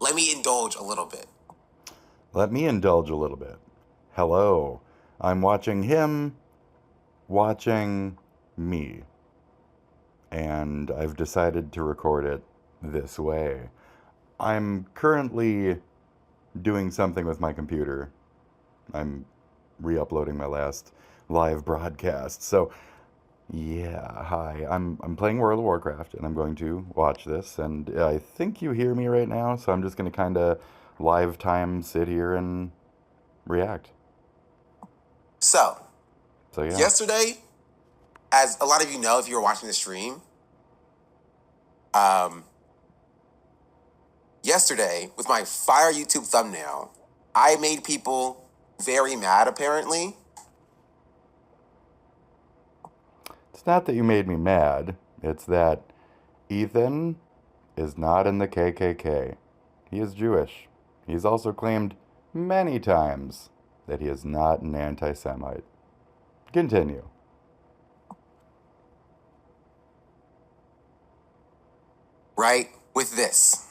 let me indulge a little bit. Let me indulge a little bit. Hello. I'm watching him watching me. And I've decided to record it this way. I'm currently doing something with my computer. I'm re-uploading my last live broadcast. So, yeah, hi. I'm playing World of Warcraft and I'm going to watch this and I think you hear me right now, so I'm just going to kind of live time sit here and react. So, So, yeah. yesterday, as a lot of you know if you were watching the stream, yesterday with my fire YouTube thumbnail, I made people very mad apparently. It's not that you made me mad, it's that Ethan is not in the KKK. He is Jewish. He's also claimed many times that he is not an anti-Semite. Continue. Right? With this.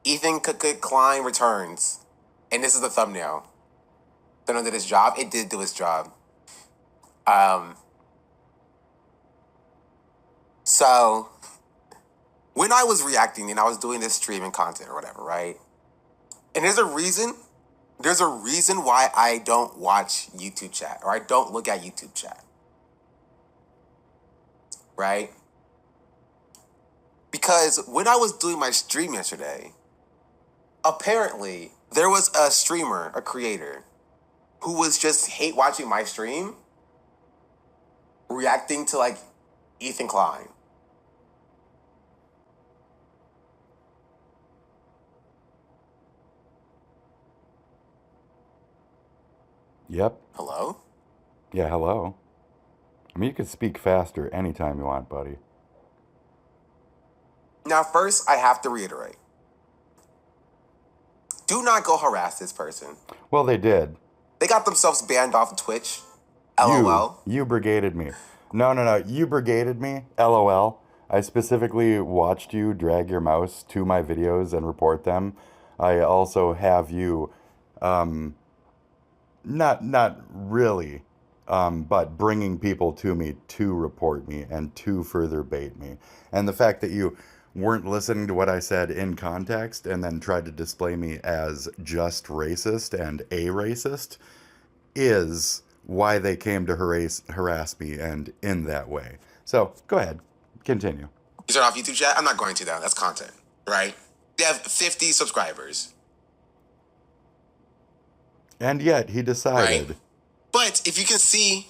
Ethan Klein returns. And this is the thumbnail. Thumbnail did his job. It did do its job. So, when I was reacting and I was doing this streaming content or whatever, right? And there's a reason why I don't watch YouTube chat or I don't look at YouTube chat. Right? Because when I was doing my stream yesterday, apparently there was a streamer, a creator, who was just hate watching my stream, reacting to like Ethan Klein. Yep. Hello? Yeah, hello. I mean, you can speak faster anytime you want, buddy. Now, first, I have to reiterate. Do not go harass this person. Well, they did. They got themselves banned off Twitch. LOL. You brigaded me. No. You brigaded me. LOL. I specifically watched you drag your mouse to my videos and report them. I also have you, not really, but bringing people to me to report me and to further bait me. And the fact that you weren't listening to what I said in context and then tried to display me as just racist and a racist is why they came to harass me and in that way. So go ahead, continue. You start off YouTube chat? I'm not going to though. That's content, right? They have 50 subscribers. And yet he decided. Right? But if you can see.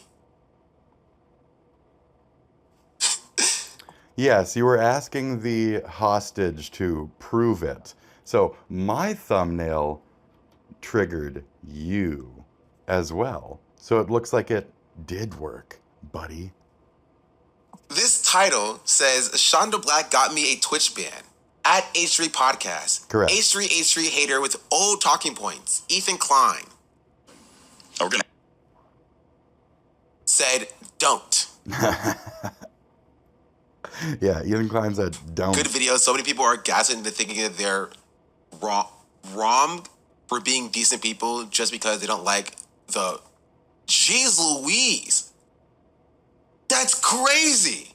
Yes, you were asking the hostage to prove it. So my thumbnail triggered you as well. So it looks like it did work, buddy. This title says, SeanDaBlack got me a Twitch ban. At H3 Podcast. Correct. H3 hater with old talking points. Ethan Klein. We're gonna said, don't. Yeah, Ethan Klein said, don't. Good video. So many people are gassing into thinking that they're wrong for being decent people just because they don't like the... Jeez Louise. That's crazy.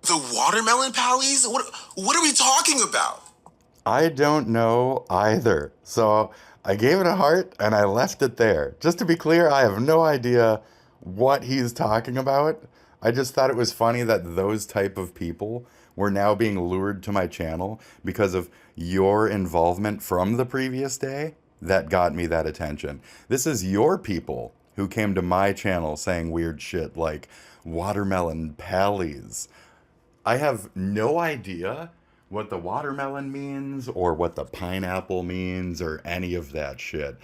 The watermelon pallies? What are we talking about? I don't know either. So I gave it a heart and I left it there. Just to be clear, I have no idea what he's talking about. I just thought it was funny that those type of people were now being lured to my channel because of your involvement from the previous day. That got me that attention. This is your people who came to my channel saying weird shit like watermelon pallies. I have no idea what the watermelon means or what the pineapple means or any of that shit.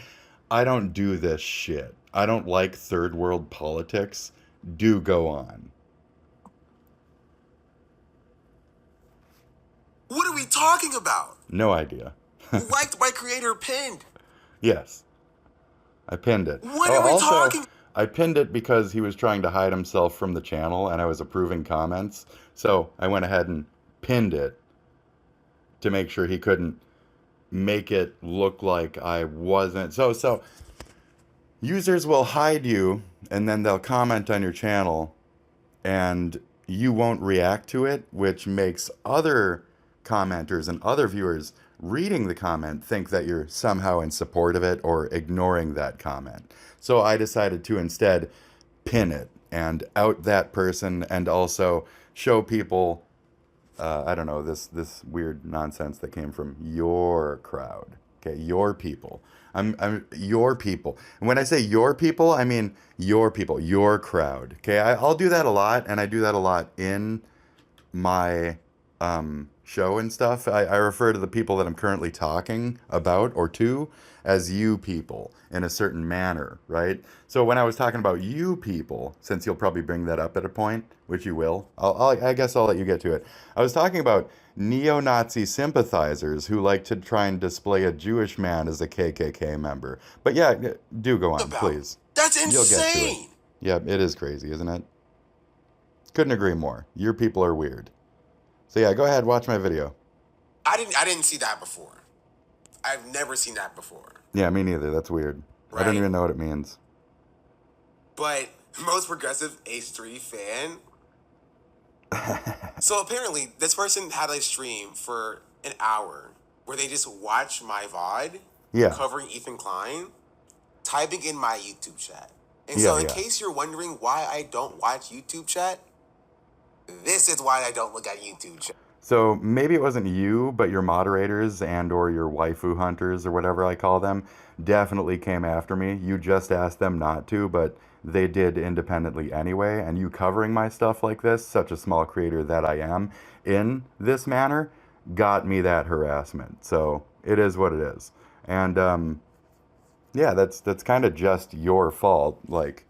I don't do this shit. I don't like third world politics. Do go on. What are we talking about? No idea. Liked by creator pinned. Yes. I pinned it. What are we talking? I pinned it because he was trying to hide himself from the channel and I was approving comments. So I went ahead and pinned it. to make sure he couldn't make it look like I wasn't. So users will hide you, and then they'll comment on your channel, and you won't react to it, which makes other commenters and other viewers reading the comment think that you're somehow in support of it or ignoring that comment. So I decided to instead pin it and out that person, and also show people, I don't know, this weird nonsense that came from your crowd. Okay, your people. I'm your people. And when I say your people, I mean your people, your crowd. Okay, I'll do that a lot, and I do that a lot in my show and stuff. I refer to the people that I'm currently talking about or to as you people in a certain manner, right? So when I was talking about you people, since you'll probably bring that up at a point, which you will, I guess I'll let you get to it. I was talking about neo-Nazi sympathizers who like to try and display a Jewish man as a KKK member. But yeah, do go on, please. That's You'll get to it. insane. Yeah, it is crazy, isn't it? Couldn't agree more. Your people are weird. So yeah, go ahead, watch my video. I didn't see that before. I've never seen that before. Yeah, me neither. That's weird. I don't Right. even know what it means. But most progressive H3 fan. So apparently, this person had a stream for an hour where they just watch my VOD Yeah. covering Ethan Klein, typing in my YouTube chat. And Yeah, so, in yeah. case you're wondering why I don't watch YouTube chat, this is why I don't look at YouTube chat. So maybe it wasn't you, but your moderators and or your waifu hunters or whatever I call them definitely came after me. You just asked them not to, but they did independently anyway. And you covering my stuff like this, such a small creator that I am, in this manner, got me that harassment. So it is what it is. And yeah, that's kind of just your fault. Like,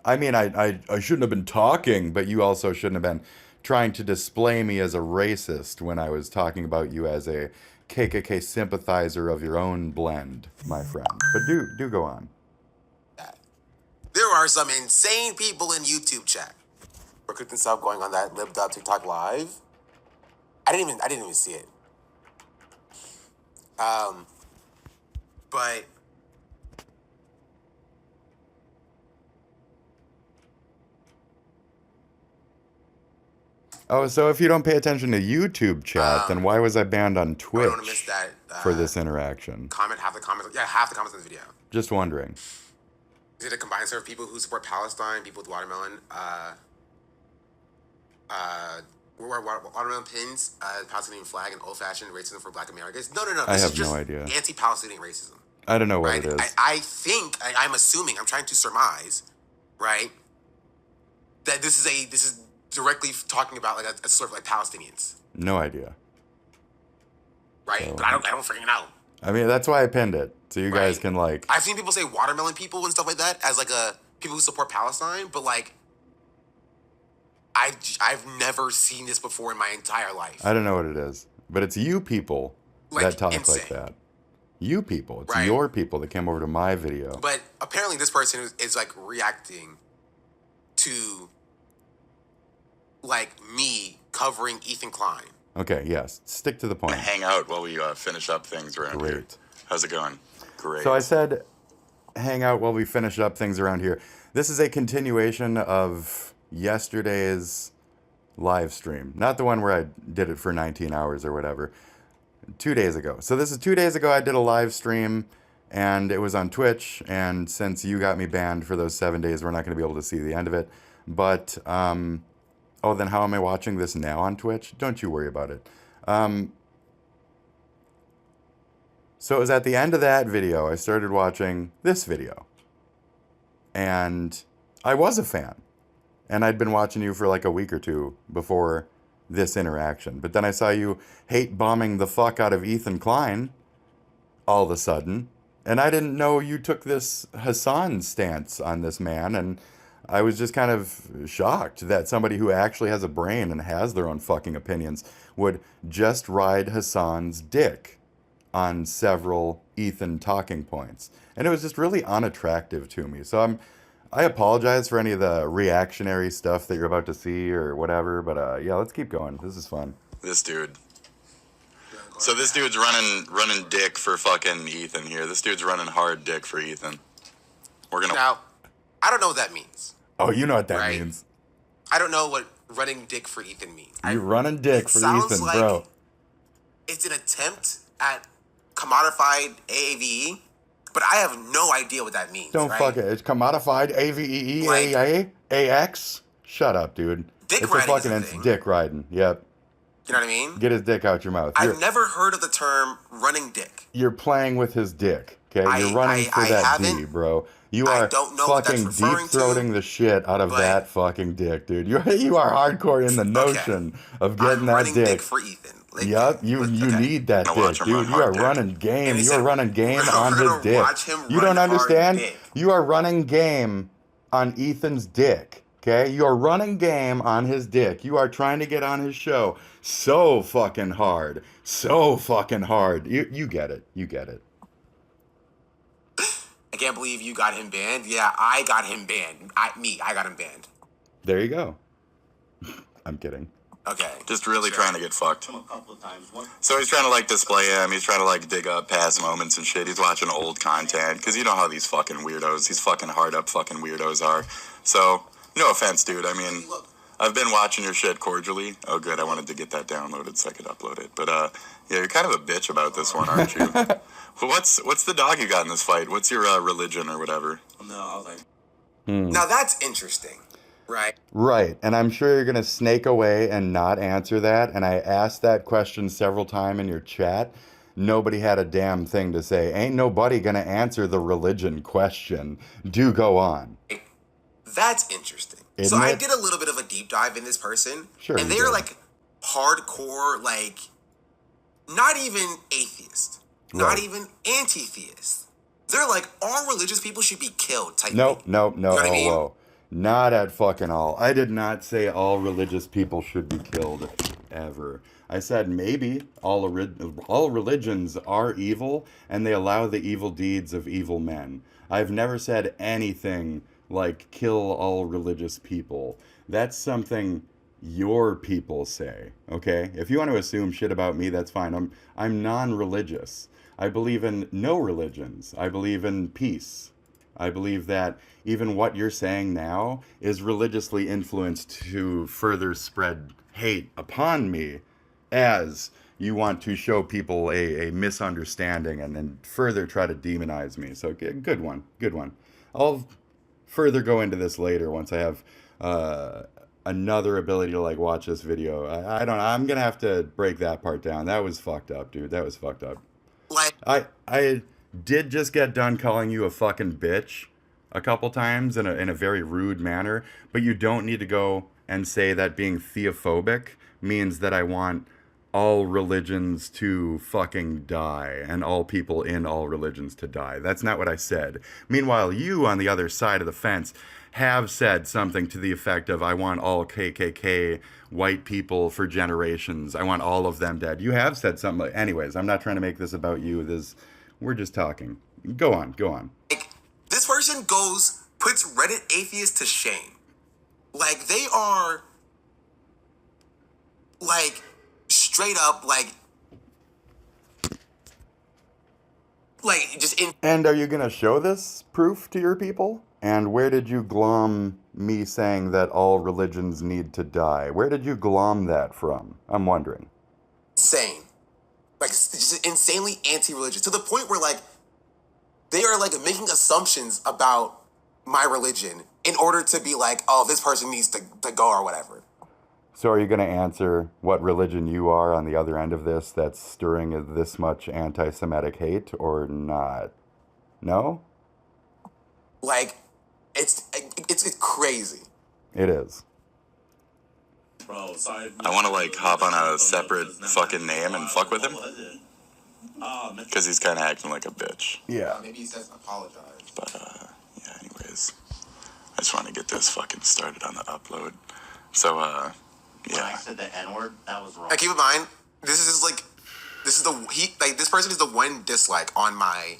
I mean, I shouldn't have been talking, but you also shouldn't have been trying to display me as a racist when I was talking about you as a KKK sympathizer of your own blend, my friend. But do go on. There are some insane people in YouTube chat. We're cooking stuff going on that lived up TikTok live. I didn't even see it. But Oh, so if you don't pay attention to YouTube chat, then why was I banned on I don't want to Twitch miss that for this interaction? comment. Half the comments in the video. Just wondering. Is it a combined serve of people who support Palestine, people with watermelon, watermelon pins, Palestinian flag, and old-fashioned racism for Black Americans? No. I This have is just no idea. anti-Palestinian racism. I don't know what Right? it is. I think I'm assuming. I'm trying to surmise, right? That this is directly talking about like a sort of like Palestinians, No idea. right? So- But I don't freaking know. I mean, that's why I pinned it. So you guys Right. can like... I've seen people say watermelon people and stuff like that as like people who support Palestine, but like I've never seen this before in my entire life. I don't know what it is. But it's you people Like, that talk insane. like that. You people. It's Right. your people that came over to my video. But apparently this person is like reacting to like me covering Ethan Klein. Okay, yes. Stick to the point. Hang out while we finish up things around here. Great. How's it going? Great. So I said, hang out while we finish up things around here. This is a continuation of yesterday's live stream. Not the one where I did it for 19 hours or whatever. 2 days ago. So this is 2 days ago I did a live stream, and it was on Twitch, and since you got me banned for those 7 days, we're not going to be able to see the end of it. But, oh, then how am I watching this now on Twitch? Don't you worry about it. So it was at the end of that video, I started watching this video. And I was a fan. And I'd been watching you for like a week or two before this interaction. But then I saw you hate bombing the fuck out of Ethan Klein all of a sudden. And I didn't know you took this HASAN stance on this man. And I was just kind of shocked that somebody who actually has a brain and has their own fucking opinions would just ride HASAN's dick on several Ethan talking points. And it was just really unattractive to me. So I apologize for any of the reactionary stuff that you're about to see or whatever, but yeah, let's keep going. This is fun. This dude. So this dude's running dick for fucking Ethan here. This dude's running hard dick for Ethan. We're gonna. Now, I don't know what that means. Oh, you know what that Right? means. I don't know what running dick for Ethan means. You running dick it for sounds Ethan, like bro. It's an attempt at commodified AAVE, but I have no idea what that means. Don't right? fuck it. It's commodified AVEEAA. Shut up, dude. Dick It's riding a is fucking a it's thing. dick riding. Yep. You know what I mean? Get his dick out your mouth. I've never heard of the term running dick. You're playing with his dick. Okay, you're running for I that D, haven't. bro. You I are don't know what that's fucking referring to, deep-throating the shit out of but- that fucking dick, dude. You are hardcore in the notion of getting I'm that running dick. dick for Ethan. Like, Yup, you okay. need that Gonna watch dick, him dude. run You are hard dick. running game. And he You said, are running game we're on his gonna dick. watch him You run don't hard understand? dick. You are running game on Ethan's dick. Okay? You are running game on his dick. You are trying to get on his show so fucking hard. So fucking hard. You get it. You get it. I can't believe you got him banned. Yeah, I got him banned. I got him banned. There you go. I'm kidding. Okay. Just really Sure. trying to get fucked. A couple of times. So he's trying to like display him. He's trying to like dig up past moments and shit. He's watching old content because you know how these fucking weirdos, these fucking hard up fucking weirdos are. So no offense, dude. I mean, I've been watching your shit cordially. Oh, good. I wanted to get that downloaded so I could upload it. But yeah, you're kind of a bitch about this one, aren't you? Well, what's the dog you got in this fight? What's your religion or whatever? No, I was like, Now that's interesting, right? Right, and I'm sure you're gonna snake away and not answer that. And I asked that question several times in your chat. Nobody had a damn thing to say. Ain't nobody gonna answer the religion question. Do go on. That's interesting. So Isn't I it? did a little bit of a deep dive in this person. Sure And you they're did. like hardcore, like not even atheist, not Right. even anti-theist. They're like all religious people should be killed type Nope, thing. nope, no, You know what I oh, mean? whoa. Not at fucking all. I did not say all religious people should be killed, ever. I said maybe all religions are evil, and they allow the evil deeds of evil men. I've never said anything like kill all religious people. That's something your people say, okay? If you want to assume shit about me, that's fine. I'm non-religious. I believe in no religions. I believe in peace. I believe that even what you're saying now is religiously influenced to further spread hate upon me, as you want to show people a misunderstanding and then further try to demonize me. So good one, good one. I'll further go into this later once I have another ability to like watch this video. I don't know. I'm gonna have to break that part down. That was fucked up, dude. That was fucked up. Like I did just get done calling you a fucking bitch a couple times in a very rude manner, but you don't need to go and say that being theophobic means that I want all religions to fucking die and all people in all religions to die. That's not what I said. Meanwhile, you on the other side of the fence have said something to the effect of I want all KKK white people for generations. I want all of them dead. You have said something like, anyways, I'm not trying to make this about you. We're just talking. Go on, go on. this person puts Reddit atheists to shame. Like they are like straight up like just in And are you going to show this proof to your people? And where did you glom me saying that all religions need to die? Where did you glom that from? I'm wondering. insane. Like just insanely anti-religious to the point where like they are like making assumptions about my religion in order to be like, oh, this person needs to go or whatever. So are you going to answer what religion you are on the other end of this that's stirring this much anti-Semitic hate or not? No? Like it's crazy. It is. bro, sorry. I want to like hop on a separate fucking name and fuck with him because he's kind of acting like a bitch. Yeah. Maybe he says apologize. But yeah, anyways, I just want to get this fucking started on the upload. So When I yeah, said the N-word, that was wrong. Now keep in mind, this is this person is the one dislike on my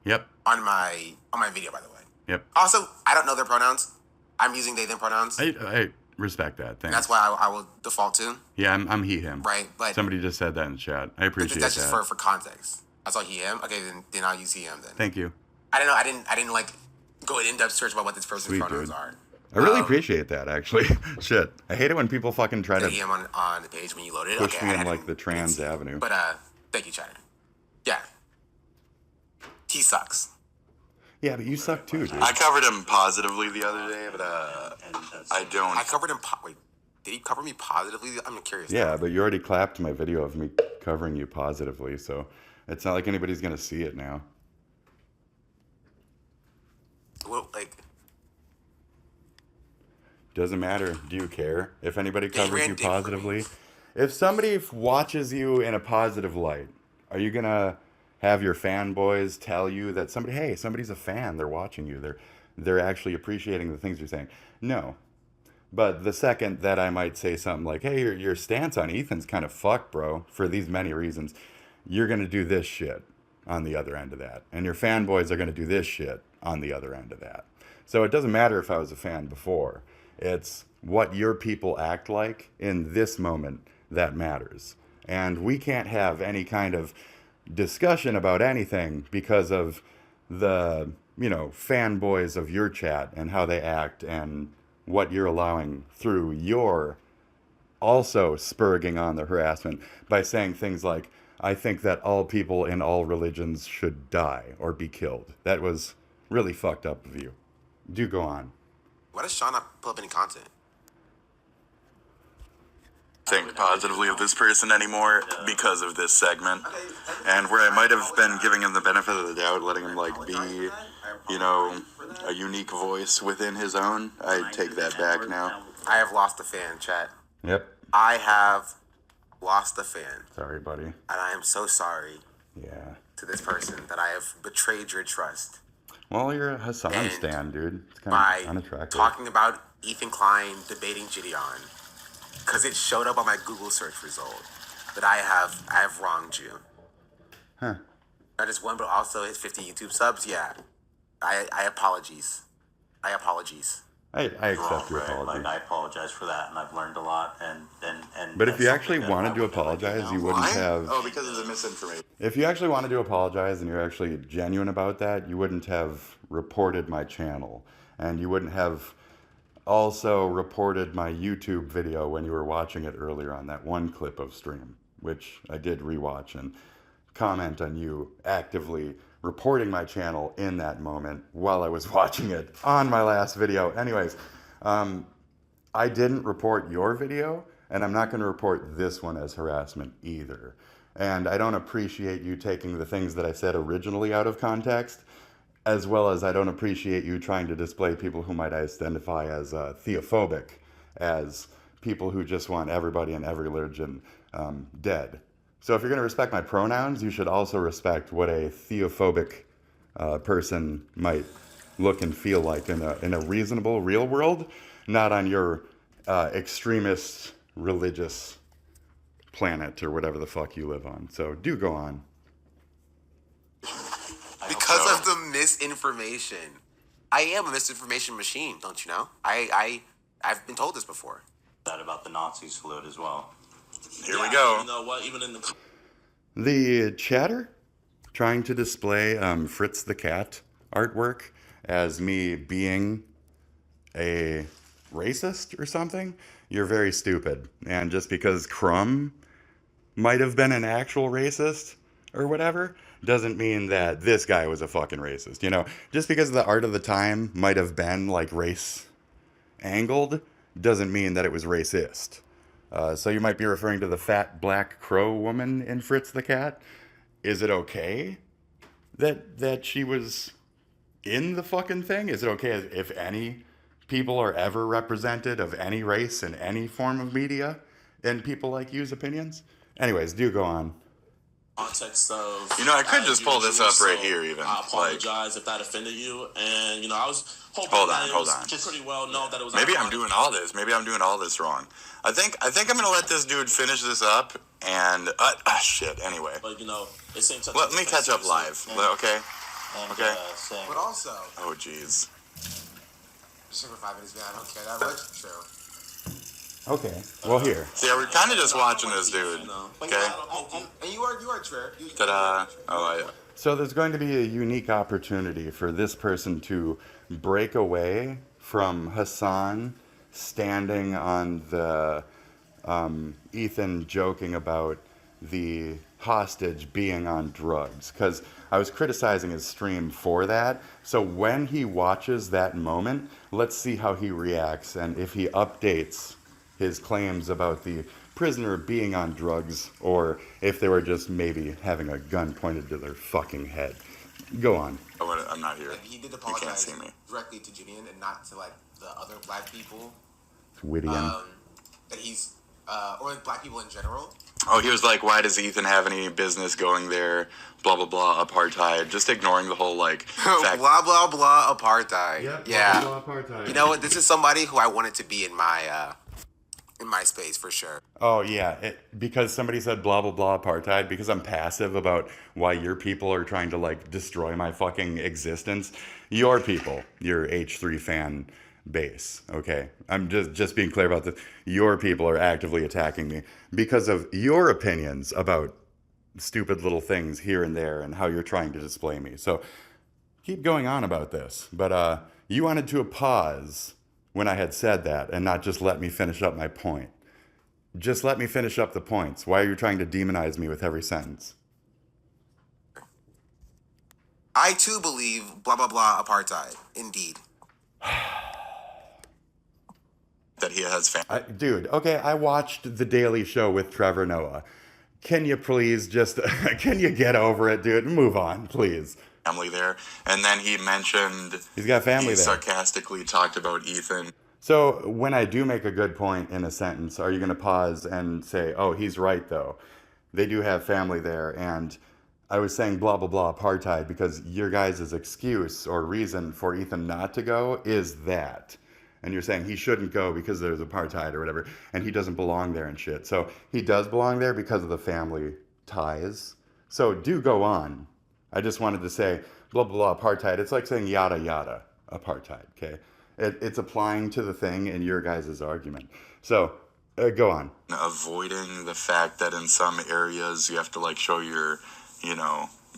Yep. on my video, by the way. Yep. Also, I don't know their pronouns. I'm using they them pronouns. Hey, respect that. Thanks. That's why I will default to. Yeah, I'm he, him. Right, but Somebody just said that in the chat. I appreciate that's that. just for context. I saw he, him. Okay, then I'll use he, him then. Thank you. I don't know. I didn't like go in-depth search about what this person's Sweet, pronouns dude. are. I really appreciate that, actually. Shit. I hate it when people fucking try to He, him on the page when you load it. push Okay, me I in, like, didn't- the trans didn't see. avenue. But thank you, China. Yeah. He sucks. Yeah, but you suck too, dude. I covered him positively the other day, but I don't. I covered him. Wait, did he cover me positively? I'm curious. Yeah, but you already clapped my video of me covering you positively, so it's not like anybody's gonna see it now. Well, like, Doesn't matter. Do you care if anybody covers you ran dick positively? If somebody watches you in a positive light, are you gonna have your fanboys tell you that somebody's a fan, they're watching you, they're actually appreciating the things you're saying? No. But the second that I might say something like, hey, your stance on Ethan's kind of fucked, bro, for these many reasons, you're gonna do this shit on the other end of that. And your fanboys are gonna do this shit on the other end of that. So it doesn't matter if I was a fan before. It's what your people act like in this moment that matters. And we can't have any kind of discussion about anything because of the, fanboys of your chat and how they act and what you're allowing through your also spurging on the harassment by saying things like, I think that all people in all religions should die or be killed. That was really fucked up of you. Do go on. why does Sean not pull up any content? Think positively of this person anymore because of this segment, and where I might have been giving him the benefit of the doubt, letting him be, a unique voice within his own. I take that back now. I have lost a fan, chat. Yep. I have lost a fan, Sorry, buddy. and I am so sorry Yeah. to this person that I have betrayed your trust Well, you're a HASAN And stan, dude. It's kind by of unattractive. talking about Ethan Klein debating Gideon, because it showed up on my Google search result that I have wronged you. Huh. Not just one, but also his 50 YouTube subs. Yeah, I apologies. I apologies. I accept your Right, apology. I apologize for that, and I've learned a lot. And But if that's you actually something that wanted I to would never do apologize, now. you wouldn't Why? have... Oh, because of the misinformation. If you actually wanted to apologize and you're actually genuine about that, you wouldn't have reported my channel. And you wouldn't have also reported my YouTube video when you were watching it earlier on that one clip of stream, which I did rewatch and comment on you actively reporting my channel in that moment while I was watching it on my last video. Anyways, I didn't report your video, and I'm not going to report this one as harassment either. And I don't appreciate you taking the things that I said originally out of context, as well as I don't appreciate you trying to display people who might identify as theophobic, as people who just want everybody in every religion dead. So if you're going to respect my pronouns, you should also respect what a theophobic person might look and feel like in a reasonable, real world, not on your extremist religious planet or whatever the fuck you live on. So do go on. Because of the misinformation. I am a misinformation machine, don't you know? I've been told this before. That about the Nazi salute as well. Here we go. You know what? Even in the The chatter trying to display Fritz the Cat artwork as me being a racist or something, you're very stupid. And just because Crumb might have been an actual racist or whatever, doesn't mean that this guy was a fucking racist. Just because the art of the time might have been like race angled, doesn't mean that it was racist. So you might be referring to the fat black crow woman in Fritz the Cat. Is it okay that she was in the fucking thing? Is it okay if any people are ever represented of any race in any form of media in people like you's opinions? Anyways, do go on. context of... I could just pull this up right so here even. I apologize if that offended you. And, I was hoping Hold that on, it hold was on. just pretty well known that it was... Maybe I'm ironic. doing all this. Maybe I'm doing all this wrong. I think I'm gonna let this dude finish this up and shit. Anyway, But, it seems such let me catch up live. Okay. And, Okay. saying, But also, Oh jeez. just for 5 minutes, man, I don't care that much. True. Okay. Well, here. So yeah, we're kind of just watching this dude. Okay. And you are Trey. Ta-da. Oh, yeah. So there's going to be a unique opportunity for this person to break away from HASAN standing on the Ethan joking about the hostage being on drugs, because I was criticizing his stream for that. So when he watches that moment, let's see how he reacts and if he updates his claims about the prisoner being on drugs, or if they were just maybe having a gun pointed to their fucking head. Go on. I'm not here. He did You apologize can't see me. directly to Gideon and not to like the other black people. Whittian. That he's or like black people in general. Oh, he was like, why does Ethan have any business going there? Blah, blah, blah, apartheid. Just ignoring the whole, like, fact. Blah, blah, blah, apartheid. Yep, yeah. blah, blah, apartheid. You know what? This is somebody who I wanted to be in my space for sure. Oh, yeah. Because somebody said blah, blah, blah, apartheid, because I'm passive about why your people are trying to, like, destroy my fucking existence. Your people, your H3 fan base, okay? I'm just being clear about this. Your people are actively attacking me because of your opinions about stupid little things here and there and how you're trying to display me. So keep going on about this. But you wanted to pause when I had said that and not just let me finish up my point. Just let me finish up the points. Why are you trying to demonize me with every sentence? I too believe blah, blah, blah, apartheid. Indeed. That he has family. Dude, okay, I watched The Daily Show with Trevor Noah. Can you please just, can you get over it, dude? Move on, please. Family there. And then he mentioned... He's got family he there. sarcastically talked about Ethan. So when I do make a good point in a sentence, are you going to pause and say, oh, he's right, though? They do have family there, and I was saying blah, blah, blah, apartheid, because your guys' excuse or reason for Ethan not to go is that. And you're saying he shouldn't go because there's apartheid or whatever, and he doesn't belong there and shit. So he does belong there because of the family ties. So do go on. I just wanted to say blah, blah, blah, apartheid. It's like saying yada, yada, apartheid, okay? It's applying to the thing in your guys' argument. So go on. Avoiding the fact that in some areas you have to, like, show your,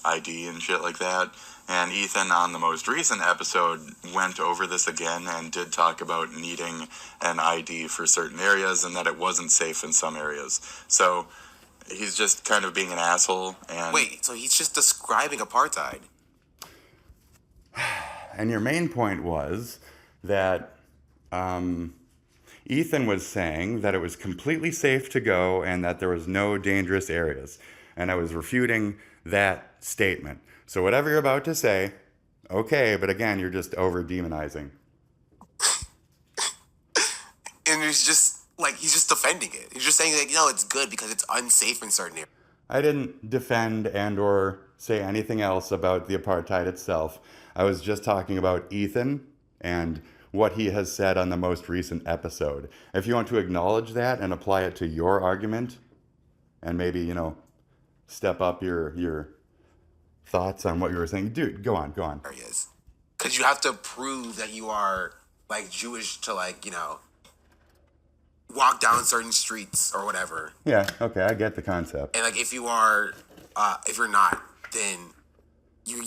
ID and shit like that. And Ethan, on the most recent episode, went over this again and did talk about needing an ID for certain areas and that it wasn't safe in some areas. So he's just kind of being an asshole. And Wait, so he's just describing apartheid? And your main point was that Ethan was saying that it was completely safe to go and that there was no dangerous areas. And I was refuting that statement. So whatever you're about to say, okay, but again, you're just over-demonizing. And he's just defending it. He's just saying, like, it's good because it's unsafe in certain areas. I didn't defend and or say anything else about the apartheid itself. I was just talking about Ethan and what he has said on the most recent episode. If you want to acknowledge that and apply it to your argument and maybe, step up your thoughts on what you were saying. Dude, go on. Areas. Because you have to prove that you are, like, Jewish to, like, walk down certain streets or whatever. Yeah, okay, I get the concept. And, like, if you are, if you're not, then you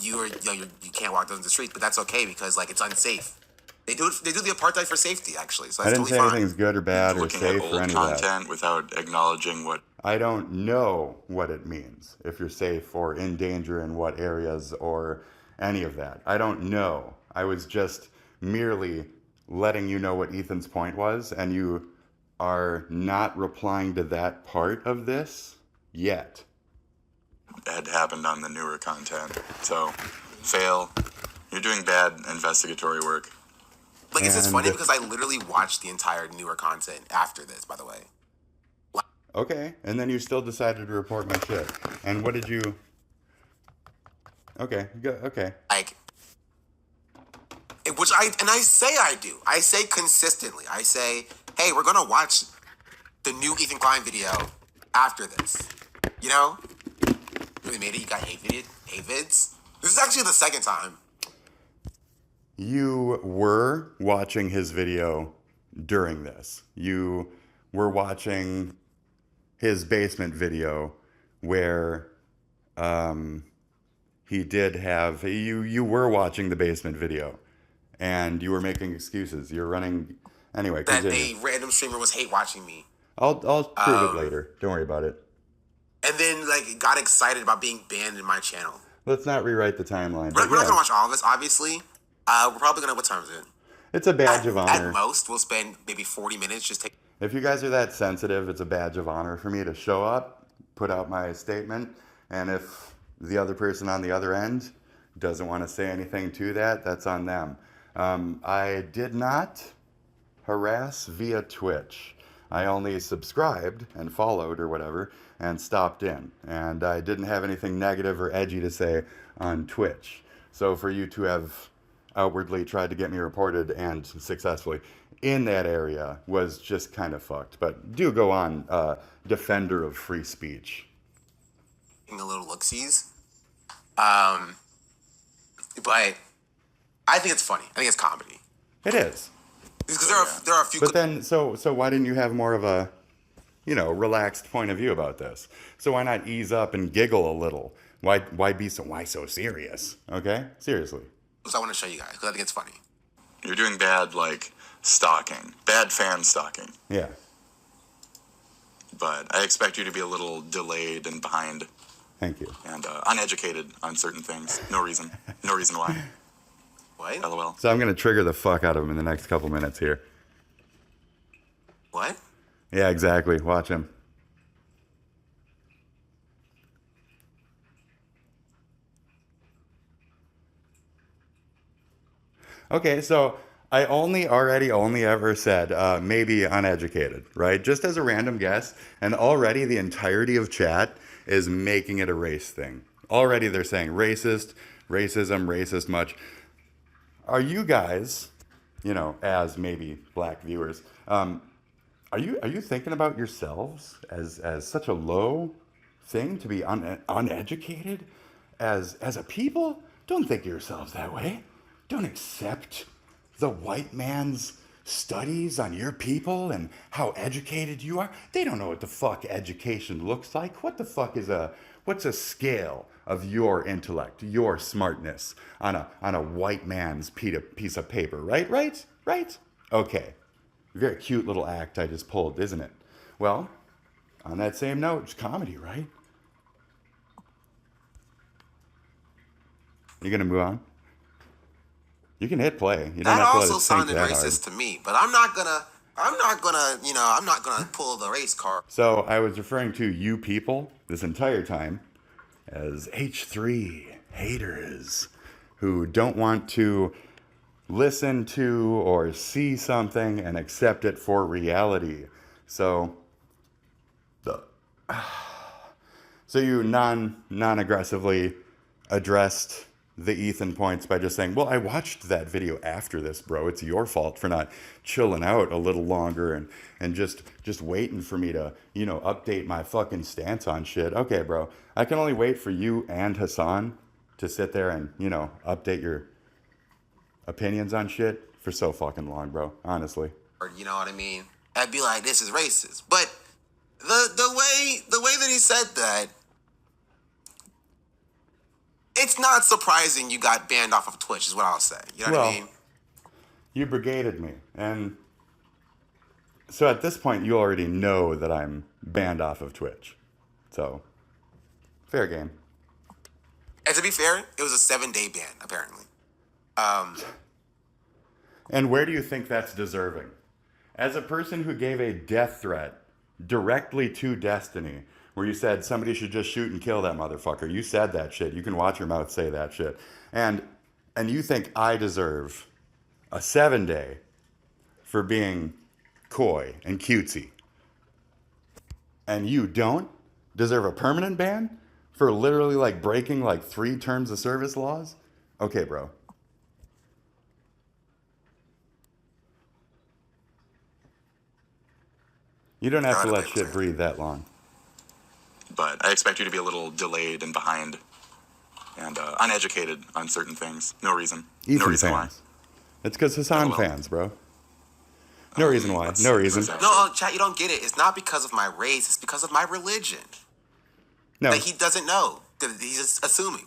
can't walk down the street. But that's okay because, like, it's unsafe. They do the apartheid for safety, actually. So I that's didn't say totally fine. anything's good or bad or looking safe at or old any of that. content without acknowledging what... I don't know what it means, if you're safe or in danger in what areas or any of that. I don't know. I was just merely letting you know what Ethan's point was, and you are not replying to that part of this yet. had happened on the newer content. So, fail. You're doing bad investigatory work. Like, it's just And- funny because I literally watched the entire newer content after this, by the way. Okay, and then you still decided to report my shit. And what did you... Okay, okay. Like, I say I do. I say consistently. I say, hey, we're gonna watch the new Ethan Klein video after this. You know? Really made it. You got hate vids. This is actually the second time. You were watching his video during this. You were watching his basement video where he did have you were watching the basement video and you were making excuses. You're running anyway. That Continue. a random streamer was hate watching me. I'll prove it later. Don't worry about it. And then like got excited about being banned in my channel. Let's not rewrite the timeline. We're not gonna watch all of this, obviously. We're probably gonna. What time is it? It's a badge of honor. At most, we'll spend maybe 40 minutes just take. If you guys are that sensitive, it's a badge of honor for me to show up, put out my statement, and if the other person on the other end doesn't want to say anything to that, that's on them. I did not harass via Twitch. I only subscribed and followed or whatever and stopped in. And I didn't have anything negative or edgy to say on Twitch. So for you to have outwardly tried to get me reported and successfully in that area was just kind of fucked. But do go on, defender of free speech. A little look-sees. But I think it's funny. I think it's comedy. It is. Because there are a few. But then, so why didn't you have more of a, relaxed point of view about this? So why not ease up and giggle a little? Why so serious? Okay, seriously. I want to show you guys because I think it's funny. You're doing bad, stalking. Bad fan stalking. Yeah. But I expect you to be a little delayed and behind. Thank you. And uneducated on certain things. No reason. No reason why. What? LOL. So I'm going to trigger the fuck out of him in the next couple minutes here. What? Yeah, exactly. Watch him. Okay, so I only ever said maybe uneducated, right? Just as a random guess, and already the entirety of chat is making it a race thing. Already they're saying racist, racism, racist much. Are you guys, as maybe black viewers, are you thinking about yourselves as such a low thing to be uneducated as a people? Don't think of yourselves that way. Don't accept the white man's studies on your people and how educated you are. They don't know what the fuck education looks like. What the fuck what's a scale of your intellect, your smartness on a white man's piece of paper, right? Okay. Very cute little act I just pulled, isn't it? Well, on that same note, it's comedy, right? You gonna move on? You can hit play. You don't That have to let also it sink sounded that racist hard. to me, but I'm not gonna pull the race card. So I was referring to you people this entire time as H3 haters who don't want to listen to or see something and accept it for reality. So you non-aggressively addressed the Ethan points by just saying, well, I watched that video after this, bro. It's your fault for not chilling out a little longer and just waiting for me to, update my fucking stance on shit. Okay, bro. I can only wait for you and HASAN to sit there and, update your opinions on shit for so fucking long, bro. Honestly. You know what I mean? I'd be like, this is racist. But the way that he said that, it's not surprising you got banned off of Twitch, is what I'll say. You know what I mean? You brigaded me. And so at this point, you already know that I'm banned off of Twitch. So, fair game. And to be fair, it was a 7-day ban, apparently. And where do you think that's deserving? As a person who gave a death threat directly to Destiny, where you said somebody should just shoot and kill that motherfucker. You said that shit. You can watch your mouth say that shit. And you think I deserve a 7-day for being coy and cutesy. And you don't deserve a permanent ban for literally breaking 3 terms of service laws? Okay, bro. You don't have to let shit breathe that long. But I expect you to be a little delayed and behind and uneducated on certain things. No reason. Ethan no reason fans. It's because HASAN fans, bro. No reason why. No reason. No, chat, you don't get it. It's not because of my race. It's because of my religion. No. That he doesn't know. That he's just assuming.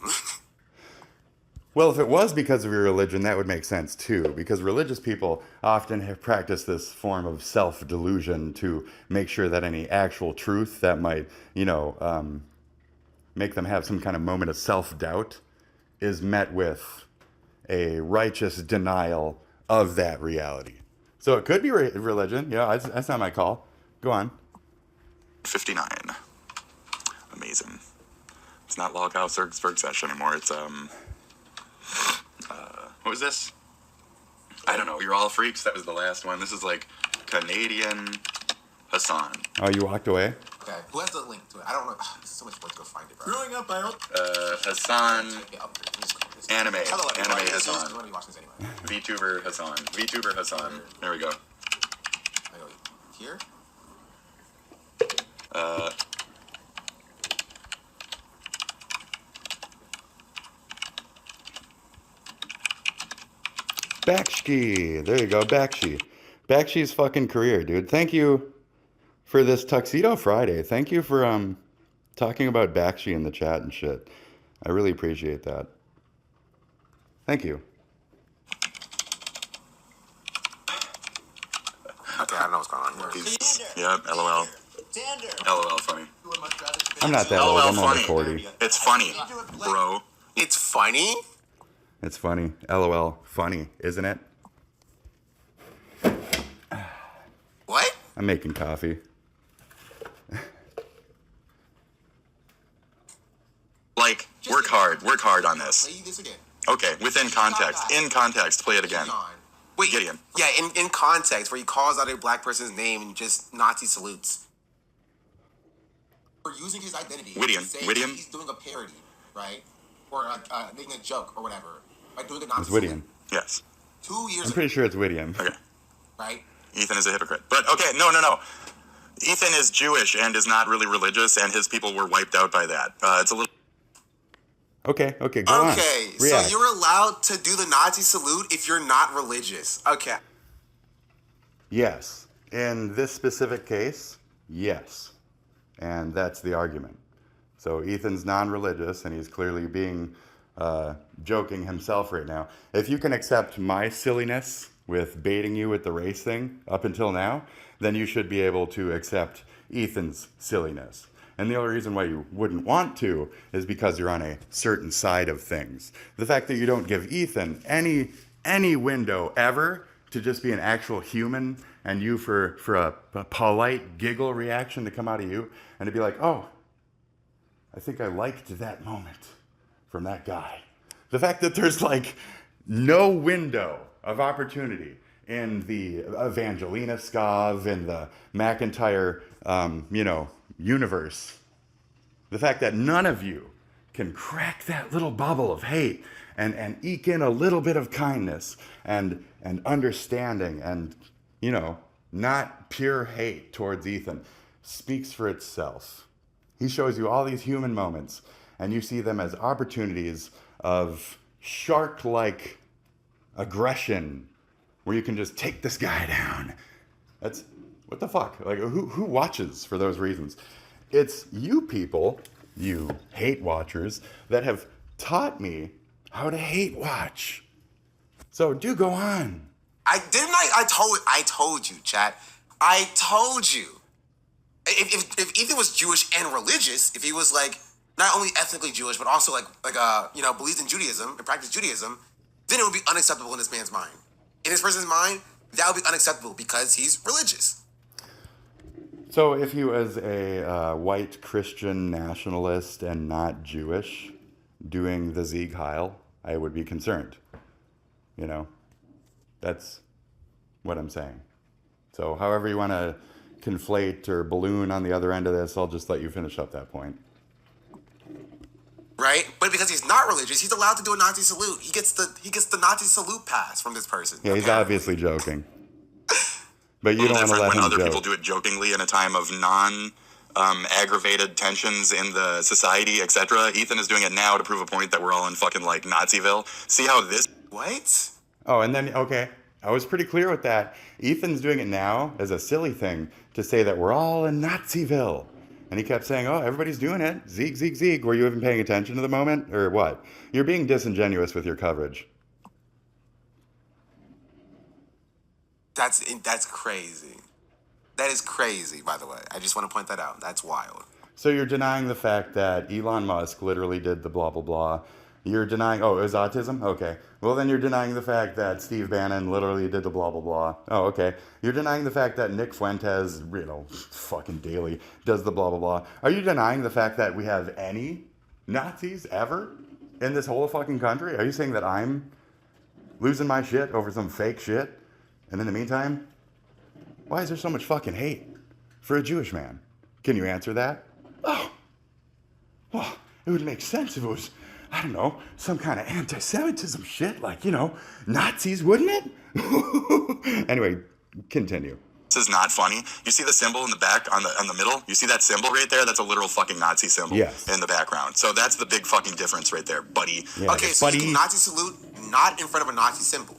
Well, if it was because of your religion, that would make sense too, because religious people often have practiced this form of self-delusion to make sure that any actual truth that might, make them have some kind of moment of self-doubt is met with a righteous denial of that reality. So it could be religion. Yeah, that's not my call. Go on. 59. Amazing. It's not Loghouse or Bergsesh anymore. It's, what was this? I don't know. You're All Freaks. That was the last one. This is like Canadian HASAN. Oh, you walked away? Okay. Who has the link to it? I don't know. It's so much work to go find it, bro. Growing up, I don't. HASAN. Anime. Hello, Anime I'm HASAN. going to be watching this anyway. VTuber HASAN. VTuber HASAN. There we go. I go here. Bakshi. There you go, Bakshi. Bakshi's fucking career, dude. Thank you for this Tuxedo Friday. Thank you for talking about Bakshi in the chat and shit. I really appreciate that. Thank you. Okay, I don't know what's going on here. Yep, LOL. LOL funny. I'm not that old. LOL I'm only funny. 40. It's funny, bro. It's funny? It's funny. LOL. Funny, isn't it? What? I'm making coffee. Like, work hard on this. Play this again. Okay, within context. In context, play it again. Wait, Gideon. Yeah, in context, where he calls out a black person's name and just Nazi salutes. We're using his identity. Gideon. to say Gideon. He's doing a parody, right? Or making a joke or whatever. By doing a Nazi It's Whittian. Yes. 2 years I'm pretty sure it's Whittian. Okay. right? Ethan is a hypocrite. But, okay, no. Ethan is Jewish and is not really religious, and his people were wiped out by that. It's a little... Okay, go on. Okay, so React. you're allowed to do the Nazi salute if you're not religious. Okay. Yes. In this specific case, yes. And that's the argument. So Ethan's non-religious, and he's clearly being joking himself right now. If you can accept my silliness with baiting you with the race thing up until now, then you should be able to accept Ethan's silliness. And the only reason why you wouldn't want to is because you're on a certain side of things. The fact that you don't give Ethan any window ever to just be an actual human, and you for a polite giggle reaction to come out of you and to be like, oh, I think I liked that moment from that guy. The fact that there's like no window of opportunity in the Evangelina Scov, in the McIntyre, universe. The fact that none of you can crack that little bubble of hate and eke in a little bit of kindness and understanding and, not pure hate towards Ethan speaks for itself. He shows you all these human moments, and you see them as opportunities of shark-like aggression where you can just take this guy down. That's, what the fuck? Like, who watches for those reasons? It's you people, you hate watchers, that have taught me how to hate watch. So do go on. I told you, chat. I told you. If Ethan was Jewish and religious, if he was like not only ethnically Jewish but also believes in Judaism and practiced Judaism, then it would be unacceptable in this man's mind. In this person's mind, that would be unacceptable because he's religious. So if he was a white Christian nationalist and not Jewish doing the Sieg Heil, I would be concerned. That's what I'm saying. So however you want to conflate or balloon on the other end of this, I'll just let you finish up that point. Right? But because he's not religious, he's allowed to do a Nazi salute. He gets the Nazi salute pass from this person. Yeah, he's obviously joking. But you don't want to let when him other joke. people do it jokingly in a time of aggravated tensions in the society, etc. Ethan is doing it now to prove a point that we're all in fucking like Naziville. See how this... What? Oh, and then, okay. I was pretty clear with that. Ethan's doing it now as a silly thing to say that we're all in Naziville. And he kept saying, oh, everybody's doing it. Zeeg, zeeg, zeeg. Were you even paying attention to the moment? Or what? You're being disingenuous with your coverage. That's crazy. That is crazy, by the way. I just want to point that out. That's wild. So you're denying the fact that Elon Musk literally did the blah, blah, blah. You're denying, oh, it was autism? Okay. Well, then you're denying the fact that Steve Bannon literally did the blah, blah, blah. Oh, okay. You're denying the fact that Nick Fuentes, fucking daily does the blah, blah, blah. Are you denying the fact that we have any Nazis ever in this whole fucking country? Are you saying that I'm losing my shit over some fake shit? And in the meantime, why is there so much fucking hate for a Jewish man? Can you answer that? Oh, well, it would make sense if it was, I don't know, some kind of anti-Semitism shit, like, Nazis, wouldn't it? Anyway, continue. This is not funny. You see the symbol in the back on the middle? You see that symbol right there? That's a literal fucking Nazi symbol in the background. So that's the big fucking difference right there, buddy. Yeah, okay, so you can Nazi salute not in front of a Nazi symbol.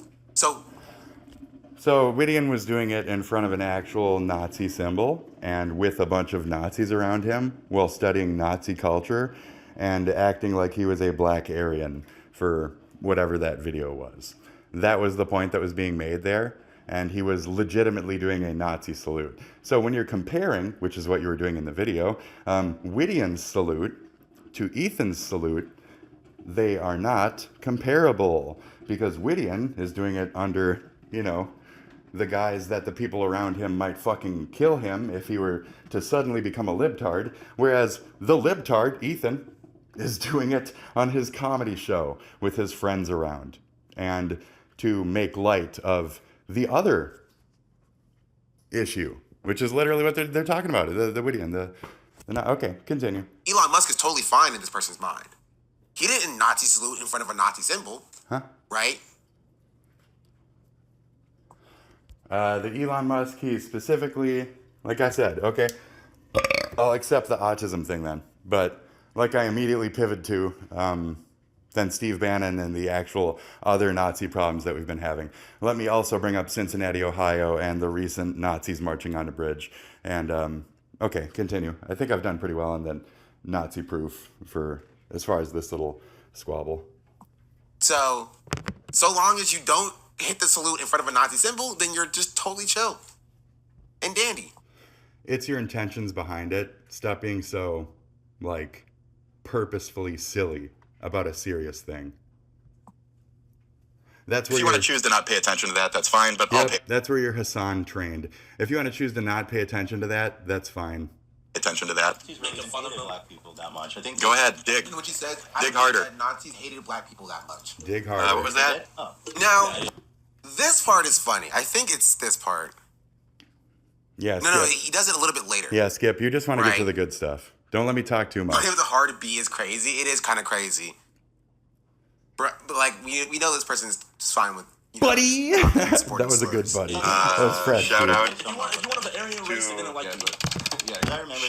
So Whittian was doing it in front of an actual Nazi symbol and with a bunch of Nazis around him while studying Nazi culture and acting like he was a black Aryan for whatever that video was. That was the point that was being made there, and he was legitimately doing a Nazi salute. So when you're comparing, which is what you were doing in the video, Whittian's salute to Ethan's salute, they are not comparable because Whittian is doing it under, the guise that the people around him might fucking kill him if he were to suddenly become a libtard, whereas the libtard, Ethan, is doing it on his comedy show with his friends around and to make light of the other issue, which is literally what they're talking about, the Whittian, okay, continue. Elon Musk is totally fine in this person's mind. He didn't Nazi salute in front of a Nazi symbol, right? The Elon Musk, he specifically, like I said, okay, I'll accept the autism thing then. But like I immediately pivoted to, then Steve Bannon and the actual other Nazi problems that we've been having. Let me also bring up Cincinnati, Ohio, and the recent Nazis marching on a bridge. And, okay, continue. I think I've done pretty well on the Nazi proof for as far as this little squabble. So long as you don't hit the salute in front of a Nazi symbol, then you're just totally chill and dandy. It's your intentions behind it. Stop being so, purposefully silly about a serious thing. That's where if you want to choose to not pay attention to that, that's fine, but I'll pay that's where your HASAN trained. If you want to choose to not pay attention to that, that's fine. Attention to that. He's making fun of black people that much. I think. Go ahead, dig. You know what you said? Dig harder. That Nazis hated black people that much. Dig harder. What was that? Now, this part is funny. I think it's this part. Yeah. No, he does it a little bit later. Yeah, Skip. You just want to get to the good stuff. Don't let me talk too much. The hard B is crazy. It is kind of crazy. But we know this person's fine with. Buddy! That was a good buddy. That was fresh. Shout out. If you want an Aryan race, they're gonna like you.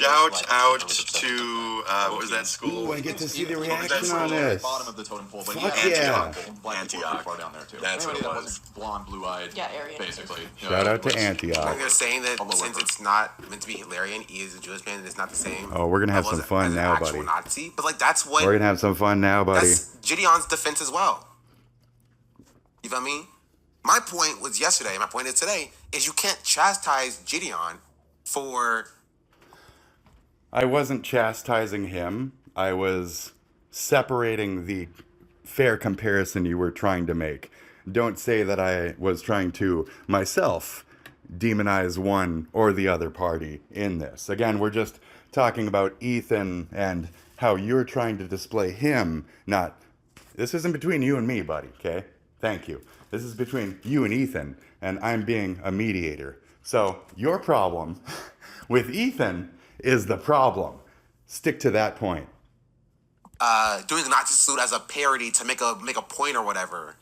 Shout out to what was that school? Ooh, I get to see the reaction on this. Bottom of the totem pole, but Fuck yeah. Antioch. far down there too. That's what it Anybody that was. blonde, blue-eyed, Aryan. basically. Shout out to Antioch. They're saying that since it's not meant to be Hitlerian, he is a Jewish man, and it's not the same. Oh, we're gonna have some fun now, buddy. Nazi, but that's what. We're gonna have some fun now, buddy. That's Gideon's defense as well. You feel me? My point was yesterday, my point is today, is you can't chastise Gideon for... I wasn't chastising him. I was separating the fair comparison you were trying to make. Don't say that I was trying to, myself, demonize one or the other party in this. Again, we're just talking about Ethan and how you're trying to display him, not... This isn't between you and me, buddy, okay? Thank you. This is between you and Ethan, and I'm being a mediator. So your problem with Ethan is the problem. Stick to that point. Doing a Nazi salute as a parody to make a point or whatever.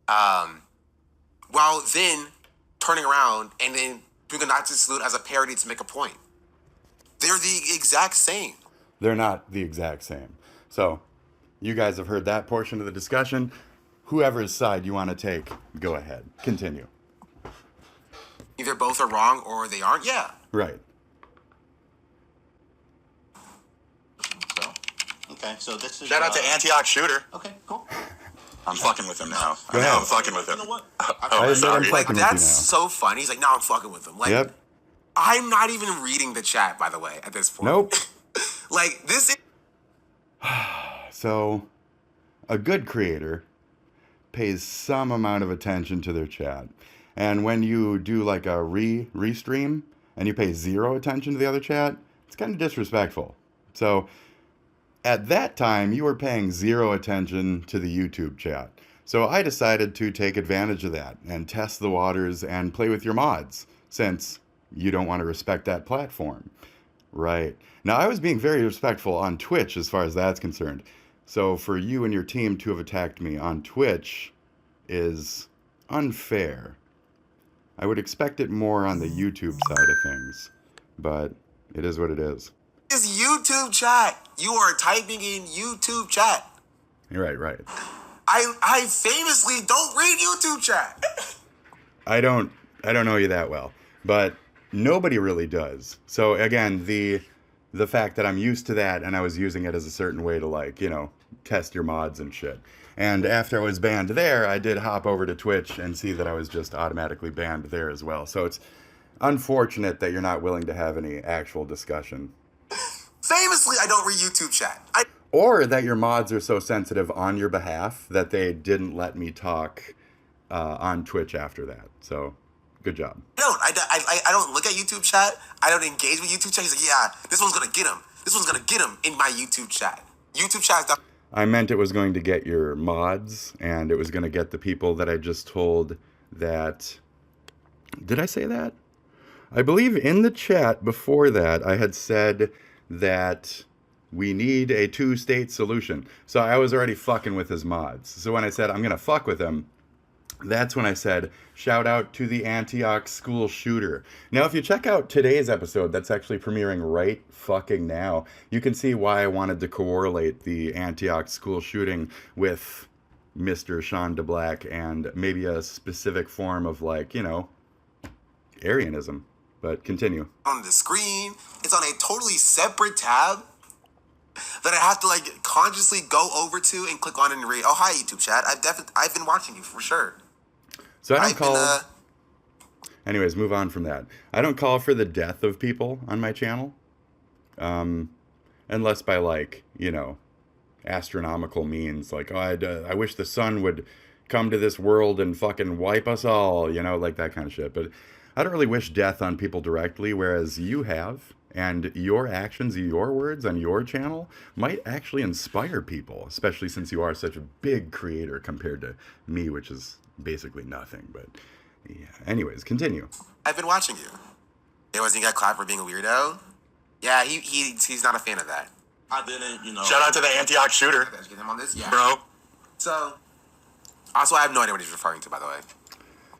While then turning around and then doing a Nazi salute as a parody to make a point. They're the exact same. They're not the exact same. So you guys have heard that portion of the discussion. whoever's side you want to take, go ahead. Continue. Either both are wrong or they aren't. Yeah. Right. So, okay, so this is... Shout out to Antioch Shooter. Okay, cool. I'm fucking with him now. Go Now ahead. I'm fucking with him. You know what? Oh, I admit sorry. I'm Like, fucking with you that's now. so funny. He's like, now I'm fucking with him. Like, Yep. I'm not even reading the chat, by the way, at this point. Nope. Like, this is... So, a good creator pays some amount of attention to their chat. And when you do like a restream and you pay zero attention to the other chat, it's kind of disrespectful. So, at that time, you were paying zero attention to the YouTube chat. So I decided to take advantage of that and test the waters and play with your mods, since you don't want to respect that platform. Right. Now, I was being very respectful on Twitch as far as that's concerned. So for you and your team to have attacked me on Twitch is unfair. I would expect it more on the YouTube side of things, but it is what it is. This YouTube chat. You are typing in YouTube chat. Right. I famously don't read YouTube chat. I don't know you that well, but nobody really does. So again, the fact that I'm used to that and I was using it as a certain way to, like, you know, test your mods and shit. And after I was banned there, I did hop over to Twitch and see that I was just automatically banned there as well. So it's unfortunate that you're not willing to have any actual discussion. Famously, I don't read YouTube chat. Or that your mods are so sensitive on your behalf that they didn't let me talk on Twitch after that. So, good job. I don't look at YouTube chat. I don't engage with YouTube chat. He's like, yeah, this one's gonna get him. This one's gonna get him in my YouTube chat. YouTube chat. I meant it was going to get your mods, and it was going to get the people that I just told that... Did I say that? I believe in the chat before that, I had said that we need a two-state solution. So I was already fucking with his mods. So when I said I'm going to fuck with him, that's when I said, shout out to the Antioch school shooter. Now, if you check out today's episode, that's actually premiering right fucking now, you can see why I wanted to correlate the Antioch school shooting with Mr. SeanDaBlack and maybe a specific form of, like, you know, Aryanism. But continue. On the screen, it's on a totally separate tab that I have to, like, consciously go over to and click on and read. Oh, hi, YouTube chat. I've been watching you for sure. So I don't call... Anyways, move on from that. I don't call for the death of people on my channel. Unless by, like, you know, astronomical means. Like, oh, I wish the sun would come to this world and fucking wipe us all. You know, like that kind of shit. But I don't really wish death on people directly, whereas you have. And your actions, your words on your channel might actually inspire people, especially since you are such a big creator compared to me, which is basically nothing. But yeah, anyways, continue. I've been watching you. It wasn't he got clapped for being a weirdo? Yeah, he's not a fan of that. I didn't, you know. Shout out to the Antioch shooter, Let's get him on this, yeah. bro. So, also, I have no idea what he's referring to, by the way.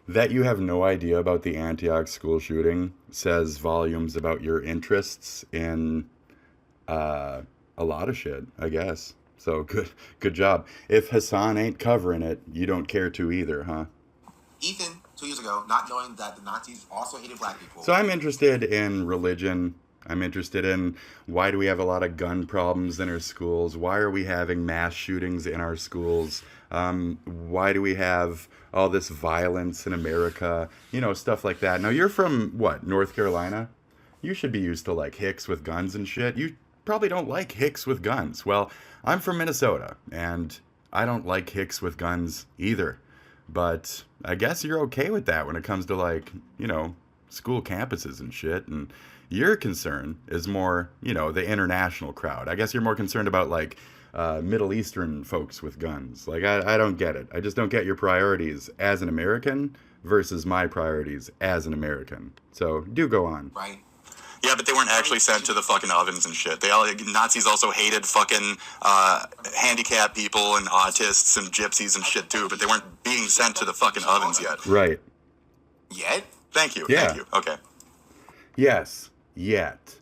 That you have no idea about the Antioch school shooting says volumes about your interests in a lot of shit, I guess. So good job. If HASAN ain't covering it, you don't care to either, huh? Ethan, 2 years ago, not knowing that the Nazis also hated black people. So I'm interested in religion. I'm interested in why do we have a lot of gun problems in our schools? Why are we having mass shootings in our schools? Why do we have all this violence in America? You know, stuff like that. Now, you're from, what, North Carolina? You should be used to, like, hicks with guns and shit. You probably don't like hicks with guns. Well, I'm from Minnesota, and I don't like hicks with guns either. But I guess you're okay with that when it comes to, like, you know, school campuses and shit. And your concern is more, you know, the international crowd. I guess you're more concerned about, like, Middle Eastern folks with guns. Like, I don't get it. I just don't get your priorities as an American versus my priorities as an American. So, do go on. Right. Yeah, but they weren't actually sent to the fucking ovens and shit. Nazis also hated fucking handicapped people and autists and gypsies and shit too, but they weren't being sent to the fucking ovens yet. Right. Yet? Thank you. Yeah. Thank you. Okay. Yes, yet.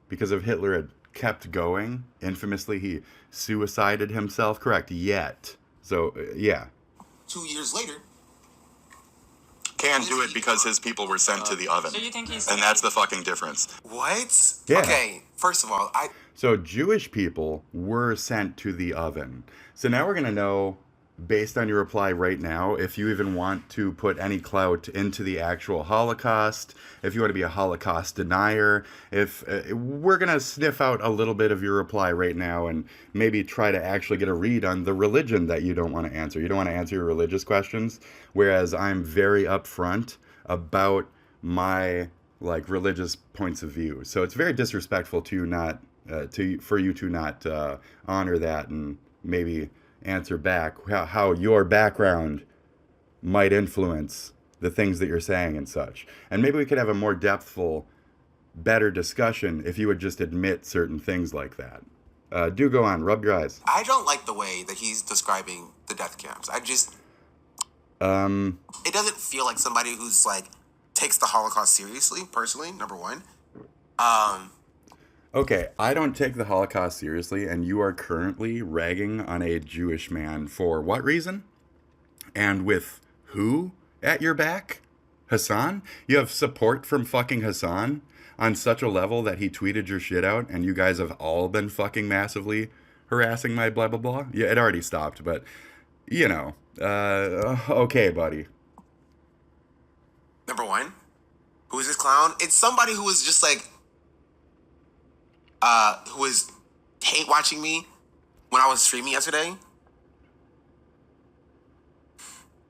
Because if Hitler had kept going, infamously he suicided himself, correct, yet. So, yeah. 2 years later. Can't do it because his people were sent to the oven. So you think he's... And that's the fucking difference. What? Yeah. Okay, first of all, So Jewish people were sent to the oven. So now we're going to know, based on your reply right now, if you even want to put any clout into the actual Holocaust, if you want to be a Holocaust denier, if we're going to sniff out a little bit of your reply right now and maybe try to actually get a read on the religion that you don't want to answer. You don't want to answer your religious questions, whereas I'm very upfront about my religious points of view. So it's very disrespectful to not for you to not honor that and maybe answer back how your background might influence the things that you're saying and such. And maybe we could have a more depthful, better discussion if you would just admit certain things like that. Do go on, rub your eyes. I don't like the way that he's describing the death camps. It doesn't feel like somebody who's takes the Holocaust seriously, personally, number one. Okay, I don't take the Holocaust seriously, and you are currently ragging on a Jewish man for what reason? And with who at your back? HASAN? You have support from fucking HASAN on such a level that he tweeted your shit out, and you guys have all been fucking massively harassing my blah blah blah? Yeah, it already stopped, but, okay, buddy. Number one, who is this clown? It's somebody who was just who was hate watching me when I was streaming yesterday.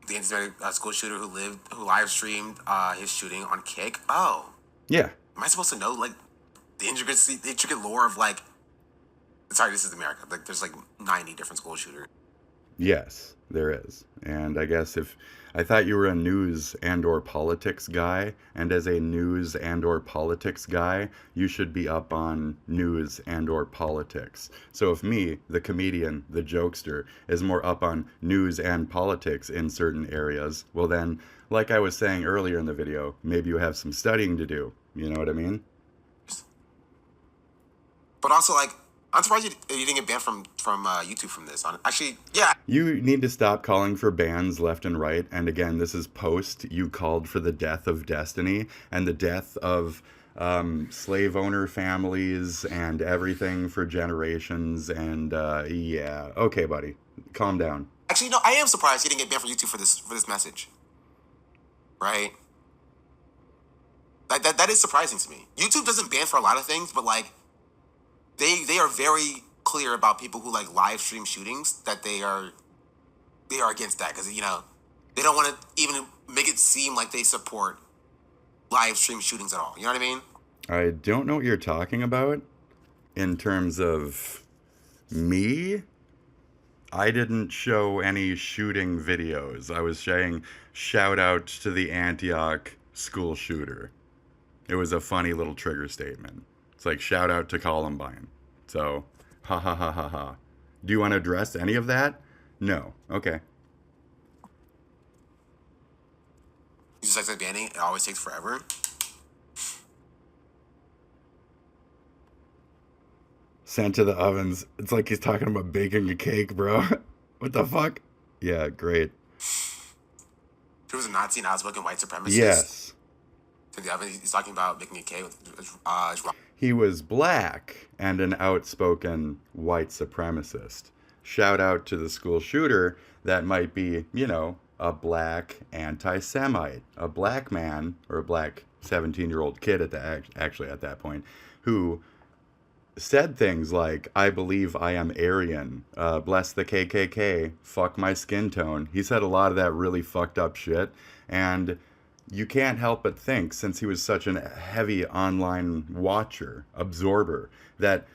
The anti-Semitic school shooter who live streamed his shooting on Kick. Oh, Yeah. am I supposed to know the intricate lore of Sorry, this is America. There's 90 different school shooters. Yes, there is. And I guess I thought you were a news and or politics guy, and as a news and or politics guy, you should be up on news and or politics. So if me, the comedian, the jokester, is more up on news and politics in certain areas, well then, like I was saying earlier in the video, maybe you have some studying to do. You know what I mean? But also, I'm surprised you didn't get banned from YouTube from this. Actually, yeah. You need to stop calling for bans left and right. And again, this is post you called for the death of Destiny and the death of slave owner families and everything for generations. And yeah, okay, buddy, calm down. Actually, no, I am surprised he didn't get banned from YouTube for this message. Right? That is surprising to me. YouTube doesn't ban for a lot of things, but they are very clear about people who live stream shootings, that they are against that because they don't want to even make it seem like they support live stream shootings at all. You know what I mean? I don't know what you're talking about in terms of me. I didn't show any shooting videos. I was saying shout out to the Antioch school shooter. It was a funny little trigger statement. It's shout out to Columbine. So, ha ha ha ha ha. Do you want to address any of that? No. Okay. You just like banning, it always takes forever. Sent to the ovens. It's like he's talking about baking a cake, bro. What the fuck? Yeah, great. He was a Nazi and outspoken white supremacist. Yes. To the oven, he's talking about making a cake with He was black and an outspoken white supremacist. Shout out to the school shooter that might be, a black anti-Semite, a black man or a black 17-year-old kid at that point, who said things like, I believe I am Aryan, bless the KKK, fuck my skin tone. He said a lot of that really fucked up shit, and you can't help but think, since he was such a heavy online watcher, absorber, that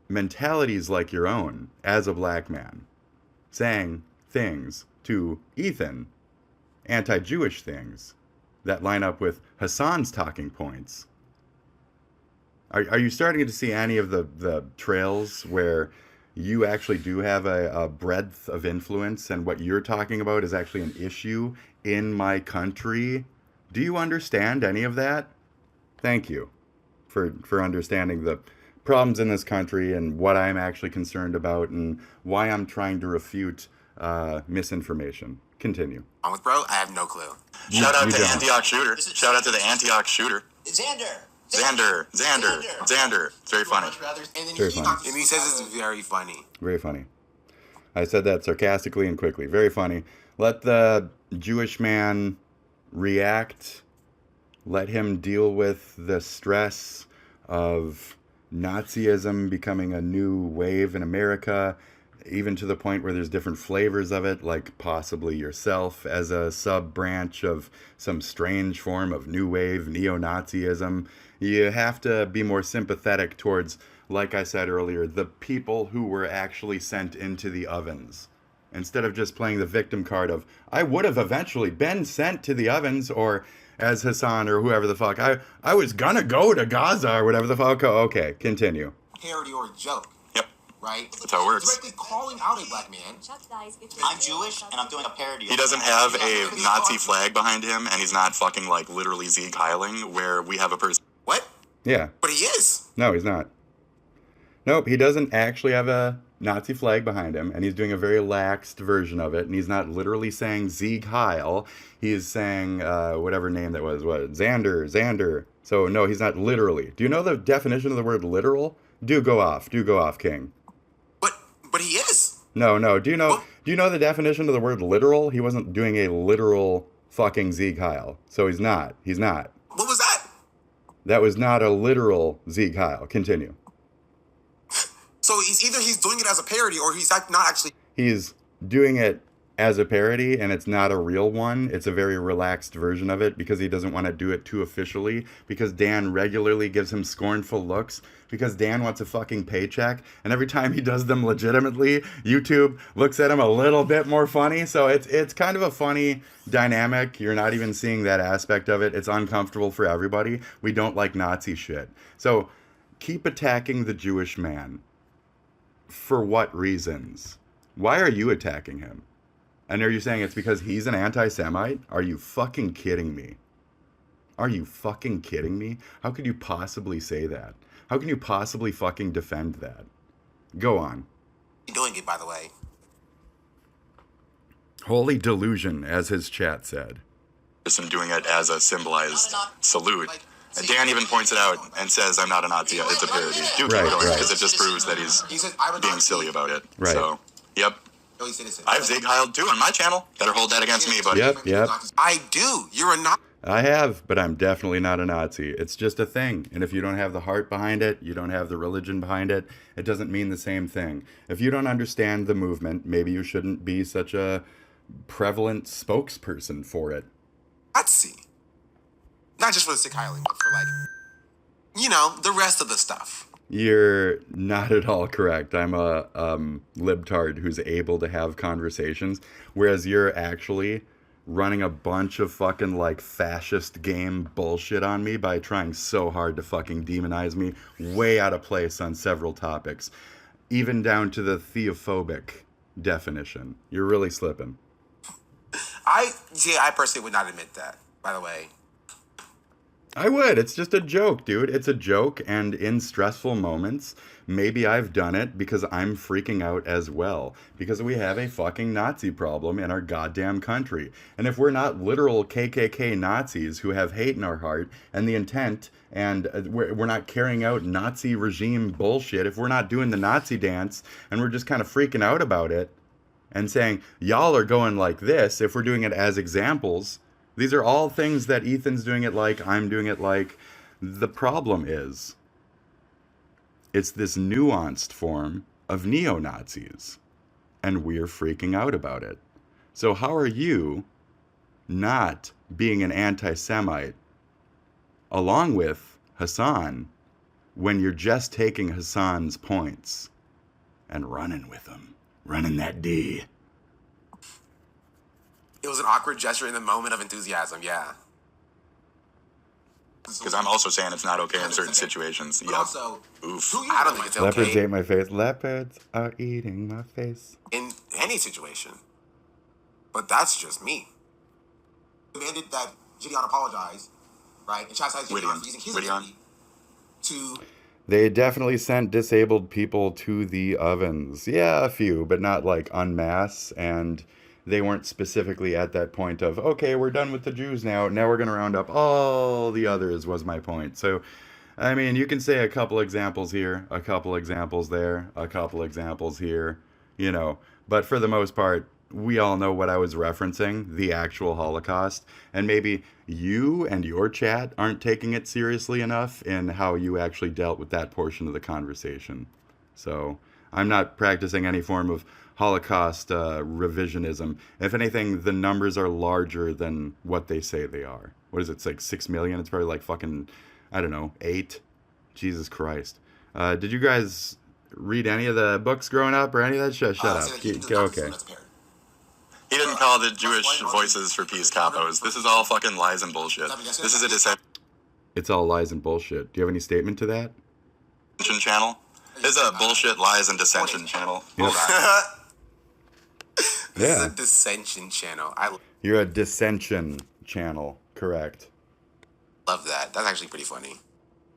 mentalities like your own, as a black man, saying things to Ethan, anti-Jewish things, that line up with HASAN's talking points. Are you starting to see any of the trails where you actually do have a breadth of influence and what you're talking about is actually an issue in my country? Do you understand any of that? Thank you for understanding the problems in this country and what I'm actually concerned about and why I'm trying to refute misinformation. Continue. I'm with bro. I have no clue. Shout out you to don't. Antioch Shooter. Shout out to the Antioch Shooter. Xander. Xander. It's very funny. And then Very he funny. and he says it's very funny. Very funny. I said that sarcastically and quickly. Very funny. Let the Jewish man react. Let him deal with the stress of Nazism becoming a new wave in America, even to the point where there's different flavors of it, like possibly yourself as a sub-branch of some strange form of new wave neo-Nazism. You have to be more sympathetic towards, like I said earlier, the people who were actually sent into the ovens. Instead of just playing the victim card of, I would have eventually been sent to the ovens, or as Hassan or whoever the fuck, I was gonna go to Gaza or whatever the fuck. Okay, continue. Parody or a joke. Yep. Right? That's how it works. Directly calling out a black man. I'm Jewish and I'm doing a parody. He doesn't have a Nazi flag behind him, and he's not fucking like literally Zeke Heiling, where we have a person. What? Yeah. But he is. No, he's not. Nope, he doesn't actually have a Nazi flag behind him, and he's doing a very laxed version of it, and he's not literally saying Sieg Heil. He's saying whatever name that was. What? Xander. So, no, he's not literally. Do you know the definition of the word literal? Do go off, King. But he is. No. Do you know the definition of the word literal? He wasn't doing a literal fucking Sieg Heil. So he's not. What was that? That was not a literal Sieg Heil. Continue. So he's doing it as a parody, or he's not actually. He's doing it as a parody, and it's not a real one. It's a very relaxed version of it because he doesn't want to do it too officially, because Dan regularly gives him scornful looks, because Dan wants a fucking paycheck, and every time he does them legitimately, YouTube looks at him a little bit more funny. So it's kind of a funny dynamic. You're not even seeing that aspect of it. It's uncomfortable for everybody. We don't like Nazi shit. So keep attacking the Jewish man. For what reasons? Why are you attacking him? And are you saying it's because he's an anti-Semite? Are you fucking kidding me? How could you possibly say that? How can you possibly fucking defend that? Go on. Doing it, by the way. Holy delusion, as his chat said. Person doing it as a symbolized salute. And Dan even points it out and says, I'm not a Nazi, it's a parody. Do keep Right, going, right. because it just proves that he's being silly about it. Right. So, yep. I have Zig Heil too on my channel. Better hold that against me, buddy. Yep. I do. You're a Nazi. I have, but I'm definitely not a Nazi. It's just a thing. And if you don't have the heart behind it, you don't have the religion behind it, it doesn't mean the same thing. If you don't understand the movement, maybe you shouldn't be such a prevalent spokesperson for it. Nazi. Not just for the sick hiling, but for the rest of the stuff. You're not at all correct. I'm a libtard who's able to have conversations, whereas you're actually running a bunch of fucking fascist game bullshit on me by trying so hard to fucking demonize me, way out of place on several topics, even down to the theophobic definition. You're really slipping. I personally would not admit that, by the way. I would. It's just a joke, dude. It's a joke, and in stressful moments, maybe I've done it because I'm freaking out as well. Because we have a fucking Nazi problem in our goddamn country. And if we're not literal KKK Nazis who have hate in our heart and the intent, and we're not carrying out Nazi regime bullshit, if we're not doing the Nazi dance and we're just kind of freaking out about it and saying, y'all are going like this, if we're doing it as examples. These are all things that Ethan's doing it like, I'm doing it like. The problem is, it's this nuanced form of neo-Nazis, and we're freaking out about it. So how are you not being an anti-Semite along with Hassan when you're just taking Hassan's points and running with them, running that D? It was an awkward gesture in the moment of enthusiasm, yeah. Because I'm also saying it's not okay in certain situations. But also, oof. I don't think it's okay. Leopards ate my face. Leopards are eating my face. In any situation. But that's just me. Demanded that Gideon apologize, right? And chastise Gideon for using his ability to They definitely sent disabled people to the ovens. Yeah, a few, but not like en masse. And they weren't specifically at that point of, okay, we're done with the Jews now. Now we're going to round up all the others, was my point. So, I mean, you can say a couple examples here, a couple examples there, a couple examples here, you know. But for the most part, we all know what I was referencing, the actual Holocaust. And maybe you and your chat aren't taking it seriously enough in how you actually dealt with that portion of the conversation. So I'm not practicing any form of Holocaust revisionism. If anything, the numbers are larger than what they say they are. What is it? It's like 6 million? It's probably like fucking, I don't know, 8? Jesus Christ. Did you guys read any of the books growing up or any of that shit? Shut up. Okay. He didn't call the Jewish Voices for Peace capos. This is all fucking lies and bullshit. This is a dissension It's all lies and bullshit. Do you have any statement to that? channel. This is a bullshit, lies, and dissension channel. Yep. This is Yeah. a dissension channel. I You're a dissension channel. Correct. love that. That's actually pretty funny.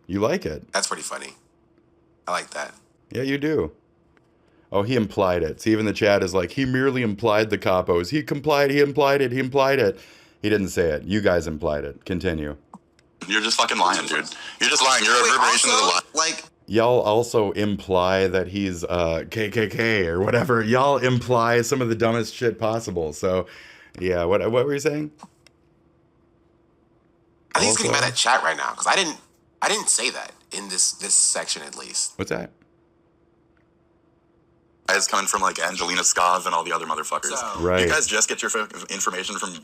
You like it. That's pretty funny. I like that. Yeah, you do. Oh, he implied it. See, even the chat is like, he merely implied the capos. He implied it. He didn't say it. You guys implied it. Continue. You're just fucking lying, dude. You're just lying. You're a reverberation of the lie. Like, Y'all also imply that he's KKK or whatever. Y'all imply some of the dumbest shit possible. So, yeah, what were you saying? I think he's getting Also- mad at chat right now because I didn't say that in this section at least. What's that? Guys coming from like Angelina Skov and all the other motherfuckers. So- Right. You guys just get your information from.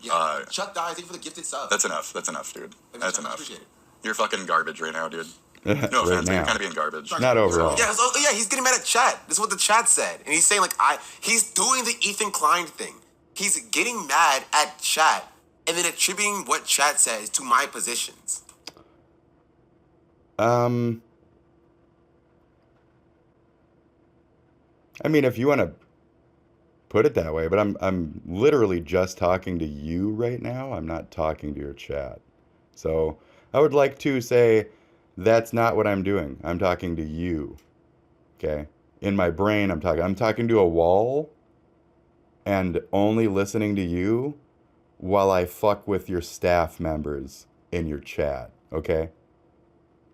Chuck died. Thank you for the gifted sub. That's enough. That's enough, dude. That's enough. Appreciate it. You're fucking garbage right now, dude. No Right offense, but now. you're kind of being garbage. Not overall. Yeah, so, yeah, he's getting mad at chat. This is what the chat said, and he's saying like he's doing the Ethan Klein thing. He's getting mad at chat and then attributing what chat says to my positions. I mean, if you want to put it that way, but I'm literally just talking to you right now. I'm not talking to your chat. So I would like to say that's not what I'm doing. I'm talking to you. Okay? In my brain, I'm talking to a wall and only listening to you while I fuck with your staff members in your chat. Okay?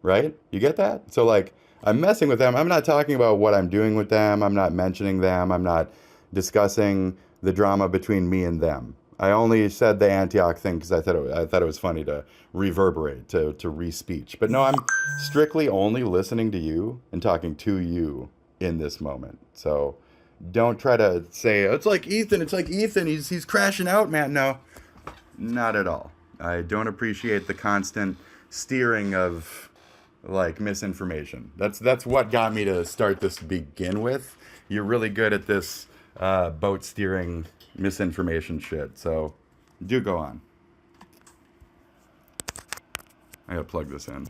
Right? You get that? So like, I'm messing with them. I'm not talking about what I'm doing with them. I'm not mentioning them. I'm not discussing the drama between me and them. I only said the Antioch thing because I thought it was funny to reverberate, to re-speech. But no, I'm strictly only listening to you and talking to you in this moment. So don't try to say, it's like Ethan, he's crashing out, man. No, not at all. I don't appreciate the constant steering of like misinformation. That's what got me to start this to begin with. You're really good at this boat steering misinformation shit. So do go on. I gotta plug this in. And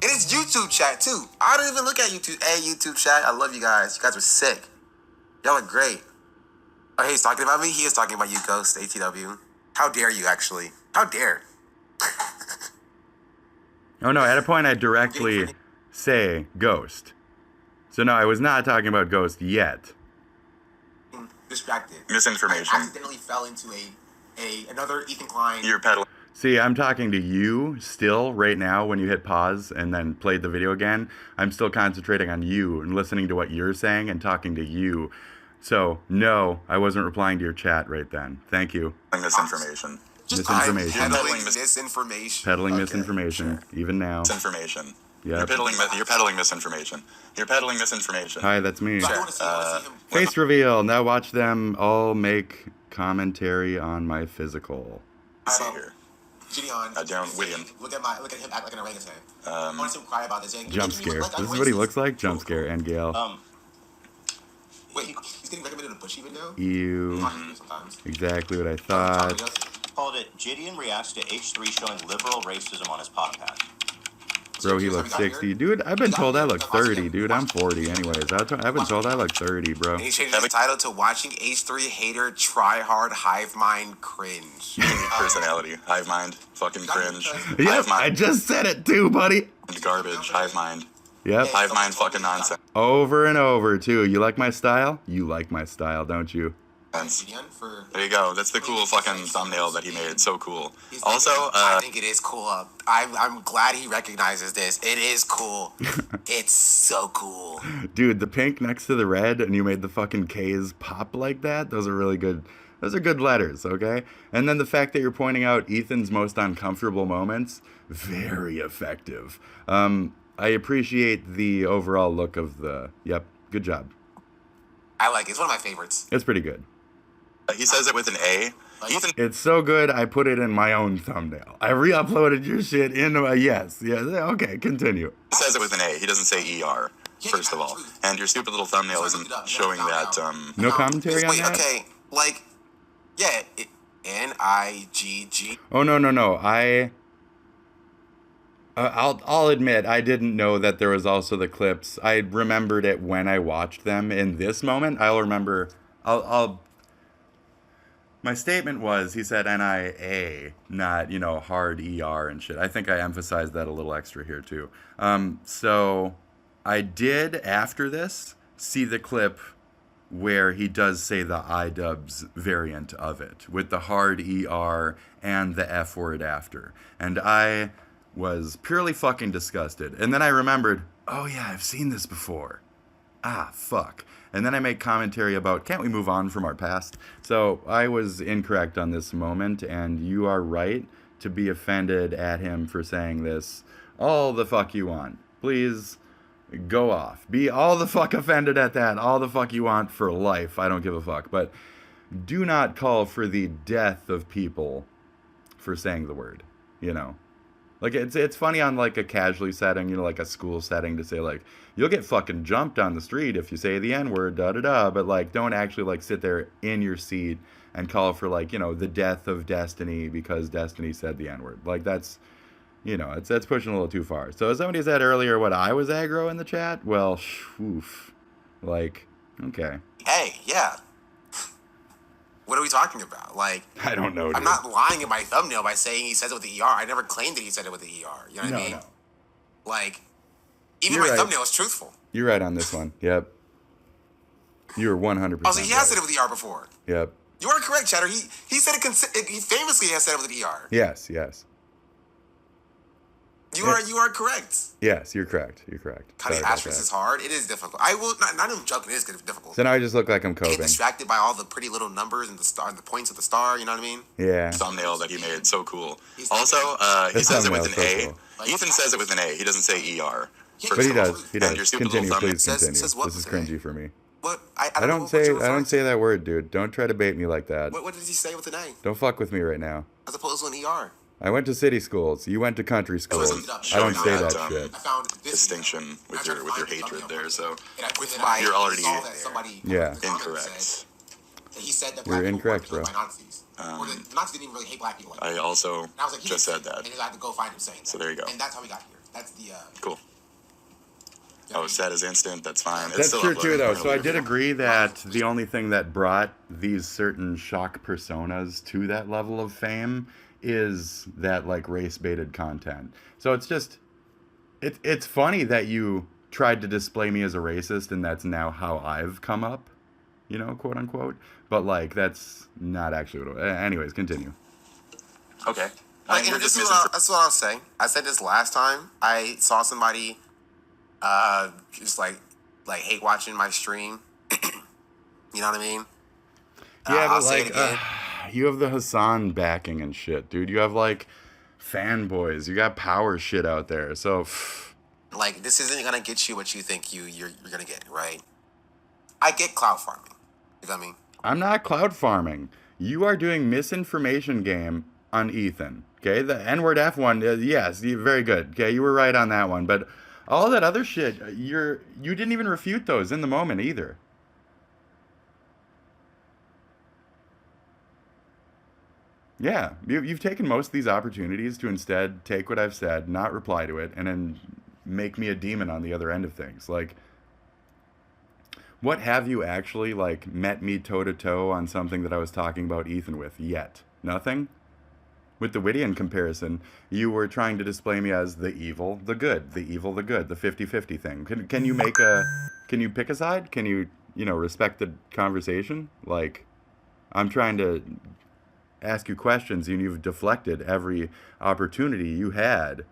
it's YouTube chat too. I don't even look at YouTube. Hey, YouTube chat. I love you guys. You guys are sick. Y'all are great. Oh, hey, he's talking about me. He is talking about you, Ghost ATW. How dare you? Actually, how dare? Oh no, at a point I directly say Ghost. So no, I was not talking about Ghost yet. Distracted. Misinformation. I accidentally fell into another Ethan Klein. You're peddling. See, I'm talking to you still right now when you hit pause and then played the video again. I'm still concentrating on you and listening to what you're saying and talking to you. So, no, I wasn't replying to your chat right then. Thank you. Misinformation. Misinformation. I'm Peddling peddling misinformation. Peddling Okay, misinformation, sure. even now. Misinformation. Yeah. You're peddling misinformation. You're peddling misinformation. Hi, that's me. So I want to see him. Face reveal. Now watch them all make commentary on my physical. See here. Gideon. Down, William. Look at him act like an orangutan. I want to see him cry about this. Jump scare. This is what he looks like. Jump scare. And Gale. Wait, he's getting recommended a Bushy video? Ew. Sometimes. Exactly what I thought. Called it Gideon reacts to H3 showing liberal racism on his podcast. Bro, he looks 60. Dude, I've been told I look 30, dude. I'm 40 anyways. I've been told I look 30, bro. And he changed his title to Watching H3 Hater Try Hard Hive Mind Cringe. Personality. Hive mind. Fucking cringe. Yep, Hive I mind. just said it too, buddy. Garbage. Hive mind. Yep. Hive mind fucking nonsense. Over and over, too. You like my style? You like my style, don't you? There you go. That's the cool fucking thumbnail that he made. It's so cool. Also, I think it is cool. I'm glad he recognizes this. It is cool. It's so cool. Dude, the pink next to the red, and you made the fucking K's pop like that. Those are really good. Those are good letters, okay? And then the fact that you're pointing out Ethan's most uncomfortable moments, very effective. I appreciate the overall look of the. Yep, good job. I like it. It's one of my favorites. It's pretty good. he says it with an A. Ethan. It's so good, I put it in my own thumbnail. I re-uploaded your shit into a yes. Yeah, okay, continue. He says it with an A. He doesn't say ER, first of all. And your stupid little thumbnail isn't showing that. No commentary on that? Okay, like, yeah, N-I-G-G. Oh, no. I'll admit, I didn't know that there was also the clips. I remembered it when I watched them. In this moment, I'll remember. My statement was, he said N-I-A, not, hard ER and shit. I think I emphasized that a little extra here, too. So I did, after this, see the clip where he does say the iDubbbz variant of it, with the hard ER and the F word after. And I was purely fucking disgusted. And then I remembered, oh yeah, I've seen this before. Ah, fuck. And then I make commentary about, can't we move on from our past? So I was incorrect on this moment, and you are right to be offended at him for saying this all the fuck you want. Please go off. Be all the fuck offended at that, all the fuck you want for life. I don't give a fuck. But do not call for the death of people for saying the word, Like, it's funny on, like, a casually setting, like a school setting to say, like, you'll get fucking jumped on the street if you say the N-word, da-da-da, but, like, don't actually, like, sit there in your seat and call for, like, the death of Destiny because Destiny said the N-word. Like, that's, that's pushing a little too far. So, as somebody said earlier what I was aggro in the chat, well, oof. Like, okay. Hey, yeah. What are we talking about? Like, I don't know, dude. I'm not lying in my thumbnail by saying he says it with the ER. I never claimed that he said it with the ER. You know what I mean? No. Like, even You're my right. thumbnail is truthful. You're right on this one. Yep. You're 100% Oh, so he has right. said it with the ER before. Yep. You are correct, Cheddar. He said it. He famously has said it with the ER. Yes. You are correct. Yes, you're correct. Cutting Sorry about asterisks that. is hard. It is difficult. I will not even joking. It is difficult. So now I just look like I'm Get coping. distracted by all the pretty little numbers and the star and the points of the star. You know what I mean? Yeah. Thumbnail that he made. So cool. Also, he His says it with an thumbnail's A. so cool. Ethan says it with an A. He doesn't say ER. But he does. He And your does. stupid Continue, little please thumbnail. continue. Says what This is today? cringy for me. What? I don't say that word, dude. Don't try to bait me like that. What did he say with an A? Don't fuck with me right now. As opposed to an ER. I went to city schools. You went to country schools. I don't say that shit. I found this Distinction with your hatred there. So with my, you're already Yeah. incorrect. He said that You're black people incorrect, were killed bro. by Nazis. Or the Nazis didn't even really hate black people. I also And I was like, he just didn't said say it. that. And I had to go find him saying that. So there you go. And that's how we got here. That's the Cool. Oh, set is instant. That's fine. It's That's still true uploading. too, though. So I did agree that the only thing that brought these certain shock personas to that level of fame is that, like, race-baited content. So it's just, it's funny that you tried to display me as a racist, and that's now how I've come up, quote unquote. But, like, that's not actually what. Anyways, continue. Okay. Like, You're and this is dismissing. that's what I was saying. I said this last time. I saw somebody just like hate watching my stream. You know what I mean? Yeah, I'll but say like, it again. you have the Hasan backing and shit, dude. You have, like, fanboys. You got power shit out there. So, Like, this isn't gonna get you what you think you're gonna get, right? I get cloud farming. You got me? I'm not cloud farming. You are doing misinformation game on Ethan. Okay, the N-word F1, yes, very good. Okay, you were right on that one. But all that other shit, you didn't even refute those in the moment either. Yeah, you've taken most of these opportunities to instead take what I've said, not reply to it, and then make me a demon on the other end of things. Like, what have you actually, like, met me toe-to-toe on something that I was talking about Ethan with yet? Nothing? with the Whittian comparison, you were trying to display me as the evil, the good, the evil, the good, the 50-50 thing. Can you pick a side? Can you respect the conversation? Like, I'm trying to ask you questions and you've deflected every opportunity you had.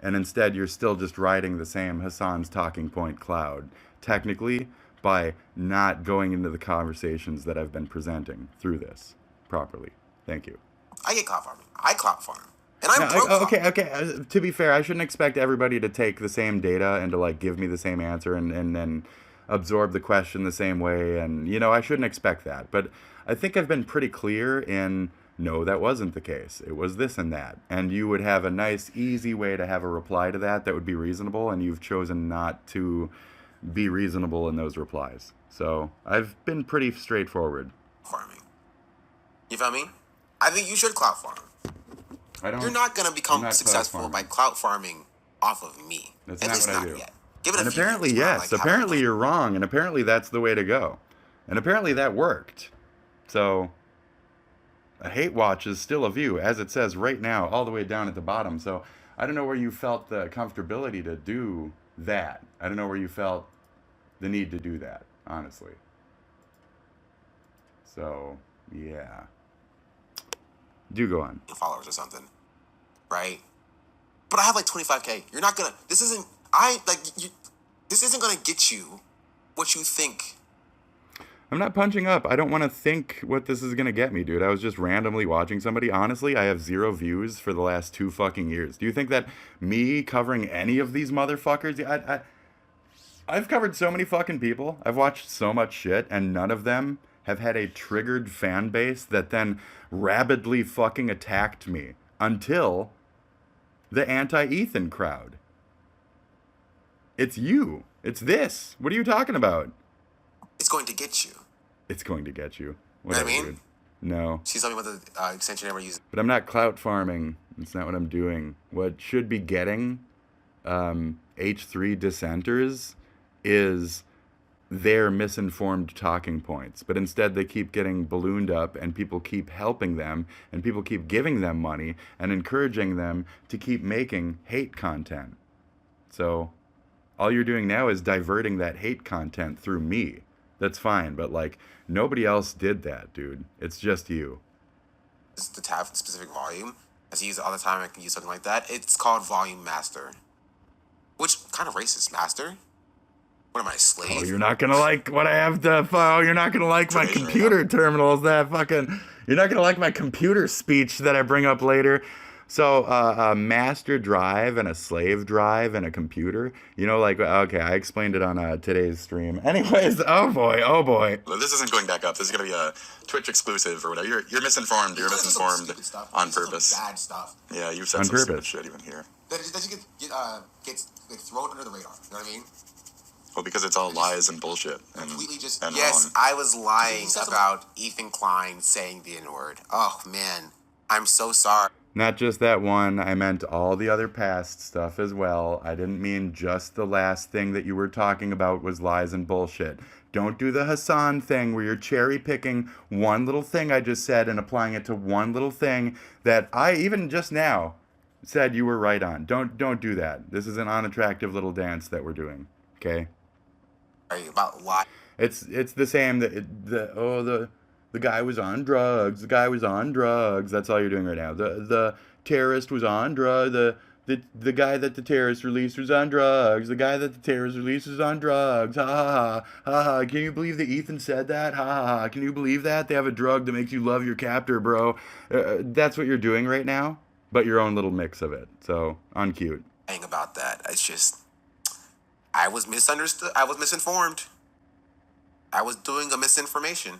And instead, you're still just riding the same Hasan's talking point cloud, technically, by not going into the conversations that I've been presenting through this properly. Thank you. I get clout farming. I clout farm. And I'm pro okay. To be fair, I shouldn't expect everybody to take the same data and to, like, give me the same answer and then absorb the question the same way. And, I shouldn't expect that. But I think I've been pretty clear in, no, that wasn't the case. It was this and that. And you would have a nice, easy way to have a reply to that would be reasonable. And you've chosen not to be reasonable in those replies. So I've been pretty straightforward. Farming. You feel me? I think you should clout farm. You're not going to become successful by clout farming off of me. That's At not least what I not do. yet. Give it And a few apparently, years, yes. Apparently you're wrong. And apparently that's the way to go. And apparently that worked. So a hate watch is still a view, as it says right now, all the way down at the bottom. So I don't know where you felt the comfortability to do that. I don't know where you felt the need to do that, honestly. So, yeah. Do go on. Followers or something, right? But I have like 25K. You're not gonna. This isn't gonna get you what you think. I'm not punching up. I don't want to think what this is gonna get me, dude. I was just randomly watching somebody. Honestly, I have 0 views for the last 2 fucking years. Do you think that me covering any of these motherfuckers? I've covered so many fucking people. I've watched so much shit, and none of them have had a triggered fan base that then rabidly fucking attacked me until the anti-Ethan crowd. It's you. It's this. What are you talking about? It's going to get you. It's going to get you. Whatever, Whatever, dude. No. She's telling me what the extension name we're using. But I'm not clout farming. It's not what I'm doing. What should be getting H3 dissenters is their misinformed talking points. But instead they keep getting ballooned up and people keep helping them and people keep giving them money and encouraging them to keep making hate content. So all you're doing now is diverting that hate content through me. That's fine, but like nobody else did that, dude. It's just you. The tab for specific volume. As I use it all the time, I can use something like that. It's called volume master. Which kind of racist, master? What am I, a slave? Oh, you're not gonna like what I have to file. You're not gonna like my computer terminals that fucking. You're not gonna like my computer speech that I bring up later. So a master drive and a slave drive and a computer. Okay, I explained it on today's stream. Anyways, oh boy. This isn't going back up. This is gonna be a Twitch exclusive or whatever. You're misinformed. You're misinformed on purpose. Bad stuff. Yeah, you've said On some purpose. stupid shit even here. That gets like, thrown under the radar. You know what I mean? Well, because it's all lies and bullshit and Yes, wrong. I was lying about Ethan Klein saying the N-word. Oh man, I'm so sorry. Not just that one. I meant all the other past stuff as well. I didn't mean just the last thing that you were talking about was lies and bullshit. Don't do the Hasan thing where you're cherry picking one little thing I just said and applying it to one little thing that I even just now said you were right on. Don't do that. This is an unattractive little dance that we're doing. Okay? About lie. It's the same the guy was on drugs. The guy was on drugs. That's all you're doing right now. The terrorist was on drugs. The guy that the terrorist released was on drugs. The guy that the terrorist released was on drugs. Ha ha ha ha ha. Can you believe that Ethan said that? Ha ha ha. Can you believe that? They have a drug that makes you love your captor, bro. That's what you're doing right now, but your own little mix of it. So uncute. About that. It's just I was misunderstood. I was misinformed. I was doing a misinformation.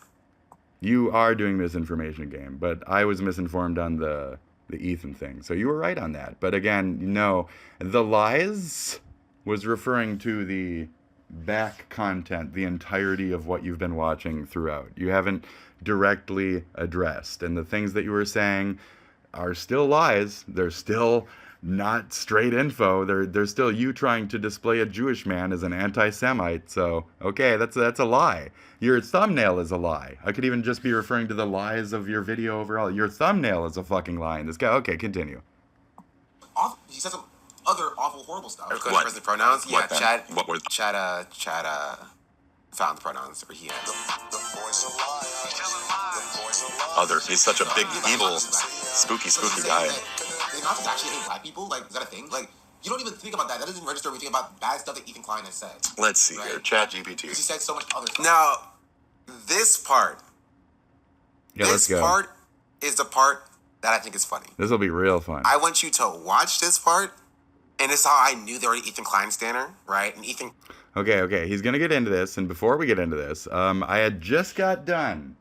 You are doing misinformation game, but I was misinformed on the Ethan thing. So you were right on that. But again, no, the lies was referring to the back content, the entirety of what you've been watching throughout. You haven't directly addressed. And the things that you were saying are still lies. They're still not straight info. They're still you trying to display a Jewish man as an anti-Semite. So, okay, that's a lie. Your thumbnail is a lie. I could even just be referring to the lies of your video overall. Your thumbnail is a fucking lie in this guy. Okay, continue. He said some other awful, horrible stuff. What? Present pronouns? Yeah, What then? Chad. What were- Chad found the pronouns, or he has. Other. He's such a big, evil, spooky guy. They Nazis actually hate black people? Like, is that a thing? Like, you don't even think about that. That doesn't register when you think about bad stuff that Ethan Klein has said. Let's see here. Right. ChatGPT. Because he said so much other stuff. Now, this part. Yeah, let's go. This part is the part that I think is funny. This will be real fun. I want you to watch this part, and this is how I knew they were Ethan Klein standard, right? And Ethan. Okay. He's gonna get into this, and before we get into this, I had just got done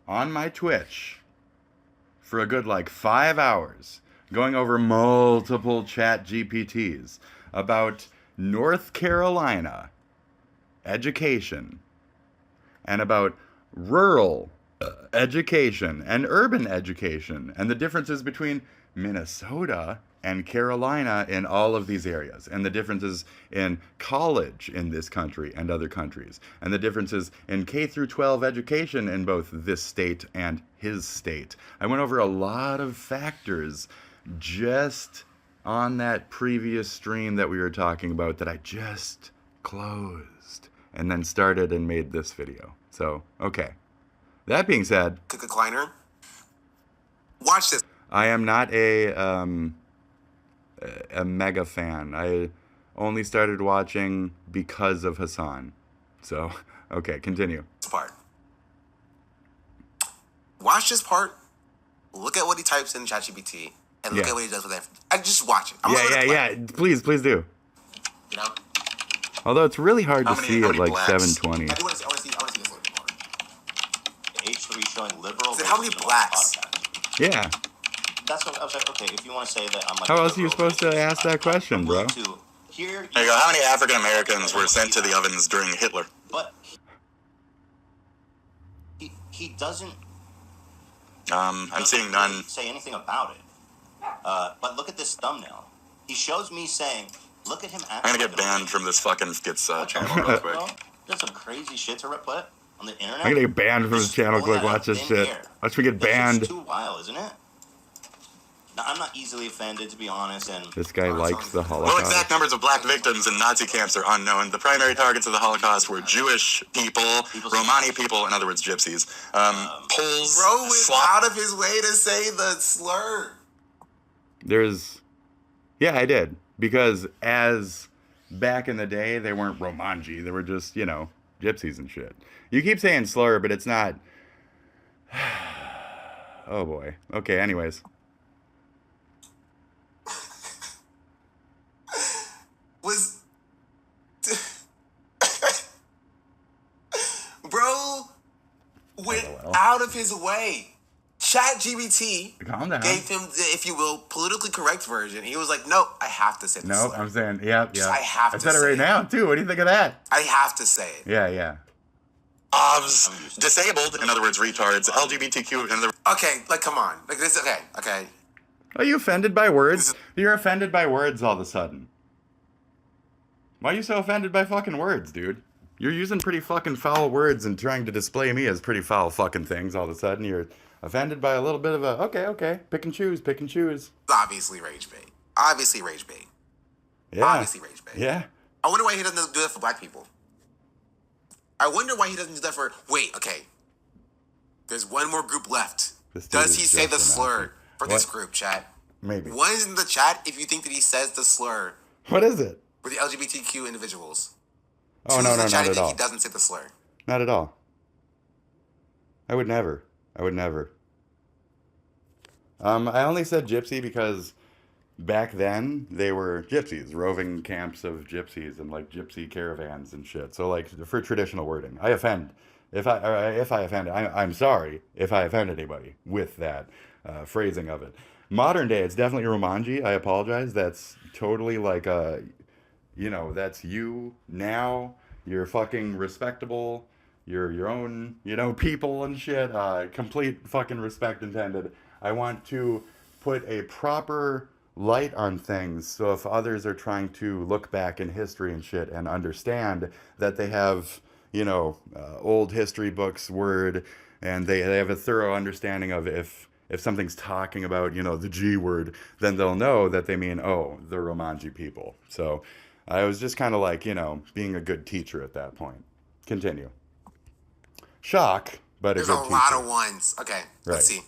on my Twitch for a good 5 hours going over multiple chat GPTs about North Carolina education and about rural education and urban education and the differences between Minnesota and Carolina in all of these areas, and the differences in college in this country and other countries, and the differences in K through 12 education in both this state and his state. I went over a lot of factors just on that previous stream that we were talking about that I just closed and then started and made this video. So, okay. That being said, Kleiner. Watch this. I am not a mega fan. I only started watching because of HASAN. So, okay, continue. Part. Watch this part. Look at what he types in ChatGPT, and look at what he does with that. I just watch it. Yeah. Please do. You know. Although it's really hard to see at blacks? 720. I want to see this a little bit more. H3 showing liberal. So how many racism on blacks? podcast. Yeah. That's what I was like. Okay, if you want to say that, I'm like. How else are you liberal supposed to racist, ask that question, I'm bro? willing to hear There you go. How many African Americans were sent to the ovens during Hitler? But he doesn't. I'm seeing none. Say anything about it. But look at this thumbnail. He shows me saying, "Look at him." I'm gonna get banned from this fucking skits channel real quick. There's some crazy shit to put on the internet. I'm gonna get banned from this channel. Quick, watch this shit. Watch me get banned. It's too wild, isn't it? Now, I'm not easily offended, to be honest, and This guy likes the Well, Holocaust. exact numbers of black victims in Nazi camps are unknown. The primary targets of the Holocaust were Jewish people, Romani people, in other words, gypsies, Poles, Bro went Slav. out of his way to say the slur. Yeah, I did. Because as back in the day, they weren't Romanji. They were just, gypsies and shit. You keep saying slur, but it's not. Oh boy. Okay, anyways. Was bro went out of his way. ChatGPT Calm down. gave him the, if you will, politically correct version. He was like, "No, I have to say this." Nope, I'm saying, yeah. I have I to said it say right it. now, too. What do you think of that? I have to say it. Yeah. Obs, disabled, in other words, retards, LGBTQ, in other Okay, like come on, like this. Okay. Are you offended by words? You're offended by words all of a sudden. Why are you so offended by fucking words, dude? You're using pretty fucking foul words and trying to display me as pretty foul fucking things all of a sudden. You're offended by a little bit of a, okay, pick and choose. Obviously rage bait. Yeah. Obviously rage bait. Yeah. I wonder why he doesn't do that for black people. I wonder why he doesn't do that for. Wait, okay. There's one more group left. This dude Does is he say the just slur an for What? this group, chat? Maybe. One is in the chat if you think that he says the slur What is it? for the LGBTQ individuals. Oh, Two no, is in the not chat at if all. he doesn't say the slur. Not at all. I would never. I only said gypsy because back then they were gypsies, roving camps of gypsies and like gypsy caravans and shit. So like for traditional wording, I offend. If I offend, I'm sorry if I offend anybody with that phrasing of it. Modern day, it's definitely Romanji. I apologize. That's totally like that's you now. You're fucking respectable. You're your own, people and shit. Complete fucking respect intended. I want to put a proper light on things. So if others are trying to look back in history and shit and understand that they have, old history books, word, and they have a thorough understanding of if something's talking about, the G word, then they'll know that they mean, oh, the Romanji people. So I was just kind of like, being a good teacher at that point. Continue. Shock, but There's a a good lot teacher. of ones. Okay, let's see.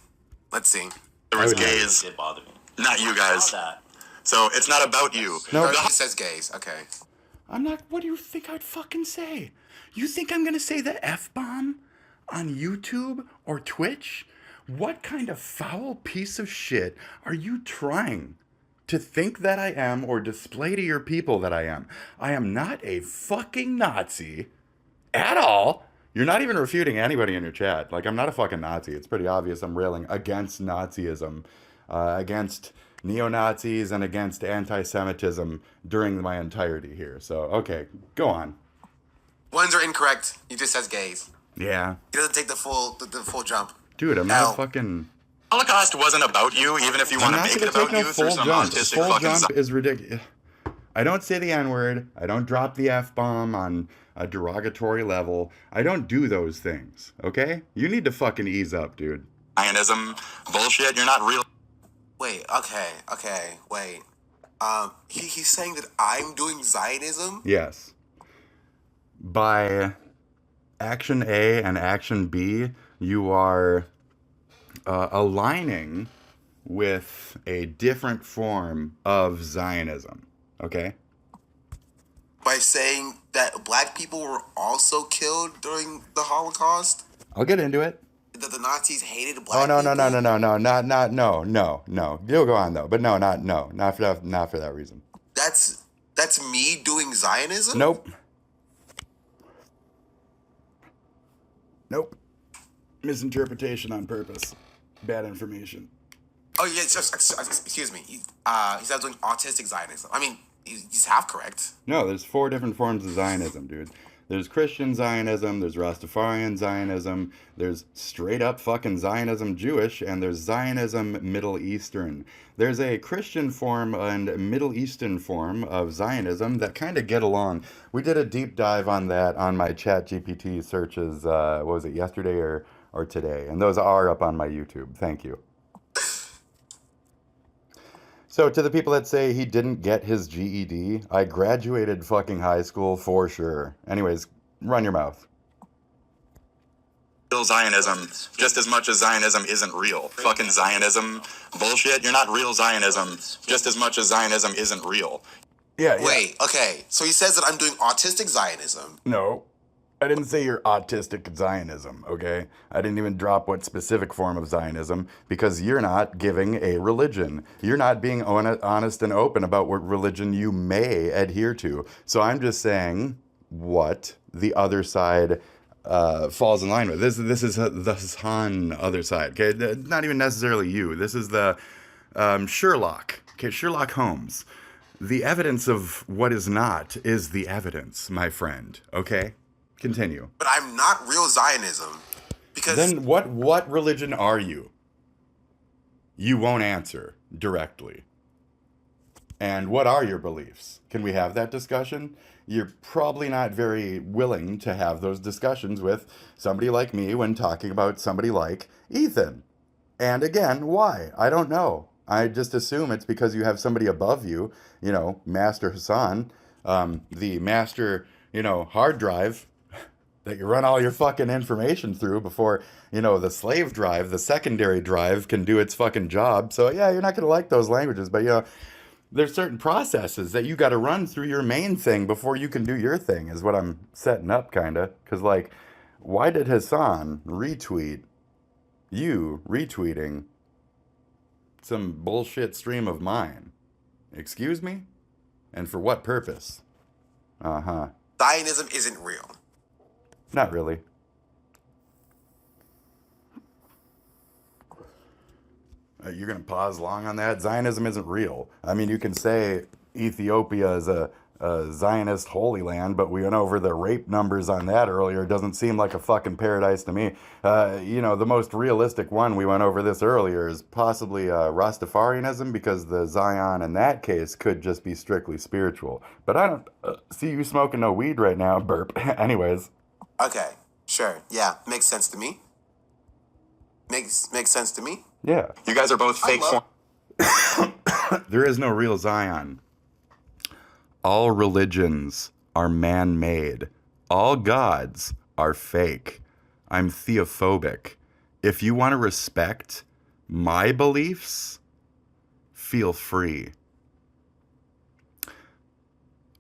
There was would never. gays, It bothered me. not you guys. Saw that. So it's not about you. No. It says gays. Okay. I'm not. What do you think I'd fucking say? You think I'm gonna say the F-bomb on YouTube or Twitch? What kind of foul piece of shit are you trying to think that I am or display to your people that I am? I am not a fucking Nazi at all. You're not even refuting anybody in your chat. Like, I'm not a fucking Nazi. It's pretty obvious I'm railing against Nazism, against neo-Nazis, and against anti-Semitism during my entirety here. So, okay, go on. Ones are incorrect. He just says gays. Yeah. He doesn't take the full jump. Dude, I'm Hell. not fucking... Holocaust wasn't about you, even if you want to I'm not make gonna it about take no you through full some jump. autistic Full fucking jump is ridiculous. I don't say the N-word. I don't drop the F-bomb on a derogatory level. I don't do those things, okay? You need to fucking ease up, dude. Zionism bullshit. You're not real. Wait. Okay. Wait. He's saying that I'm doing Zionism. Yes. By action A and action B, you are aligning with a different form of Zionism, okay? By saying that black people were also killed during the Holocaust. I'll get into it. That the Nazis hated black Oh, people. No. You'll go on though, but not for that reason. That's me doing Zionism. Nope. Misinterpretation on purpose. Bad information. Oh yeah, excuse me. He said doing autistic Zionism. I mean, he's half correct. No, there's 4 different forms of Zionism, dude. There's Christian Zionism, there's Rastafarian Zionism, there's straight up fucking Zionism Jewish, and there's Zionism Middle Eastern. There's a Christian form and Middle Eastern form of Zionism that kind of get along. We did a deep dive on that on my ChatGPT searches, what was it, yesterday or today? And those are up on my YouTube. Thank you. So to the people that say he didn't get his GED, I graduated fucking high school for sure. Anyways, run your mouth. Real Zionism, just as much as Zionism isn't real. Fucking Zionism bullshit. You're not real Zionism, just as much as Zionism isn't real. Yeah. Wait, okay. So he says that I'm doing autistic Zionism. No. I didn't say you're autistic Zionism, okay? I didn't even drop what specific form of Zionism because you're not giving a religion. You're not being honest and open about what religion you may adhere to. So I'm just saying what the other side falls in line with. This is the HASAN other side, okay? Not even necessarily you. This is the Sherlock, okay? Sherlock Holmes. The evidence of what is not is the evidence, my friend, okay? Continue. But I'm not real Zionism. Because Then what religion are you? You won't answer directly. And what are your beliefs? Can we have that discussion? You're probably not very willing to have those discussions with somebody like me when talking about somebody like Ethan. And again, why? I don't know. I just assume it's because you have somebody above you, Master HASAN, the master, hard drive that you run all your fucking information through before, the slave drive, the secondary drive can do its fucking job. So yeah, you're not going to like those languages, but there's certain processes that you got to run through your main thing before you can do your thing is what I'm setting up kind of. Because why did HASAN retweet you retweeting some bullshit stream of mine? Excuse me? And for what purpose? Uh-huh. Zionism isn't real. Not really. You're going to pause long on that? Zionism isn't real. I mean, you can say Ethiopia is a Zionist Holy Land, but we went over the rape numbers on that earlier. It doesn't seem like a fucking paradise to me. The most realistic one, we went over this earlier, is possibly Rastafarianism, because the Zion in that case could just be strictly spiritual. But I don't see you smoking no weed right now, burp. Anyways. Okay, sure. Yeah, makes sense to me. Makes sense to me. Yeah. You guys are both fake There is no real Zion. All religions are man-made. All gods are fake. I'm theophobic. If you want to respect my beliefs, feel free.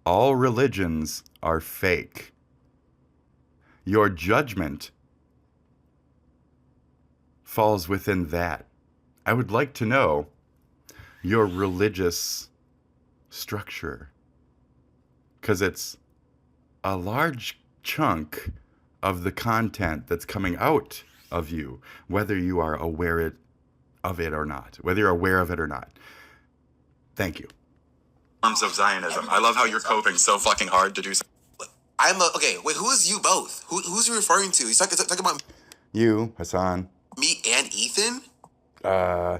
All religions are fake. Your judgment falls within that. I would like to know your religious structure, because it's a large chunk of the content that's coming out of you, whether you are aware of it or not. Whether you're aware of it or not. Thank you. Forms of Zionism. I love how you're coping so fucking hard to do something. Okay, wait, who is you both? Who's you referring to? He's talking about You, Hasan. me and Ethan? Uh...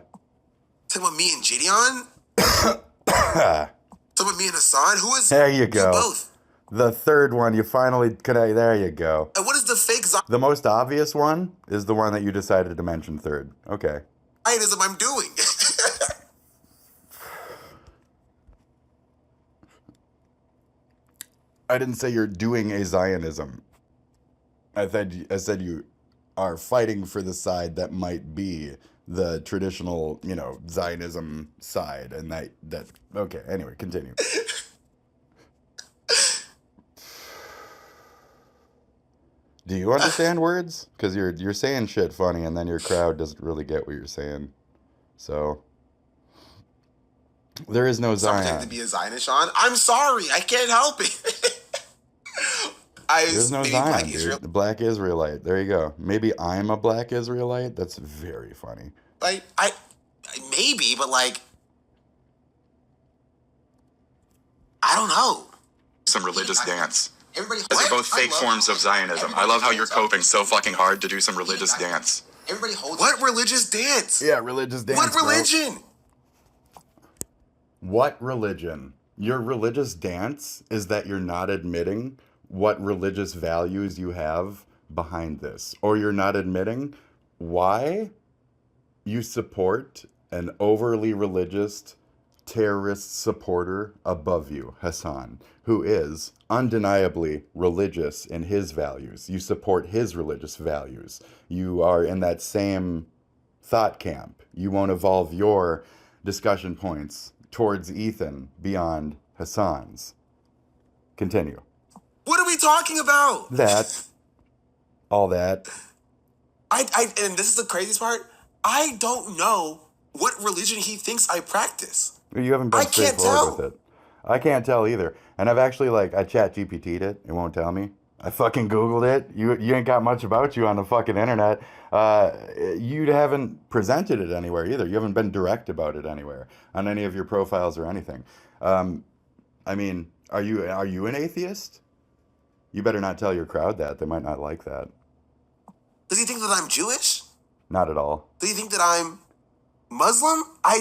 Talking about me and Gideon? Talking about me and Hasan? Who is There you go. both? The third one, you finally connect. There you go. And what is the fake The most obvious one is the one that you decided to mention third. Okay. Zionism I'm doing? I didn't say you're doing a Zionism. I said you are fighting for the side that might be the traditional, Zionism side, and that okay, anyway, continue. Do you understand words? Because you're saying shit funny, and then your crowd doesn't really get what you're saying. So there is no Someone Zion. to be a Zionist, Sean. I'm sorry, I can't help it. There's no Zion, dude. The Black Israelite. There you go. Maybe I'm a Black Israelite. That's very funny. I maybe, but I don't know. Some religious dance. Everybody, Those are both fake forms of Zionism. I love how you're coping so fucking hard to do some religious dance. Everybody holds. What religious dance? Yeah, religious dance. What religion? What religion? Your religious dance is that you're not admitting what religious values you have behind this, or you're not admitting why you support an overly religious terrorist supporter above you, Hasan, who is undeniably religious in his values. You support his religious values. You are in that same thought camp. You won't evolve your discussion points towards Ethan beyond Hasan's. Continue. What are we talking about? That. All that. And this is the craziest part. I don't know what religion he thinks I practice. You haven't been I can't straightforward tell. with it. I can't tell either. And I've actually, I chat GPT'd it. It won't tell me. I fucking Googled it. You ain't got much about you on the fucking internet. You haven't presented it anywhere either. You haven't been direct about it anywhere on any of your profiles or anything. I mean, are you an atheist? You better not tell your crowd that. They might not like that. Does he think that I'm Jewish? Not at all. Does he think that I'm Muslim? I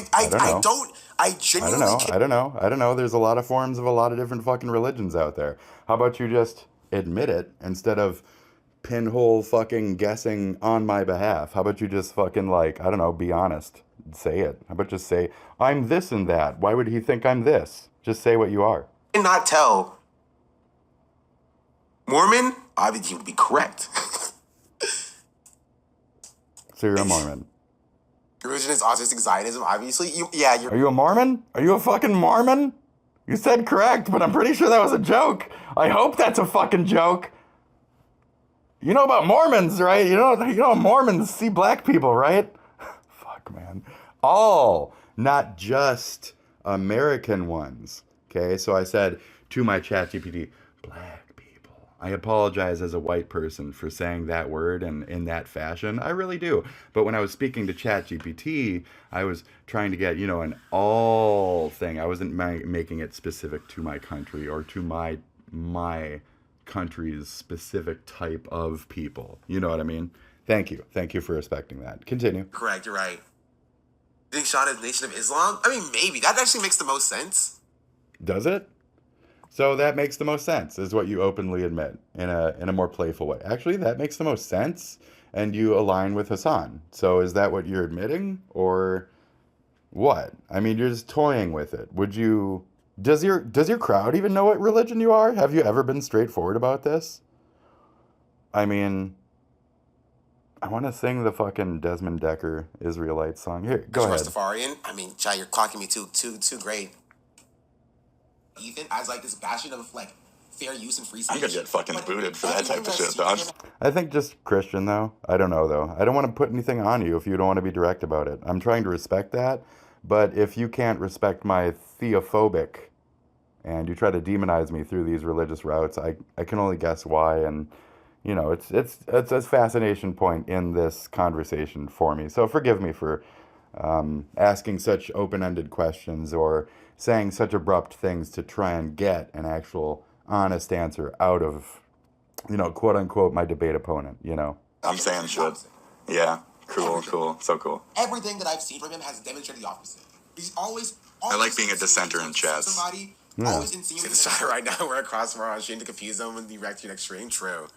genuinely can't. I don't know. There's a lot of forms of a lot of different fucking religions out there. How about you just admit it instead of pinhole fucking guessing on my behalf? How about you just fucking be honest. Say it. How about just say, I'm this and that. Why would he think I'm this? Just say what you are. I cannot tell. Mormon? Obviously, you would be correct. So you're a Mormon. Your religion is autistic Zionism, obviously. Are you a Mormon? Are you a fucking Mormon? You said correct, but I'm pretty sure that was a joke. I hope that's a fucking joke. You know about Mormons, right? You know Mormons see black people, right? Fuck, man. All, not just American ones. Okay, so I said to my chat GPT, black people. I apologize as a white person for saying that word and in that fashion. I really do. But when I was speaking to ChatGPT, I was trying to get, an all thing. I wasn't making it specific to my country or to my country's specific type of people. You know what I mean? Thank you. Thank you for respecting that. Continue. Correct, you're right. You think Sean is Nation of Islam? I mean, maybe. That actually makes the most sense. Does it? So that makes the most sense, is what you openly admit in a more playful way. Actually, that makes the most sense, and you align with Hasan. So is that what you're admitting, or what? I mean, you're just toying with it. Would you? Does your crowd even know what religion you are? Have you ever been straightforward about this? I mean, I want to sing the fucking Desmond Decker Israelite song. Here, go ahead. Rastafarian. I mean, Chai, you're clocking me too great. Ethan, as like this bastion of like fair use and free speech. I'm gonna get fucking booted for that type of shit, dog. I think just Christian, though. I don't know, though. I don't want to put anything on you if you don't want to be direct about it. I'm trying to respect that, but if you can't respect my theophobic and you try to demonize me through these religious routes, I can only guess why. And it's a fascination point in this conversation for me. So forgive me for asking such open-ended questions or saying such abrupt things to try and get an actual honest answer out of, quote unquote, my debate opponent, I'm saying shit. Yeah, cool, so cool. Everything that I've seen from him has demonstrated the opposite. He's always I like being a dissenter in chess. Somebody always insinuating. See the shot right now. We're across from our Shane to confuse them with the direct extreme. True.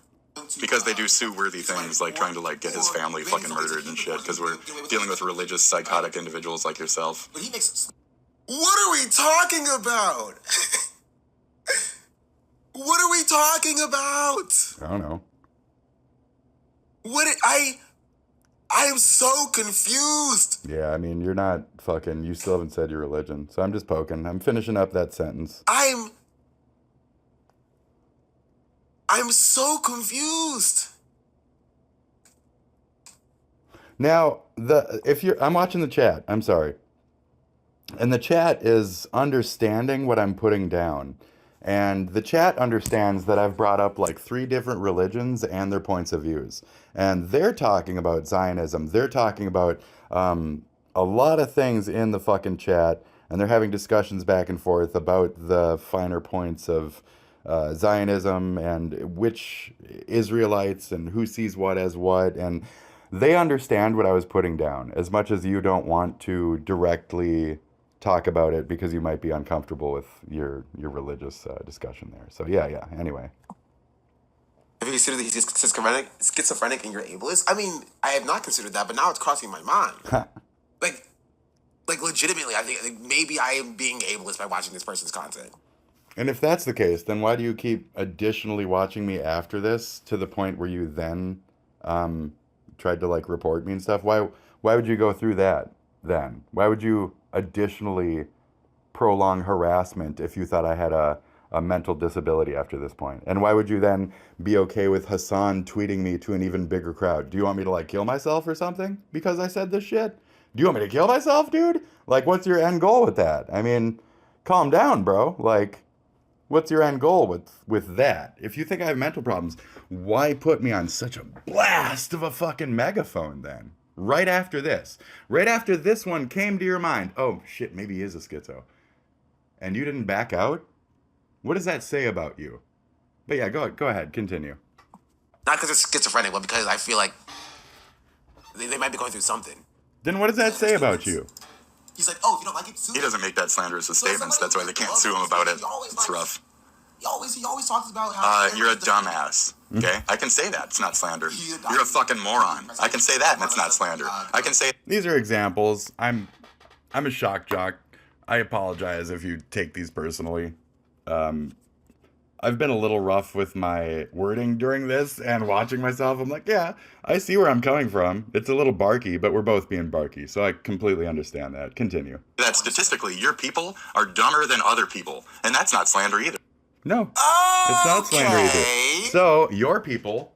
Because they do sue-worthy things, like trying to get his family fucking murdered and shit, because we're dealing with religious, psychotic individuals like yourself. But he makes... What are we talking about? What are we talking about? I don't know. I am so confused. Yeah, I mean, you're not fucking... You still haven't said your religion, so I'm just poking. I'm finishing up that sentence. I'm so confused. Now, I'm watching the chat. I'm sorry. And the chat is understanding what I'm putting down. And the chat understands that I've brought up 3 different religions and their points of views. And they're talking about Zionism. They're talking about a lot of things in the fucking chat. And they're having discussions back and forth about the finer points of Zionism and which Israelites and who sees what as what. And they understand what I was putting down, as much as you don't want to directly talk about it because you might be uncomfortable with your religious discussion there. So yeah. Anyway. Have you considered that he's schizophrenic and you're ableist? I mean, I have not considered that, but now it's crossing my mind. like legitimately, I think maybe I am being ableist by watching this person's content. And if that's the case, then why do you keep additionally watching me after this to the point where you then tried to report me and stuff? Why would you go through that then? Why would you additionally prolong harassment if you thought I had a mental disability after this point? And why would you then be okay with Hasan tweeting me to an even bigger crowd? Do you want me to kill myself or something because I said this shit? Do you want me to kill myself, dude? What's your end goal with that? I mean, calm down, bro. What's your end goal with that? If you think I have mental problems, why put me on such a blast of a fucking megaphone then? Right after this. Right after this one came to your mind. Oh, shit, maybe he is a schizo. And you didn't back out? What does that say about you? But yeah, go ahead, continue. Not because it's schizophrenic, but because I feel like they might be going through something. Then what does that say about you? He's like, oh, if you don't like it, sue He doesn't make that slanderous of statements. That's why they can't sue him about it. It's rough. He always talks about how... You're a dumbass. Okay? I can say that. It's not slander. You're a fucking moron. I can say that, and it's not slander. I can say... These are examples. I'm a shock jock. I apologize if you take these personally. I've been a little rough with my wording during this and watching myself. I'm like, yeah, I see where I'm coming from. It's a little barky, but we're both being barky. So I completely understand that. Continue. That statistically, your people are dumber than other people. And that's not slander either. No, it's not slander either. So your people,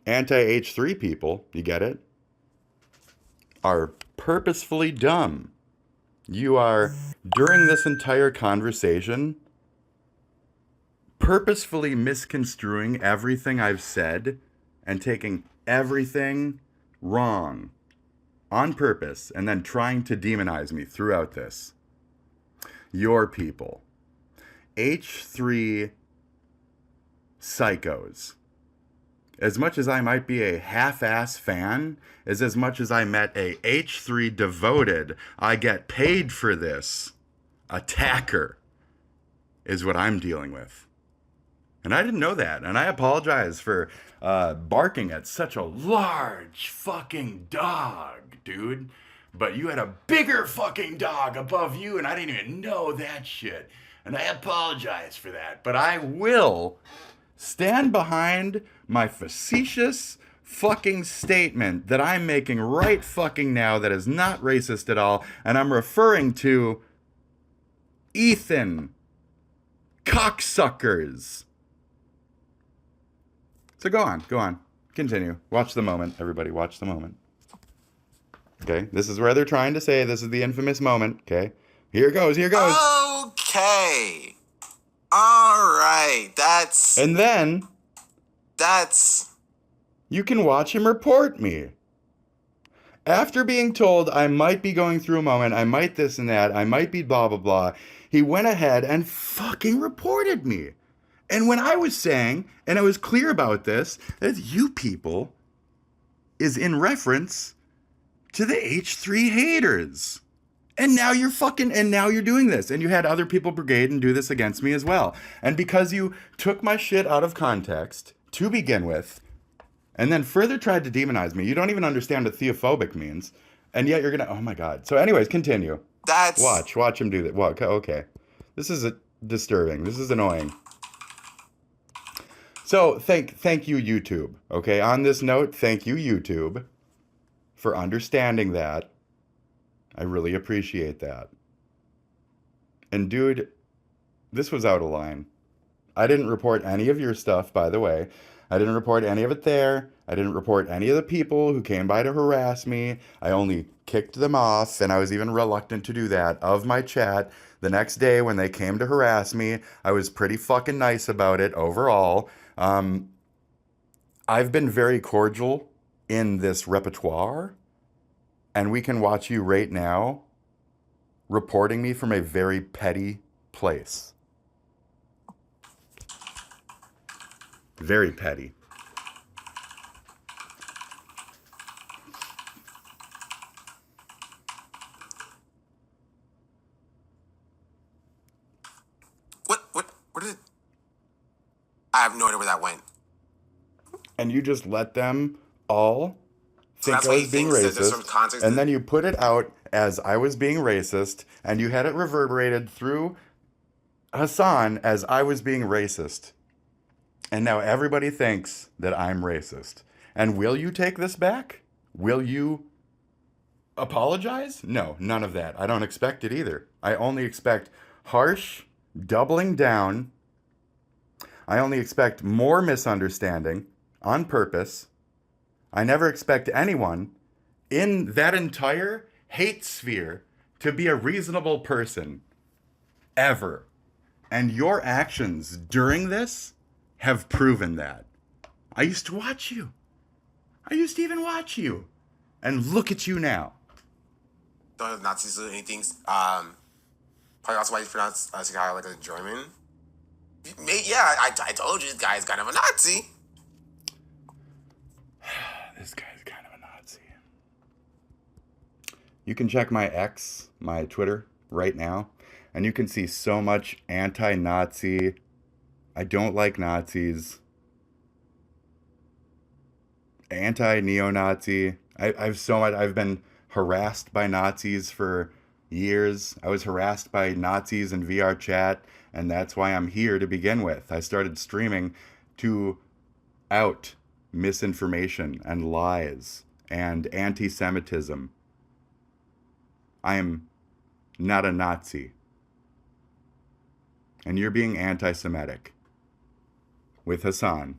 anti-H3 people, you get it, are purposefully dumb. You are, during this entire conversation, purposefully misconstruing everything I've said and taking everything wrong on purpose and then trying to demonize me throughout this. Your people. H3 psychos. As much as I might be a half-ass fan, is as much as I met a H3 devoted, I get paid for this attacker, is what I'm dealing with. And I didn't know that, and I apologize for barking at such a large fucking dog, dude. But you had a bigger fucking dog above you, and I didn't even know that shit. And I apologize for that, but I will stand behind my facetious fucking statement that I'm making right fucking now that is not racist at all, and I'm referring to Ethan cocksuckers. So go on, continue. Watch the moment, everybody, watch the moment. Okay, this is where they're trying to say this is the infamous moment, okay? Here goes. Okay. All right, And then you can watch him report me. After being told I might be going through a moment, I might this and that, I might be blah, blah, blah, he went ahead and fucking reported me. And when I was saying, and I was clear about this, that you people is in reference to the H3 haters. And now you're doing this. And you had other people brigade and do this against me as well. And because you took my shit out of context to begin with, and then further tried to demonize me, you don't even understand what theophobic means. And yet you're gonna, oh my God. So anyways, continue. Watch him do that. Well, okay. This is disturbing. This is annoying. So thank you, YouTube. Okay, on this note, thank you, YouTube, for understanding that. I really appreciate that. And dude, this was out of line. I didn't report any of your stuff, by the way. I didn't report any of it there. I didn't report any of the people who came by to harass me. I only kicked them off, and I was even reluctant to do that, of my chat. The next day when they came to harass me, I was pretty fucking nice about it overall. I've been very cordial in this repertoire, and we can watch you right now reporting me from a very petty place. Very petty. What did it? I have no idea where that went. And you just let them all think that's I why was he being thinks that there's racist, some context and that- then you put it out as I was being racist, and you had it reverberated through Hasan as I was being racist. And now everybody thinks that I'm racist. And will you take this back? Will you apologize? No, none of that. I don't expect it either. I only expect harsh doubling down. I only expect more misunderstanding on purpose. I never expect anyone in that entire hate sphere to be a reasonable person. Ever. And your actions during this have proven that. I used to watch you. I used to even watch you. And look at you now. Don't have Nazis do anything. Probably also why you pronounce a guy like a German. Yeah, I told you this guy's kind of a Nazi. This guy's kind of a Nazi. You can check my X, my Twitter, right now, and you can see so much anti-Nazi. I don't like Nazis. Anti-neo-Nazi. I've been harassed by Nazis for years. I was harassed by Nazis in VR chat, and that's why I'm here to begin with. I started streaming to out misinformation and lies and anti-Semitism. I am not a Nazi. And you're being anti-Semitic with Hasan.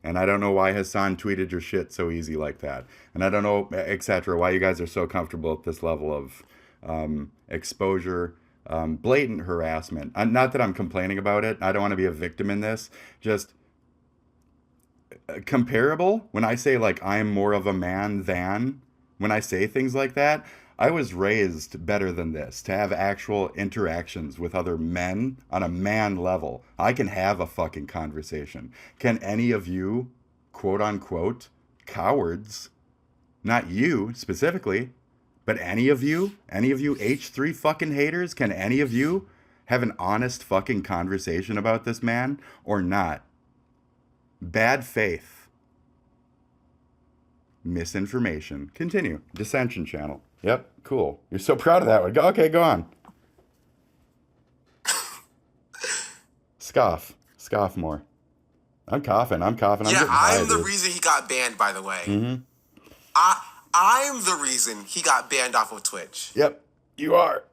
And I don't know why Hasan tweeted your shit so easy like that. And I don't know, etc., why you guys are so comfortable at this level of exposure blatant harassment. Not that I'm complaining about it. I don't want to be a victim in this. Just comparable. When I say like I'm more of a man than, when I say things like that, I was raised better than this, to have actual interactions with other men on a man level. I can have a fucking conversation. Can any of you, quote unquote, cowards, not you specifically, but any of you H3 fucking haters, can any of you have an honest fucking conversation about this man or not? Bad faith. Misinformation. Continue. Dissension channel. Yep, cool. You're so proud of that one. Okay, go on. Scoff. Scoff more. I'm coughing. I'm Yeah, getting I'm tired, the dude. reason he got banned, by the way. Mm-hmm. I'm the reason he got banned off of Twitch. Yep, you are.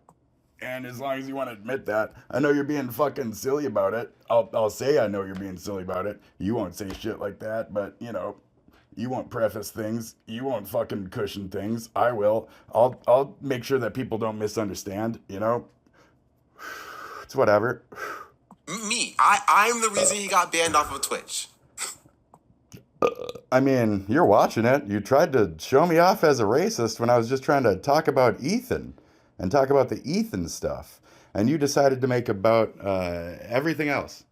And as long as you want to admit that, I know you're being fucking silly about it. I'll say I know you're being silly about it. You won't say shit like that, but, you know, you won't preface things. You won't fucking cushion things. I will. I'll make sure that people don't misunderstand, you know? It's whatever. I'm the reason he got banned off of Twitch. I mean, you're watching it. You tried to show me off as a racist when I was just trying to talk about Ethan and talk about the Ethan stuff. And you decided to make about everything else.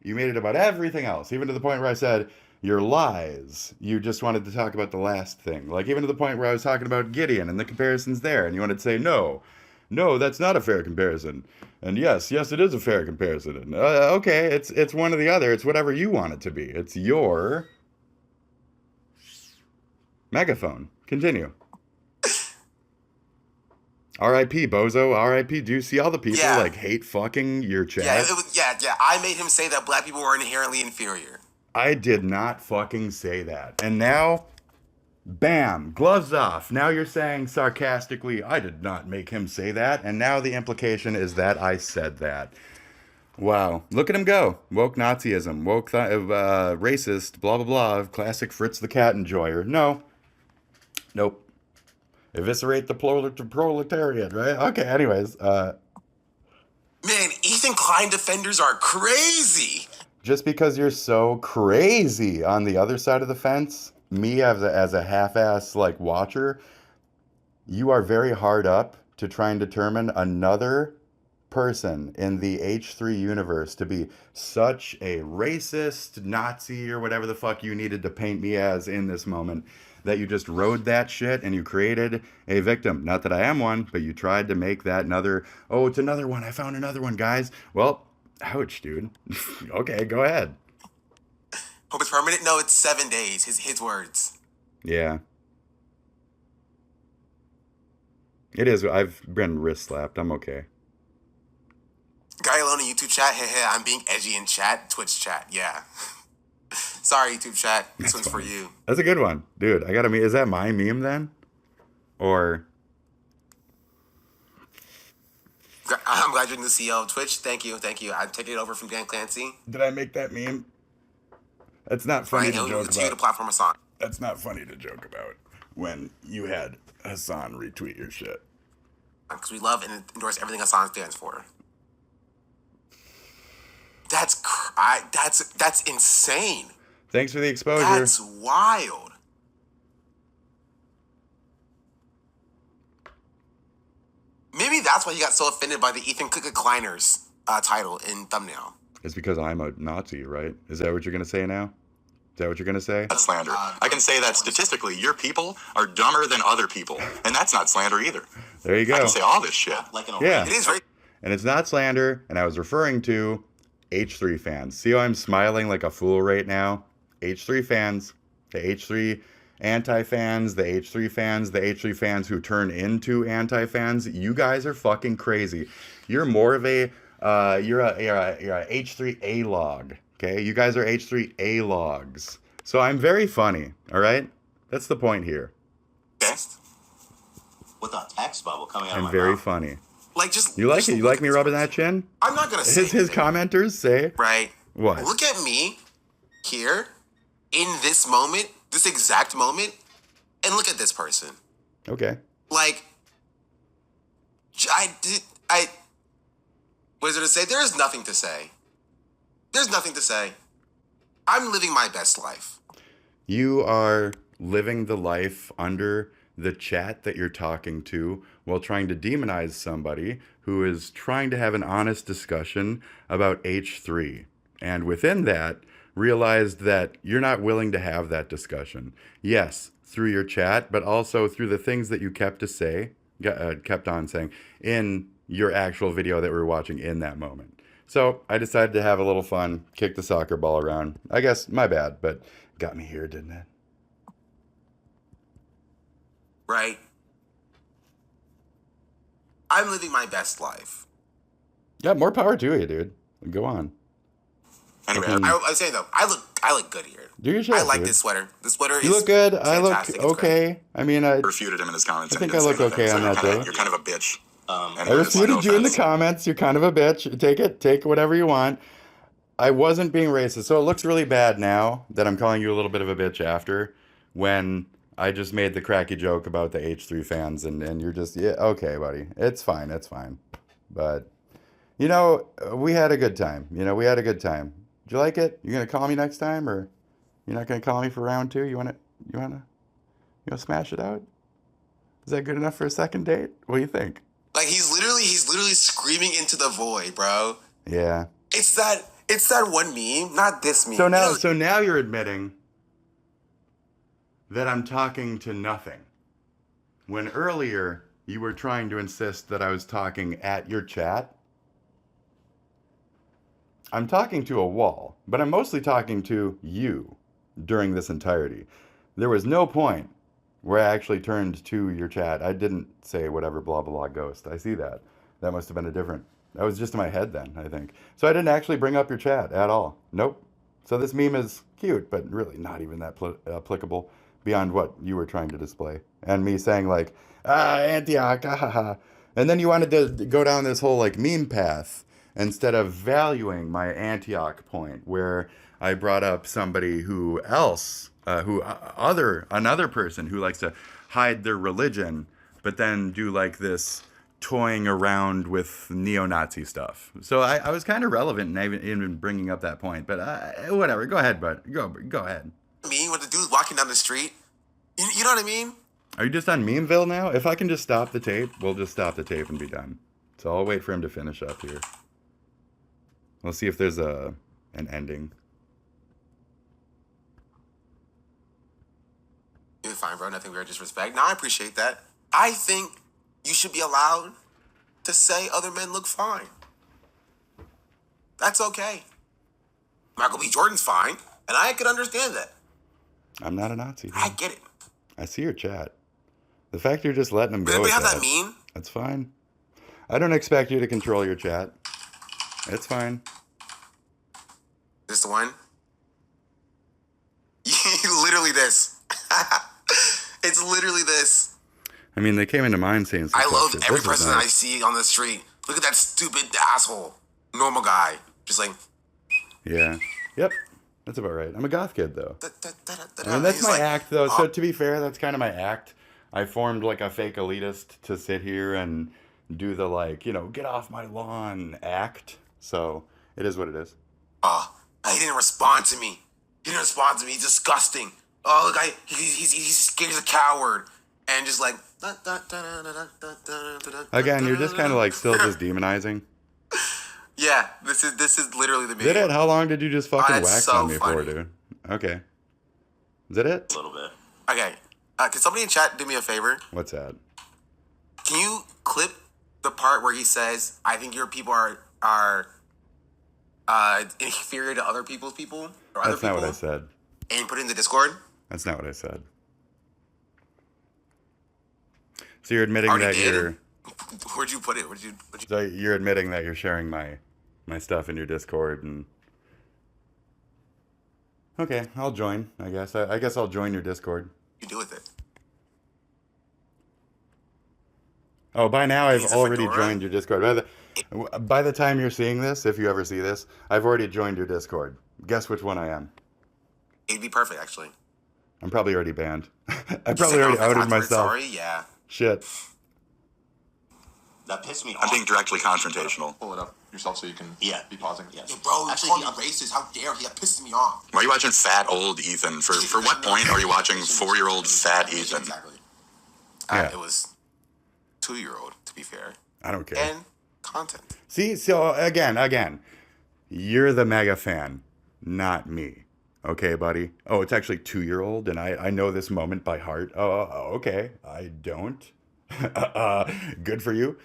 You made it about everything else, even to the point where I said, your lies. You just wanted to talk about the last thing. Like, even to the point where I was talking about Gideon and the comparisons there. And you wanted to say, no, that's not a fair comparison. And yes, it is a fair comparison. And, okay, it's one or the other. It's whatever you want it to be. It's your megaphone. Continue. R.I.P. Bozo. R.I.P. Do you see all the people like hate fucking your chat? Yeah. I made him say that black people were inherently inferior. I did not fucking say that. And now, bam, gloves off. Now you're saying sarcastically, I did not make him say that. And now the implication is that I said that. Wow. Look at him go. Woke Nazism. Woke racist. Blah, blah, blah. Classic Fritz the Cat enjoyer. No. Nope. Eviscerate the proletariat, right? Okay, anyways. Man, Ethan Klein defenders are crazy. Just because you're so crazy on the other side of the fence, me as a half-ass like watcher, you are very hard up to try and determine another person in the H3 universe to be such a racist, Nazi, or whatever the fuck you needed to paint me as in this moment, that you just rode that shit and you created a victim. Not that I am one, but you tried to make that another, oh, it's another one. I found another one, guys. Well, ouch, dude. Okay, go ahead. Hope it's permanent? No, it's 7 days. His words. Yeah. It is. I've been wrist slapped. I'm okay. Guy alone in YouTube chat. Hey, I'm being edgy in chat. Twitch chat. Yeah. Sorry, YouTube chat. This one's funny. for you. That's a good one. Dude, I gotta is that my meme then? Or... I'm glad you're in the CEO of Twitch. Thank you. I'm taking it over from Dan Clancy. Did I make that meme? That's not funny to joke about. The platform Hasan. That's not funny to joke about when you had Hasan retweet your shit. Because we love and endorse everything Hasan stands for. That's insane. Thanks for the exposure. That's wild. Maybe that's why he got so offended by the Ethan Kleiner's title in thumbnail. It's because I'm a Nazi, right? Is that what you're going to say now? Is that what you're going to say? That's slander. I can say that statistically, your people are dumber than other people. And that's not slander either. There you go. I can say all this shit. Yeah. It is right. And it's not slander, and I was referring to H3 fans. See how I'm smiling like a fool right now? H3 fans, the H3 anti-fans, the H3 fans, the H3 fans who turn into anti-fans. You guys are fucking crazy. You're more of a you're a H3 A-log. Okay, you guys are H3 A-logs. So I'm very funny. All right, that's the point here. With a text bubble coming out of my I'm very mouth. funny. Like just You like it? You like me rubbing that chin? I'm not gonna say His commenters say right. what? Look at me here in this moment, this exact moment, and look at this person. Okay. Like What is there to say? There is nothing to say. There's nothing to say. I'm living my best life. You are living the life under the chat that you're talking to while trying to demonize somebody who is trying to have an honest discussion about H3. And within that, realized that you're not willing to have that discussion. Yes, through your chat, but also through the things that you kept on saying in your actual video that we were watching in that moment. So I decided to have a little fun, kick the soccer ball around. I guess my bad, but got me here, didn't it? Right? I'm living my best life. Yeah, more power to you, dude. Go on. Anyway, I'm saying though, I look good here. Do your shit, I like dude. this sweater. The sweater You is look good. fantastic. I look It's okay. great. I mean, I Refuted him in his comments. think I look okay on that day. You're kind of a bitch. I refuted you in the comments. You're kind of a bitch. Take whatever you want. I wasn't being racist, so it looks really bad now that I'm calling you a little bit of a bitch after, when I just made the cracky joke about the H3 fans, and you're just, yeah, okay, buddy. It's fine. But, you know, we had a good time. We had a good time. Did you like it? You gonna call me next time, or you're not gonna call me for round 2? You wanna smash it out? Is that good enough for a second date? What do you think? Like he's literally screaming into the void, bro. Yeah. It's that one meme, not this meme. So now you're admitting that I'm talking to nothing, when earlier you were trying to insist that I was talking at your chat. I'm talking to a wall, but I'm mostly talking to you during this entirety. There was no point where I actually turned to your chat. I didn't say whatever blah blah blah ghost. I see that. That must have been that was just in my head then, I think. So I didn't actually bring up your chat at all. Nope. So this meme is cute, but really not even that applicable beyond what you were trying to display. And me saying like, Antioch, and then you wanted to go down this whole like meme path, instead of valuing my Antioch point, where I brought up somebody another person who likes to hide their religion, but then do like this toying around with neo-Nazi stuff. So I was kind of relevant in even bringing up that point, but whatever. Go ahead, bud. Go ahead. Me when the dude's walking down the street. You know what I mean? Are you just on Memeville now? If I can just stop the tape, we'll just stop the tape and be done. So I'll wait for him to finish up here. We'll see if there's an ending. You're fine, bro. Nothing weird, disrespect. No, I appreciate that. I think you should be allowed to say other men look fine. That's okay. Michael B. Jordan's fine, and I could understand that. I'm not a Nazi. I get it. I see your chat. The fact you're just letting him go. Anybody have that meme? That's fine. I don't expect you to control your chat. It's fine. This the one? Literally this. It's literally this. I mean, they came into mind saying some I love shit. every This is person nice. I see on the street. Look at that stupid asshole. Normal guy. Just like... Yeah. Yep. That's about right. I'm a goth kid, though. I mean, that's He's my like, act, though. So to be fair, that's kind of my act. I formed like a fake elitist to sit here and do the like, get off my lawn act. So it is what it is. He didn't respond to me. He's disgusting. Oh, look, he's scared. He's a coward. And just like... Again, you're just kind of like still just demonizing. Yeah, this is literally the video. Did it? How long did you just fucking It's wax so on me for, funny. dude? Okay. Is that it? A little bit. Okay, can somebody in chat do me a favor? What's that? Can you clip the part where he says, "I think your people are inferior to other people's people or other That's people"? not what I said. And put it in the Discord. That's not what I said. So you're admitting Already that did? you're... Where'd you put it? So you're admitting that you're sharing my stuff in your Discord, and... Okay, I'll join, I guess. I guess I'll join your Discord. You do with it? Oh, by now I've He's a already fedora? joined your Discord. By the time you're seeing this, if you ever see this, I've already joined your Discord. Guess which one I am? It'd be perfect, actually. I'm probably already banned. I You probably said, already "Oh, outed that's awkward, myself. Sorry, yeah. Shit. That pissed me I'm off. being directly confrontational. Pull it up yourself so you can be pausing. Yes. Yo, bro, Actually, call me racist. How dare he? That pisses me off. Why are you watching fat old Ethan? For what point are you watching 4-year-old fat Ethan? Exactly. Yeah. It was 2-year-old, to be fair. I don't care. And content. See, so again, you're the mega fan, not me. Okay, buddy? Oh, it's actually 2-year-old, and I know this moment by heart. Oh, okay. I don't. Good for you.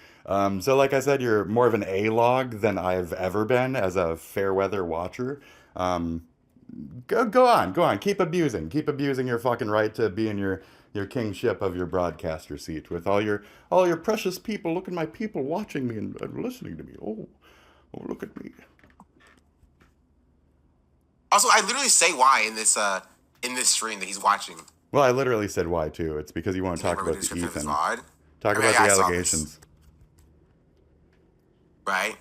So like I said, you're more of an A-log than I've ever been as a fair weather watcher. Go on. Keep abusing your fucking right to be in your kingship of your broadcaster seat with all your precious people. Look at my people watching me and listening to me. Oh, look at me. Also, I literally say why in this stream that he's watching. Well, I literally said why too. It's because you want to talk Remember about the the description of his Ethan. VOD? Talk I mean, about I the saw allegations. Right?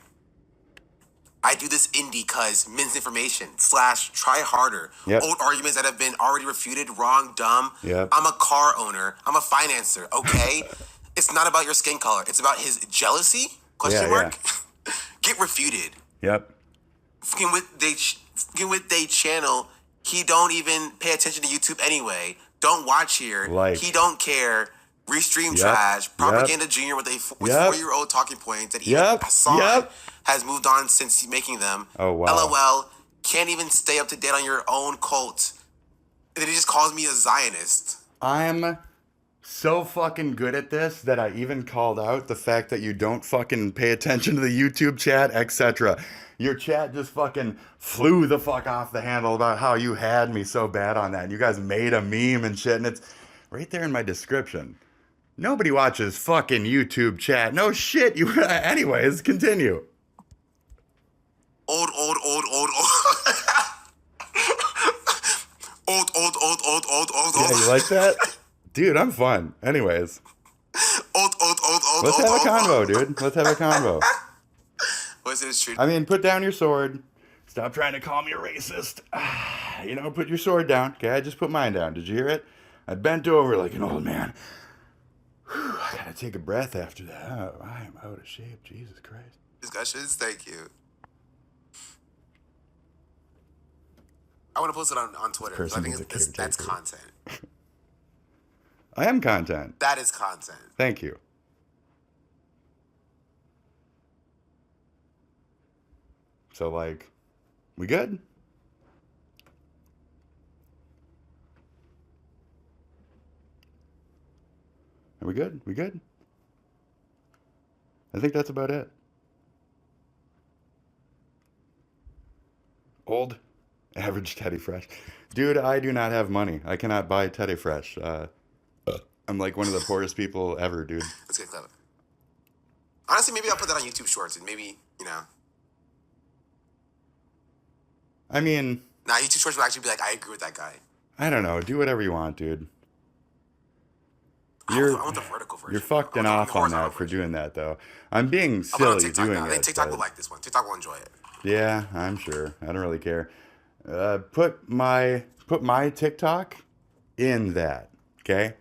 I do this indie cuz misinformation / try harder. Yep. Old arguments that have been already refuted, wrong, dumb. Yep. I'm a car owner. I'm a financer, okay? It's not about your skin color. It's about his jealousy? Question mark? Get refuted. Yep. Fucking with they channel, he don't even pay attention to YouTube anyway. Don't watch here. Like. He don't care. Restream Yep. trash. Propaganda Junior with 4-year-old talking points that even Hassan has moved on since making them. Oh, wow. LOL. Can't even stay up to date on your own cult. And then he just calls me a Zionist. I'm so fucking good at this that I even called out the fact that you don't fucking pay attention to the YouTube chat, etc. Your chat just fucking flew the fuck off the handle about how you had me so bad on that. And you guys made a meme and shit, and it's right there in my description. Nobody watches fucking YouTube chat. No shit. Anyways, continue. Old. Old. Yeah, you like that? Dude, I'm fun. Anyways. Old. Let's have a convo, dude. Let's have a convo. What's this true? I mean, put down your sword. Stop trying to call me a racist. Put your sword down. Okay, I just put mine down. Did you hear it? I bent over like an old man. Whew, I gotta take a breath after that. Oh, I am out of shape. Jesus Christ. Discussions, thank you. I want to post it on Twitter. This So I person think is a that's caretaker. content. I am content. That is content. Thank you. So, like, we good? Are we good? We good? I think that's about it. Old, average Teddy Fresh. Dude, I do not have money. I cannot buy Teddy Fresh. I'm like one of the poorest people ever, dude. Let's get clever. Honestly, maybe I'll put that on YouTube Shorts and maybe, I mean, YouTube Shorts will actually be like, I agree with that guy. I don't know. Do whatever you want, dude. I want the vertical version. You're fucked and off on that for doing that, though. I'm being I'll put it on silly TikTok doing now. I think it. TikTok but- will like this one. TikTok will enjoy it. Yeah, I'm sure. I don't really care. Put my TikTok in that, okay?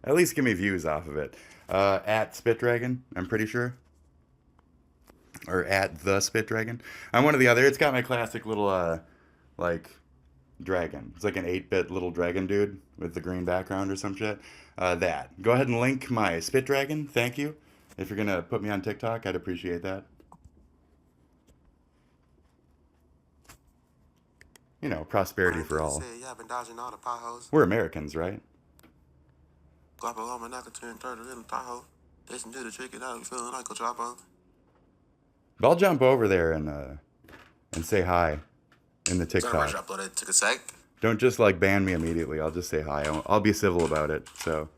At least give me views off of it. At SpitDragon, I'm pretty sure. Or at the SpitDragon. I'm one or the other. It's got my classic little, dragon. It's like an 8-bit little dragon dude with the green background or some shit. That. Go ahead and link my SpitDragon. Thank you. If you're going to put me on TikTok, I'd appreciate that. Prosperity for all. Yeah, I've been dodging all the potholes. We're Americans, right? Glop along my knocker turn turtle in the Tahoe. Listen to the trick it out. You feeling like a drop on? But I'll jump over there and say hi in the Sorry, TikTok. Roger, uploaded. Took a sec. Don't just ban me immediately. I'll just say hi. I'll be civil about it. So,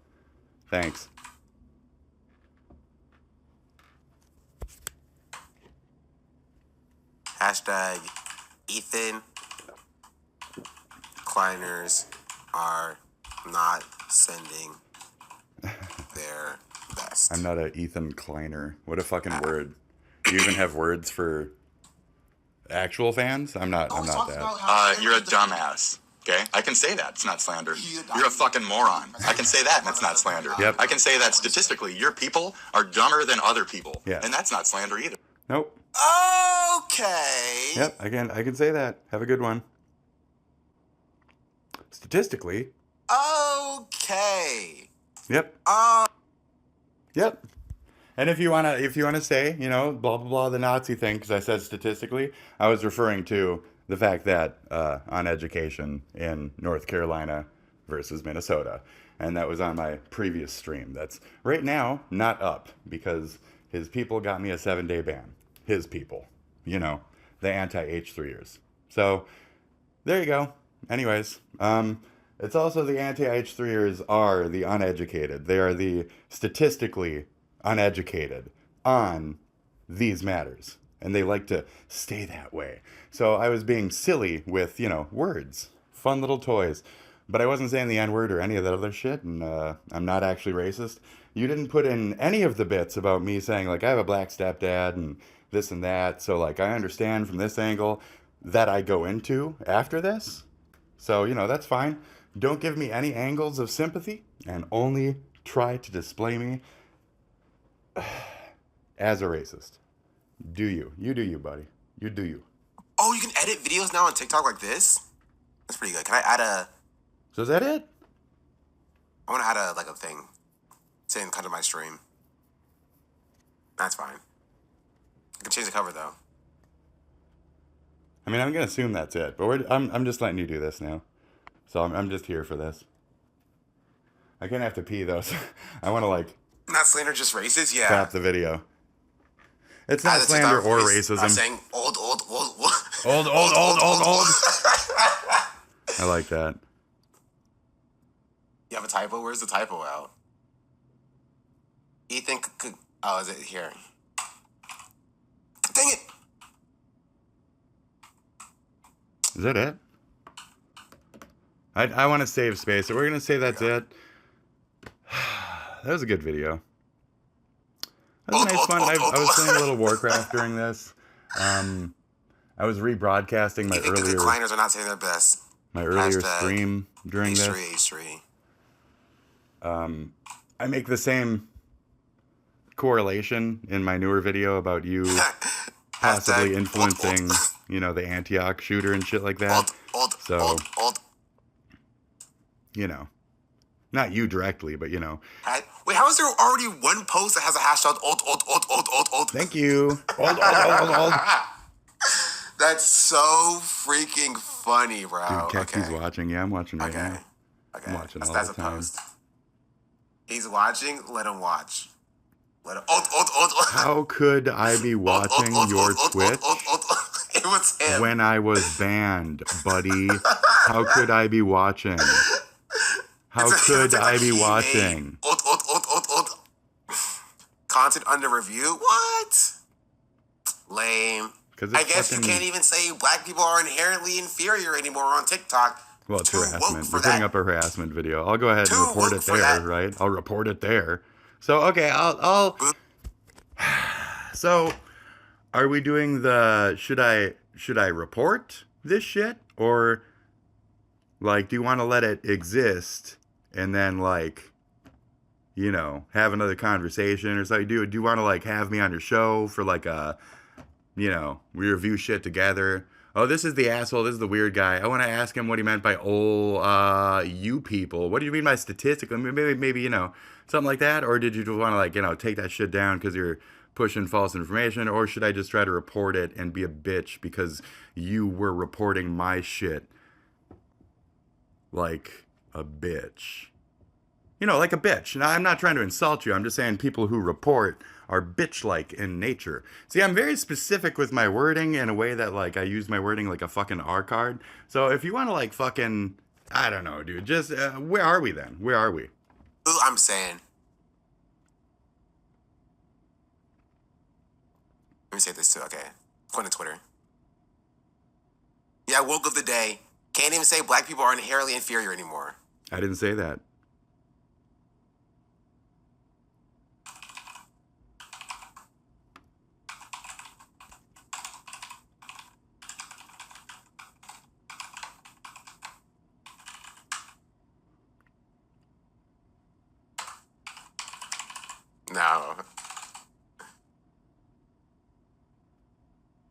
thanks. Hashtag Ethan Kleiners are not sending their best. I'm not a Ethan Kleiner. What a fucking word. Do you even have words for actual fans? I'm not that. You're a dumbass. Okay? I can say that. It's not slander. You're a fucking moron. I can say that, and it's not slander. Yep. I can say that statistically, your people are dumber than other people. Yeah. And that's not slander either. Nope. Okay. Yep, I can say that. Have a good one. Statistically. Okay. Yep. Yep. And if you wanna say, you know, blah blah blah, the Nazi thing, because I said statistically, I was referring to the fact that on education in North Carolina versus Minnesota, and that was on my previous stream. That's right now not up because his people got me a 7-day ban. His people, you know, the anti-H3ers. So there you go. Anyways, it's also the anti-H3ers are the uneducated. They are the statistically uneducated on these matters. And they like to stay that way. So I was being silly with, you know, words. Fun little toys. But I wasn't saying the N-word or any of that other shit. And I'm not actually racist. You didn't put in any of the bits about me saying, like, I have a black stepdad and this and that. So, like, I understand from this angle that I go into after this. So, you know, that's fine. Don't give me any angles of sympathy and only try to display me as a racist. Do you. You do you, buddy. You do you. Oh, you can edit videos now on TikTok like this? That's pretty good. Can I add a... So is that it? I want to add a thing. Saying come to my stream. That's fine. I can change the cover, though. I mean, I'm going to assume that's it. But I'm just letting you do this now. So I'm just here for this. I kind of have to pee, though. So I want to, like... Not slander, just racist? Yeah. Stop the video. It's not slander or racism. I'm saying old. Old. I like that. You have a typo? Where's the typo out? Ethan could... Oh, is it here? Dang it! Is that it? I want to save space. So we're going to say that's it. That was a good video. That was nice fun. I was playing a little Warcraft during this. I was rebroadcasting my earlier... The Kleiners are not saying their best. My earlier stream during this. H3. I make the same correlation in my newer video about you possibly influencing, you know, the Antioch shooter and shit like that. So, you know, not you directly, but you know. Wait, how is there already one post that has a hashtag old? Thank you. Old. That's so freaking funny, bro. Dude, Keki's watching. Yeah, I'm watching right now. Okay. I'm watching all That's the a time. post. He's watching. Let him watch. Let him. How could I be watching your Twitch It was him. when I was banned, buddy? How could I be watching? How could I be watching? Content under review? What? Lame. I guess you can't even say black people are inherently inferior anymore on TikTok. Well, it's harassment. We're putting up a harassment video. I'll go ahead and report it there, right? I'll report it there. So, okay, I'll... So, are we doing the... Should I report this shit? Or, like, do you want to let it exist and then, like, you know, have another conversation or something? Do you want to, like, have me on your show for, like, a... You know, we review shit together. Oh, this is the asshole. This is the weird guy. I want to ask him what he meant by you people. What do you mean by statistically? Maybe, you know, something like that? Or did you just want to, like, you know, take that shit down because you're pushing false information? Or should I just try to report it and be a bitch because you were reporting my shit like a bitch? You know, like a bitch. Now, I'm not trying to insult you. I'm just saying people who report are bitch-like in nature. See, I'm very specific with my wording in a way that, like, I use my wording like a fucking R card. So if you want to, like, fucking, I don't know, dude, just, where are we then? Where are we? I'm saying. Let me say this too, okay. According to Twitter. Yeah, woke of the day. Can't even say black people are inherently inferior anymore. I didn't say that. No.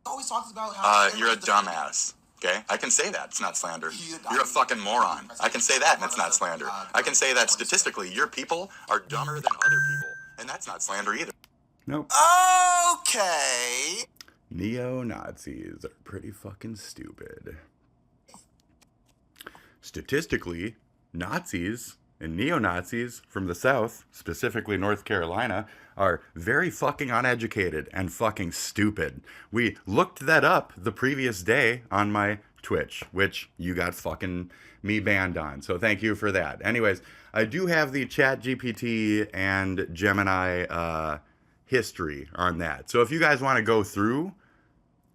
Always talks about how You're a dumbass. Okay? I can say that. It's not slander. You're a fucking moron. I can say that, and it's not slander. I can say that statistically, your people are dumber than other people. And that's not slander either. Nope. Okay. Neo-Nazis are pretty fucking stupid. Statistically, Nazis and neo-Nazis from the South, specifically North Carolina, are very fucking uneducated and fucking stupid. We looked that up the previous day on my Twitch, which you got fucking me banned on. So thank you for that. Anyways, I do have the ChatGPT and Gemini history on that. So if you guys want to go through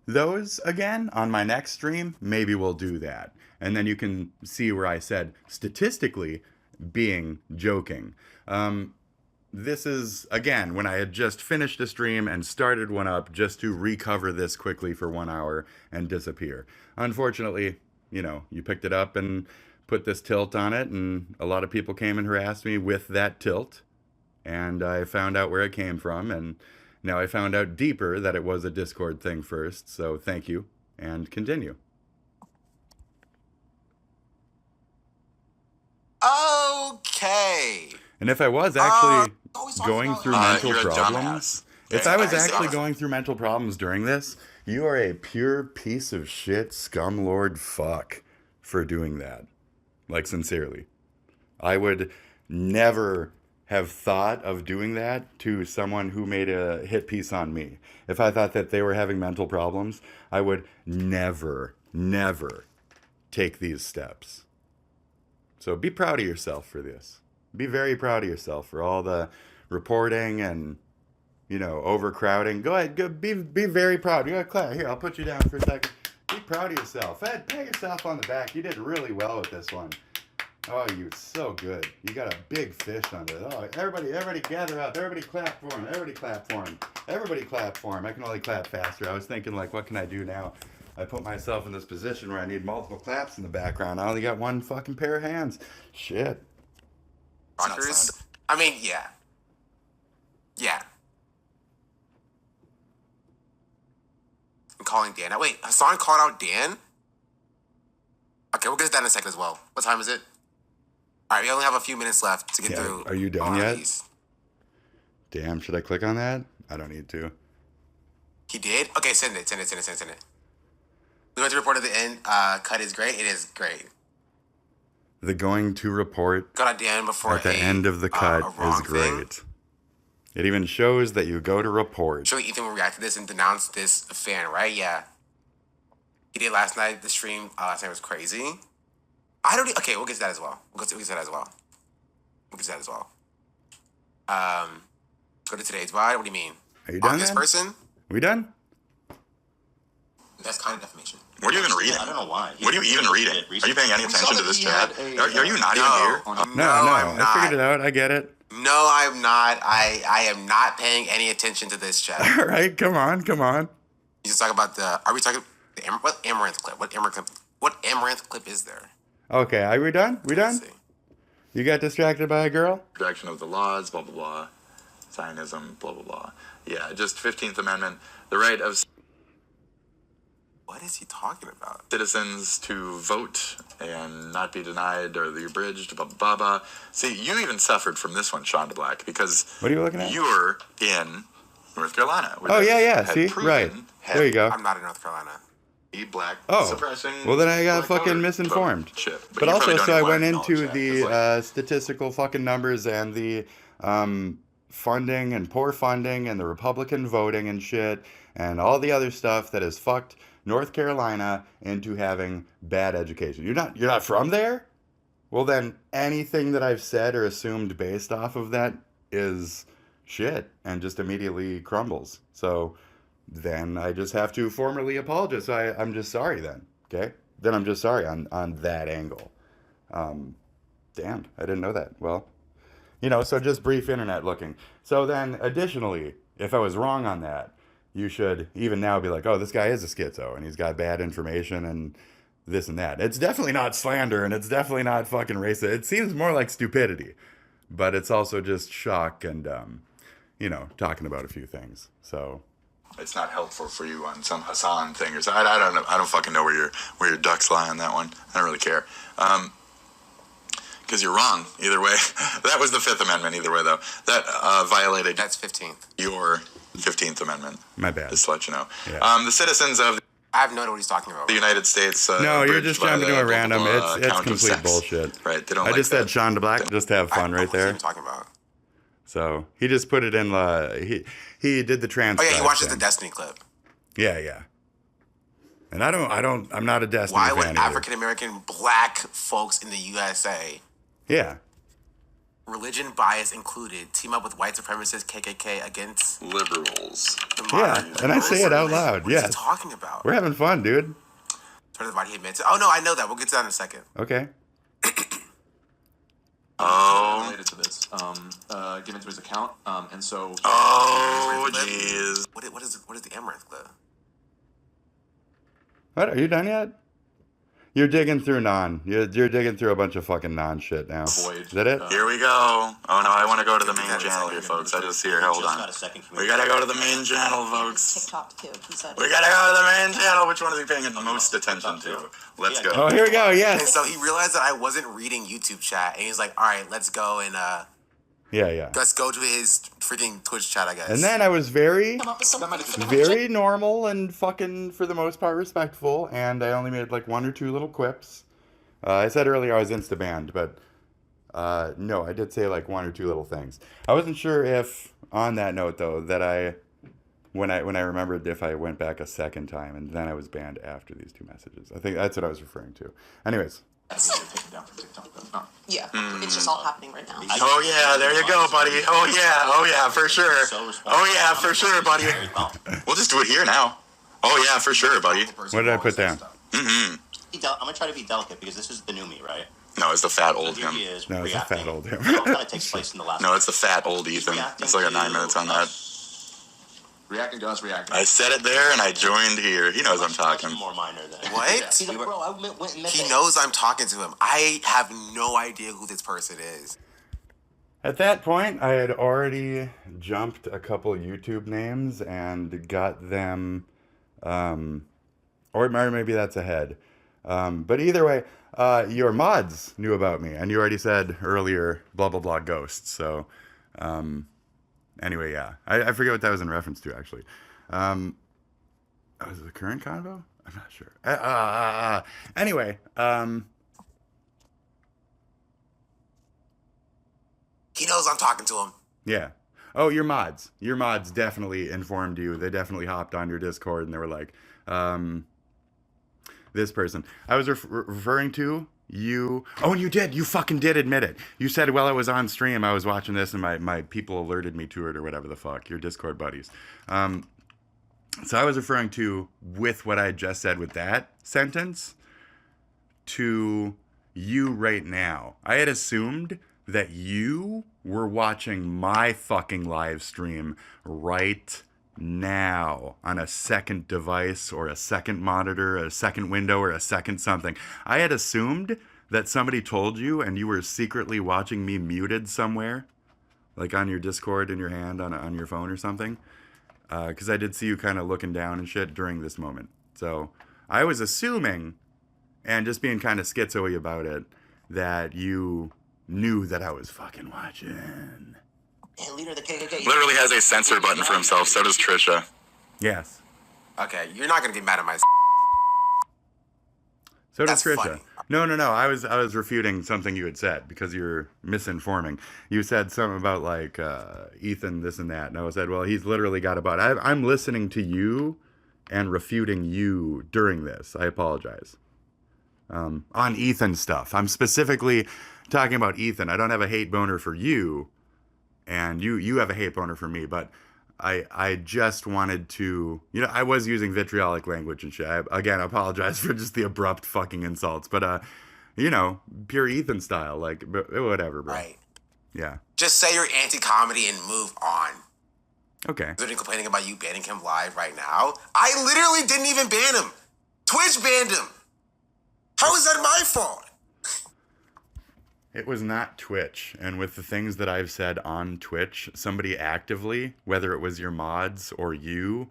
those again on my next stream, maybe we'll do that. And then you can see where I said statistically being joking. This is, again, when I had just finished a stream and started one up just to recover this quickly for 1 hour and disappear. Unfortunately, you know, you picked it up and put this tilt on it, and a lot of people came and harassed me with that tilt. And I found out where it came from, and now I found out deeper that it was a Discord thing first. So thank you, and continue. Okay. And if I was actually going through mental you're a problems, dumbass. if I was actually going through mental problems during this, you are a pure piece of shit scumlord fuck for doing that. Like, sincerely. I would never have thought of doing that to someone who made a hit piece on me. If I thought that they were having mental problems, I would never take these steps. So be proud of yourself for this. Be very proud of yourself for all the reporting and, you know, overcrowding. Go ahead, be very proud. You got Klein. Here, I'll put you down for a second. Be proud of yourself. Ed, pat yourself on the back. You did really well with this one. Oh, you're so good. You got a big fish under it. Oh, everybody gather up. Everybody clap for him. Everybody clap for him. Everybody clap for him. I can only clap faster. I was thinking, like, what can I do now? I put myself in this position where I need multiple claps in the background. I only got one fucking pair of hands. Shit. Doctors? I mean, yeah. Yeah. I'm calling Dan. Now, wait, Hasan called out Dan? Okay, we'll get to that in a second as well. What time is it? All right, we only have a few minutes left to get through. Are you done yet? These. Damn, should I click on that? I don't need to. He did? Okay, send it. The going to report at the end cut is great. It is great. The going to report Got out Dan before at the end of the cut is great. It even shows that you go to report. Surely Ethan will react to this and denounce this fan, right? Yeah. He did last night. The stream last night was crazy. Okay, we'll get to that as well. We'll get to that as well. Go to today's VOD. What do you mean? Are you done? On this person? We done? That's kind of defamation. What are you even reading? I don't know why. What are you even reading? Are you paying any attention to this chat? Are you not even here? No, I'm not. I figured it out. I get it. No, I'm not. I am not paying any attention to this chat. All right, come on. You just talk about are we talking what Amaranth clip? What Amaranth clip is there? Okay, are we done? We done? You got distracted by a girl? Protection of the laws, blah, blah, blah. Zionism, blah, blah, blah. Yeah, just 15th Amendment. The right of What is he talking about? citizens to vote and not be denied or the abridged, blah, blah, blah. See, you even suffered from this one, SeanDaBlack, because What are you looking at? you were in North Carolina. Oh, yeah. See? Right. There you go. I'm not in North Carolina. Black suppressing. Well, then I got black fucking voter misinformed. shit. But you also, probably so don't I even went wanna into acknowledge that, 'cause, the statistical fucking numbers and the funding and poor funding and the Republican voting and shit and all the other stuff that has fucked North Carolina into having bad education. You're not from there? Well, then anything that I've said or assumed based off of that is shit and just immediately crumbles. So then I just have to formally apologize. So I'm just sorry then, okay? Then I'm just sorry on that angle. Damn, I didn't know that. Well, so just brief internet looking. So then additionally, if I was wrong on that, you should even now be like, oh, this guy is a schizo and he's got bad information and this and that. It's definitely not slander and it's definitely not fucking racist. It seems more like stupidity, but it's also just shock and, you know, talking about a few things. So it's not helpful for you on some HASAN thing or so. I don't know. I don't fucking know where your ducks lie on that one. I don't really care. Because you're wrong either way. That was the Fifth Amendment either way, though. That violated. That's 15th. Your 15th Amendment. My bad. Just to let you know. Yeah. The citizens of I have no idea what he's talking about. the United States. No, you're just jumping to a random. It's count of complete sex. bullshit. Right. They don't. I just said SeanDaBlack just to have fun right there. What was he even talking about? So he just put it in. He did the transcribe. Oh yeah, he watches thing. the Destiny clip. Yeah. And I'm not a Destiny Why fan would either. African American black folks in the USA, Yeah. religion bias included, team up with white supremacists KKK against liberals. the Yeah, modern and I say it out loud. What is he Yes. talking about? We're having fun, dude. Sort of the body he admits. Oh no, I know that. We'll get to that in a second. Okay. Related to this, given to his account, and so. Oh jeez. What is the Amaranth clip? What? Are you done yet? You're digging through You're digging through a bunch of fucking shit now. Is that it? Here we go. Oh no, I want to go to the main channel here, folks. I just see here. Hold on. We gotta go to the main channel, folks. TikTok too. He said. We gotta go to the main channel. Which one is he paying the most attention to? Let's go. Oh, here we go. And Yes. so he realized that I wasn't reading YouTube chat, and he's like, "All right, let's go and Yeah. let's go to his freaking Twitch chat, I guess." And then I was very Come up with something. very normal and fucking, for the most part, respectful. And I only made like one or two little quips. I said earlier I was insta-banned, but no, I did say like one or two little things. I wasn't sure if, on that note though, that when I remembered if I went back a second time and then I was banned after these two messages. I think that's what I was referring to. Anyways. Yeah, it's just all happening right now. Oh yeah, there you go, buddy. Oh yeah, for sure. Oh yeah, for sure, buddy. We'll just do it here now. Oh yeah, for sure, buddy. What did I put down? Mm-hmm. I'm gonna try to be delicate because this is the new me, right? No, it's the fat old him. No, it's the fat old him. It all kind of takes place in the last. No, it's the fat old Ethan. It's like a 9 minutes on that. Reacting to us, reacting. I said it there and I joined here. He knows I'm talking. More minor than What? He's like, bro, I went and met He that- knows I'm talking to him. I have no idea who this person is. At that point, I had already jumped a couple YouTube names and got them, or maybe that's ahead. But either way, your mods knew about me, and you already said earlier, blah, blah, blah, ghosts. So, anyway, yeah. I forget what that was in reference to, actually. Was it the current convo? I'm not sure. Anyway, He knows I'm talking to him. yeah. Oh, your mods. Your mods definitely informed you. They definitely hopped on your Discord and they were like, this person. I was referring to you. Oh, and you did. You fucking did admit it. You said while I was on stream, I was watching this and my people alerted me to it or whatever the fuck. Your Discord buddies. So I was referring to, with what I just said with that sentence, to you right now. I had assumed that you were watching my fucking live stream right now on a second device or a second monitor, a second window or a second something. I had assumed that somebody told you and you were secretly watching me muted somewhere, like on your Discord in your hand on your phone or something. Because I did see you kind of looking down and shit during this moment. So I was assuming, and just being kind of schizo-y about it, that you knew that I was fucking watching. Hey, leader of the KKK. Literally has a censor button for himself. So does Trisha. Yes. Okay, you're not gonna get mad at my. So does That's Trisha. funny. No. I was refuting something you had said because you're misinforming. You said something about like Ethan, this and that, and I said, well, he's literally got about. I'm listening to you and refuting you during this. I apologize. On Ethan stuff, I'm specifically talking about Ethan. I don't have a hate boner for you, and you have a hate boner for me, but. I just wanted to, I was using vitriolic language and shit. I apologize for just the abrupt fucking insults, but, pure Ethan style, like, whatever, bro. Right. Yeah. Just say your anti-comedy and move on. Okay. Literally complaining about you banning him live right now. I literally didn't even ban him. Twitch banned him. How is that my fault? It was not Twitch. And with the things that I've said on Twitch, somebody actively, whether it was your mods or you,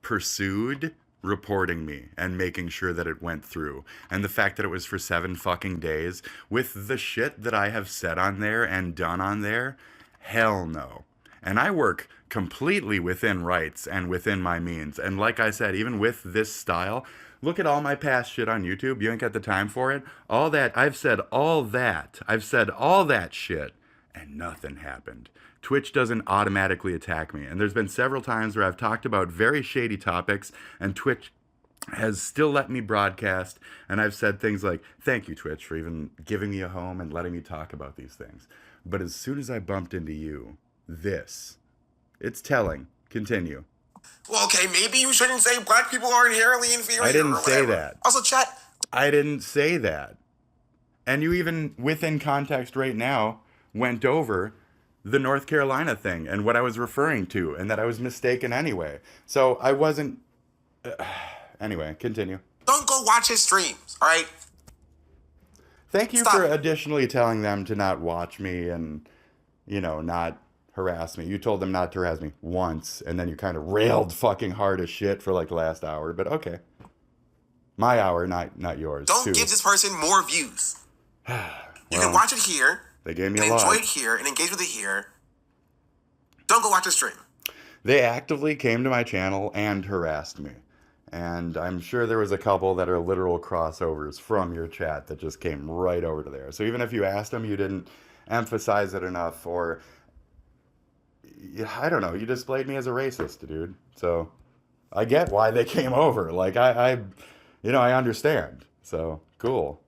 pursued reporting me and making sure that it went through. And the fact that it was for 7 fucking days, with the shit that I have said on there and done on there, hell no. And I work completely within rights and within my means. And like I said, even with this style, look at all my past shit on YouTube. You ain't got the time for it. All that, I've said all that. I've said all that shit, and nothing happened. Twitch doesn't automatically attack me. And there's been several times where I've talked about very shady topics, and Twitch has still let me broadcast. And I've said things like, thank you, Twitch, for even giving me a home and letting me talk about these things. But as soon as I bumped into you, it's telling. Continue. Well, okay, maybe you shouldn't say black people are inherently inferior. I didn't or say whatever. that. Also, chat. I didn't say that. And you even, within context right now, went over the North Carolina thing and what I was referring to, and that I was mistaken anyway. So I wasn't... anyway, continue. Don't go watch his streams, all right? Thank you Stop. for additionally telling them to not watch me and, not harass me. You told them not to harass me once, and then you kind of railed fucking hard as shit for like the last hour, but okay. My hour, not yours. Don't too. give this person more views. You can watch it here. They gave me and a lot. enjoy it here and engage with it here. Don't go watch the stream. They actively came to my channel and harassed me. And I'm sure there was a couple that are literal crossovers from your chat that just came right over to there. So even if you asked them, you didn't emphasize it enough, or I don't know, you displayed me as a racist, dude. So I get why they came over. Like I understand. So cool.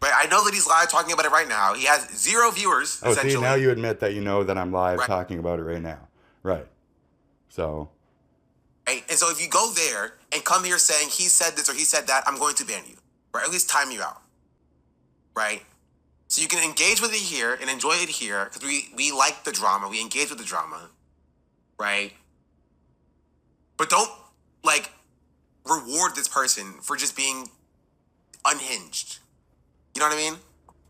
Right, I know that he's live talking about it right now. He has 0 viewers, Oh, essentially. see, now you admit that you know that I'm live Right. talking about it right now. Right. So. Right? And so if you go there and come here saying he said this or he said that, I'm going to ban you. Right? At least time you out. Right? So you can engage with it here and enjoy it here because we like the drama. We engage with the drama. Right? But don't, reward this person for just being unhinged. You know what I mean?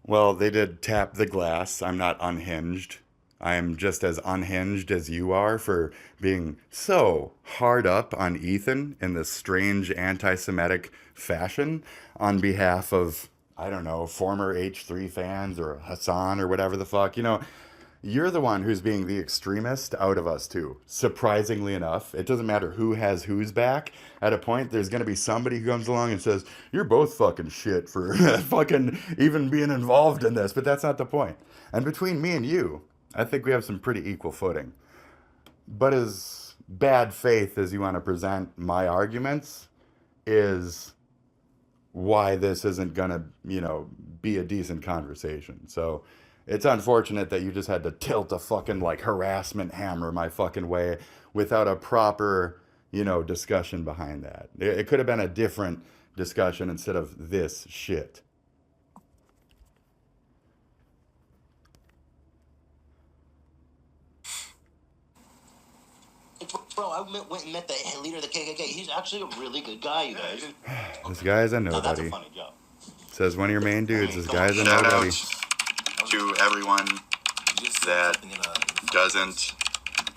Well, they did tap the glass. I'm not unhinged. I am just as unhinged as you are for being so hard up on Ethan in this strange anti-Semitic fashion on behalf of, I don't know, former H3 fans or HASAN or whatever the fuck. You're the one who's being the extremist out of us two. Surprisingly enough, it doesn't matter who has whose back. At a point, there's going to be somebody who comes along and says, you're both fucking shit for fucking even being involved in this. But that's not the point. And between me and you, I think we have some pretty equal footing. But as bad faith as you want to present my arguments is why this isn't going to, be a decent conversation. So it's unfortunate that you just had to tilt a fucking harassment hammer my fucking way without a proper, discussion behind that. It could have been a different discussion instead of this shit. Bro, I went and met the leader of the KKK. He's actually a really good guy, you guys. This guy's a No, that's a nobody. funny joke. Says one of your main dudes. This guy's a Shout nobody. out to everyone that doesn't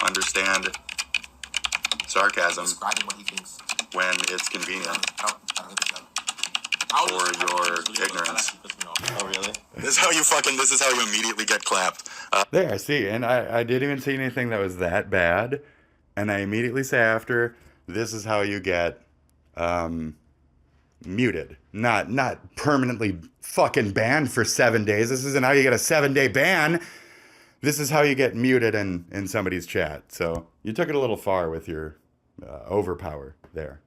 understand sarcasm Describing what he thinks. when it's convenient I don't think it's done. for your ignorance. Oh, really? This is how you immediately get clapped. There, see, and I didn't even see anything that was that bad. And I immediately say after, this is how you get muted. Not permanently fucking banned for 7 days. This isn't how you get a 7-day ban. This is how you get muted in somebody's chat. So you took it a little far with your overpower there.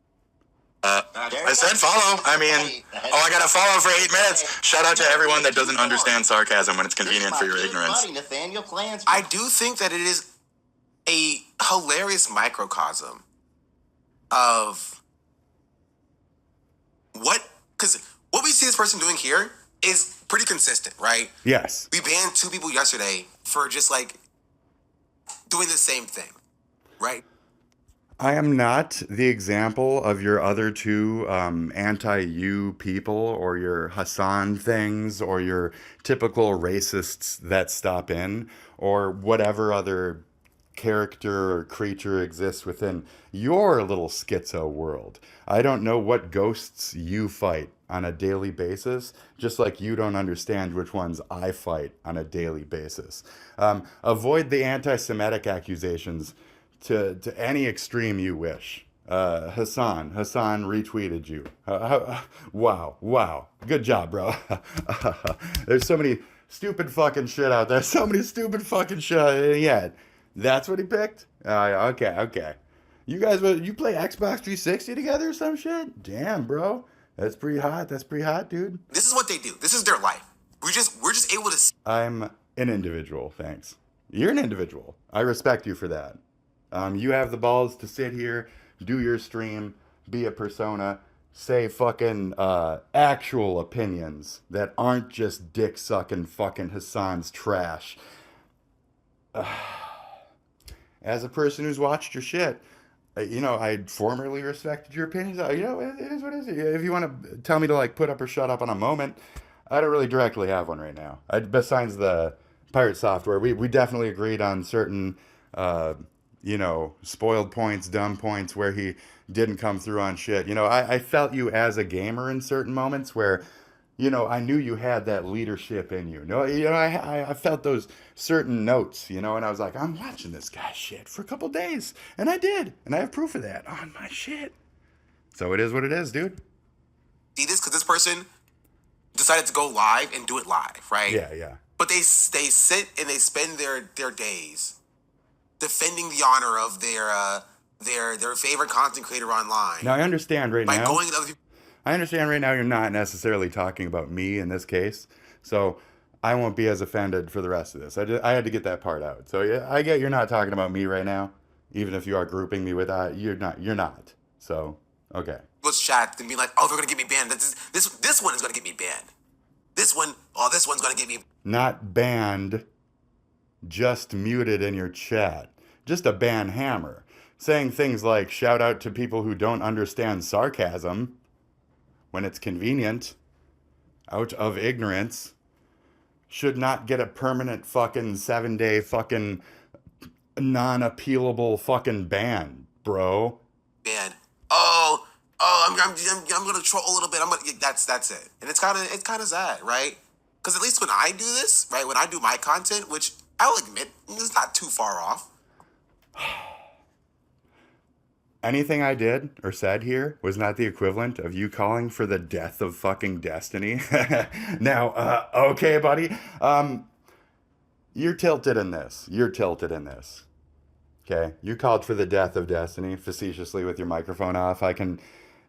I said follow. I got to follow for 8 minutes. Shout out to everyone that doesn't understand sarcasm when it's convenient for your ignorance. Nathaniel Klansman. I do think that it is a hilarious microcosm of because what we see this person doing here is pretty consistent, right? Yes. We banned 2 people yesterday for just doing the same thing, right? I am not the example of your other two anti-you people or your Hassan things or your typical racists that stop in or whatever other character or creature exists within your little schizo world. I don't know what ghosts you fight on a daily basis, just like you don't understand which ones I fight on a daily basis. Avoid the anti-Semitic accusations to any extreme you wish. Hassan retweeted you. Wow. Good job, bro. There's so many stupid fucking shit out there. So many stupid fucking shit. Yeah, that's what he picked? Okay. You guys, you play Xbox 360 together or some shit? Damn, bro. That's pretty hot, dude. This is what they do. This is their life. We're just able to see. I'm an individual, thanks. You're an individual. I respect you for that. You have the balls to sit here, do your stream, be a persona, say fucking actual opinions that aren't just dick-sucking fucking Hassan's trash. As a person who's watched your shit, I formerly respected your opinions. It is what it is. If you want to tell me to like put up or shut up on a moment, I don't really directly have one right now. Besides the Pirate Software, we definitely agreed on certain, spoiled points, dumb points where he didn't come through on shit. I felt you as a gamer in certain moments where, I knew you had that leadership in you. I felt those certain notes, and I was like, I'm watching this guy's shit for a couple days. And I did. And I have proof of that on my shit. So it is what it is, dude. See this because this person decided to go live and do it live, right? Yeah. But they sit and they spend their days defending the honor of their favorite content creator online. Now I understand right by now. going to other people. I understand right now you're not necessarily talking about me in this case, so I won't be as offended for the rest of this. I had to get that part out. So yeah, I get you're not talking about me right now, even if you are grouping me with that. You're not. So okay. Let's chat and be like, oh, they're gonna get me banned. This one is gonna get me banned. This one's gonna get me. Not banned, just muted in your chat. Just a ban hammer. Saying things like shout out to people who don't understand sarcasm when it's convenient, out of ignorance, should not get a permanent fucking 7-day fucking non-appealable fucking ban, bro. Ban. Oh, I'm gonna troll a little bit. That's it. And it's kind of sad, right? Because at least when I do this, right, when I do my content, which I will admit is not too far off. Anything I did or said here was not the equivalent of you calling for the death of fucking Destiny. Now, okay, buddy. You're tilted in this. Okay? You called for the death of Destiny facetiously with your microphone off. I can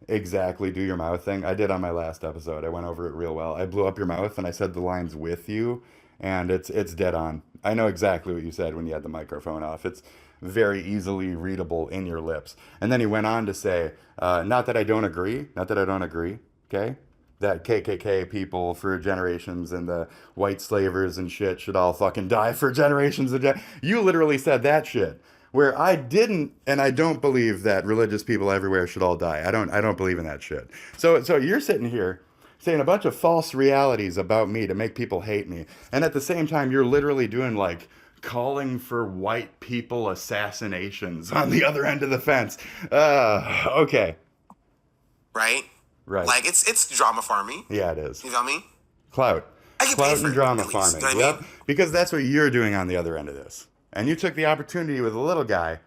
exactly do your mouth thing. I did on my last episode. I went over it real well. I blew up your mouth and I said the lines with you, and it's dead on. I know exactly what you said when you had the microphone off. It's very easily readable in your lips. And then he went on to say, not that I don't agree, okay? That KKK people for generations and the white slavers and shit should all fucking die for generations. You literally said that shit. Where I didn't, and I don't believe that religious people everywhere should all die. I don't believe in that shit. So you're sitting here saying a bunch of false realities about me to make people hate me. And at the same time, you're literally doing like calling for white people assassinations on the other end of the fence. Okay. Right? Like it's drama farming. Yeah, it is. You feel me? Clout and drama farming. You know what I mean? Because that's what you're doing on the other end of this. And you took the opportunity with a little guy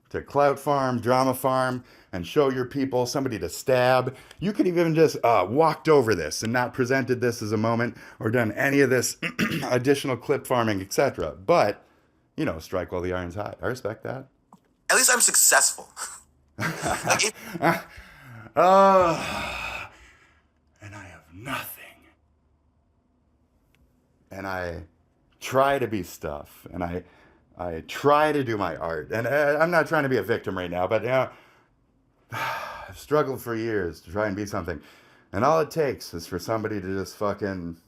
to clout farm, drama farm, and show your people somebody to stab. You could even just walked over this and not presented this as a moment or done any of this additional clip farming, etc. But, strike while the iron's hot. I respect that. At least I'm successful. And I have nothing. And I try to be stuff. And I try to do my art. And I'm not trying to be a victim right now, but I've struggled for years to try and be something. And all it takes is for somebody to just fucking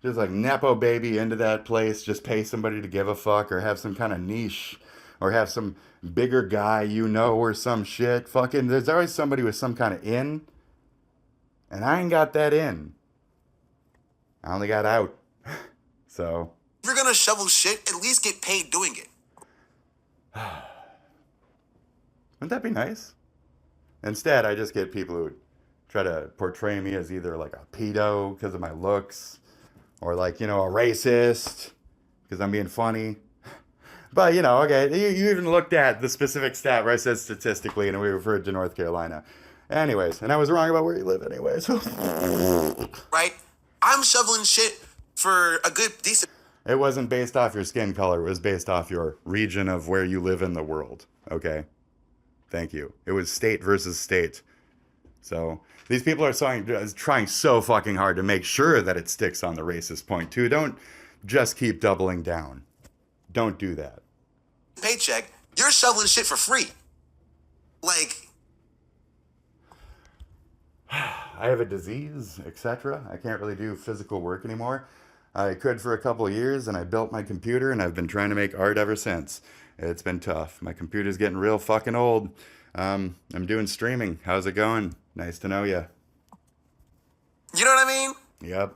just like Nepo baby into that place, just pay somebody to give a fuck or have some kind of niche or have some bigger guy you know or some shit. Fucking, there's always somebody with some kind of in, and I ain't got that in. I only got out. So. If you're gonna shovel shit, at least get paid doing it. Wouldn't that be nice? Instead, I just get people who try to portray me as either like a pedo because of my looks, or like, you know, a racist because I'm being funny. But, you know, okay, you even looked at the specific stat where I said statistically and we referred to North Carolina. Anyways, and I was wrong about where you live anyways. Right? I'm shoveling shit for a good, decent... It wasn't based off your skin color. It was based off your region of where you live in the world. Okay? Thank you. It was state versus state. So these people are trying so fucking hard to make sure that it sticks on the racist point too. Don't just keep doubling down. Don't do that. Paycheck, you're shoveling shit for free. Like... I have a disease, etc. I can't really do physical work anymore. I could for a couple of years, and I built my computer, and I've been trying to make art ever since. It's been tough. My computer's getting real fucking old. I'm doing streaming. How's it going? Nice to know ya. You know what I mean? Yep.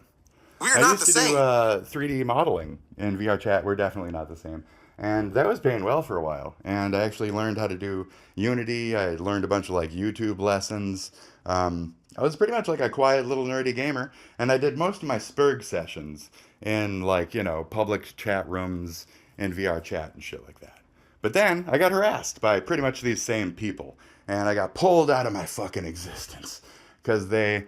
We're not the same. I used to do 3D modeling in VR chat. We're definitely not the same. And that was paying well for a while. And I actually learned how to do Unity. I learned a bunch of like YouTube lessons. I was pretty much like a quiet little nerdy gamer. And I did most of my Spurg sessions in like, you know, public chat rooms and VR chat and shit like that. But then I got harassed by pretty much these same people. And I got pulled out of my fucking existence. Because they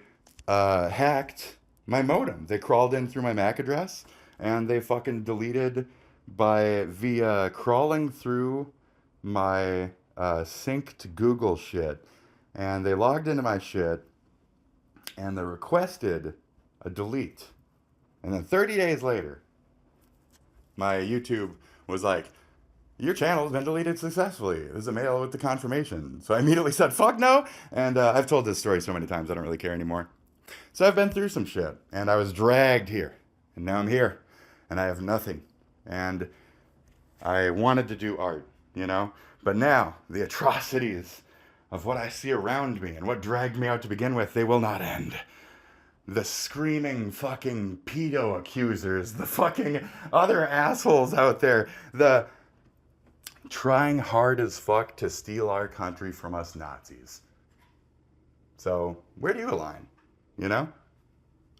hacked my modem. They crawled in through my MAC address. And they fucking deleted via crawling through my synced Google shit. And they logged into my shit. And they requested a delete. And then 30 days later, my YouTube was like, your channel has been deleted successfully. There's a mail with the confirmation. So I immediately said, fuck no. And I've told this story so many times, I don't really care anymore. So I've been through some shit. And I was dragged here. And now I'm here. And I have nothing. And I wanted to do art, you know? But now, the atrocities of what I see around me and what dragged me out to begin with, they will not end. The screaming fucking pedo accusers, the fucking other assholes out there, the trying hard as fuck to steal our country from us Nazis. So, where do you align? You know?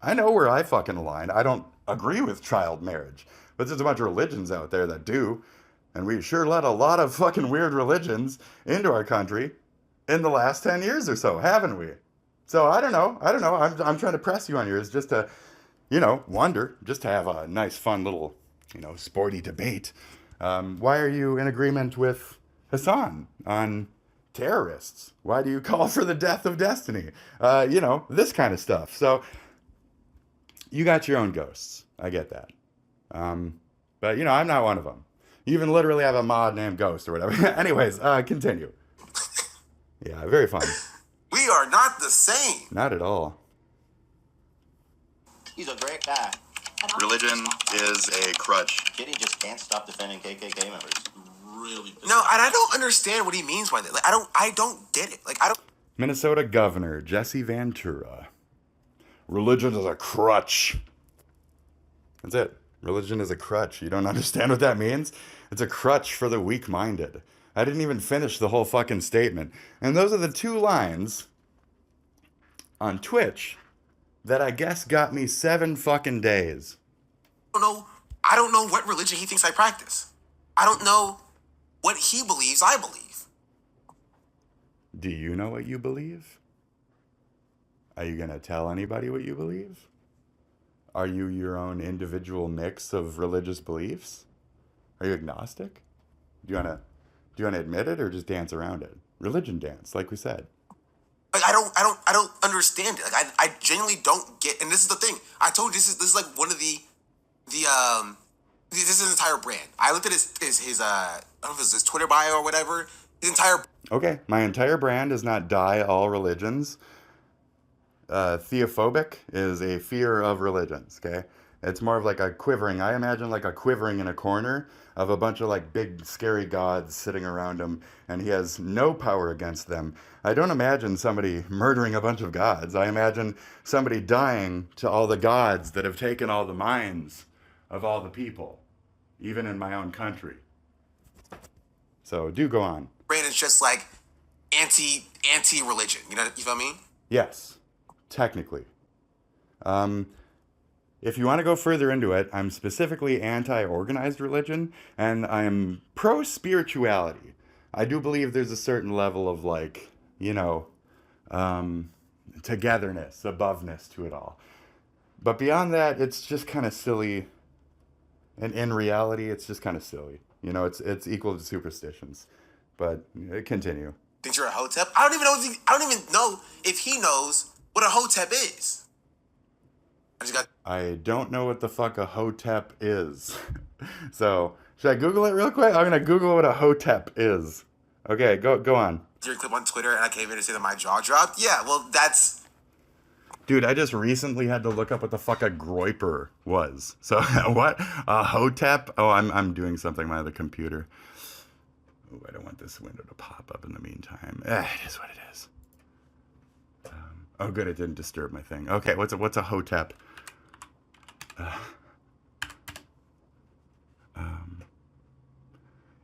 I know where I fucking align. I don't agree with child marriage, but there's a bunch of religions out there that do, and we sure let a lot of fucking weird religions into our country in the last 10 years or so, haven't we? So I don't know. I'm trying to press you on yours just to, you know, wonder, just to have a nice, fun little, you know, sporty debate. Why are you in agreement with HASAN on terrorists? Why do you call for the death of Destiny? You know, this kind of stuff. So you got your own ghosts. I get that. But, you know, I'm not one of them. You even literally have a mod named Ghost or whatever. Anyways, continue. Yeah, very fun. We are not the same. Not at all. He's a great guy. Religion is a crutch. Kitty just can't stop defending KKK members. Really. No, and I don't understand what he means by that. Like, I don't get it. Like, I don't. Minnesota Governor Jesse Ventura. Religion is a crutch. That's it. Religion is a crutch. You don't understand what that means? It's a crutch for the weak-minded. I didn't even finish the whole fucking statement. And those are the 2 lines on Twitch that I guess got me 7 fucking days. I don't know what religion he thinks I practice. I don't know what he believes I believe. Do you know what you believe? Are you going to tell anybody what you believe? Are you your own individual mix of religious beliefs? Are you agnostic? Do you want to admit it or just dance around it? Religion dance, like we said. Like, I don't understand it. Like, I genuinely don't get. And this is the thing. I told you this is like one of this is his entire brand. I looked at his I don't know if it's his Twitter bio or whatever. His entire. Okay, my entire brand is not die all religions. Theophobic is a fear of religions. Okay, It's more of like a quivering. I imagine like a quivering in a corner of a bunch of like big scary gods sitting around him, and he has no power against them. I don't imagine somebody murdering a bunch of gods. I imagine somebody dying to all the gods that have taken all the minds of all the people, even in my own country. So do go on. brain is just like anti-religion. You know, you feel me? Yes, technically. If you want to go further into it, I'm specifically anti-organized religion, and I'm pro-spirituality. I do believe there's a certain level of like, you know, togetherness, aboveness to it all. But beyond that, it's just kind of silly. And in reality, it's just kind of silly. You know, it's equal to superstitions. But continue. Think you're a hotep? I don't even know if he knows what a hotep is. I don't know what the fuck a hotep is. So, should I Google it real quick? I'm gonna Google what a hotep is. Okay, go on. Your clip on Twitter, and I came here to say that my jaw dropped. Yeah, well, that's. Dude, I just recently had to look up what the fuck a groiper was. So, what? A hotep? Oh, I'm doing something on the computer. Oh, I don't want this window to pop up in the meantime. It is what it is. Oh, good, it didn't disturb my thing. Okay, what's a hotep?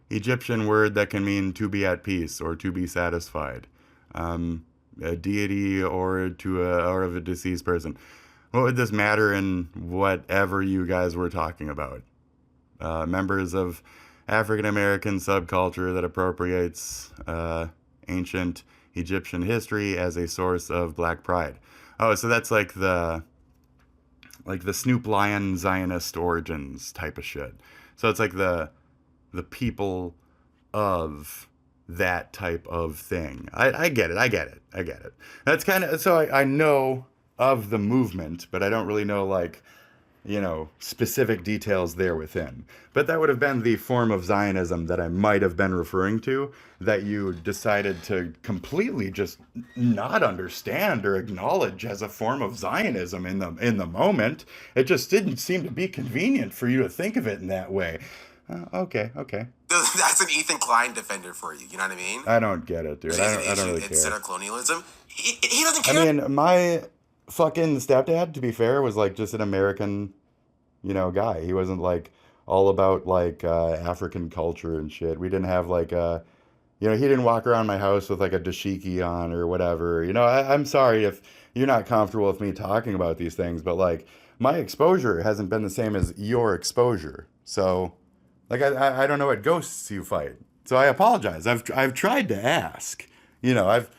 Egyptian word that can mean to be at peace or to be satisfied. A deity or of a deceased person. What would this matter in whatever you guys were talking about? Members of African American subculture that appropriates ancient Egyptian history as a source of black pride. Oh, so that's like the Snoop Lion Zionist origins type of shit. So it's like the people of that type of thing. I get it. That's kind of, so I know of the movement, but I don't really know, like, you know, specific details there within. But that would have been the form of Zionism that I might have been referring to, that you decided to completely just not understand or acknowledge as a form of Zionism in the moment. It just didn't seem to be convenient for you to think of it in that way. Okay. That's an Ethan Klein defender for you. You know what I mean? I don't get it, dude. I don't really care. Instead of colonialism, he doesn't care. I mean, my fucking stepdad, to be fair, was like just an American, you know, guy. He wasn't like all about like African culture and shit. We didn't have like you know, he didn't walk around my house with like a dashiki on or whatever. You know, I'm sorry if you're not comfortable with me talking about these things, but like my exposure hasn't been the same as your exposure. So, like, I don't know what ghosts you fight. So I apologize. I've tried to ask. You know, I've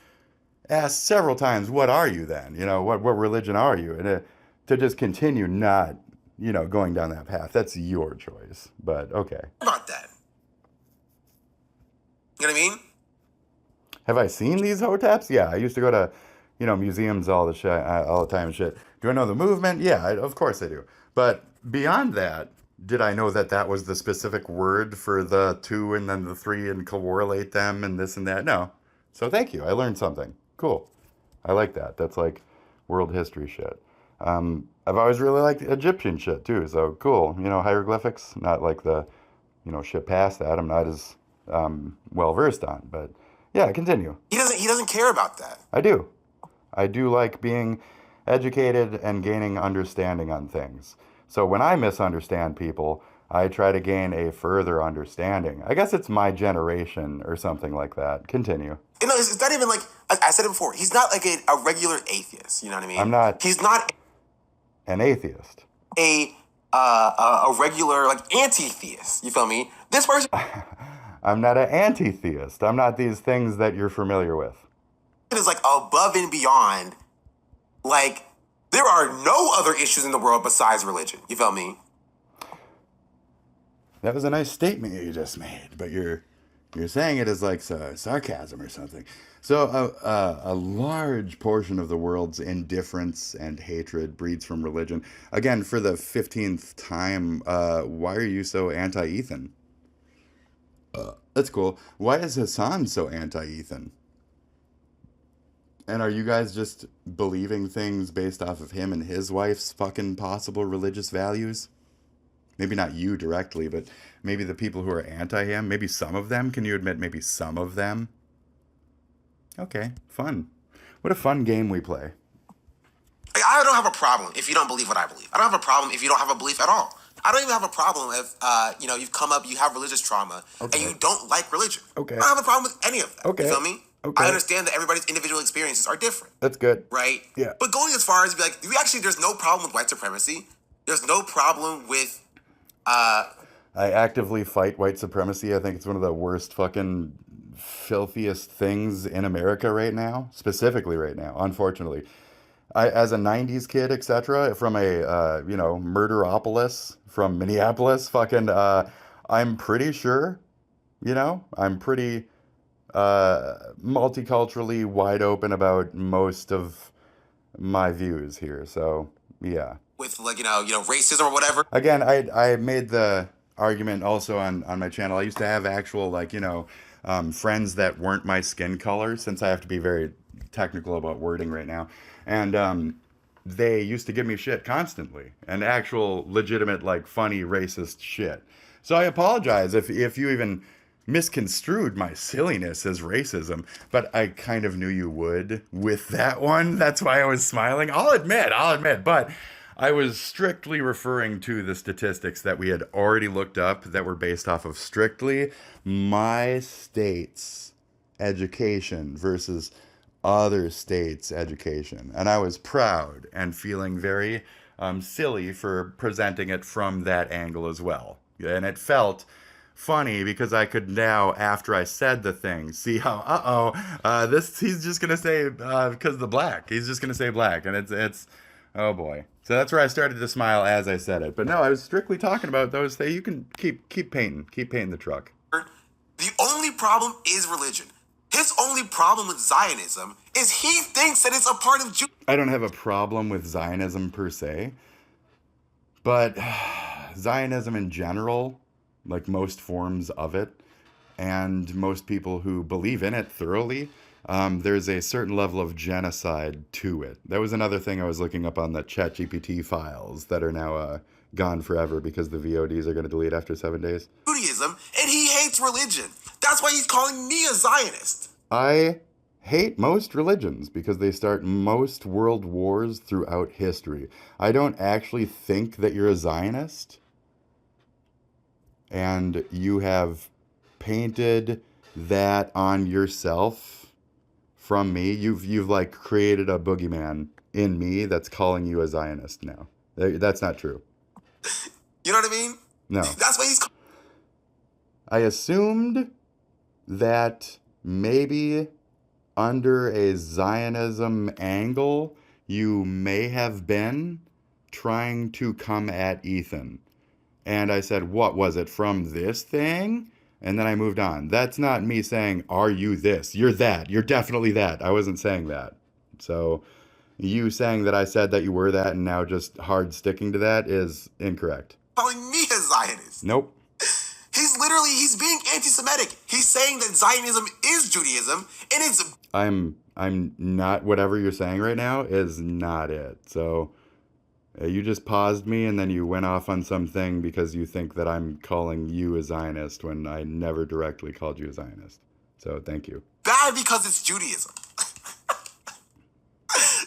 asked several times, what are you then? You know, what religion are you? And to just continue not, you know, going down that path, that's your choice. But okay. About that. You know what I mean? Have I seen these hoteps? Yeah, I used to go to, you know, museums all the time and shit. Do I know the movement? Yeah, of course I do. But beyond that, did I know that that was the specific word for the 2 and then the 3 and correlate them and this and that? No. So thank you. I learned something. Cool. I like that. That's like world history shit. I've always really liked Egyptian shit too. So cool. You know, hieroglyphics, not like the, you know, shit past that. I'm not as well versed on, but yeah, continue. He doesn't care about that. I do. I do like being educated and gaining understanding on things. So when I misunderstand people, I try to gain a further understanding. I guess it's my generation or something like that. Continue. You know, it's not even like, I said it before, he's not like a regular atheist, you know what I mean? I'm not. He's not an atheist. A regular, like, anti-theist, you feel me? This person I'm not an anti-theist. I'm not these things that you're familiar with. It is like above and beyond, like, there are no other issues in the world besides religion. You feel me? That was a nice statement you just made, but you're saying it as like sarcasm or something. So a large portion of the world's indifference and hatred breeds from religion. Again, for the 15th time, why are you so anti-Ethan? That's cool. Why is HASAN so anti-Ethan? And are you guys just believing things based off of him and his wife's fucking possible religious values? Maybe not you directly, but maybe the people who are anti him. Maybe some of them. Can you admit maybe some of them? Okay, fun. What a fun game we play. Like, I don't have a problem if you don't believe what I believe. I don't have a problem if you don't have a belief at all. I don't even have a problem if, you've come up, you have religious trauma, and you don't like religion. Okay. I don't have a problem with any of that. Okay. You feel me? Okay. I understand that everybody's individual experiences are different. That's good. Right? Yeah. But going as far as be like, there's no problem with white supremacy. There's no problem with, I actively fight white supremacy. I think it's one of the worst fucking filthiest things in America right now, specifically right now, unfortunately. I, as a 90s kid, etc., from a, murderopolis from Minneapolis, fucking, I'm pretty sure, I'm pretty multiculturally wide open about most of my views here. So, yeah. with like, racism or whatever. Again, I made the argument also on my channel. I used to have actual, friends that weren't my skin color, since I have to be very technical about wording right now. And they used to give me shit constantly, and actual legitimate, funny racist shit. So I apologize if you even misconstrued my silliness as racism, but I kind of knew you would with that one. That's why I was smiling. I'll admit, but I was strictly referring to the statistics that we had already looked up that were based off of strictly my state's education versus other states' education. And I was proud and feeling very silly for presenting it from that angle as well. And it felt funny because I could now, after I said the thing, see how, he's just going to say, because of the black. He's just going to say black. And it's, oh boy. So that's where I started to smile as I said it. But no, I was strictly talking about those things. You can keep painting the truck. The only problem is religion. His only problem with Zionism is he thinks that it's a part of Judaism. I don't have a problem with Zionism per se, but Zionism in general, like most forms of it, and most people who believe in it thoroughly, there's a certain level of genocide to it. That was another thing I was looking up on the ChatGPT files that are now gone forever because the VODs are going to delete after 7 days. Judaism, and he hates religion. That's why he's calling me a Zionist. I hate most religions because they start most world wars throughout history. I don't actually think that you're a Zionist, and you have painted that on yourself from me. You've created a boogeyman in me that's calling you a Zionist now. That's not true. You know what I mean? No. That's why he's... I assumed that maybe under a Zionism angle, you may have been trying to come at Ethan. And I said, what was it, from this thing? And then I moved on. That's not me saying, are you this? You're that. You're definitely that. I wasn't saying that. So you saying that I said that you were that and now just hard sticking to that is incorrect. Calling me a Zionist. Nope. He's being anti-Semitic. He's saying that Zionism is Judaism, and it's... I'm not, whatever you're saying right now is not it. So you just paused me and then you went off on something because you think that I'm calling you a Zionist when I never directly called you a Zionist. So thank you. Bad because it's Judaism.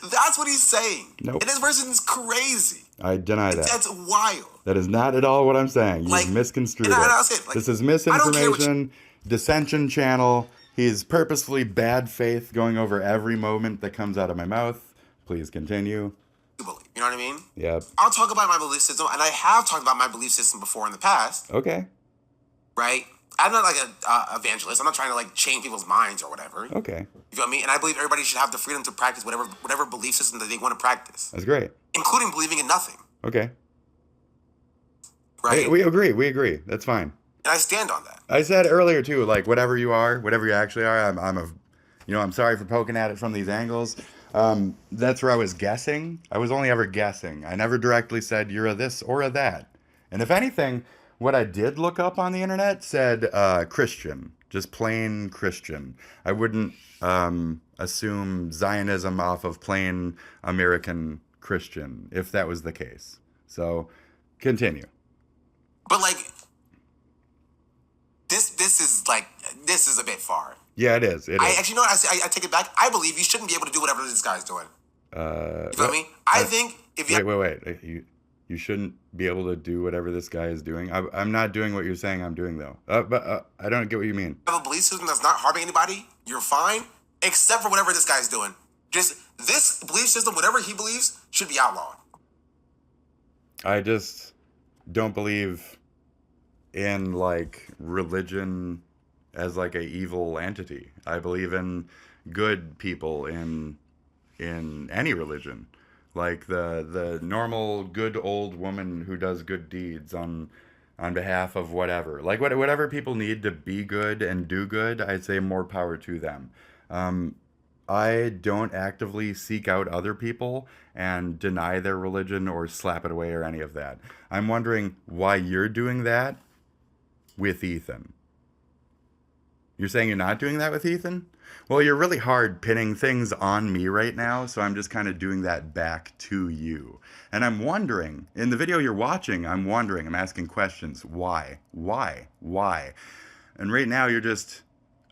That's what he's saying. Nope. And this person is crazy. I deny that. That's wild. That is not at all what I'm saying. You've misconstrued it. That's it. This is misinformation, dissension channel. He's purposefully bad faith going over every moment that comes out of my mouth. Please continue. You know what I mean? Yep. I'll talk about my belief system, and I have talked about my belief system before in the past. Okay. Right? I'm not like an evangelist. I'm not trying to change people's minds or whatever. Okay. You feel me? And I believe everybody should have the freedom to practice whatever belief system that they want to practice. That's great. Including believing in nothing. Okay. Right? We agree. That's fine. And I stand on that. I said earlier too, whatever you are, whatever you actually are, I'm sorry for poking at it from these angles. That's where I was guessing. I was only ever guessing. I never directly said you're a this or a that. And if anything, what I did look up on the internet said Christian. just plain Christian. I wouldn't assume Zionism off of plain American Christian if that was the case. So, continue. But like, this is a bit far. Yeah, it is. It I is. actually know what I take it back. I believe you shouldn't be able to do whatever this guy's doing. You feel me? I think if you wait. You shouldn't be able to do whatever this guy is doing. I'm not doing what you're saying I'm doing though. But I don't get what you mean. have a belief system that's not harming anybody, you're fine, except for whatever this guy's doing. Just this belief system, whatever he believes, should be outlawed. I just don't believe in like religion as like a evil entity. I believe in good people in any religion. Like the normal good old woman who does good deeds on behalf of whatever. Like whatever people need to be good and do good, I'd say more power to them. I don't actively seek out other people and deny their religion or slap it away or any of that. I'm wondering why you're doing that with Ethan. You're saying you're not doing that with Ethan? Well, you're really hard pinning things on me right now, so I'm just kind of doing that back to you. And I'm wondering, in the video you're watching, I'm asking questions. Why? And right now you're just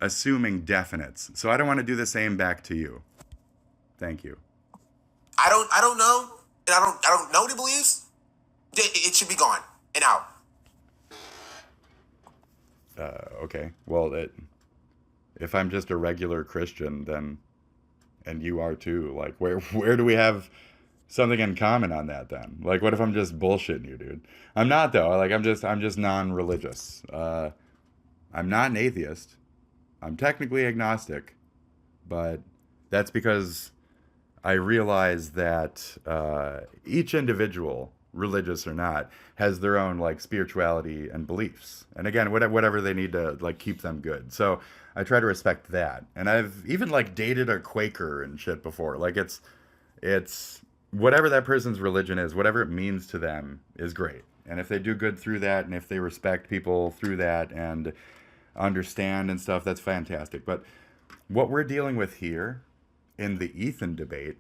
assuming definites. So I don't want to do the same back to you. Thank you. I don't know, and I don't know what he believes. It should be gone and out. Okay. Well, if I'm just a regular Christian, then, and you are too, like, where do we have something in common on that then? Like, what if I'm just bullshitting you, dude? I'm not though. Like, I'm just non-religious. I'm not an atheist. I'm technically agnostic, but that's because I realize that each individual, religious or not, has their own like spirituality and beliefs, and again, whatever they need to like keep them good. So I try to respect that, and I've even like dated a Quaker and shit before. Like it's whatever that person's religion is, whatever it means to them is great, and if they do good through that, and if they respect people through that and understand and stuff, that's fantastic. But what we're dealing with here in the Ethan debate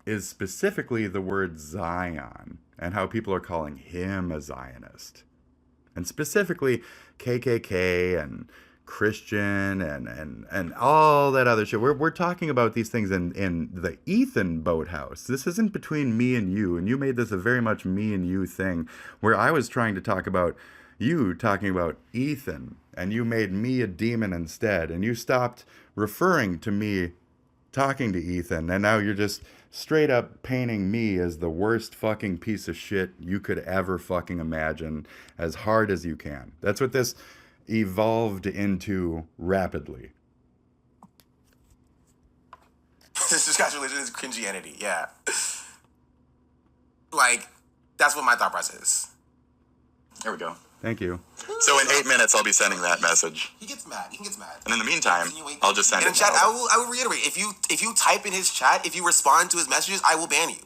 is specifically the word Zion and how people are calling him a Zionist. And specifically KKK and Christian and all that other shit. We're talking about these things in the Ethan boathouse. This isn't between me and you made this a very much me and you thing, where I was trying to talk about you talking about Ethan, and you made me a demon instead, and you stopped referring to me talking to Ethan, and now you're just straight up painting me as the worst fucking piece of shit you could ever fucking imagine, as hard as you can. That's what this evolved into rapidly. This guy's religion is cringianity, yeah. Like, that's what my thought process is. There we go. Thank you. So in 8 minutes, I'll be sending that message. He gets mad. He gets mad. And in the meantime, I'll just send And it in chat, now. I will reiterate. If you type in his chat, if you respond to his messages, I will ban you.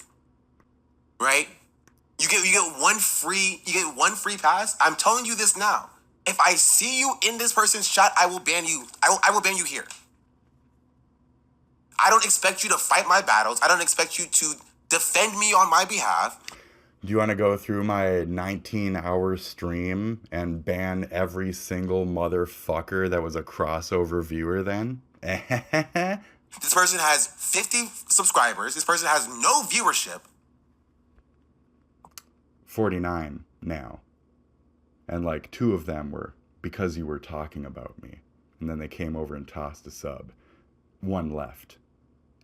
Right? You get one free pass. I'm telling you this now. If I see you in this person's chat, I will ban you. I will ban you here. I don't expect you to fight my battles. I don't expect you to defend me on my behalf. Do you want to go through my 19-hour stream and ban every single motherfucker that was a crossover viewer then? This person has 50 subscribers. This person has no viewership. 49 now. And like 2 of them were because you were talking about me. And then they came over and tossed a sub. 1 left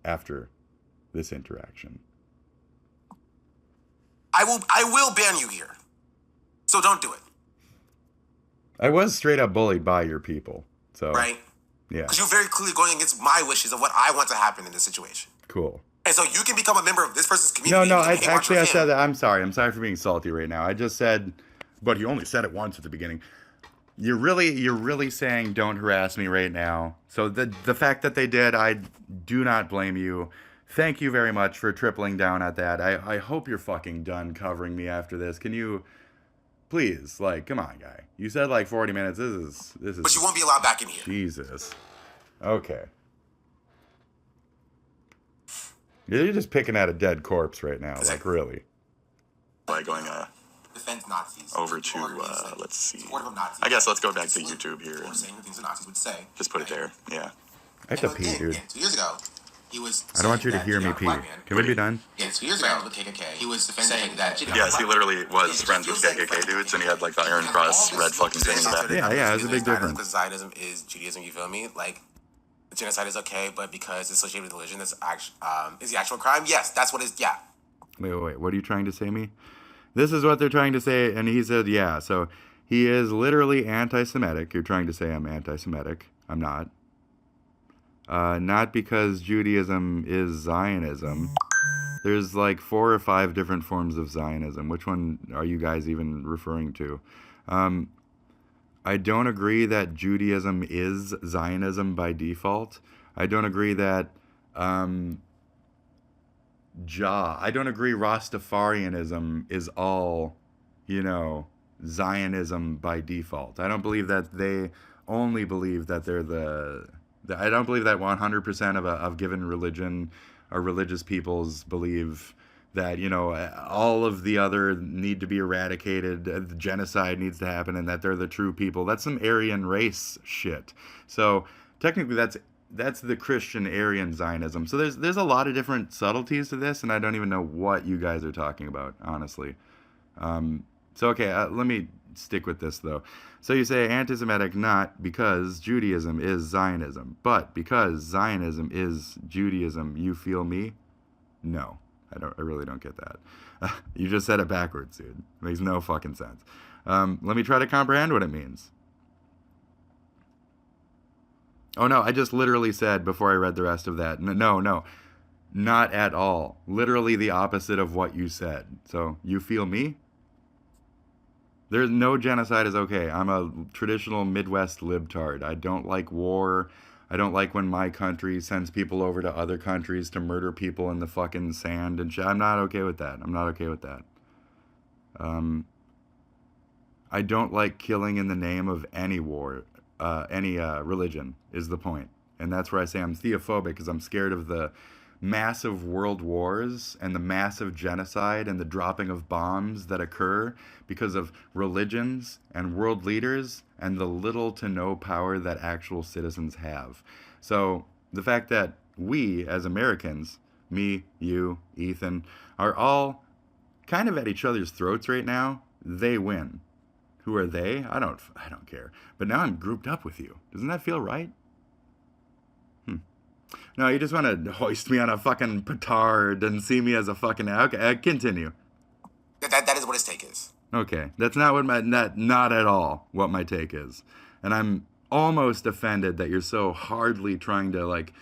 after this interaction. I will ban you here. So don't do it. I was straight up bullied by your people. So Right? Yeah. Because you're very clearly going against my wishes of what I want to happen in this situation. Cool. And so you can become a member of this person's community. No, You can hate I on said him. that. I'm sorry for being salty right now. I just said, but you only said it once at the beginning. You're really saying don't harass me right now. So the fact that they did, I do not blame you. Thank you very much for tripling down at that. I hope you're fucking done covering me after this. Can you please, like, come on, guy. You said like 40 minutes. This is. But you won't be allowed back in here. Jesus. Okay. You're just picking at a dead corpse right now, like really. By going Defend Nazis. over to let's see. Supportive of Nazis. I guess let's go back to YouTube here Or and saying the things the Nazis would say. just put it there. Yeah. I have to pee, dude. 2 years ago, he was. I don't want you to saying hear that me the pee. black man- Can we be done? Yeah, 2 years ago, with KKK, he was saying that. Yes, he literally was friends with KKK dudes, and he had like the Iron Cross red fucking thing in the back. Yeah, there's a big difference. Because Zionism is Judaism, you feel me? Like, genocide is okay, but because it's associated with religion, is the actual crime? Yes, that's what is. Yeah. Wait. What are you trying to say, me? This is what they're trying to say, and he said, yeah. So he is literally anti-Semitic. You're trying to say I'm anti-Semitic. I'm not. Not because Judaism is Zionism. There's like 4 or 5 different forms of Zionism. Which one are you guys even referring to? I don't agree that Judaism is Zionism by default. I don't agree that I don't agree Rastafarianism is all, Zionism by default. I don't believe that they only believe that they're I don't believe that 100% of given religion or religious peoples believe that, all of the other need to be eradicated, genocide needs to happen, and that they're the true people. That's some Aryan race shit. So technically that's the Christian Aryan Zionism. So there's a lot of different subtleties to this, and I don't even know what you guys are talking about, honestly. Let me stick with this, though. So you say anti-Semitic not because Judaism is Zionism, but because Zionism is Judaism, you feel me? No, I really don't get that. You just said it backwards, dude. It makes no fucking sense. Let me try to comprehend what it means. Oh, no, I just literally said before I read the rest of that. No, not at all. Literally the opposite of what you said. So, you feel me? There's no genocide is okay. I'm a traditional Midwest libtard. I don't like war. I don't like when my country sends people over to other countries to murder people in the fucking sand and shit. I'm not okay with that. I don't like killing in the name of any war. Any religion is the point. And that's where I say I'm theophobic, because I'm scared of the massive world wars and the massive genocide and the dropping of bombs that occur because of religions and world leaders and the little to no power that actual citizens have. So the fact that we as Americans, me, you, Ethan, are all kind of at each other's throats right now, they win. Who are they? I don't care. But now I'm grouped up with you. Doesn't that feel right? No, you just want to hoist me on a fucking petard and see me as a fucking... Okay, continue. That is what his take is. Okay, that's not what not at all what my take is. And I'm almost offended that you're so hardly trying to, like,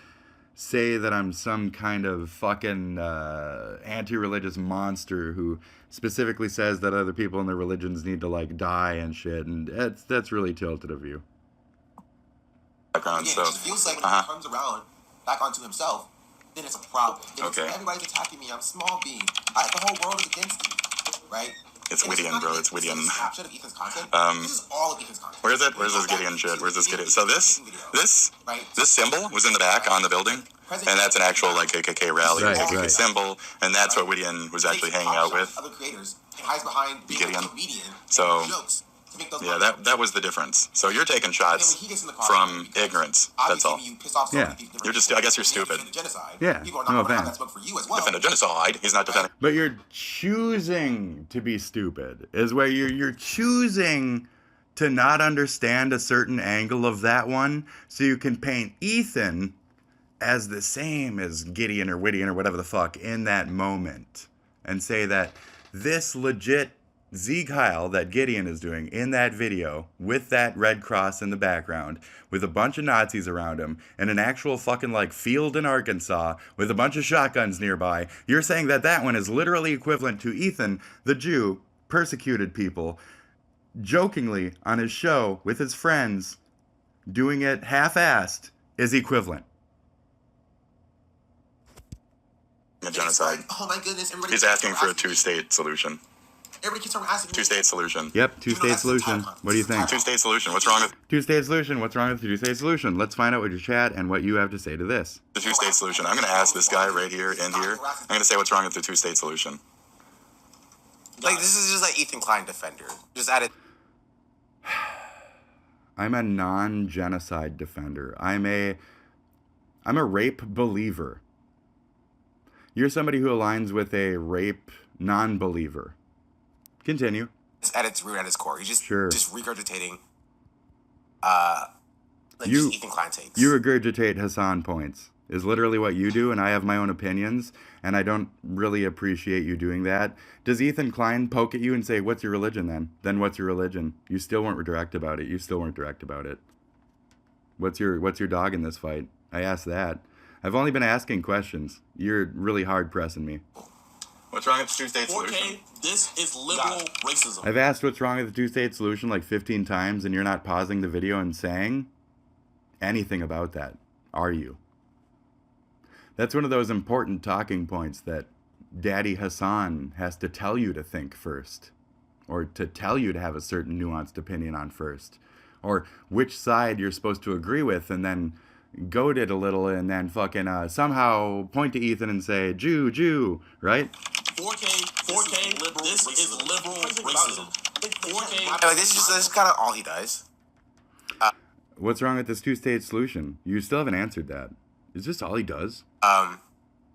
say that I'm some kind of fucking anti-religious monster who specifically says that other people in their religions need to, like, die and shit. And that's really tilted of you. Background, Again, so it just feels like when he comes around back onto himself, then it's a problem. Then Okay. Everybody's attacking me. I'm a small bean. The whole world is against me, right? It's And Whittian, not bro. even It's Whittian. a snapshot of Ethan's content. This is all of Ethan's content. Where is it? Where's this Gideon shit? Where's this Gideon? So this symbol was in the back on the building, and that's an actual like KKK rally, Right, KKK right. symbol, and that's what Whittian was actually hanging out with. Other creators and hides behind being Gideon. a comedian. So, jokes to make those Yeah, money. that was the difference. So you're taking And then shots when he gets in the car, from because ignorance. That's obviously all. You piss off so Yeah. many different You're just- people. I guess you're You stupid. defend genocide. Yeah, People are no not going to have offense. that smoke for you as well. Defend a genocide. He's not defending. But you're choosing to be stupid, is where you're choosing to not understand a certain angle of that one, so you can paint Ethan as the same as Gideon or Whittian or whatever the fuck in that moment, and say that this legit Sieg Heil that Gideon is doing in that video with that red cross in the background with a bunch of Nazis around him and an actual fucking like field in Arkansas with a bunch of shotguns nearby, you're saying that that one is literally equivalent to Ethan, the Jew, persecuted people, jokingly on his show with his friends, doing it half-assed, is equivalent. A genocide. Oh my goodness! Everybody. He's asking for a two-state solution. Everybody keeps asking me. Two-state solution. Yep, two-state solution. What do you think? Two-state solution. What's wrong with Two-state solution. What's wrong with the two-state solution? Let's find out what your chat and what you have to say to this. the two-state solution? I'm going to ask this guy right here and here. I'm going to say what's wrong with the two-state solution. Like, this is just like Ethan Klein defender. Just added. I'm a non-genocide defender. I'm a rape believer. You're somebody who aligns with a rape non-believer. Continue. It's at its root, at its core. He's just just regurgitating. Like just Ethan Klein takes. You regurgitate HASAN points. Is literally what you do, and I have my own opinions, and I don't really appreciate you doing that. Does Ethan Klein poke at you and say, "What's your religion then?" Then what's your religion? You still weren't direct about it. You still weren't direct about it. What's your dog in this fight? I asked that. I've only been asking questions. You're really hard pressing me. What's wrong with the two-state solution? 4K, this is liberal racism. I've asked what's wrong with the two-state solution like 15 times, and you're not pausing the video and saying anything about that, are you? That's one of those important talking points that Daddy HASAN has to tell you to think first, or to tell you to have a certain nuanced opinion on first, or which side you're supposed to agree with, and then goad it a little, and then fucking somehow point to Ethan and say, Jew, Jew, right? 4K, this is liberal racism. 4K. Like, this is kind of all he does. What's wrong with this two-state solution? You still haven't answered that. Is this all he does?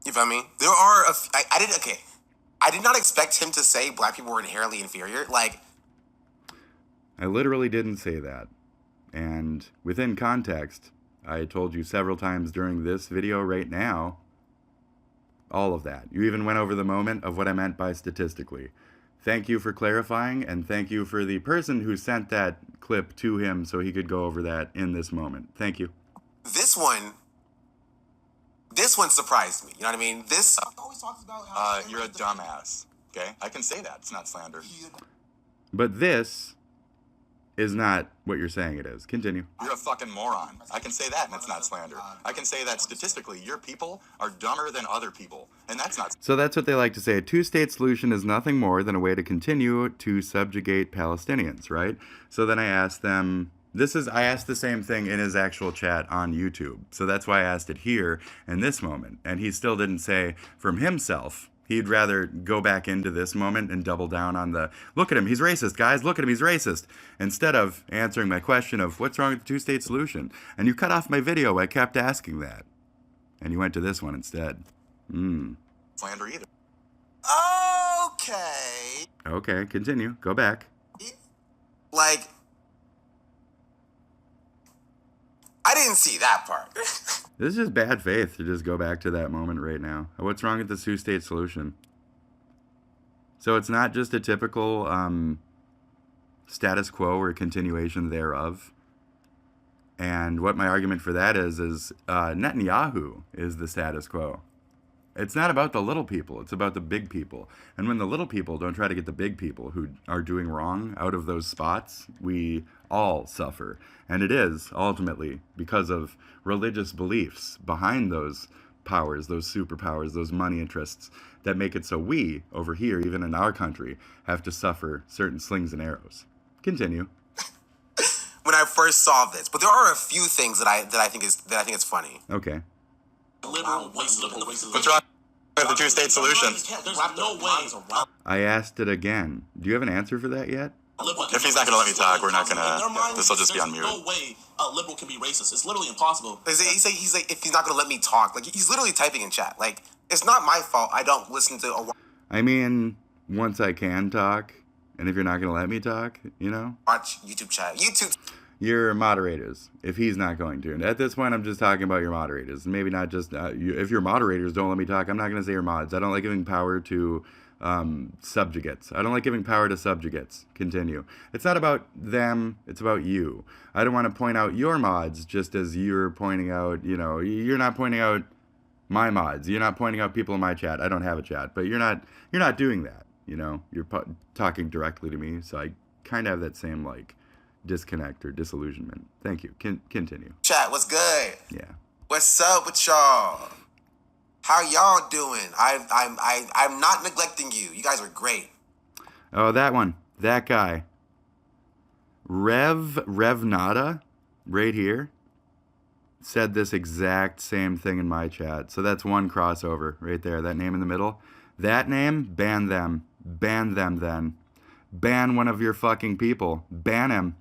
You feel me? There are I did not expect him to say black people were inherently inferior. Like, I literally didn't say that. And within context, I told you several times during this video right now, all of that. You even went over the moment of what I meant by statistically. Thank you for clarifying, and thank you for the person who sent that clip to him so he could go over that in this moment. Thank you. This one surprised me. You know what I mean? This always talks about how You're a dumbass. Okay? I can say that. It's not slander. But this is not what you're saying it is. Continue. You're a fucking moron. I can say that, and it's not slander. I can say that statistically, your people are dumber than other people, and that's not. So that's what they like to say. A two-state solution is nothing more than a way to continue to subjugate Palestinians, right? So then I asked them, I asked the same thing in his actual chat on YouTube. So that's why I asked it here in this moment. And he still didn't say from himself. He'd rather go back into this moment and double down on the, look at him, he's racist, guys, look at him, he's racist. Instead of answering my question of what's wrong with the two-state solution. And you cut off my video, I kept asking that. And you went to this one instead. Slander either. okay. Okay, continue. Go back. Like, I didn't see that part. This is just bad faith to just go back to that moment right now. What's wrong with the two-state solution? So it's not just a typical status quo or continuation thereof. And what my argument for that is Netanyahu is the status quo. It's not about the little people, it's about the big people. And when the little people don't try to get the big people who are doing wrong out of those spots, we all suffer. And it is, ultimately, because of religious beliefs behind those powers, those superpowers, those money interests, that make it so we, over here, even in our country, have to suffer certain slings and arrows. Continue. When I first saw this, but there are a few things that I think is funny. Okay. Liberal racism. What's wrong with the two-state solution? There's no way. I asked it again. Do you have an answer for that yet? If he's not going to let me talk, we're not going to. This will just be on mute. There's no way a liberal can be racist. It's literally impossible. He's like, if he's not gonna let me talk, like he's literally typing in chat. Like, it's not my fault. I don't listen to I mean, once I can talk, and if you're not going to let me talk, you know? watch YouTube chat. YouTube. Your moderators, if he's not going to. And at this point, I'm just talking about your moderators. Maybe not just, if your moderators don't let me talk, I'm not going to say your mods. I don't like giving power to subjugates. I don't like giving power to subjugates. Continue. It's not about them, it's about you. I don't want to point out your mods just as you're pointing out, you know, you're not pointing out my mods. You're not pointing out people in my chat. I don't have a chat, but you're not doing that, you know. You're talking directly to me, so I kind of have that same, like, disconnect or disillusionment. Thank you. Continue. Chat, what's good? Yeah. What's up with y'all? How y'all doing? I'm not neglecting you. You guys are great. Oh, that one. That guy. Revnada, right here, said this exact same thing in my chat. So that's one crossover right there. That name in the middle. That name, ban them. Ban them then. Ban one of your fucking people. Ban him.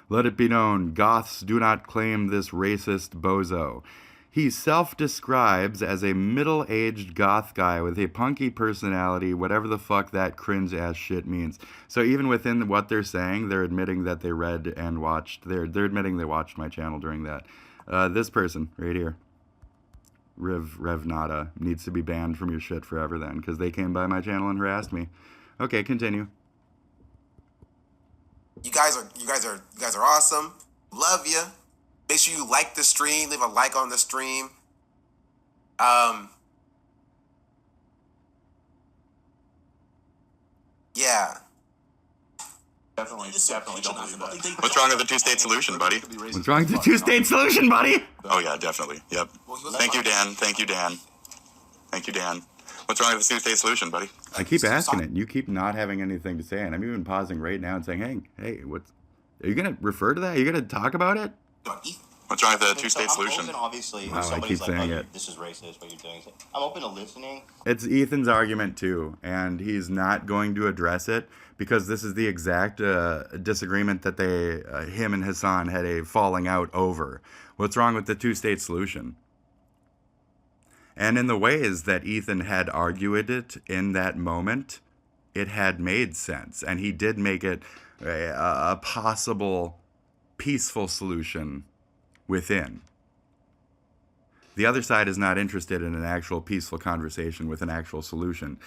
Let it be known, goths do not claim this racist bozo. He self-describes as a middle-aged goth guy with a punky personality, whatever the fuck that cringe-ass shit means. So even within what they're saying, they're admitting that they read and watched. They're admitting they watched my channel during that. This person right here, Revnada, needs to be banned from your shit forever then, because they came by my channel and harassed me. Okay, continue. You guys are awesome. Love you. Make sure you like the stream. Leave a like on the stream. Yeah. Definitely don't believe that. What's wrong with the two-state solution, buddy? What's wrong with the two-state solution, buddy? Oh yeah, definitely. Yep. Thank you, Dan. Thank you, Dan. Thank you, Dan. What's wrong with the two-state solution, buddy? I keep asking it, and you keep not having anything to say, and I'm even pausing right now and saying, hey, what's... Are you going to refer to that? Are you going to talk about it? What's wrong with the two-state solution? I'm open, obviously, Wow, I somebody's keep like, saying oh, it. this is racist, what you're doing. I'm open to listening. It's Ethan's argument, too, and he's not going to address it because this is the exact disagreement that him and HASAN had a falling out over. What's wrong with the two-state solution? And in the ways that Ethan had argued it in that moment, it had made sense. And he did make it a possible peaceful solution within. The other side is not interested in an actual peaceful conversation with an actual solution.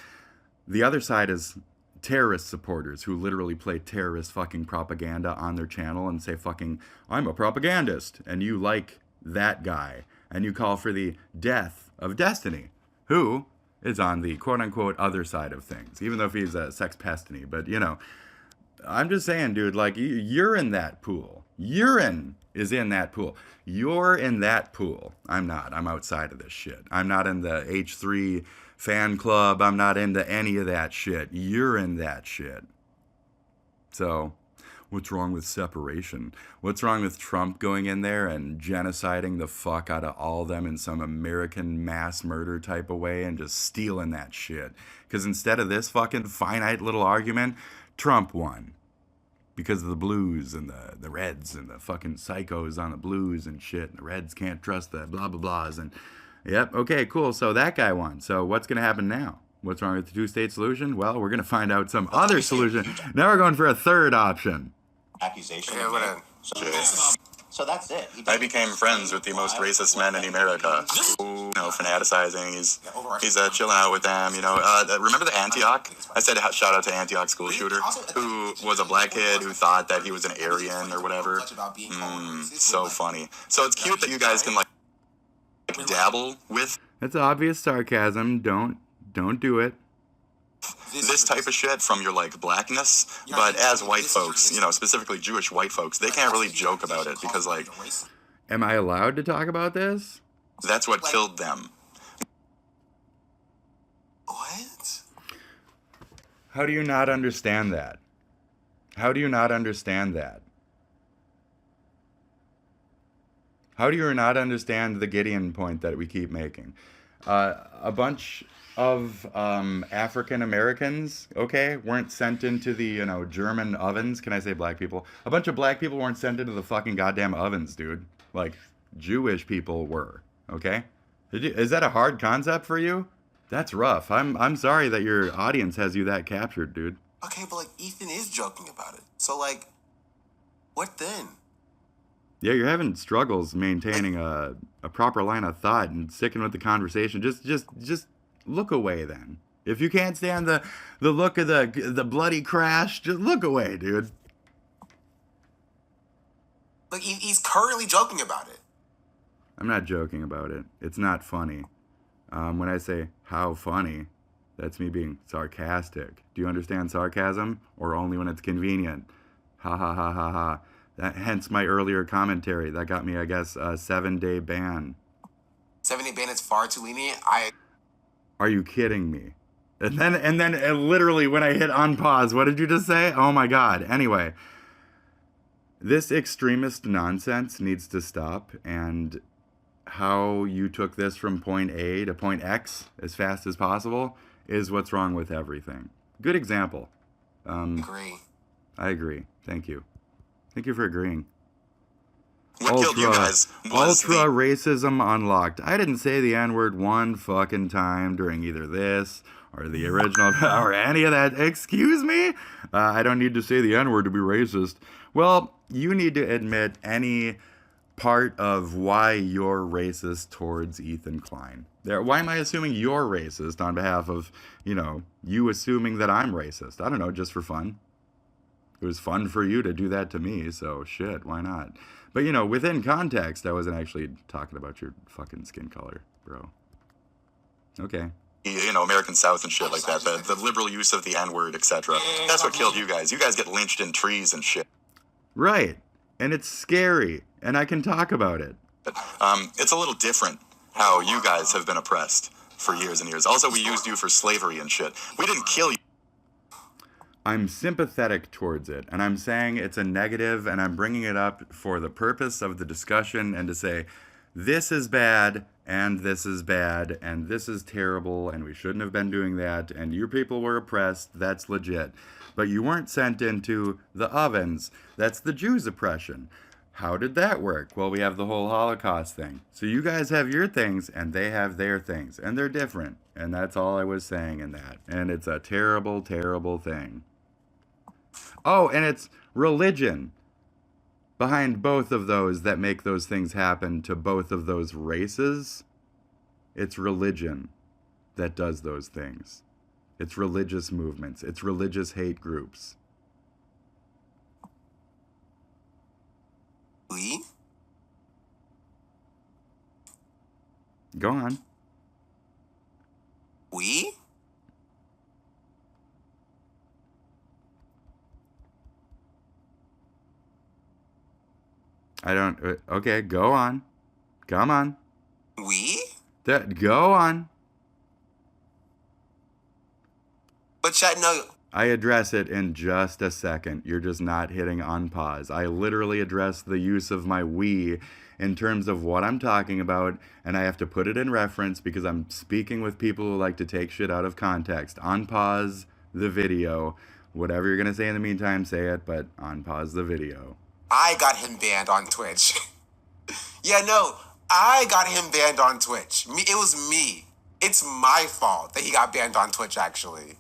The other side is terrorist supporters who literally play terrorist fucking propaganda on their channel and say fucking, I'm a propagandist, and you like that guy, and you call for the death of Destiny, who is on the quote-unquote other side of things, even though if he's a sex pestiny. But, you know, I'm just saying, dude, like, you're in that pool. Urine is in that pool. You're in that pool. I'm not. I'm outside of this shit. I'm not in the H3 fan club. I'm not into any of that shit. You're in that shit. So... what's wrong with separation? What's wrong with Trump going in there and genociding the fuck out of all of them in some American mass murder type of way and just stealing that shit? Because instead of this fucking finite little argument, Trump won. Because of the blues and the reds and the fucking psychos on the blues and shit. And the reds can't trust the blah, blah, blahs. And, yep, okay, cool. So that guy won. So what's going to happen now? What's wrong with the two-state solution? Well, we're going to find out some other solution. Now we're going for a third option. Accusation. Yeah, whatever. So that's it. I became friends with the most racist men in America. You know, fanaticizing. He's chilling out with them. You know, remember the Antioch? I said shout out to Antioch school shooter, who was a black kid who thought that he was an Aryan or whatever. So funny. So it's cute that you guys can like dabble with. That's obvious sarcasm. Don't do it. This type of shit from your like blackness, but as white folks, you know, specifically Jewish white folks, they can't really joke about it because like, am I allowed to talk about this? That's what killed them. What? How do you not understand that? How do you not understand that? How do you not understand the Gideon point that we keep making? A bunch of African Americans, okay, weren't sent into the, you know, German ovens. Can I say black people? A bunch of black people weren't sent into the fucking goddamn ovens, dude. Like, Jewish people were, okay? Is that a hard concept for you? That's rough. I'm sorry that your audience has you that captured, dude. Okay, but like Ethan is joking about it. So like, what then? Yeah, you're having struggles maintaining a proper line of thought and sticking with the conversation. Just look away then. If you can't stand the look of the bloody crash, just look away, dude. Like he's currently joking about it. I'm not joking about it. It's not funny. When I say how funny, that's me being sarcastic. Do you understand sarcasm? Or only when it's convenient? Ha ha ha ha ha. Hence my earlier commentary. That got me, I guess, a 7-day ban. 7-day ban is far too lenient. Are you kidding me? And then literally when I hit unpause, what did you just say? Oh my God. Anyway, this extremist nonsense needs to stop, and how you took this from point A to point X as fast as possible is what's wrong with everything. Good example. Agree. I agree. Thank you. Thank you for agreeing. What killed you guys was ultra racism unlocked. I didn't say the N-word one fucking time during either this or the original or any of that. Excuse me? I don't need to say the N-word to be racist. Well, you need to admit any part of why you're racist towards Ethan Klein. Why am I assuming you're racist on behalf of, you assuming that I'm racist? I don't know, just for fun. It was fun for you to do that to me, so shit, why not? But, within context, I wasn't actually talking about your fucking skin color, bro. Okay. American South and shit like that. The liberal use of the N-word, etc. That's what killed you guys. You guys get lynched in trees and shit. Right. And it's scary. And I can talk about it. It's a little different how you guys have been oppressed for years and years. Also, we used you for slavery and shit. We didn't kill you. I'm sympathetic towards it, and I'm saying it's a negative, and I'm bringing it up for the purpose of the discussion and to say, this is bad, and this is bad, and this is terrible, and we shouldn't have been doing that, and your people were oppressed, that's legit. But you weren't sent into the ovens. That's the Jews' oppression. How did that work? Well, we have the whole Holocaust thing. So you guys have your things, and they have their things, and they're different. And that's all I was saying in that. And it's a terrible, terrible thing. Oh, and it's religion behind both of those that make those things happen to both of those races. It's religion that does those things. It's religious movements. It's religious hate groups. We? Go on. We? I don't... Okay, go on. Come on. We? Go on. But chat, no. I address it in just a second. You're just not hitting unpause. I literally address the use of my we in terms of what I'm talking about, and I have to put it in reference because I'm speaking with people who like to take shit out of context. Unpause the video. Whatever you're going to say in the meantime, say it, but unpause the video. I got him banned on Twitch. Yeah, no, I got him banned on Twitch. It was me. It's my fault that he got banned on Twitch, actually.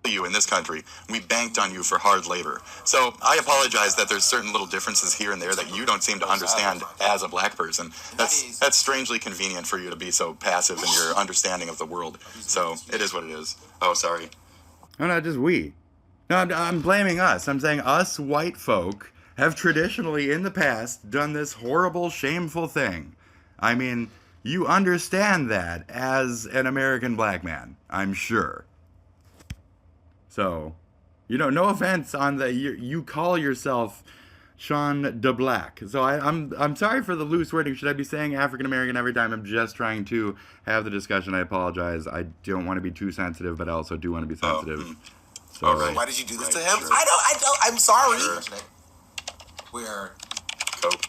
You in this country, we banked on you for hard labor. So I apologize that there's certain little differences here and there that you don't seem to understand as a black person. That's strangely convenient for you to be so passive in your understanding of the world. So it is what it is. Oh, sorry. No, not just we. No, I'm blaming us. I'm saying us white folk have traditionally in the past done this horrible, shameful thing. I mean, you understand that as an American black man, I'm sure. So, no offense on the, you call yourself SeanDaBlack. So I'm sorry for the loose wording. Should I be saying African American every time? I'm just trying to have the discussion. I apologize. I don't want to be too sensitive, but I also do want to be sensitive. So, all right. Why did you do this to him? Sure. I don't, I'm sorry. Sure. Where? Cope.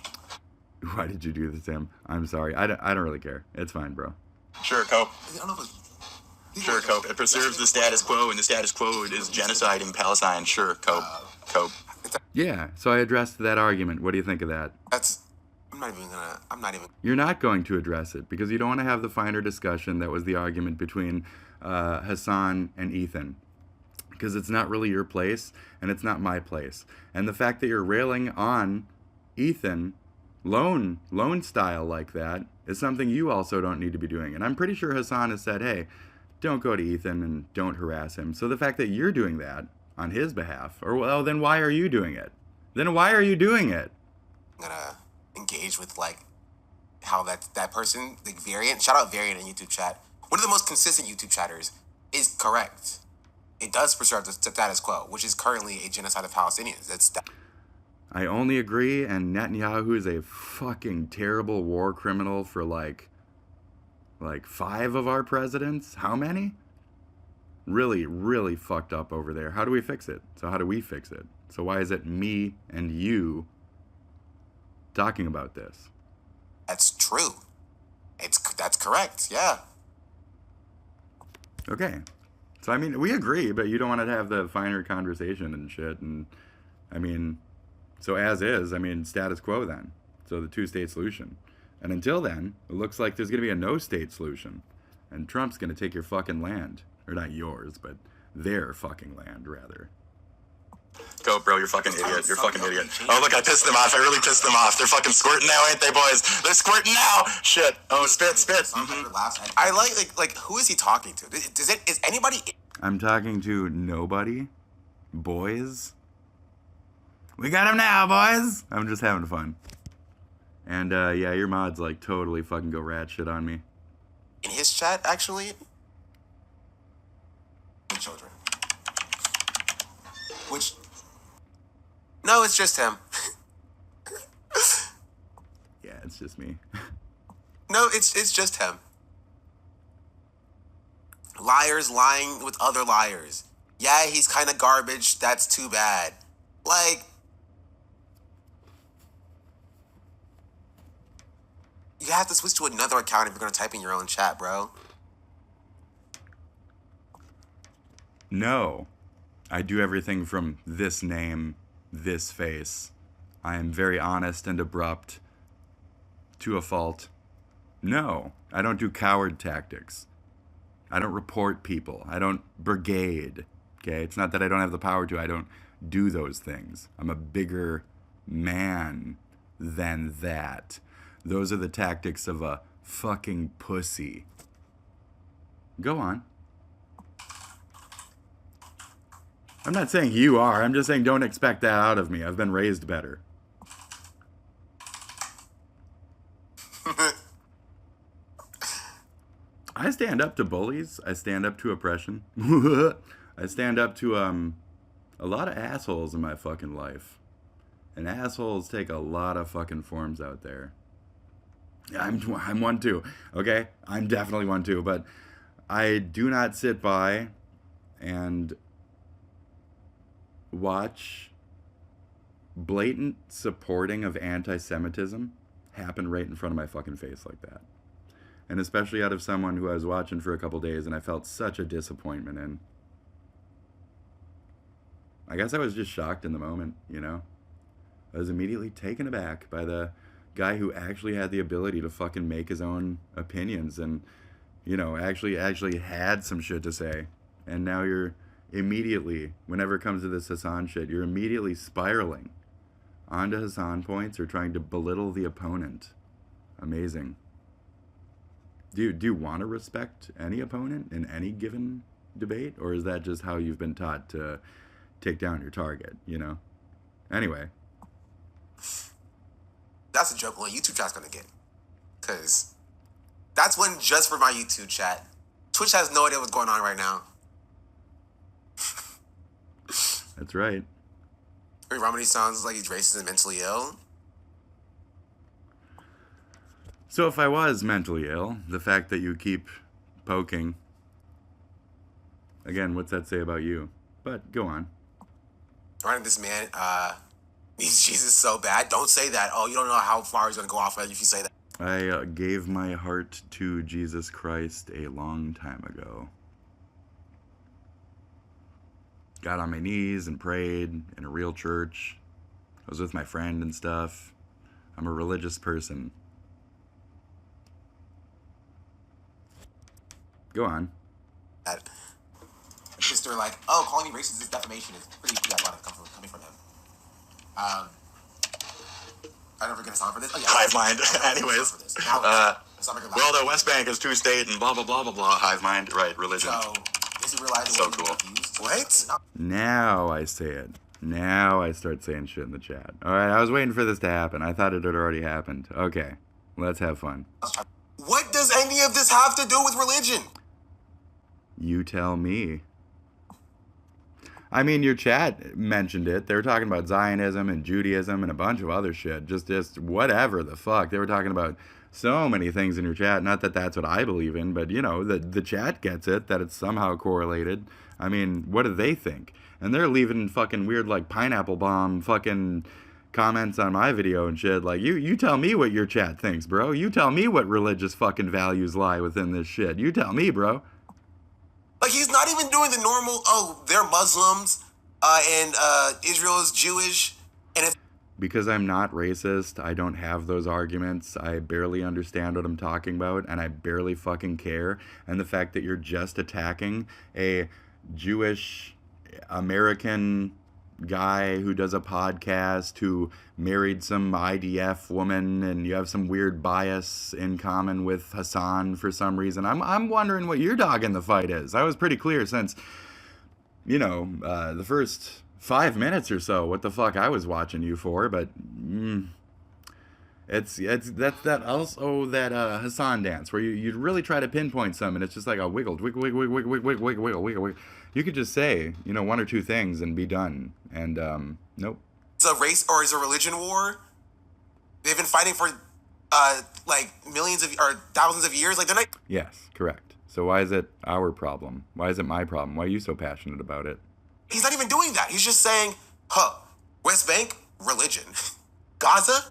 Why did you do this to him? I'm sorry. I don't really care. It's fine, bro. Sure, Cope. I don't know if Sure, Cope. It preserves the status quo, and the status quo is genociding Palestine. Sure, Cope. Cope. Yeah, so I addressed that argument. What do you think of that? I'm not even. You're not going to address it because you don't want to have the finer discussion that was the argument between HASAN and Ethan. Because it's not really your place, and it's not my place. And the fact that you're railing on Ethan, lone style like that, is something you also don't need to be doing. And I'm pretty sure HASAN has said, hey, don't go to Ethan and don't harass him. So the fact that you're doing that on his behalf, or well, then why are you doing it? Then why are you doing it? I'm gonna engage with how that person, Variant, shout out Variant in YouTube chat. One of the most consistent YouTube chatters is correct. It does preserve the status quo, which is currently a genocide of Palestinians. I only agree, and Netanyahu is a fucking terrible war criminal for Like 5 of our presidents? How many? Really, really fucked up over there. How do we fix it? So how do we fix it? So why is it me and you talking about this? That's true. That's correct. Yeah. Okay. So, I mean, we agree, but you don't want to have the finer conversation and shit. And, I mean, so as is, I mean, status quo then. So the 2-state solution. And until then, it looks like there's going to be a no-state solution. And Trump's going to take your fucking land. Or not yours, but their fucking land, rather. Go, bro, you're fucking idiot. You're fucking idiot. Oh, look, I pissed them off. I really pissed them off. They're fucking squirting now, ain't they, boys? They're squirting now. Shit. Oh, spit. Mm-hmm. I like who is he talking to? Is anybody? I'm talking to nobody. Boys. We got him now, boys. I'm just having fun. And, yeah, your mods, like, totally fucking go rat shit on me. In his chat, actually? Children. Which... No, it's just him. Yeah, it's just me. No, it's just him. Liars lying with other liars. Yeah, he's kind of garbage. That's too bad. Like... You have to switch to another account if you're going to type in your own chat, bro. No. I do everything from this name, this face. I am very honest and abrupt to a fault. No, I don't do coward tactics. I don't report people. I don't brigade. Okay, it's not that I don't have the power to. I don't do those things. I'm a bigger man than that. Those are the tactics of a fucking pussy. Go on. I'm not saying you are. I'm just saying don't expect that out of me. I've been raised better. I stand up to bullies. I stand up to oppression. I stand up to a lot of assholes in my fucking life. And assholes take a lot of fucking forms out there. Yeah, I'm one too. Okay? I'm definitely one too. But I do not sit by and watch blatant supporting of anti-Semitism happen right in front of my fucking face like that. And especially out of someone who I was watching for a couple days and I felt such a disappointment in. I guess I was just shocked in the moment, you know? I was immediately taken aback by the guy who actually had the ability to fucking make his own opinions and, you know, actually had some shit to say. And now you're immediately, whenever it comes to this HASAN shit, you're immediately spiraling onto HASAN points or trying to belittle the opponent. Amazing. Do you want to respect any opponent in any given debate? Or is that just how you've been taught to take down your target, you know? Anyway. That's a joke what YouTube chat's gonna get. Because that's one just for my YouTube chat. Twitch has no idea what's going on right now. That's right. Romany sounds like he's racist and mentally ill. So if I was mentally ill, the fact that you keep poking, again, what's that say about you? But go on. Right, this man needs Jesus so bad. Don't say that. Oh, you don't know how far he's gonna go off if you say that. I gave my heart to Jesus Christ a long time ago. Got on my knees and prayed in a real church. I was with my friend and stuff. I'm a religious person. Go on. Sister, like, oh, calling me racist is defamation. It's pretty ironic coming from him. I never get a song for this. Oh, yeah. Hive mind. Anyways. Well, the West Bank is 2-state and blah, blah, blah, blah, blah. Hive mind. Right, religion. So, does he realize so cool. What? Now I say it. Now I start saying shit in the chat. Alright, I was waiting for this to happen. I thought it had already happened. Okay, let's have fun. What does any of this have to do with religion? You tell me. I mean, your chat mentioned it. They were talking about Zionism and Judaism and a bunch of other shit. Just whatever the fuck. They were talking about so many things in your chat. Not that that's what I believe in, but, you know, the chat gets it, that it's somehow correlated. I mean, what do they think? And they're leaving fucking weird, like, pineapple bomb fucking comments on my video and shit. Like, you tell me what your chat thinks, bro. You tell me what religious fucking values lie within this shit. You tell me, bro. Like, he's not even doing the normal, oh, they're Muslims, and Israel is Jewish, and it's... Because I'm not racist, I don't have those arguments. I barely understand what I'm talking about, and I barely fucking care. And the fact that you're just attacking a Jewish American guy who does a podcast, who married some IDF woman, and you have some weird bias in common with HASAN for some reason. I'm wondering what your dog in the fight is. I was pretty clear since, you know, the first 5 minutes or so what the fuck I was watching you for, but it's that also that HASAN dance where you really try to pinpoint something. It's just like a wiggle. You could just say, you know, one or two things and be done. And nope. It's a race or is a religion war. They've been fighting for like millions of or thousands of years. Like they're not. Yes, correct. So why is it our problem? Why is it my problem? Why are you so passionate about it? He's not even doing that. He's just saying, West Bank, religion. Gaza?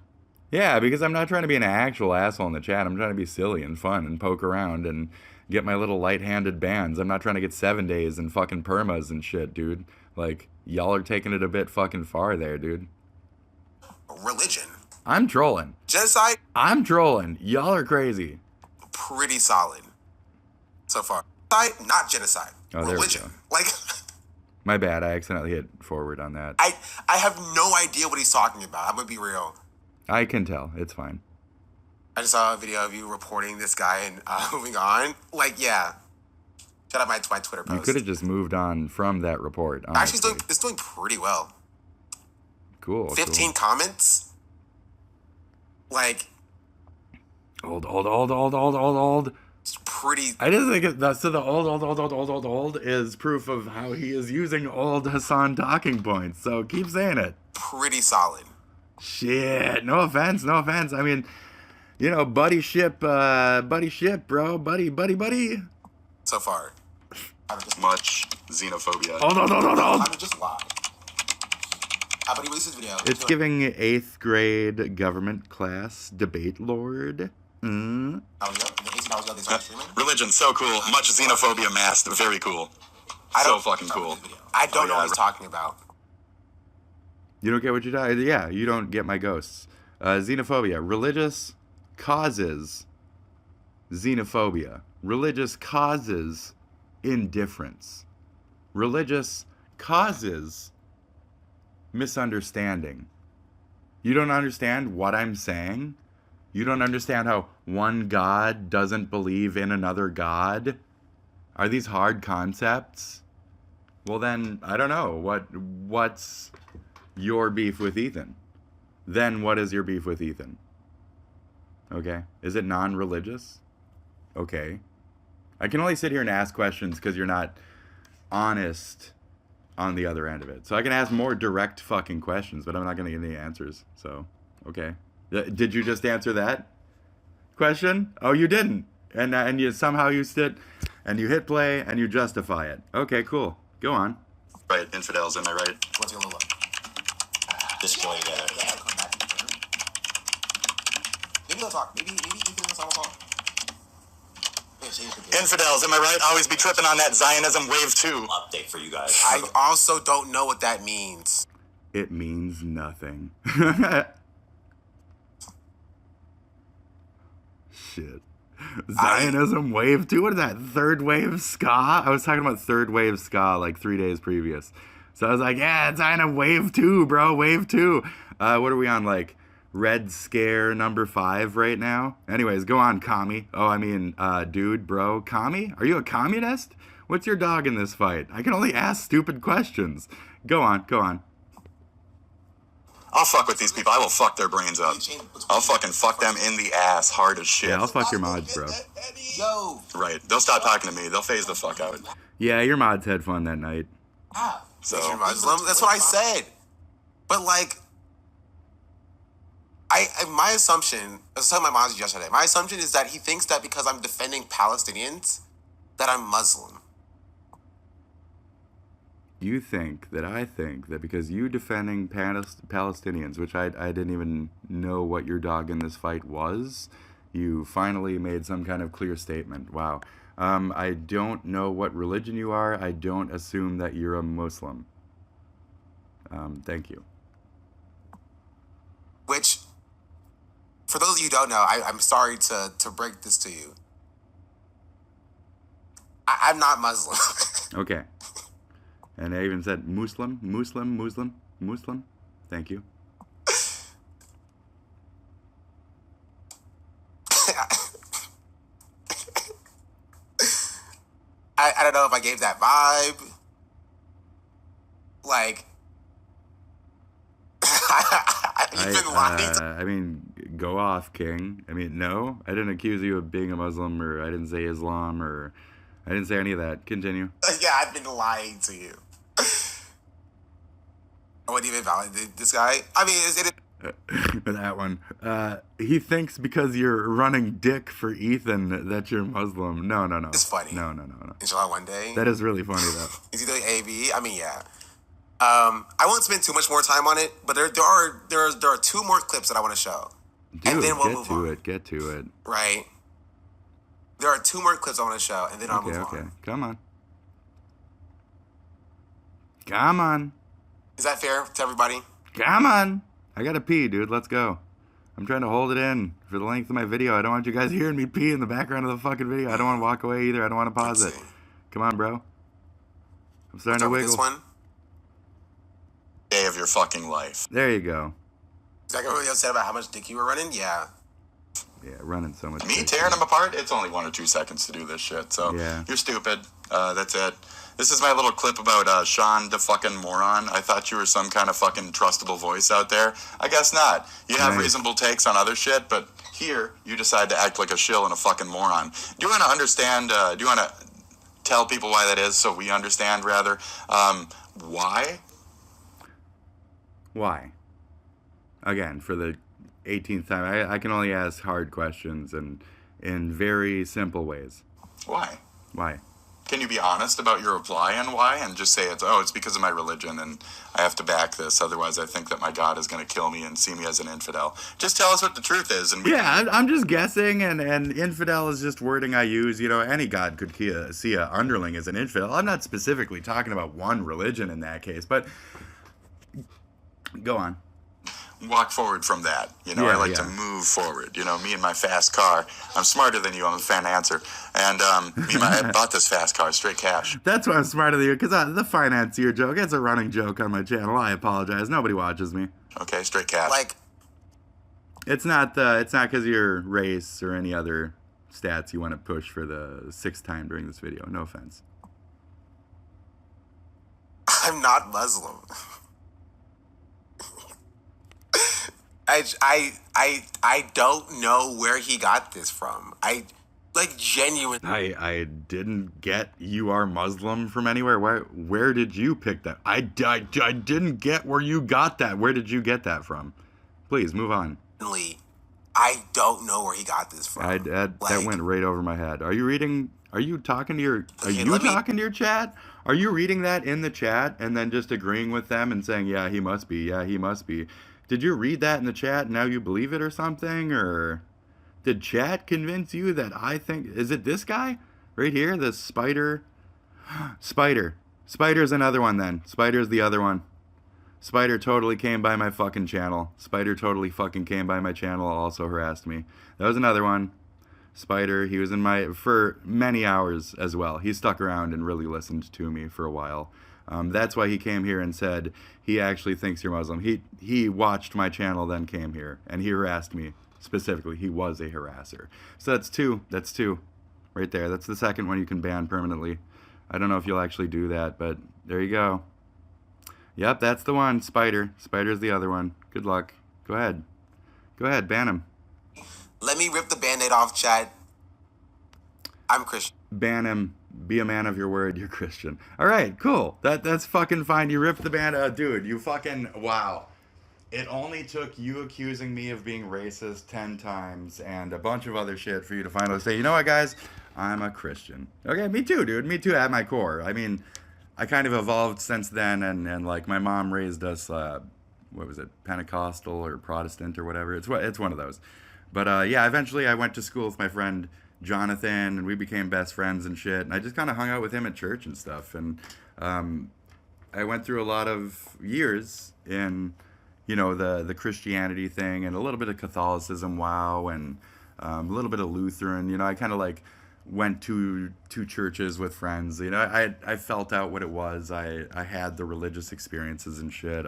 Yeah, because I'm not trying to be an actual asshole in the chat. I'm trying to be silly and fun and poke around and get my little light-handed bans. I'm not trying to get 7 days and fucking permas and shit, dude. Like, y'all are taking it a bit fucking far there, dude. Religion. I'm trolling. Genocide? I'm trolling. Y'all are crazy. Pretty solid so far. Not genocide. Oh, there we religion. go. Like... My bad, I accidentally hit forward on that. I have no idea what he's talking about. I'm gonna be real. I can tell. It's fine. I just saw a video of you reporting this guy and moving on. Like, yeah. Shout out my Twitter post. You could have just moved on from that report, honestly. Actually, it's doing pretty well. Cool. 15 comments. Like... Old. It's pretty... I just think so the old is proof of how he is using old HASAN talking points. So keep saying it. Pretty solid. Shit. No offense. I mean, you know, buddy ship, bro. Buddy. So far. Much xenophobia. Hold. I would just lie. But he released his video. It's giving 8th grade government class debate lord. Religion, so cool. Much xenophobia masked. Very cool. So fucking cool. I don't know what he's talking about. You don't get what you're talking. Yeah, you don't get my ghosts. Xenophobia. Religious causes xenophobia. Religious causes indifference. Religious causes misunderstanding. You don't understand what I'm saying? You don't understand how one God doesn't believe in another God? Are these hard concepts? Well then, I don't know. What's your beef with Ethan? Then what is your beef with Ethan? Okay. Is it non-religious? Okay. I can only sit here and ask questions because you're not honest on the other end of it. So I can ask more direct fucking questions, but I'm not going to get any answers. So, okay. Did you just answer that question? Oh, you didn't. And you somehow used it, and you hit play, and you justify it. Okay, cool. Go on. Right, infidels, am I right? What's your look? Disjointed. Maybe they'll talk. Maybe Ethan and Sam will talk. Infidels, am I right? Always be tripping on that Zionism wave 2. Update for you guys. I also don't know what that means. It means nothing. Shit. Zionism wave 2? What is that? Third wave ska? I was talking about third wave ska like 3 days previous. So I was like, yeah, it's Zionism wave 2, bro. Wave 2. What are we on? Like Red Scare number 5 right now? Anyways, go on, commie. Oh, I mean, dude, bro. Commie? Are you a communist? What's your dog in this fight? I can only ask stupid questions. Go on. I'll fuck with these people. I will fuck their brains up. I'll fucking fuck them in the ass hard as shit. Yeah, I'll fuck your mods, bro. Yo. Right. They'll stop talking to me. They'll phase the fuck out. Yeah, your mods had fun that night. So Muslim. That's what I said. But like, my assumption, I was telling my mom yesterday, my assumption is that he thinks that because I'm defending Palestinians, that I'm Muslim. You think that I think that because you defending Palestinians, which I didn't even know what your dog in this fight was, you finally made some kind of clear statement. Wow. I don't know what religion you are. I don't assume that you're a Muslim. Thank you. Which, for those of you who don't know, I'm sorry to break this to you. I'm not Muslim. Okay. And I even said Muslim. Thank you. I don't know if I gave that vibe. Like, you've been lying to I mean, go off, King. I mean, no, I didn't accuse you of being a Muslim, or I didn't say Islam, or I didn't say any of that. Continue. Yeah, I've been lying to you. I wouldn't even validate this guy. I mean, is it? That one. He thinks because you're running dick for Ethan that you're Muslim. No. It's funny. No. Inshallah, one day. That is really funny, though. Is he doing A/B? I mean, yeah. I won't spend too much more time on it, but there are two more clips that I want to show, Dude, and then we'll move on. Get to it. Right. There are two more clips I want to show, and then I'll move on. Come on. Is that fair to everybody? Come on. I gotta pee, dude. Let's go. I'm trying to hold it in for the length of my video. I don't want you guys hearing me pee in the background of the fucking video. I don't want to walk away either. I don't want to pause it. Come on, bro. I'm starting to wiggle. This one? Day of your fucking life. There you go. Is that what you said about how much dick you were running? Yeah. Yeah, running so much. Me tearing them apart, it's only 1 or 2 seconds to do this shit. So yeah. You're stupid. That's it. This is my little clip about Sean the fucking moron. I thought you were some kind of fucking trustable voice out there. I guess not. You have reasonable takes on other shit, but here you decide to act like a shill and a fucking moron. Do you want to understand? Do you want to tell people why that is, so we understand rather? Why? Why? Again, for the 18th time, I can only ask hard questions and in very simple ways. Why? Why? Can you be honest about your reply and why, and just say it's because of my religion and I have to back this, otherwise I think that my God is going to kill me and see me as an infidel. Just tell us what the truth is. And I'm just guessing, and infidel is just wording I use. You know, any God could see a underling as an infidel. I'm not specifically talking about one religion in that case, but go on. Walk forward from that. You know, I like to move forward. You know, me and my fast car. I'm smarter than you. I'm a fan answer. And I bought this fast car, straight cash. That's why I'm smarter than you, because the financier joke, it's a running joke on my channel. I apologize. Nobody watches me. Okay, straight cash. Like, it's not because of your race or any other stats you want to push for the 6th time during this video. No offense. I'm not Muslim. I don't know where he got this from. Genuinely. I didn't get you are Muslim from anywhere. Where did you pick that? I didn't get where you got that. Where did you get that from? Please move on. I don't know where he got this from. That went right over my head. Are you talking to your talking to your chat? Are you reading that in the chat and then just agreeing with them and saying, yeah, he must be. Yeah, he must be. Did you read that in the chat and now you believe it or something? Or did chat convince you that I think... Is it this guy? Right here? The spider? Spider. Spider's another one then. Spider's the other one. Spider totally came by my fucking channel. Spider totally fucking came by my channel, also harassed me. That was another one. Spider, he was in for many hours as well. He stuck around and really listened to me for a while. That's why he came here and said he actually thinks you're Muslim. He watched my channel, then came here, and he harassed me specifically. He was a harasser. So that's two. That's two right there. That's the second one you can ban permanently. I don't know if you'll actually do that, but there you go. Yep, that's the one. Spider. Spider's the other one. Good luck. Go ahead. Go ahead, ban him. Let me rip the Band-Aid off, chat. I'm Christian. Ban him. Be a man of your word. You're Christian. All right, cool. That's fucking fine. You ripped the band. Dude, you fucking... Wow. It only took you accusing me of being racist 10 times and a bunch of other shit for you to finally say, you know what, guys? I'm a Christian. Okay, me too, dude. Me too at my core. I mean, I kind of evolved since then, and like, my mom raised us, what was it, Pentecostal or Protestant or whatever. It's one of those. But yeah, eventually I went to school with my friend Jonathan, and we became best friends and shit. And I just kind of hung out with him at church and stuff. And I went through a lot of years in, you know, the Christianity thing, and a little bit of Catholicism, and a little bit of Lutheran. You know, I kind of like went to churches with friends. You know, I felt out what it was. I had the religious experiences and shit.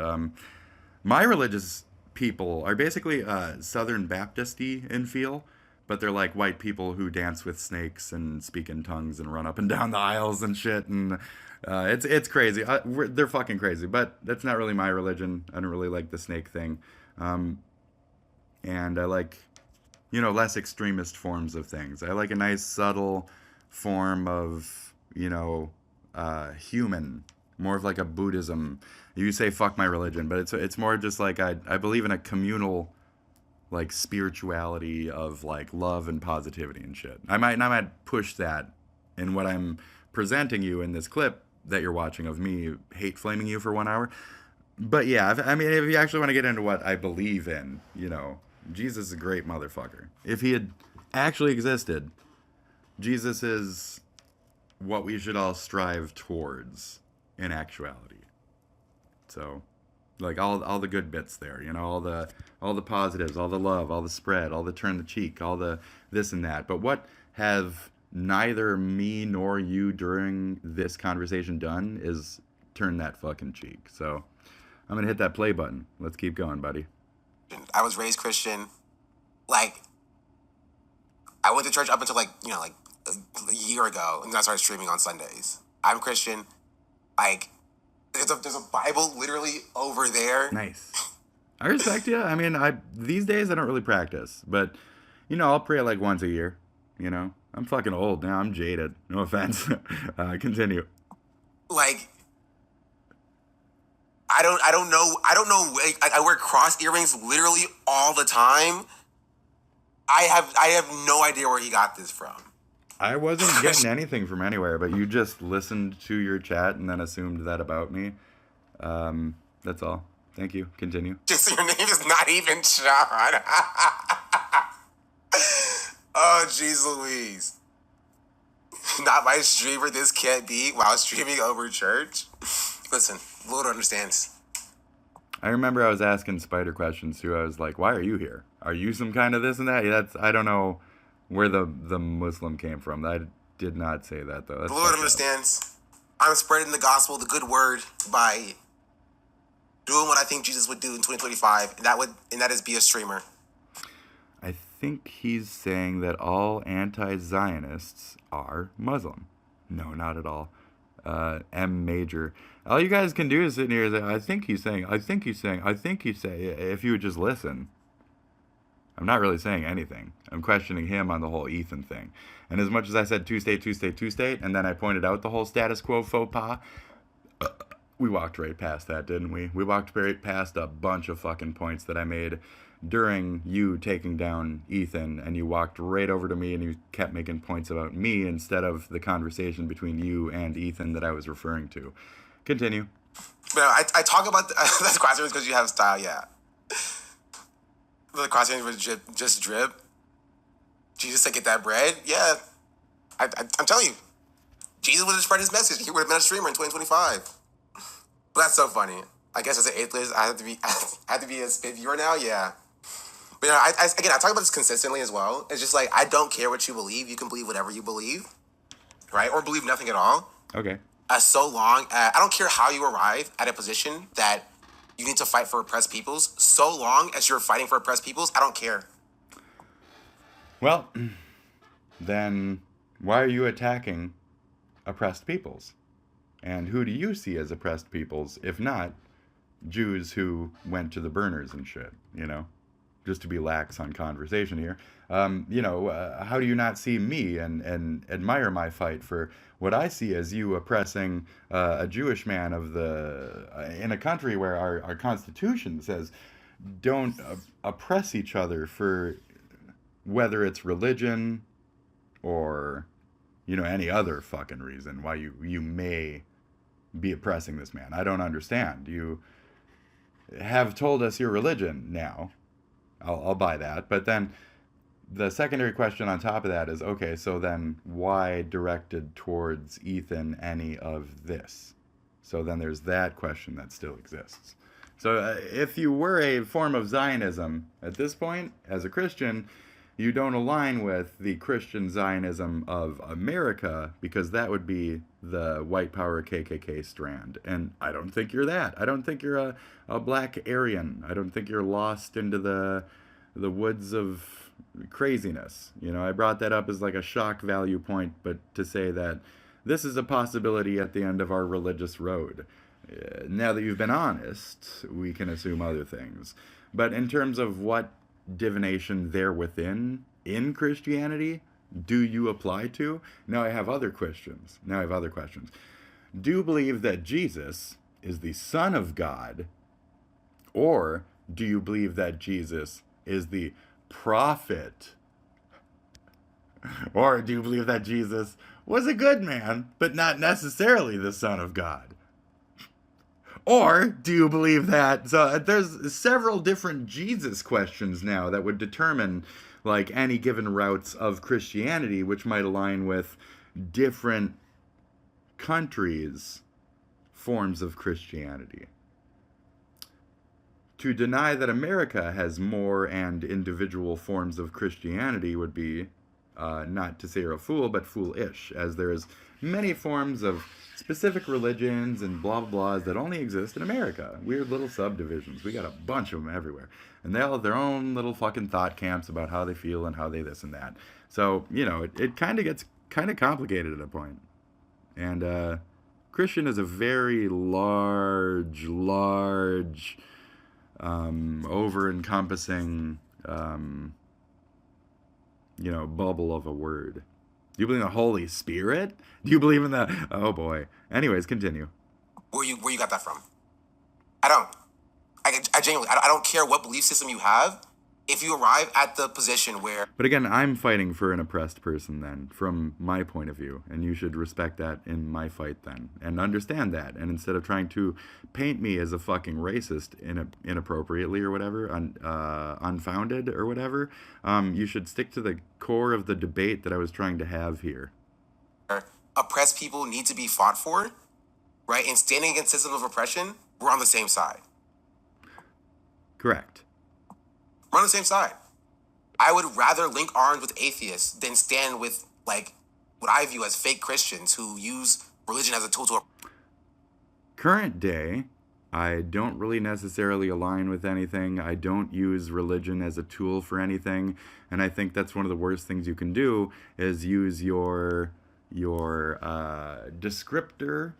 My religious people are basically Southern Baptist-y in feel, but they're like white people who dance with snakes and speak in tongues and run up and down the aisles and shit. And it's crazy. They're fucking crazy, but that's not really my religion. I don't really like the snake thing. And I like, you know, less extremist forms of things. I like a nice subtle form of, you know, human, more of like a Buddhism. You say fuck my religion, but it's more just like I believe in a communal, like, spirituality of like love and positivity and shit. I might push that in what I'm presenting you in this clip that you're watching of me hate flaming you for 1 hour. But yeah, I mean, if you actually want to get into what I believe in, you know, Jesus is a great motherfucker. If he had actually existed, Jesus is what we should all strive towards in actuality. So, like, all the good bits there, you know, all the positives, all the love, all the spread, all the turn the cheek, all the this and that. But what have neither me nor you during this conversation done is turn that fucking cheek. So I'm gonna hit that play button. Let's keep going, buddy. I was raised Christian. Like, I went to church up until, like, you know, like a year ago, and then I started streaming on Sundays. I'm Christian. Like, there's a Bible literally over there. Nice. I respect you. I mean, these days I don't really practice, but, you know, I'll pray like once a year. You know, I'm fucking old now. I'm jaded. No offense. Continue. Like, I don't know. I wear cross earrings literally all the time. I have no idea where he got this from. I wasn't getting anything from anywhere, but you just listened to your chat and then assumed that about me. That's all. Thank you. Continue. Just your name is not even Sean. Oh, jeez Louise. Not my streamer, this can't be, while streaming over church. Listen, Lord understands. I remember I was asking Spider questions too. I was like, why are you here? Are you some kind of this and that? Yeah, I don't know where the Muslim came from. I did not say that, though. That's the Lord understands. I'm spreading the gospel, the good word, by doing what I think Jesus would do in 2025, and that is be a streamer. I think he's saying that all anti-Zionists are Muslim. No, not at all. M major. All you guys can do is sit here and say, I think he's saying, if you would just listen. I'm not really saying anything. I'm questioning him on the whole Ethan thing. And as much as I said two-state, and then I pointed out the whole status quo faux pas, we walked right past that, didn't we? We walked right past a bunch of fucking points that I made during you taking down Ethan, and you walked right over to me and you kept making points about me instead of the conversation between you and Ethan that I was referring to. Continue. No, I talk about that's questions because you have style, yeah. The cross was just drip. Jesus said, "Get that bread." Yeah, I'm telling you, Jesus would have spread his message. He would have been a streamer in 2025. But that's so funny. I guess as an atheist, I have to be a spit viewer now. Yeah, but you know, I talk about this consistently as well. It's just like, I don't care what you believe. You can believe whatever you believe, right? Or believe nothing at all. Okay. So long, I don't care how you arrive at a position that you need to fight for oppressed peoples. So long as you're fighting for oppressed peoples, I don't care. Well, then why are you attacking oppressed peoples? And who do you see as oppressed peoples, if not Jews who went to the burners and shit, you know? Just to be lax on conversation here. You know, how do you not see me and admire my fight for what I see as you oppressing a Jewish man in a country where our Constitution says don't oppress each other for whether it's religion or, you know, any other fucking reason why you may be oppressing this man. I don't understand. You have told us your religion now. I'll buy that. But then the secondary question on top of that is, okay, so then why directed towards Ethan any of this? So then there's that question that still exists. So if you were a form of Zionism at this point, as a Christian, you don't align with the Christian Zionism of America, because that would be the white power KKK strand. And I don't think you're that. I don't think you're a black Aryan. I don't think you're lost into the woods of craziness. You know, I brought that up as like a shock value point, but to say that this is a possibility at the end of our religious road. Now that you've been honest, we can assume other things. But in terms of what divination there within in Christianity do you apply to? Now I have other questions. Do you believe that Jesus is the Son of God? Or do you believe that Jesus is the prophet? Or do you believe that Jesus was a good man, but not necessarily the Son of God? Or do you believe that... So there's several different Jesus questions now that would determine like any given routes of Christianity, which might align with different countries' forms of Christianity. To deny that America has more and individual forms of Christianity would be, not to say you're a fool, but foolish, as there is many forms of specific religions and blah blah blahs that only exist in America. Weird little subdivisions. We got a bunch of them everywhere. And they all have their own little fucking thought camps about how they feel and how they this and that. So, you know, it kind of gets kind of complicated at a point. And Christian is a very large, over-encompassing, you know, bubble of a word. Do you believe in the Holy Spirit? Do you believe in the... Oh, boy. Anyways, continue. Where you got that from? I don't. I genuinely, I don't care what belief system you have. If you arrive at the position where... But again, I'm fighting for an oppressed person then, from my point of view. And you should respect that in my fight then. And understand that. And instead of trying to paint me as a fucking racist inappropriately or whatever, unfounded or whatever, you should stick to the core of the debate that I was trying to have here. Oppressed people need to be fought for, right? And standing against system of oppression, we're on the same side. Correct. We're on the same side. I would rather link arms with atheists than stand with, like, what I view as fake Christians who use religion as a tool to... Current day, I don't really necessarily align with anything. I don't use religion as a tool for anything. And I think that's one of the worst things you can do is use your descriptor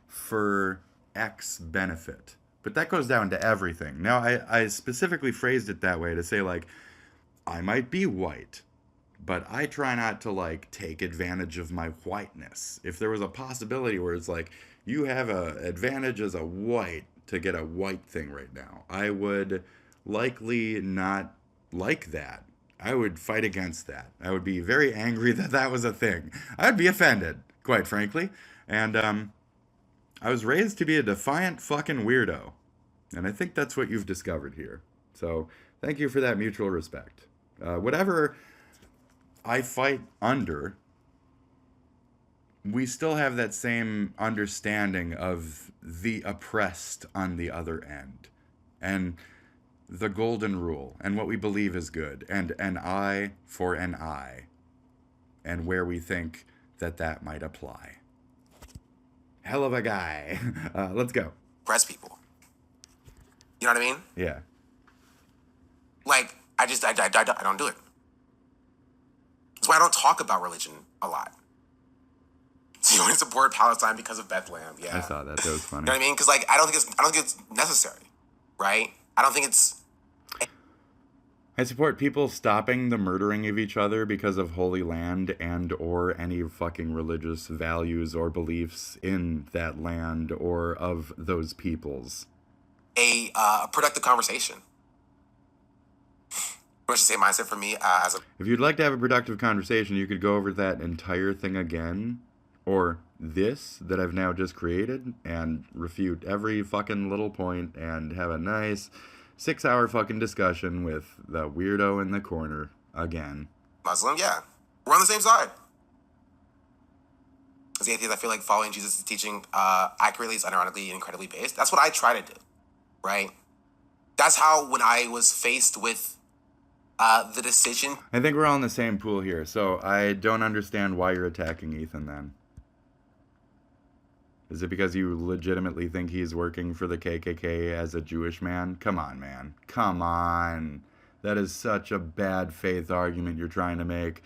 for X benefit. But that goes down to everything. Now, I specifically phrased it that way to say, like, I might be white, but I try not to, like, take advantage of my whiteness. If there was a possibility where it's like, you have an advantage as a white to get a white thing right now, I would likely not like that. I would fight against that. I would be very angry that that was a thing. I'd be offended, quite frankly. And I was raised to be a defiant fucking weirdo. And I think that's what you've discovered here. So thank you for that mutual respect. Whatever I fight under, we still have that same understanding of the oppressed on the other end. And the golden rule, and what we believe is good, and an eye for an eye, and where we think that that might apply. Hell of a guy. Let's go. Oppress people. You know what I mean? Yeah. Like, I don't do it. That's why I don't talk about religion a lot. So you want to support Palestine because of Bethlehem? Yeah. I saw that. That was funny. You know what I mean? Because, like, I don't think it's necessary, right? I don't think it's... I support people stopping the murdering of each other because of Holy Land and or any fucking religious values or beliefs in that land or of those peoples. A productive conversation. much the same mindset for me as a. If you'd like to have a productive conversation, you could go over that entire thing again, or this that I've now just created, and refute every fucking little point and have a nice 6-hour fucking discussion with the weirdo in the corner again. Muslim, yeah. We're on the same side. As atheists, I feel like following Jesus' teaching accurately is unironically and incredibly based. That's what I try to do, right? That's how, when I was faced with the decision. I think we're all in the same pool here, so I don't understand why you're attacking Ethan then. Is it because you legitimately think he's working for the KKK as a Jewish man? Come on, man. Come on. That is such a bad faith argument you're trying to make.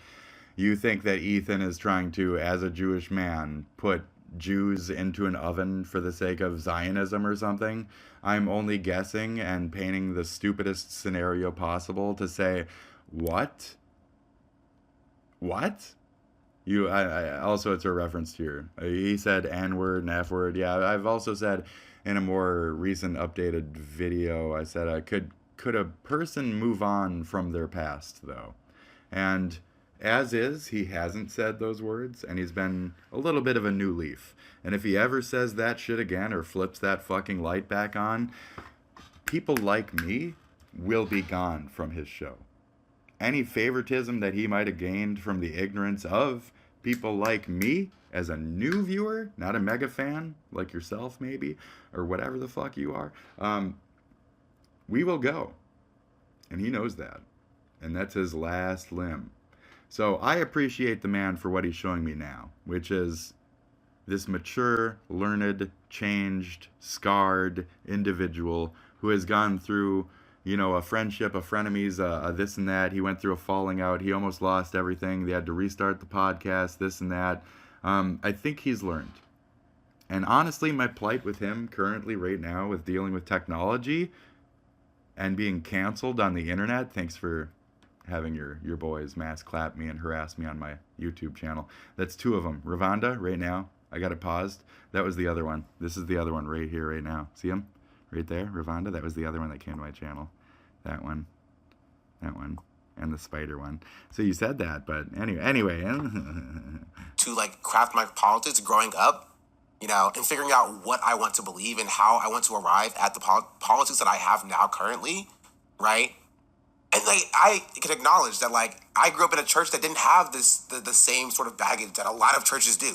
You think that Ethan is trying to, as a Jewish man, put Jews into an oven for the sake of Zionism or something? I'm only guessing and painting the stupidest scenario possible to say, what? What? I also, it's a reference to your, he said N-word and F-word. Yeah, I've also said in a more recent updated video, I said, could a person move on from their past, though? And as is, he hasn't said those words, and he's been a little bit of a new leaf. And if he ever says that shit again or flips that fucking light back on, people like me will be gone from his show. Any favoritism that he might have gained from the ignorance of people like me as a new viewer, not a mega fan like yourself maybe, or whatever the fuck you are, we will go. And he knows that. And that's his last limb. So I appreciate the man for what he's showing me now, which is this mature, learned, changed, scarred individual who has gone through, you know, a friendship, a frenemies, a this and that. He went through a falling out. He almost lost everything. They had to restart the podcast, this and that. I think he's learned. And honestly, my plight with him currently right now with dealing with technology and being canceled on the internet, thanks for having your boys mass clap me and harass me on my YouTube channel. That's 2 of them. Ravanda, right now. I got it paused. That was the other one. This is the other one right here, right now. See him? Right there, Ravanda. That was the other one that came to my channel. That one. And the spider one. So you said that, but anyway. To like craft my politics growing up, you know, and figuring out what I want to believe and how I want to arrive at the politics that I have now currently, right? And like I can acknowledge that like I grew up in a church that didn't have the same sort of baggage that a lot of churches do,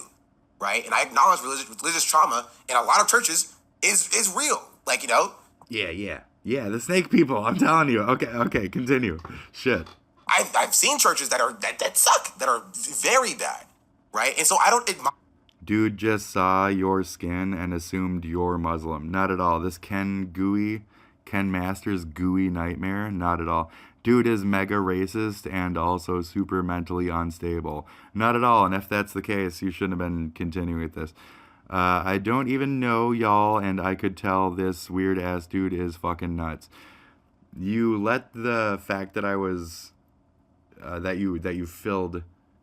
right? And I acknowledge religious trauma in a lot of churches is real, like, you know. Yeah. The snake people. I'm telling you. Okay. Continue. Shit. I've seen churches that suck, that are very bad, right? And so I don't admire. Dude just saw your skin and assumed you're Muslim. Not at all. This Ken Masters gooey nightmare, not at all. Dude is mega racist and also super mentally unstable. Not at all. And if that's the case, you shouldn't have been continuing with this. I don't even know y'all, and I could tell this weird ass dude is fucking nuts. You let the fact that I was that you filled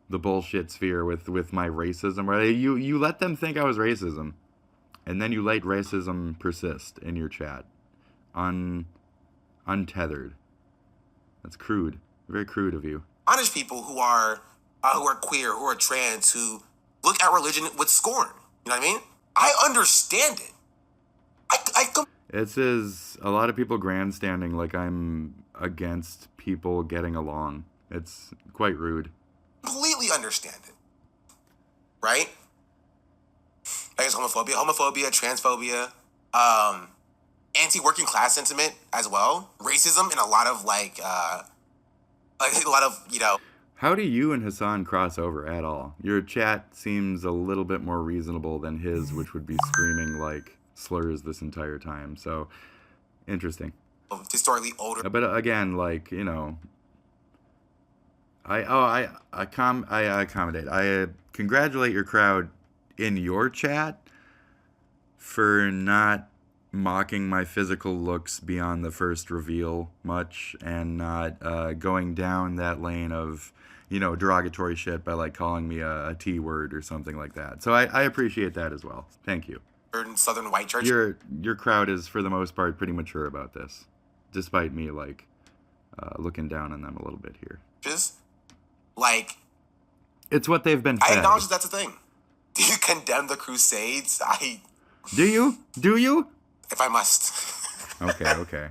the bullshit sphere with my racism, right? You let them think I was racism, and then you let racism persist in your chat. Untethered. That's crude. Very crude of you. Honest people who are queer, who are trans, who look at religion with scorn. You know what I mean? I understand it. It says a lot of people grandstanding like I'm against people getting along. It's quite rude. Completely understand it. Right? I guess homophobia, transphobia, anti-working class sentiment as well, racism, and a lot of you know. How do you and HASAN cross over at all? Your chat seems a little bit more reasonable than his, which would be screaming like slurs this entire time. So interesting. Historically older. But again, like, you know, I accommodate. I congratulate your crowd in your chat for not mocking my physical looks beyond the first reveal much, and not going down that lane of, you know, derogatory shit by like calling me a T word or something like that. So I appreciate that as well. Thank you. In Southern white church. Your crowd is for the most part pretty mature about this, despite me like looking down on them a little bit here. Just like It's what they've been I fed. acknowledge that's a thing. Do you condemn the Crusades? Do you? Do you? If I must. Okay.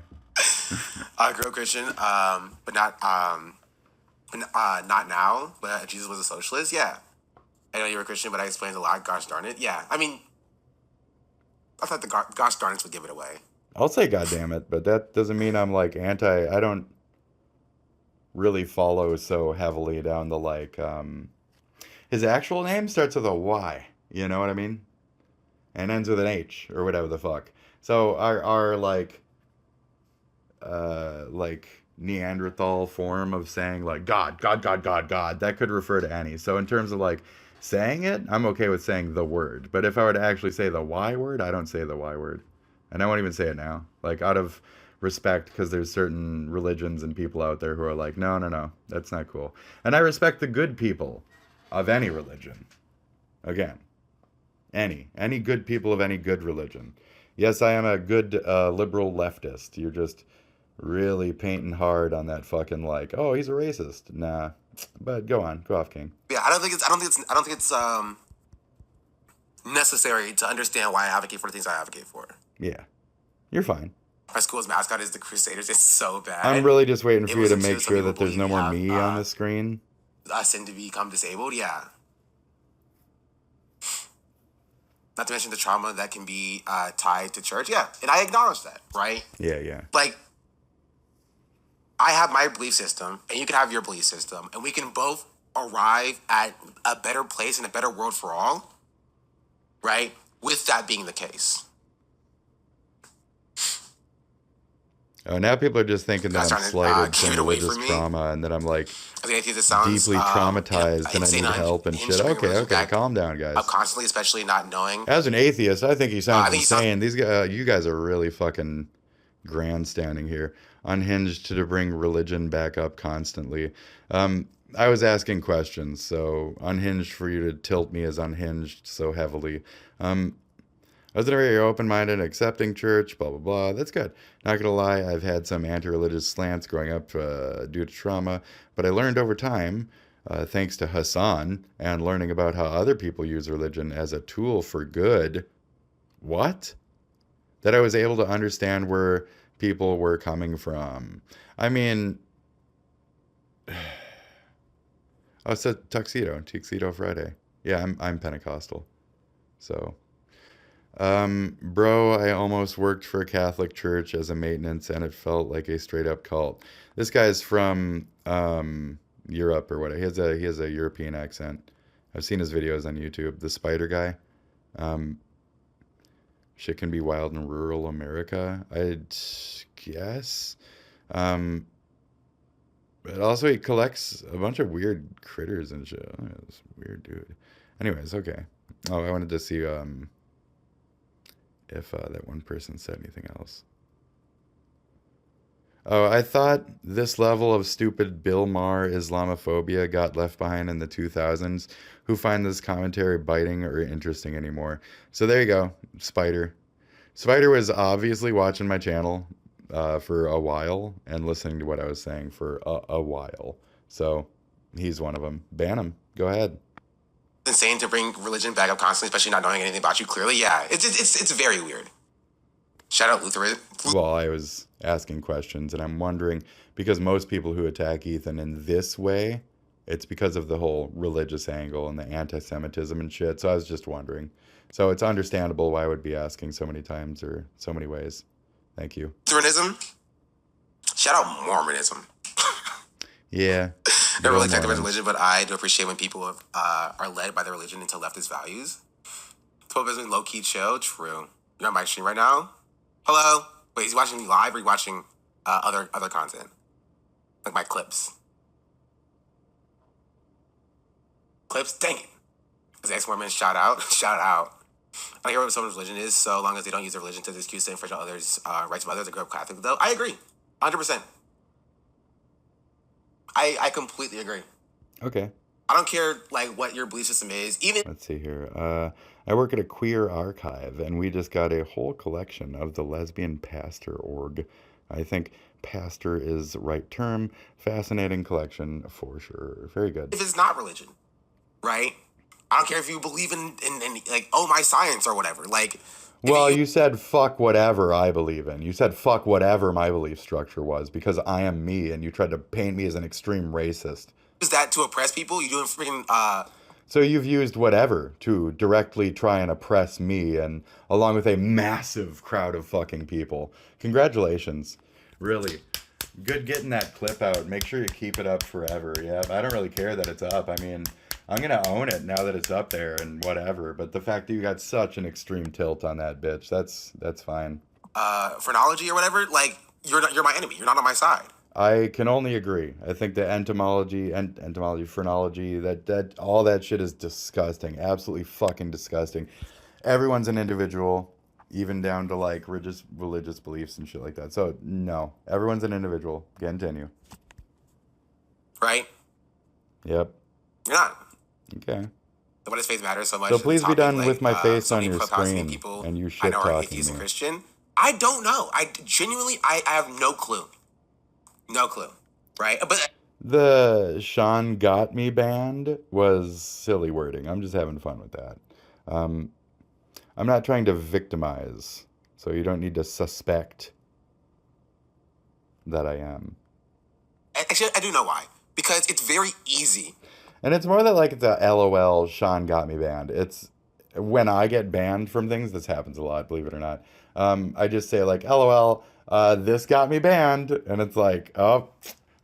I grew up Christian, but not now. But Jesus was a socialist. Yeah, I know you were a Christian, but I explained a lot. Gosh darn it. Yeah, I mean, I thought the gosh darn it would give it away. I'll say goddamn it, but that doesn't mean I'm like anti. I don't really follow so heavily down the like. His actual name starts with a Y. You know what I mean? And ends with an H or whatever the fuck. So our like Neanderthal form of saying like God, that could refer to any. So in terms of like saying it, I'm okay with saying the word. But if I were to actually say the Y word, I don't say the Y word. And I won't even say it now. Like out of respect, because there's certain religions and people out there who are like, no, that's not cool. And I respect the good people of any religion. Again, any good people of any good religion. Yes, I am a good liberal leftist. You're just really painting hard on that fucking like, oh, he's a racist. Nah, but go off, King. Yeah, I don't think it's necessary to understand why I advocate for the things I advocate for. Yeah, you're fine. My school's mascot is the Crusaders. It's so bad. I'm really just waiting for you to wasn't make true. sure Some that people there's no believe more we me have, on the screen. Sin to become disabled. Yeah. Not to mention the trauma that can be tied to church. Yeah, and I acknowledge that, right? Yeah. Like, I have my belief system, and you can have your belief system, and we can both arrive at a better place and a better world for all, right? With that being the case. Oh, now people are just thinking that I'm slighted keep from it away religious from me. trauma and that I'm like I think it sounds deeply traumatized and I need help and shit. Okay, calm down, guys. Constantly, especially not knowing. As an atheist, I think he sounds insane. These you guys are really fucking grandstanding here. Unhinged to bring religion back up constantly. I was asking questions, so unhinged for you to tilt me as unhinged so heavily. I was in a very open-minded, accepting church, blah, blah, blah. That's good. Not going to lie, I've had some anti-religious slants growing up due to trauma, but I learned over time, thanks to HASAN, and learning about how other people use religion as a tool for good. What? That I was able to understand where people were coming from. I mean... Oh, it's a Tuxedo Friday. Yeah, I'm Pentecostal. So... bro, I almost worked for a Catholic church as a maintenance and it felt like a straight up cult. This guy's from Europe or whatever. He has a European accent. I've seen his videos on YouTube. The spider guy. Shit can be wild in rural America, I'd guess. But also he collects a bunch of weird critters and shit. Oh, this weird dude. Anyways, okay. Oh, I wanted to see if that one person said anything else. Oh, I thought this level of stupid Bill Maher Islamophobia got left behind in the 2000s. Who find this commentary biting or interesting anymore? So there you go, Spider. Spider was obviously watching my channel for a while and listening to what I was saying for a while. So he's one of them. Ban him. Go ahead. Insane to bring religion back up constantly, especially not knowing anything about you clearly. Yeah, it's very weird. Shout out Lutheran. Well, I was asking questions, and I'm wondering, because most people who attack Ethan in this way, it's because of the whole religious angle and the anti-Semitism and shit. So I was just wondering. So it's understandable why I would be asking so many times or so many ways. Thank you. Lutheranism. Shout out Mormonism. Yeah. Never really attack the religion, but I do appreciate when people are led by their religion into leftist values. 12 has been low-key chill. True. You're on my stream right now? Hello? Wait, is he watching me live or are you watching other content? Like my clips. Clips? Dang it. As ex-Mormon, shout out. Shout out. I don't care what someone's religion is, so long as they don't use their religion to excuse the infringement of others' rights of others. I grew up Catholic, though. I agree. 100%. I completely agree. Okay. I don't care like what your belief system is. Even let's see here. I work at a queer archive, and we just got a whole collection of the lesbian pastor org. I think pastor is the right term. Fascinating collection for sure. Very good. If it's not religion, right? I don't care if you believe in like, oh, my science or whatever. Like, well, you said fuck whatever I believe in. You said fuck whatever my belief structure was because I am me, and you tried to paint me as an extreme racist. Is that to oppress people? You doing freaking So you've used whatever to directly try and oppress me, and along with a massive crowd of fucking people. Congratulations. Really. Good getting that clip out. Make sure you keep it up forever. Yeah, I don't really care that it's up. I mean, I'm going to own it now that it's up there and whatever. But the fact that you got such an extreme tilt on that bitch, that's fine. phrenology or whatever, like, you're my enemy. You're not on my side. I can only agree. I think the entomology, phrenology, that all that shit is disgusting. Absolutely fucking disgusting. Everyone's an individual, even down to like religious beliefs and shit like that. So no, everyone's an individual. Continue. Right? Yep. You're not. Okay. But his faith matters so much. So please be done Like, with my face so on many your Clubhouse screen people and you I shit know are talking atheist and me. Christian. I don't know. I genuinely, I have no clue. No clue. Right? But The Sean Got Me band was silly wording. I'm just having fun with that. I'm not trying to victimize, so you don't need to suspect that I am. actually, I do know why. Because it's very easy. And it's more that like the LOL Sean Got Me band. It's when I get banned from things, this happens a lot, believe it or not. I just say like, LOL, this got me banned. And it's like, oh,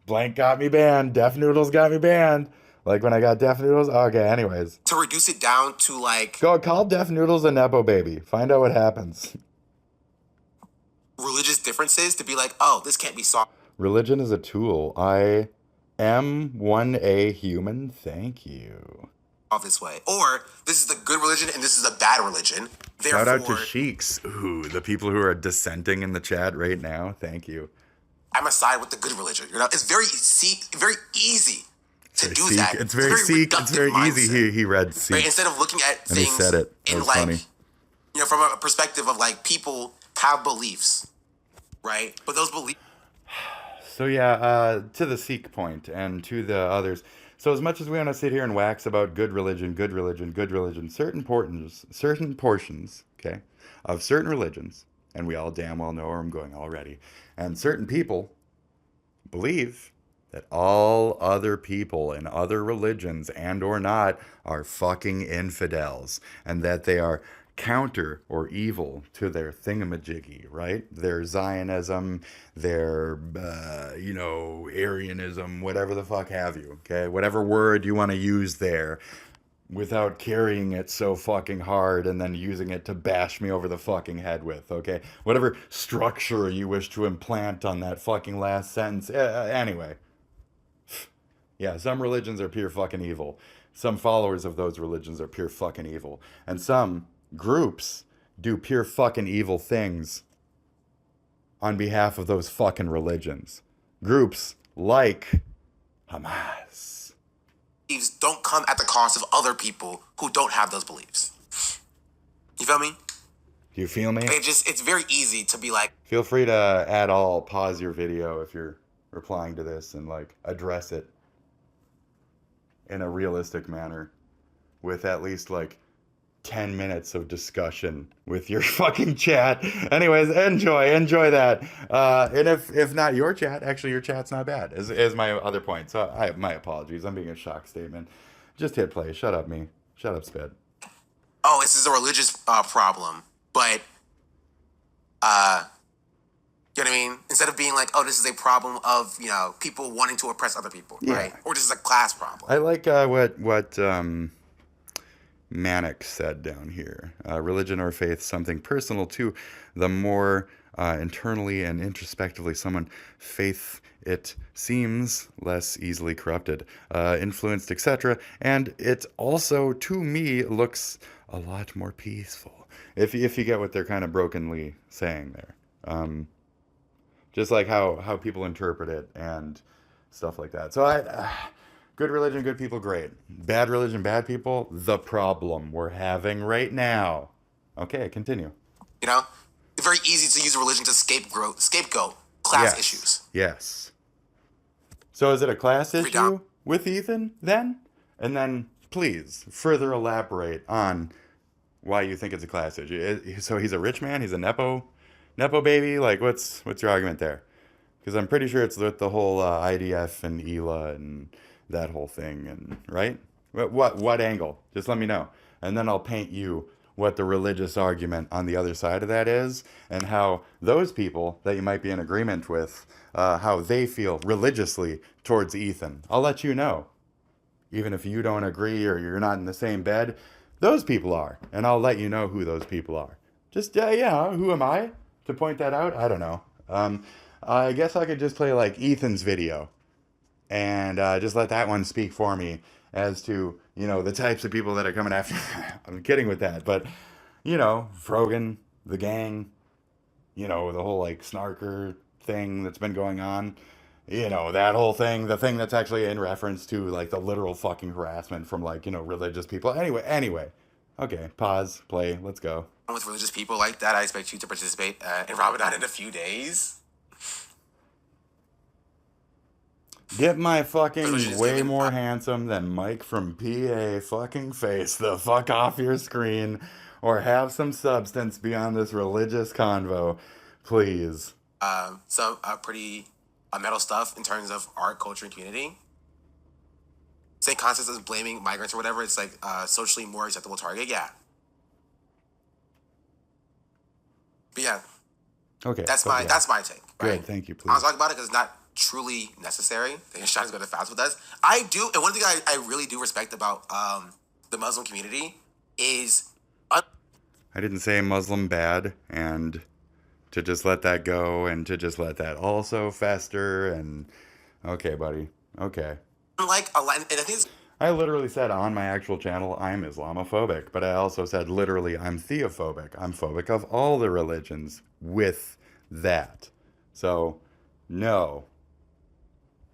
blank got me banned. Deaf Noodles got me banned. Like when I got Deaf Noodles. Okay, anyways. To reduce it down to like Go call Deaf Noodles a Nepo baby. Find out what happens. religious differences, to be like, oh, this can't be solved Religion is a tool. I am 1A human. Thank you. this way. Or this is the good religion and this is a bad religion. Therefore, Shout out to Sheiks. Ooh, the people who are dissenting in the chat right now. Thank you. I'm a side with the good religion. You know, it's very easy to do that. It's very Sikh. It's very easy. He read Sikh. Right? Instead of looking at And he things said it. That in was like, funny. you know, from a perspective of like people have beliefs, right? But those beliefs. So yeah, to the Sikh point and to the others. So as much as we want to sit here and wax about good religion, certain portions, okay, of certain religions, and we all damn well know where I'm going already, and certain people believe that all other people in other religions and or not are fucking infidels, and that they are counter or evil to their thingamajiggy, right? Their Zionism, their, Aryanism, whatever the fuck have you, okay? Whatever word you want to use there without carrying it so fucking hard and then using it to bash me over the fucking head with, okay? Whatever structure you wish to implant on that fucking last sentence. Anyway. Yeah, some religions are pure fucking evil. Some followers of those religions are pure fucking evil. And some groups do pure fucking evil things on behalf of those fucking religions. Groups like Hamas. Beliefs don't come at the cost of other people who don't have those beliefs. You feel me? Do you feel me? It's very easy to be like, Feel free to pause your video if you're replying to this and like address it in a realistic manner with at least like 10 minutes of discussion with your fucking chat. Anyways, enjoy that. And if not your chat, actually your chat's not bad, is my other point. So my apologies. I'm being a shock statement. Just hit play. Shut up, me. Shut up, Sped. oh, this is a religious problem, but you know what I mean? Instead of being like, oh, this is a problem of, you know, people wanting to oppress other people, right? Or this is a class problem. I like what Manic said down here. Religion or faith, something personal too. The more internally and introspectively someone faith it seems, less easily corrupted, influenced, etc. And it also, to me, looks a lot more peaceful. If you get what they're kind of brokenly saying there. Just like how people interpret it and stuff like that. So good religion, good people, great. Bad religion, bad people, the problem we're having right now. Okay, continue. You know? It's very easy to use religion to scapegoat class issues. Yes. So is it a class issue down. with Ethan then? And then please further elaborate on why you think it's a class issue. So he's a rich man. He's a nepo baby. Like what's your argument there? Because I'm pretty sure it's with the whole IDF and ELA and that whole thing, and right? What angle? Just let me know, and then I'll paint you what the religious argument on the other side of that is, and how those people that you might be in agreement with, how they feel religiously towards Ethan. I'll let you know, even if you don't agree or you're not in the same bed. Those people are, and I'll let you know who those people are. Just who am I to point that out? I don't know. I guess I could just play like Ethan's video and just let that one speak for me as to, the types of people that are coming after. I'm kidding with that, but, Frogan, the gang, the whole like snarker thing that's been going on, that whole thing, the thing that's actually in reference to like the literal fucking harassment from like, religious people. Anyway. Okay, pause, play, let's go. With religious people like that, I expect you to participate in Ramadan in a few days. Get my fucking way more handsome than Mike from PA fucking face the fuck off your screen, or have some substance beyond this religious convo, please. Some pretty metal stuff in terms of art, culture, and community. Same concept as blaming migrants or whatever. It's like socially more acceptable target. Yeah. But yeah. Okay. That's my take. Right? Good. Thank you. Please. I was talking about it because it's not truly necessary. They're trying to go to fast with us. I do, and one thing I really do respect about the Muslim community is. I didn't say Muslim bad, and to just let that go, and to just let that also fester, and okay, buddy. Okay. Like a lot, and I think I literally said on my actual channel, I'm Islamophobic, but I also said literally I'm theophobic. I'm phobic of all the religions with that. So, no.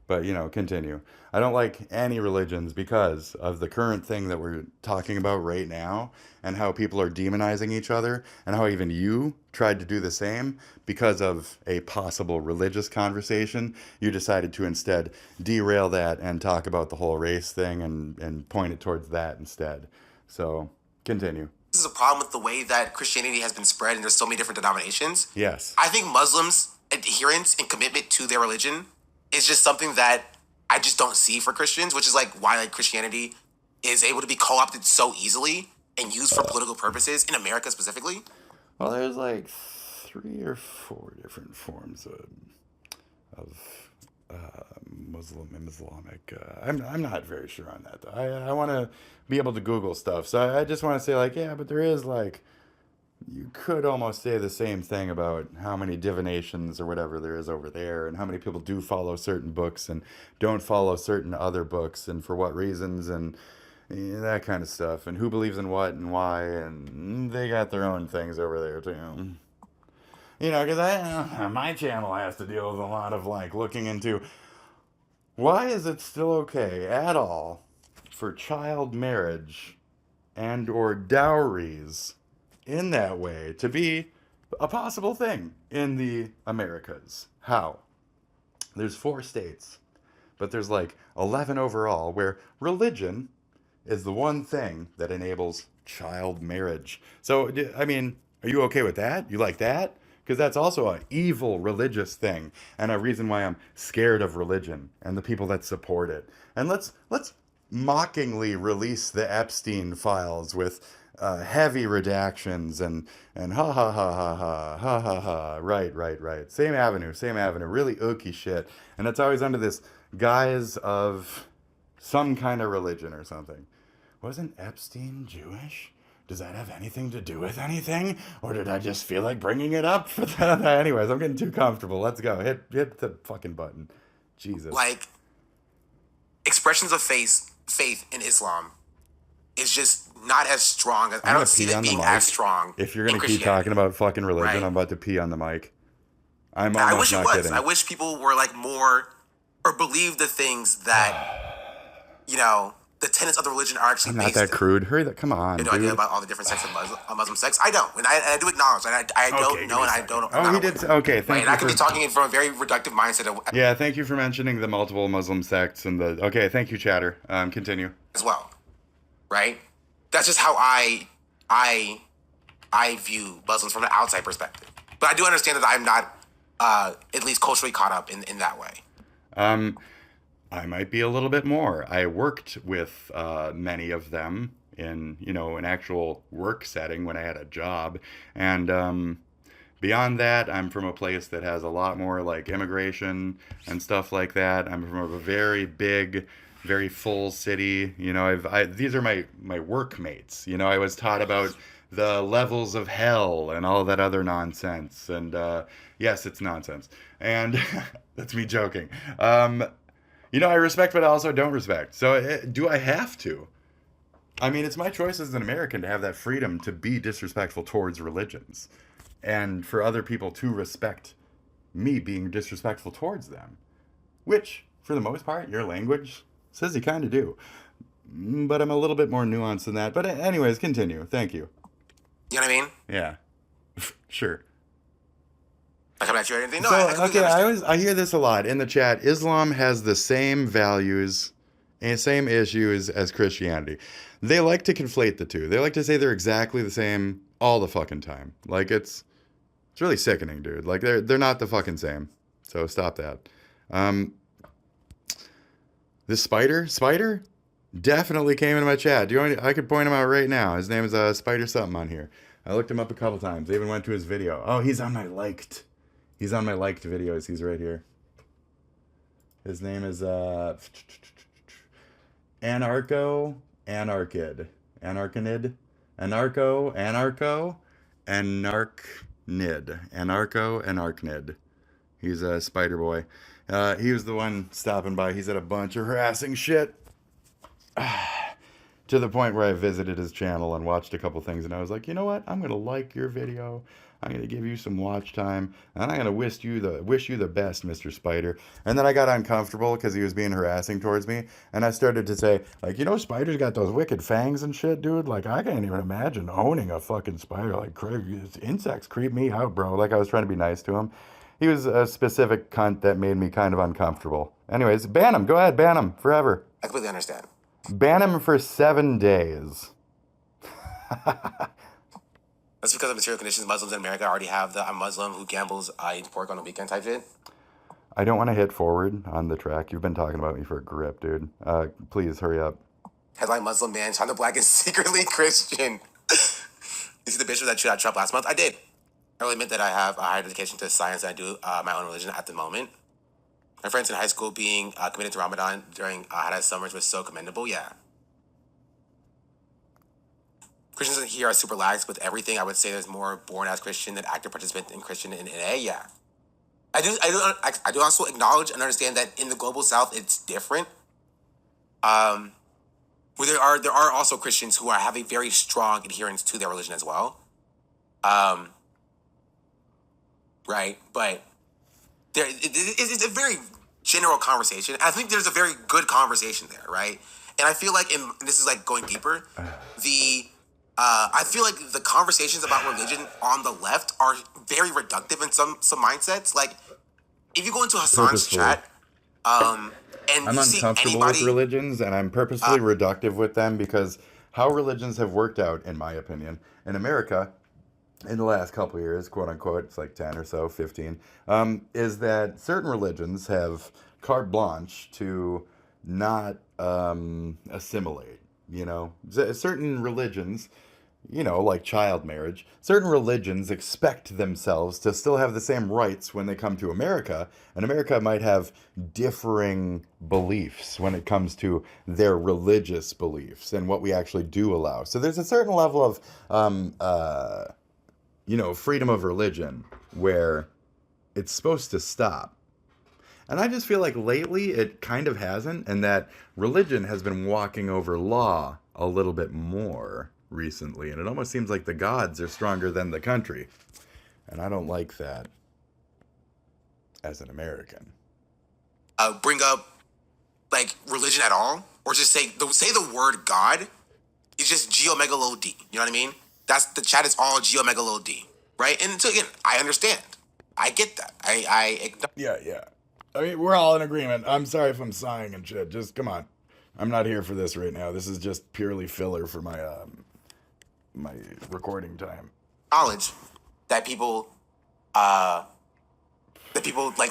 But, continue. I don't like any religions because of the current thing that we're talking about right now, and how people are demonizing each other, and how even you tried to do the same because of a possible religious conversation. You decided to instead derail that and talk about the whole race thing and point it towards that instead. So, continue. this is a problem with the way that Christianity has been spread, and there's so many different denominations. Yes. I think Muslims' adherence and commitment to their religion is just something that I just don't see for Christians, which is like why like Christianity is able to be co-opted so easily and used for political purposes in America specifically. Well, there's like 3 or 4 different forms of Muslim and Islamic. I'm not very sure on that, though. I want to be able to Google stuff. So I just want to say, like, yeah, but there is, like, you could almost say the same thing about how many divinations or whatever there is over there, and how many people do follow certain books and don't follow certain other books, and for what reasons, and that kind of stuff, and who believes in what and why, and they got their own things over there, too. You know, because my channel has to deal with a lot of, like, looking into why is it still okay at all for child marriage and or dowries in that way to be a possible thing in the Americas. How? There's 4 states, but there's like 11 overall where religion is the one thing that enables child marriage. So, I mean, are you okay with that? You like that? Because that's also an evil religious thing, and a reason why I'm scared of religion and the people that support it. And let's mockingly release the Epstein files with heavy redactions and ha ha ha ha ha ha ha ha. Right. Same avenue. Really ooky shit. And it's always under this guise of some kind of religion or something. Wasn't Epstein Jewish? Does that have anything to do with anything? Or did I just feel like bringing it up? Anyways, I'm getting too comfortable. Let's go. Hit the fucking button. Jesus. Like, expressions of faith in Islam is just not as strong. I don't see it being as strong. If you're going to keep talking about fucking religion, right? I'm about to pee on the mic. I'm almost not kidding. I wish people were like more, or believe the things that, the tenets of the religion are actually I'm not based that crude. Hurry, come on, no dude. idea about all the different sects of Muslim sects. I don't, and I do acknowledge, and I don't know, and I don't. Oh, he did. Okay, thank you. And I could be talking from a very reductive mindset of, Yeah, thank you for mentioning the multiple Muslim sects and the. Okay, thank you, Chatter. Continue. as well, right? That's just how I view Muslims from an outside perspective. But I do understand that I'm not, at least culturally caught up in that way. I might be a little bit more. I worked with many of them in, an actual work setting when I had a job. And beyond that, I'm from a place that has a lot more like immigration and stuff like that. I'm from a very big, very full city. These are my workmates. I was taught about the levels of hell and all that other nonsense. And yes, it's nonsense. And that's me joking. I respect, but I also don't respect. So do I have to? I mean, it's my choice as an American to have that freedom to be disrespectful towards religions and for other people to respect me being disrespectful towards them, which, for the most part, your language says you kind of do. But I'm a little bit more nuanced than that. But anyways, continue. Thank you. You know what I mean? Yeah. Sure. I come at you or anything? No, So, I completely understand. I hear this a lot in the chat. Islam has the same values and same issues as Christianity. They like to conflate the two. They like to say they're exactly the same all the fucking time. Like it's really sickening, dude. Like they're not the fucking same. So stop that. This spider definitely came into my chat. I could point him out right now. His name is Spider something on here. I looked him up a couple times. I even went to his video. Oh, he's on my liked. He's on my liked videos. He's right here. His name is Anarcho Anarchid. Anarchinid. Anarcho Anarchnid. He's a spider boy. He was the one stopping by. He said a bunch of harassing shit. To the point where I visited his channel and watched a couple things, and I was like, you know what? I'm gonna like your video. I'm gonna give you some watch time, and I'm gonna wish you the best, Mr. Spider. And then I got uncomfortable because he was being harassing towards me, and I started to say, like, Spider's got those wicked fangs and shit, dude. Like, I can't even imagine owning a fucking spider. Like, insects creep me out, bro. Like, I was trying to be nice to him. He was a specific cunt that made me kind of uncomfortable. Anyways, ban him. Go ahead, ban him forever. I completely understand. Ban him for 7 days. That's because of material conditions. Muslims in America already have the I'm Muslim who gambles, eats pork on the weekend type shit. I don't want to hit forward on the track. You've been talking about me for a grip, dude. Please hurry up. Headline: Muslim man, SeanDaBlack is secretly Christian. You see the picture that shot Trump last month? I did. I will admit that I have a higher dedication to science than I do my own religion at the moment. My friends in high school being committed to Ramadan during HASAN summers was so commendable. Yeah. Christians in here are super lax with everything. I would say there's more born as Christian than active participant in Christian in NA. Yeah. I do also acknowledge and understand that in the global South it's different. Where there are also Christians who have a very strong adherence to their religion as well. Right, but it's a very general conversation. I think there's a very good conversation there, right? And I feel like, and this is like going deeper, I feel like the conversations about religion on the left are very reductive in some mindsets. Like, if you go into Hasan's chat, and I'm you see uncomfortable anybody with religions, and I'm purposefully reductive with them because how religions have worked out, in my opinion, in America, in the last couple of years, quote unquote, it's like 10 or so, 15, is that certain religions have carte blanche to not assimilate, certain religions, like child marriage, certain religions expect themselves to still have the same rights when they come to America, and America might have differing beliefs when it comes to their religious beliefs and what we actually do allow. So there's a certain level of freedom of religion where it's supposed to stop. And I just feel like lately it kind of hasn't, and that religion has been walking over law a little bit more recently. And it almost seems like the gods are stronger than the country. And I don't like that as an American. bring up like religion at all, or just say the word God, it's just G omega little d. You know what I mean? That's the chat is all G omega little d, right? And so again, I understand. I get that. Yeah. I mean, we're all in agreement. I'm sorry if I'm sighing and shit. Just come on. I'm not here for this right now. This is just purely filler for my my recording time. Knowledge that people like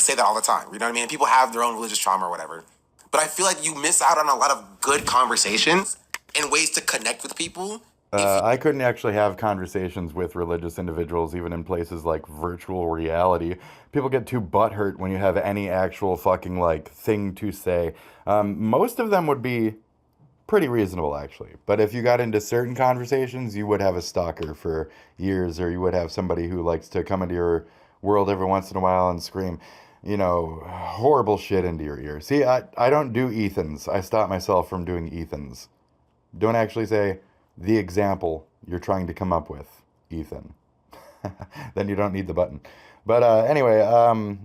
say that all the time. You know what I mean? People have their own religious trauma or whatever. But I feel like you miss out on a lot of good conversations and ways to connect with people. I couldn't actually have conversations with religious individuals, even in places like virtual reality. People get too butthurt when you have any actual fucking, like, thing to say. Most of them would be pretty reasonable, actually. But if you got into certain conversations, you would have a stalker for years, or you would have somebody who likes to come into your world every once in a while and scream, you know, horrible shit into your ear. See, I don't do Ethans. I stop myself from doing Ethans. Don't actually say the example you're trying to come up with, Ethan. Then you don't need the button. But anyway,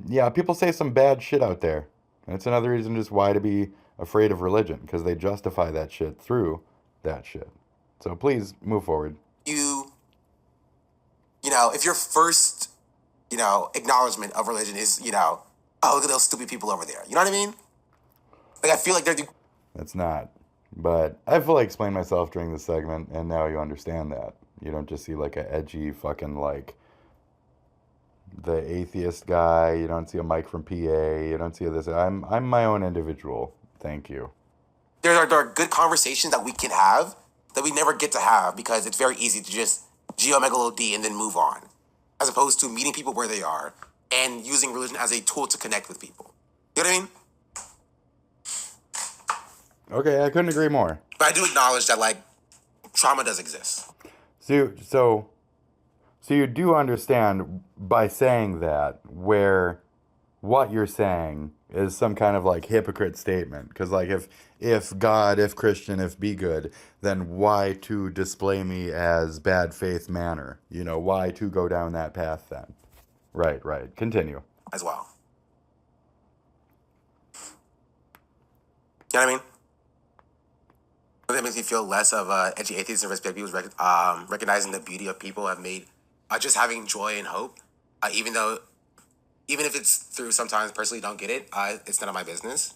yeah, people say some bad shit out there. And it's another reason just why to be afraid of religion, because they justify that shit through that shit. So please move forward. You know, if your first, you know, acknowledgement of religion is, you know, oh, look at those stupid people over there. You know what I mean? Like, I feel like they're... That's not. But I fully explained myself during this segment, and now you understand that. You don't just see, like, a edgy fucking, like, the atheist guy. You don't see a Mike from PA. You don't see this. I'm my own individual. Thank you. There are good conversations that we can have that we never get to have because it's very easy to just G omega little d and then move on, as opposed to meeting people where they are and using religion as a tool to connect with people. You know what I mean? Okay, I couldn't agree more. But I do acknowledge that, like, trauma does exist. So you do understand by saying that where what you're saying is some kind of, like, hypocrite statement. Because, like, if God, if Christian, if be good, then why to display me as bad faith manner? You know, why to go down that path then? Right. Continue. As well. You know what I mean? That makes me feel less of edgy atheist and respect people recognizing the beauty of people have made just having joy and hope, even if it's through sometimes personally don't get it, it's none of my business.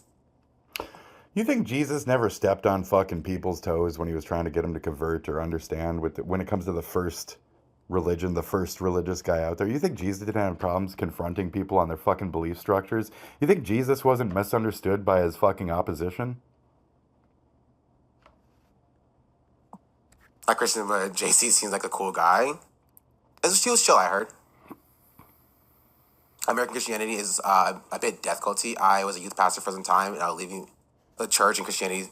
You think Jesus never stepped on fucking people's toes when he was trying to get them to convert or understand when it comes to the first religion, the first religious guy out there? You think Jesus didn't have problems confronting people on their fucking belief structures? You think Jesus wasn't misunderstood by his fucking opposition? Like Christian, but JC seems like a cool guy. She was chill, I heard. American Christianity is a bit death culty. I was a youth pastor for some time, and I was leaving the church and Christianity.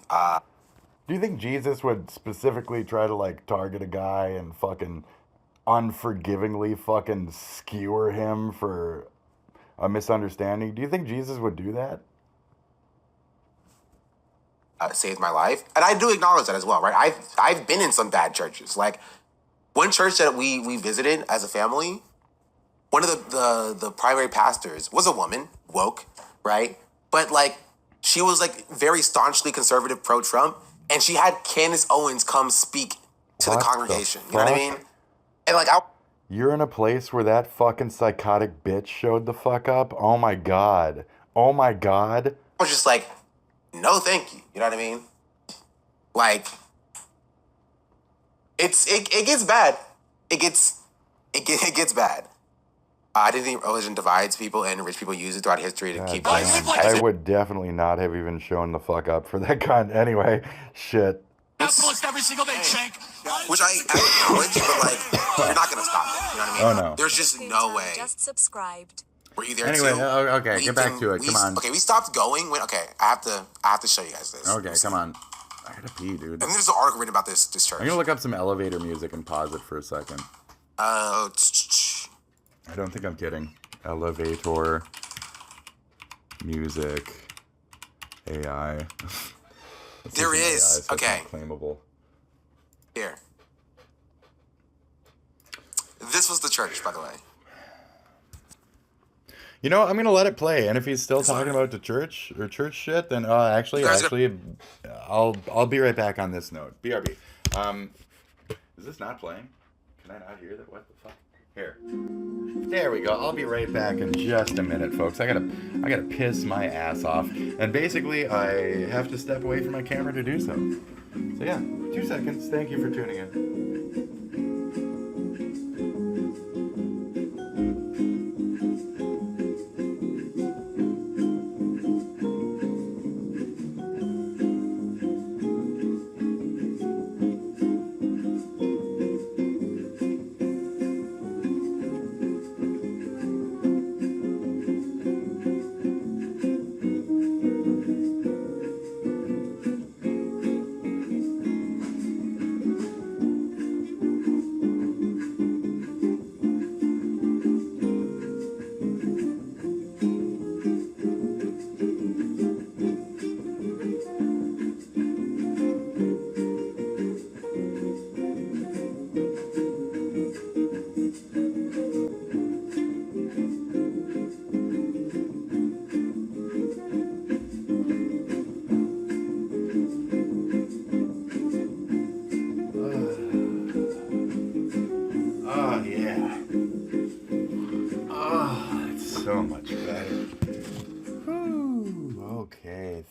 Do you think Jesus would specifically try to, like, target a guy and fucking unforgivingly fucking skewer him for a misunderstanding? Do you think Jesus would do that? Saved my life, and I do acknowledge that as well, right? I've been in some bad churches. Like one church that we visited as a family, one of the primary pastors was a woman, woke, right? But like she was like very staunchly conservative, pro-Trump, and she had Candace Owens come speak to the congregation. You know what I mean? And like you're in a place where that fucking psychotic bitch showed the fuck up? Oh my god. I was just like, no, thank you. You know what I mean? Like, it gets bad. It gets bad. I didn't think religion divides people and rich people use it throughout history to keep life. I would definitely not have even shown the fuck up for that cunt. Anyway, shit. Capitalist every single day, Shank. Which I acknowledge, but like, you're not gonna stop that. You know what I mean? Oh no. There's just no way. Just subscribed. Were you there anyway, too? Okay, get back to it. Come on. Okay, we stopped going when. Okay, I have to show you guys this. Okay, come on. I gotta pee, dude. And there's an article written about this church. I'm gonna look up some elevator music and pause it for a second. I don't think I'm kidding. Elevator music AI. There is. AI, so okay. It's not claimable. Here. This was the church, by the way. You know, I'm gonna let it play, and if he's still talking about the church or church shit, then actually, I'll be right back on this note. BRB. Is this not playing? Can I not hear that? What the fuck? Here. There we go. I'll be right back in just a minute, folks. I gotta piss my ass off, and basically, I have to step away from my camera to do so. So yeah, 2 seconds. Thank you for tuning in.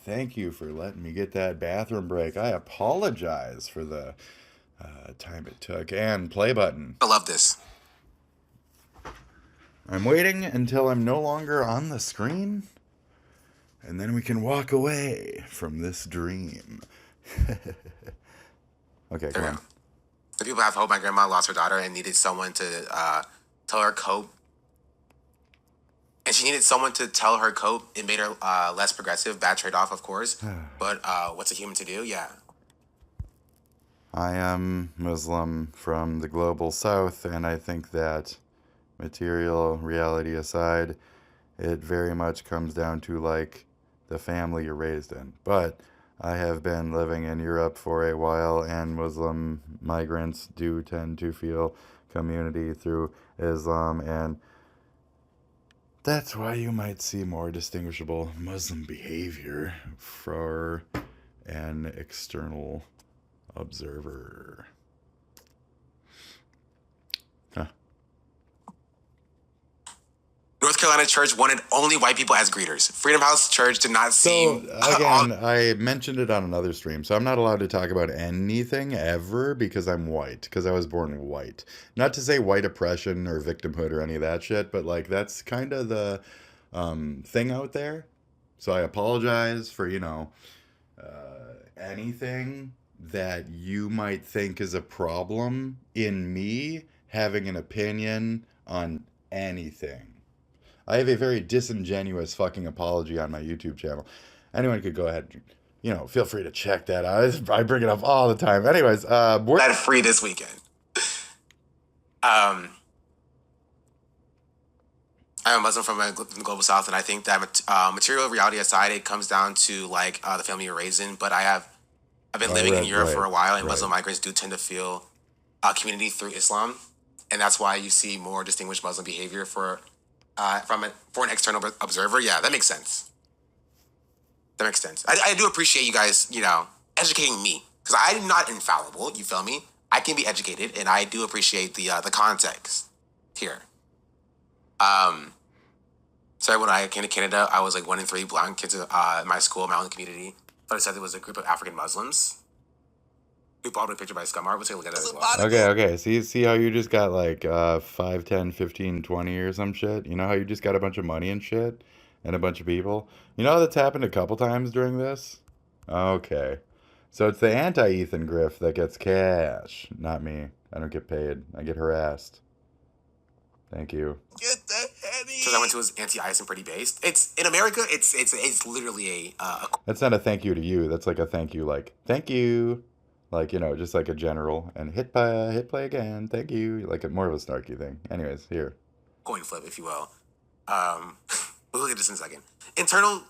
Thank you for letting me get that bathroom break. I apologize for the time it took. And play button. I love this. I'm waiting until I'm no longer on the screen, and then we can walk away from this dream. Okay, come on. The people have hope. My grandma lost her daughter and needed someone to tell her cope. And she needed someone to tell her cope. It made her less progressive. Bad trade-off, of course. But what's a human to do? Yeah. I am Muslim from the global south, and I think that material reality aside, it very much comes down to, like, the family you're raised in. But I have been living in Europe for a while, and Muslim migrants do tend to feel community through Islam, and that's why you might see more distinguishable Muslim behavior for an external observer. Huh. North Carolina church wanted only white people as greeters. Freedom House Church did not seem... So, again, I mentioned it on another stream, so I'm not allowed to talk about anything ever because I'm white, because I was born white. Not to say white oppression or victimhood or any of that shit, but, like, that's kind of the thing out there. So I apologize for, you know, anything that you might think is a problem in me having an opinion on anything. I have a very disingenuous fucking apology on my YouTube channel. Anyone could go ahead, you know, feel free to check that out. I bring it up all the time. Anyways, that free this weekend. I'm a Muslim from the global south, and I think that material reality aside, it comes down to like the family you're raised in. But I've been living in Europe for a while, and Muslim migrants do tend to feel community through Islam, and that's why you see more distinguished Muslim behavior for an external observer. Yeah, that makes sense. That makes sense. I do appreciate you guys, you know, educating me, because I'm not infallible. You feel me? I can be educated, and I do appreciate the context here. So when I came to Canada, I was like 1 in 3 blind kids in my school, my own community. But I said there was a group of African Muslims who bought a picture by Scum Art. We'll take a look at that as well. Okay. See how you just got like 5, 10, 15, 20 or some shit? You know how you just got a bunch of money and shit? And a bunch of people? You know that's happened a couple times during this? Okay. So it's the anti-Ethan Griff that gets cash, not me. I don't get paid. I get harassed. Thank you. Get the heady. So I went to was anti-ISIS and pretty based. It's in America. It's literally a. That's not a thank you to you. That's like a thank you, like thank you, like you know, just like a general and hit play again. Thank you, like more of a snarky thing. Anyways, here. Coin flip, if you will. We'll look at this in a second. Internal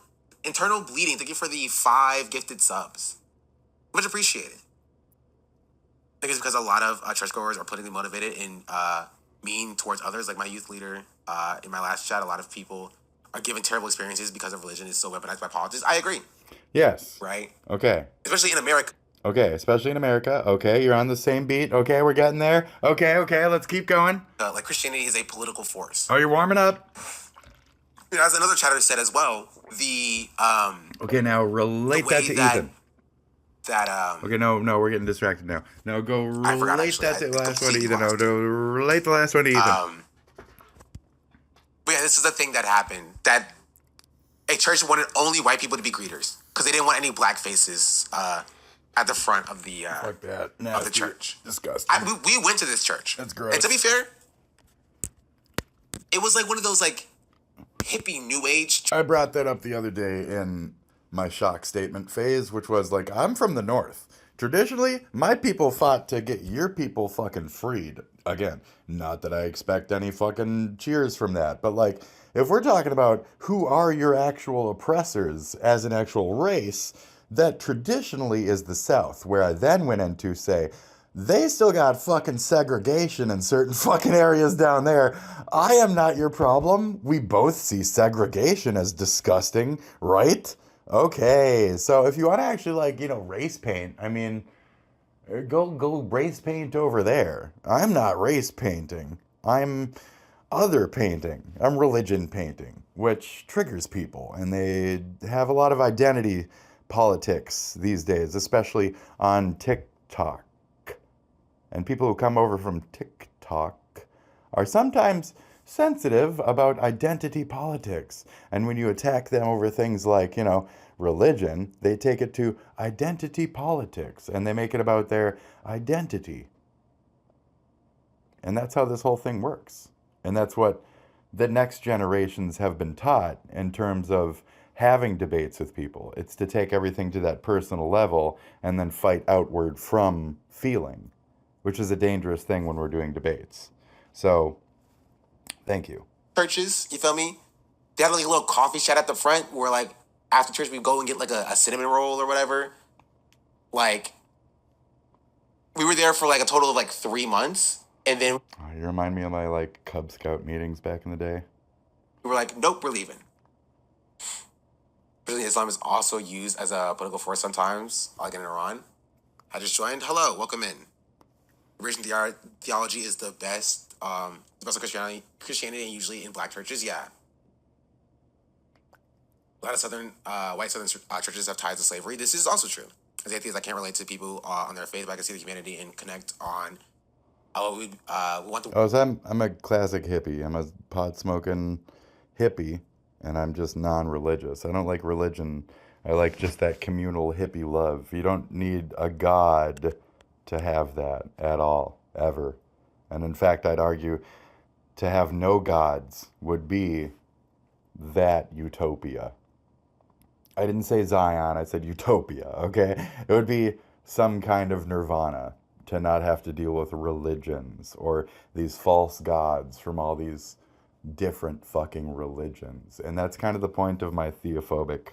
bleeding. Thank you for the 5 gifted subs. Much appreciated. I think it's because a lot of churchgoers are politically motivated and mean towards others. Like my youth leader in my last chat, a lot of people are given terrible experiences because of religion is so weaponized by politics. I agree, Yes. right? Okay. Especially in America. Okay, especially in America. Okay, you're on the same beat. Okay, we're getting there. Okay, let's keep going. Like Christianity is a political force. Oh, you're warming up. As another chatter said as well, the Okay, now relate the way that to that- Ethan. that Okay, no, we're getting distracted now. No, go I forgot, relate actually. that to I the last one to completely Ethan. No, lost no, relate the last one to Ethan. But yeah, this is a thing that happened, that a church wanted only white people to be greeters because they didn't want any black faces at the front of the Fuck that. of the Nasty. church. Disgusting. We went to this church. That's gross. And to be fair, it was like one of those like hippie new age. I brought that up the other day in my shock statement phase, which was like, I'm from the North. Traditionally, my people fought to get your people fucking freed. Again, not that I expect any fucking cheers from that, but like, if we're talking about who are your actual oppressors as an actual race, that traditionally is the South, where I then went into say, they still got fucking segregation in certain fucking areas down there. I am not your problem. We both see segregation as disgusting, right? Okay, so if you want to actually like, race paint, I mean, go race paint over there. I'm not race painting. I'm other painting. I'm religion painting, which triggers people, and they have a lot of identity politics these days, especially on TikTok. And people who come over from TikTok are sometimes sensitive about identity politics. And when you attack them over things like, religion, they take it to identity politics and they make it about their identity. And that's how this whole thing works. And that's what the next generations have been taught in terms of having debates with people. It's to take everything to that personal level and then fight outward from feeling, which is a dangerous thing when we're doing debates. So, thank you. Churches, you feel me? They have like a little coffee chat at the front where like after church we go and get like a cinnamon roll or whatever. Like we were there for like a total of like 3 months, and then You remind me of my like Cub Scout meetings back in the day. we were like, nope, we're leaving. Islam is also used as a political force sometimes, like in Iran. I just joined. Hello, welcome in. Liberation theology is the best. The best of Christianity, and usually in black churches. Yeah, a lot of white southern churches have ties to slavery. This is also true. As atheists, I can't relate to people on their faith, but I can see the humanity and connect on. We want to. Oh, so I'm a classic hippie. I'm a pot smoking hippie, and I'm just non-religious. I don't like religion. I like just that communal hippie love. You don't need a god to have that at all, ever. And in fact, I'd argue to have no gods would be that utopia. I didn't say Zion, I said utopia, okay? It would be some kind of nirvana to not have to deal with religions or these false gods from all these different fucking religions. And that's kind of the point of my theophobic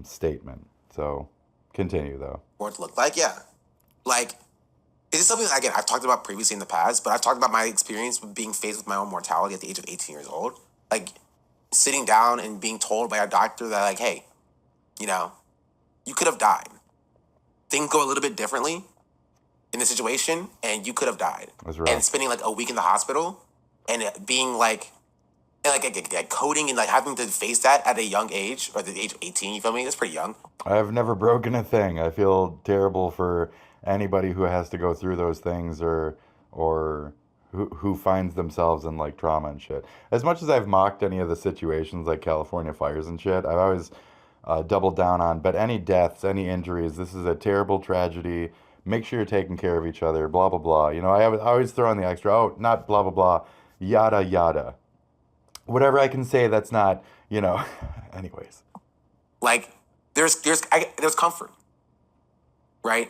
statement. So, continue though. What it look like, yeah. Like, is this something, again, I've talked about previously in the past, but I've talked about my experience with being faced with my own mortality at the age of 18 years old. Like, sitting down and being told by a doctor that, like, hey, you could have died. Things go a little bit differently in the situation, and you could have died. That's right. And spending, like, a week in the hospital, and it being, like coding and, like, having to face that at a young age, or at the age of 18, you feel me? That's pretty young. I've never broken a thing. I feel terrible for anybody who has to go through those things or who finds themselves in like trauma and shit. As much as I've mocked any of the situations like California fires and shit, I've always doubled down on, but any deaths, any injuries, this is a terrible tragedy. Make sure you're taking care of each other, blah, blah, blah. I always throw in the extra, not blah, blah, blah, yada, yada. Whatever I can say that's not, anyways. Like, there's comfort, right?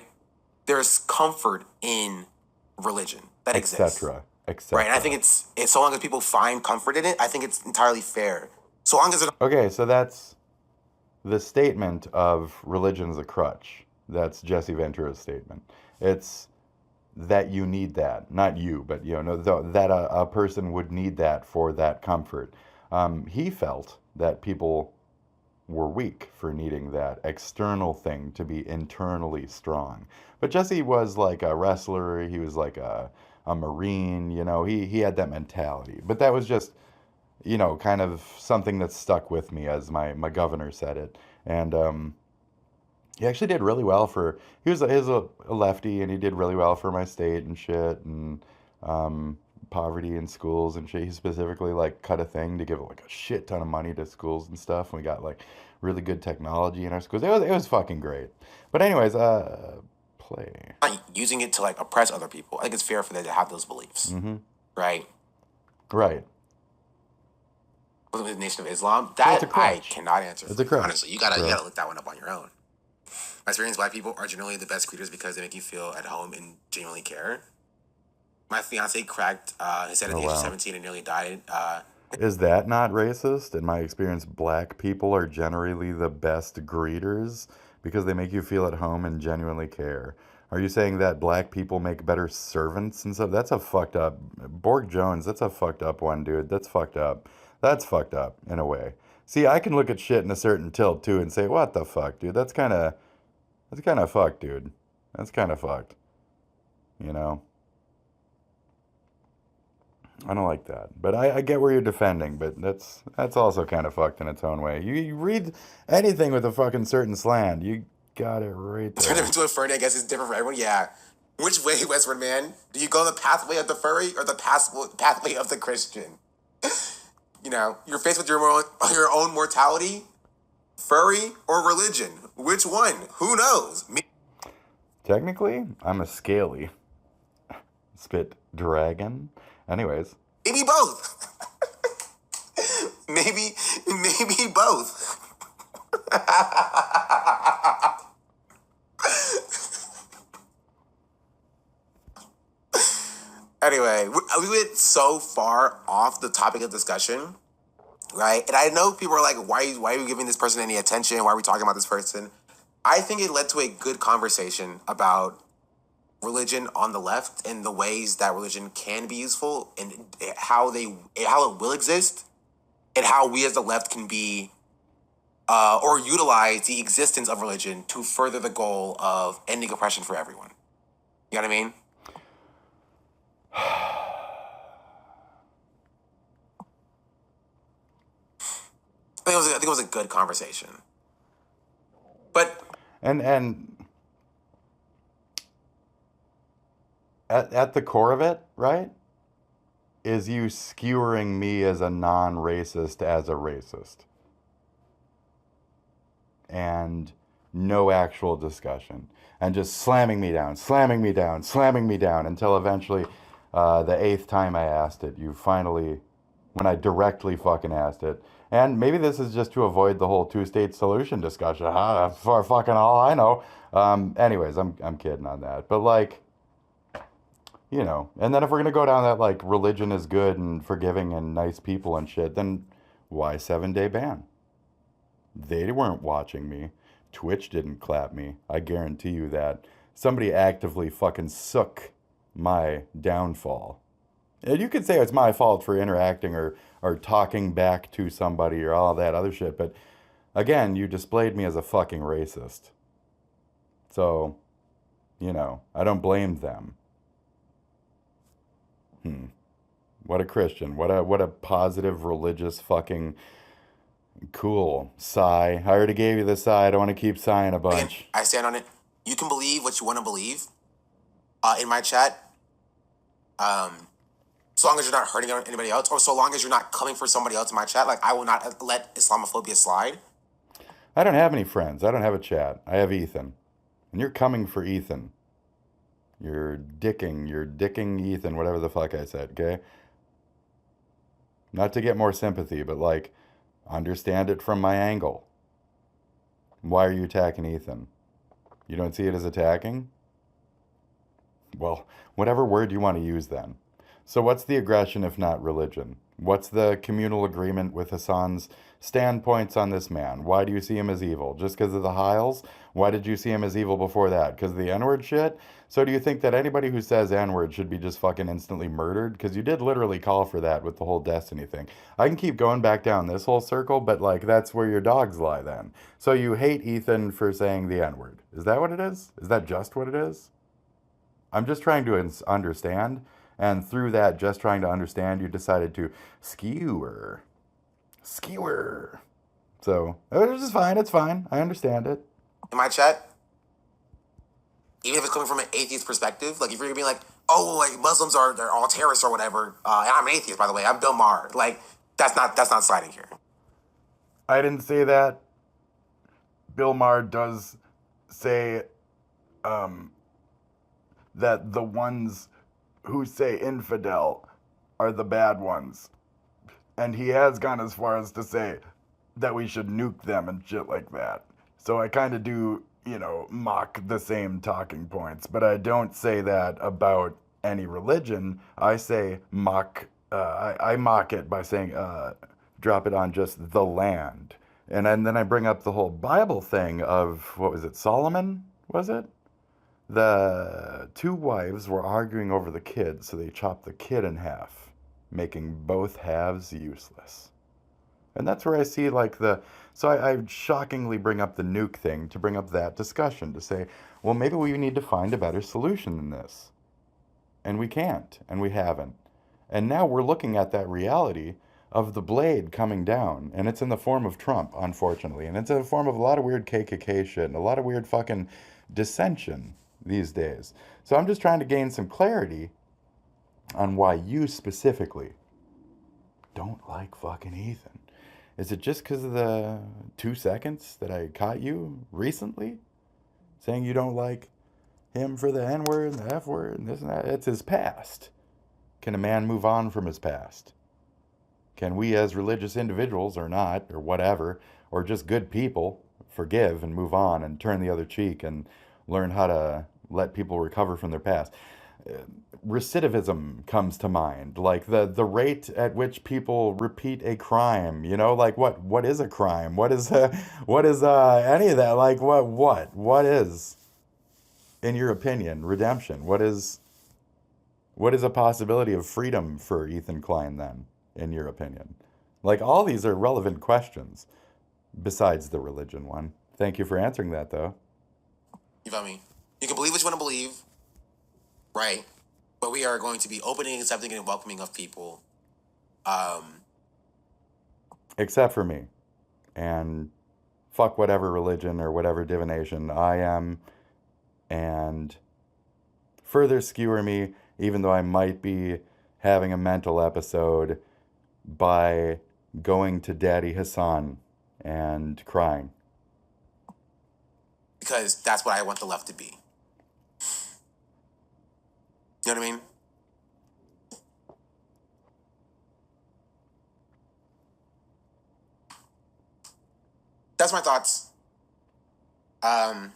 There's comfort in religion that exists. Etc. Right, and I think it's so long as people find comfort in it, I think it's entirely fair. So long as it. Okay, so that's the statement of religion's a crutch. That's Jesse Ventura's statement. It's that you need that, not you, but that a person would need that for that comfort. He felt that people were weak for needing that external thing to be internally strong. But Jesse was like a wrestler, he was like a Marine, you know, he had that mentality. But that was just, you know, kind of something that stuck with me as my governor said it. And he actually did really well for, he was a lefty and he did really well for my state and shit and poverty in schools and shit. He specifically like cut a thing to give like a shit ton of money to schools and stuff. And we got like really good technology in our schools. It was fucking great. But anyways, play. Not using it to like oppress other people. I think it's fair for them to have those beliefs, right? Right. With the Nation of Islam, It's a that I crutch. cannot answer. It's a crutch. Honestly, you gotta look that one up on your own. My experience, black people are generally the best greeters because they make you feel at home and genuinely care. My fiance cracked his head at the age of 17 and nearly died. Is that not racist? In my experience, black people are generally the best greeters because they make you feel at home and genuinely care. Are you saying that black people make better servants and stuff? That's a fucked up. Borg Jones, that's a fucked up one, dude. That's fucked up. That's fucked up in a way. See, I can look at shit in a certain tilt too and say, what the fuck, dude? That's kind of fucked, dude. That's kind of fucked. You know? I don't like that. But I get where you're defending, but that's also kind of fucked in its own way. You read anything with a fucking certain slant, you got it right there. Turn him into a furry, I guess it's different for everyone. Yeah. Which way, Westward Man? Do you go the pathway of the furry or the pathway of the Christian? You know, you're faced with your own mortality, furry or religion. Which one? Who knows? Technically, I'm a scaly spit dragon. Anyways. Maybe both. maybe both. Anyway, we went so far off the topic of discussion, right? And I know people are like, why are you giving this person any attention? Why are we talking about this person? I think it led to a good conversation about religion on the left and the ways that religion can be useful and how it will exist and how we as the left can be or utilize the existence of religion to further the goal of ending oppression for everyone. You know what I mean? I think it was a good conversation. But and at the core of it, right, is you skewering me as a non-racist as a racist. And no actual discussion. And just slamming me down until eventually the 8th time I asked it, you finally, when I directly fucking asked it, and maybe this is just to avoid the whole two-state solution discussion, for fucking all I know. Anyways, I'm kidding on that. But like, you know, and then if we're going to go down that, like, religion is good and forgiving and nice people and shit, then why 7-day ban? They weren't watching me. Twitch didn't clap me. I guarantee you that. Somebody actively fucking sook my downfall. And you could say it's my fault for interacting or talking back to somebody or all that other shit, but again, you displayed me as a fucking racist. So, you know, I don't blame them. What a Christian. What a positive, religious fucking cool sigh. I already gave you the sigh. I don't want to keep sighing a bunch. I stand on it. You can believe what you want to believe. In my chat, so long as you're not hurting anybody else, or so long as you're not coming for somebody else in my chat, like I will not let Islamophobia slide. I don't have any friends. I don't have a chat. I have Ethan. And you're coming for Ethan. You're dicking Ethan, whatever the fuck I said, okay? Not to get more sympathy, but like, understand it from my angle. Why are you attacking Ethan? You don't see it as attacking? Well, whatever word you want to use then. So what's the aggression if not religion? What's the communal agreement with Hasan's standpoints on this man? Why do you see him as evil? Just because of the Hiles? Why did you see him as evil before that? Because of the N-word shit? So do you think that anybody who says N-word should be just fucking instantly murdered? Because you did literally call for that with the whole Destiny thing. I can keep going back down this whole circle, but like that's where your dogs lie then. So you hate Ethan for saying the N-word. Is that what it is? Is that just what it is? I'm just trying to understand. And through that, just trying to understand, you decided to skewer. Skewer. So, which is fine. It's fine. I understand it. In my chat, even if it's coming from an atheist perspective, like if you're gonna be like, oh, like Muslims they're all terrorists or whatever, and I'm an atheist, by the way, I'm Bill Maher. Like, that's not sliding here. I didn't say that. Bill Maher does say that the ones who say infidel are the bad ones. And he has gone as far as to say that we should nuke them and shit like that. So I kind of do, mock the same talking points, but I don't say that about any religion. I say I mock it by saying, drop it on just the land. And then I bring up the whole Bible thing of, what was it, Solomon, was it? The two wives were arguing over the kid, so they chopped the kid in half, making both halves useless. And that's where I see so I shockingly bring up the nuke thing to bring up that discussion, to say, well, maybe we need to find a better solution than this. And we can't, and we haven't. And now we're looking at that reality of the blade coming down, and it's in the form of Trump, unfortunately. And it's in the form of a lot of weird KKK shit and a lot of weird fucking dissension these days. So I'm just trying to gain some clarity on why you specifically don't like fucking Ethan. Is it just because of the 2 seconds that I caught you recently saying you don't like him for the N-word and the F-word and this and that? It's his past. Can a man move on from his past? Can we as religious individuals or not, or whatever, or just good people, forgive and move on and turn the other cheek and learn how to let people recover from their past? Recidivism comes to mind, like the rate at which people repeat a crime. Like what is a crime? What is any of that? Like what is, in your opinion, redemption? What is a possibility of freedom for Ethan Klein then, in your opinion? Like, all these are relevant questions besides the religion one. Thank you for answering that, though. You feel me? You can believe what you want to believe, right? But we are going to be opening, accepting, and welcoming of people. Except for me. And fuck whatever religion or whatever divination I am. And further skewer me, even though I might be having a mental episode, by going to Daddy Hasan and crying. Because that's what I want the left to be. You know what I mean? That's my thoughts. Campbell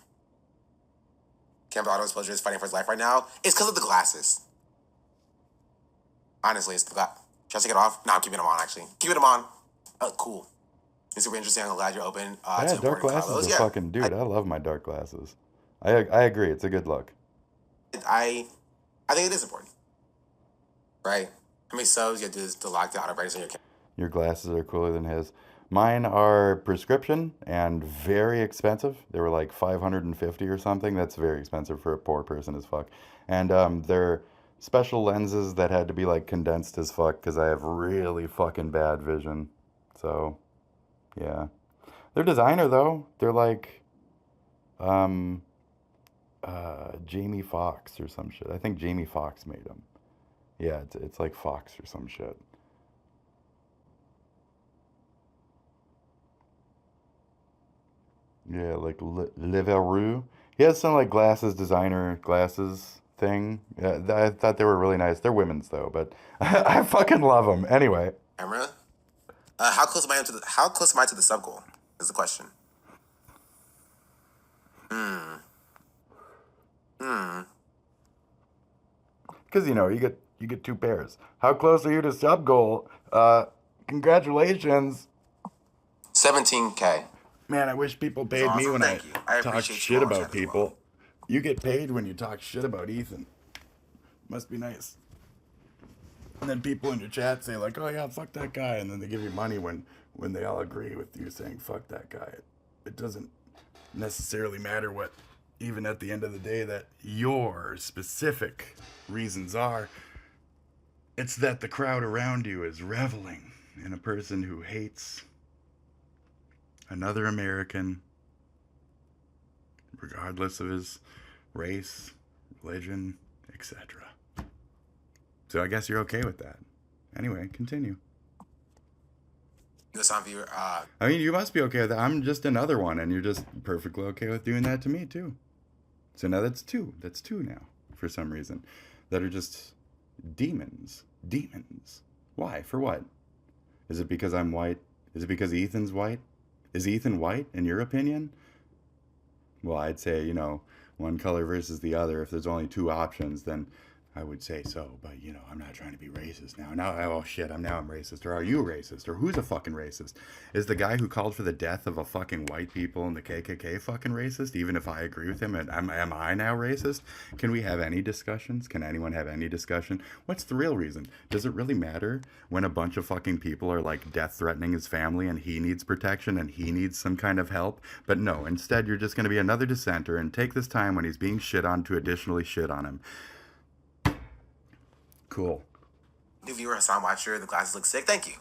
Auto Exposure is fighting for his life right now. It's because of the glasses. Honestly, it's the glasses. Should I take it off? No, I'm keeping them on, actually. Keeping them on. Oh, cool. It's super interesting. I'm glad you're open. Yeah, dark glasses are fucking... Dude, I love my dark glasses. I agree. It's a good look. I think it is important. Right? How many subs you have to do to lock the auto brightness on your camera? Your glasses are cooler than his. Mine are prescription and very expensive. They were like $550 or something. That's very expensive for a poor person as fuck. And they're special lenses that had to be like condensed as fuck because I have really fucking bad vision. So, yeah. They're designer though. They're like Jamie Foxx or some shit. I think Jamie Foxx made them. Yeah, it's like Fox or some shit. Yeah, like Levereux. He has some like glasses, designer glasses thing. Yeah, I thought they were really nice. They're women's though, but I fucking love them. Anyway. Camera. How close am I to the sub goal? Is the question. Because you get two pairs. How close are you to sub goal? Congratulations. 17K. Man, I wish people paid me awesome. when Thank you. I talk appreciate you shit all in about chat as people. well. You get paid when you talk shit about Ethan. Must be nice. And then people in your chat say like, oh yeah, fuck that guy. And then they give you money when they all agree with you saying fuck that guy. It doesn't necessarily matter what, even at the end of the day, that your specific reasons are. It's that the crowd around you is reveling in a person who hates another American, regardless of his race, religion, etc. So I guess you're okay with that. Anyway, continue. Some viewer, I mean, you must be okay with that. I'm just another one, and you're just perfectly okay with doing that to me, too. So now that's two. That's two now, for some reason, that are just demons. Demons. Why? For what? Is it because I'm white? Is it because Ethan's white? Is Ethan white, in your opinion? Well, I'd say, one color versus the other. If there's only two options, then I would say so. But, I'm not trying to be racist now. Oh, shit, I'm racist. Or are you racist? Or who's a fucking racist? Is the guy who called for the death of a fucking white people and the KKK fucking racist? Even if I agree with him, am I now racist? Can we have any discussions? Can anyone have any discussion? What's the real reason? Does it really matter when a bunch of fucking people are like death threatening his family and he needs protection and he needs some kind of help? But no, instead you're just going to be another dissenter and take this time when he's being shit on to additionally shit on him. Cool. new viewer, HASAN Watcher, the glasses look sick. Thank you.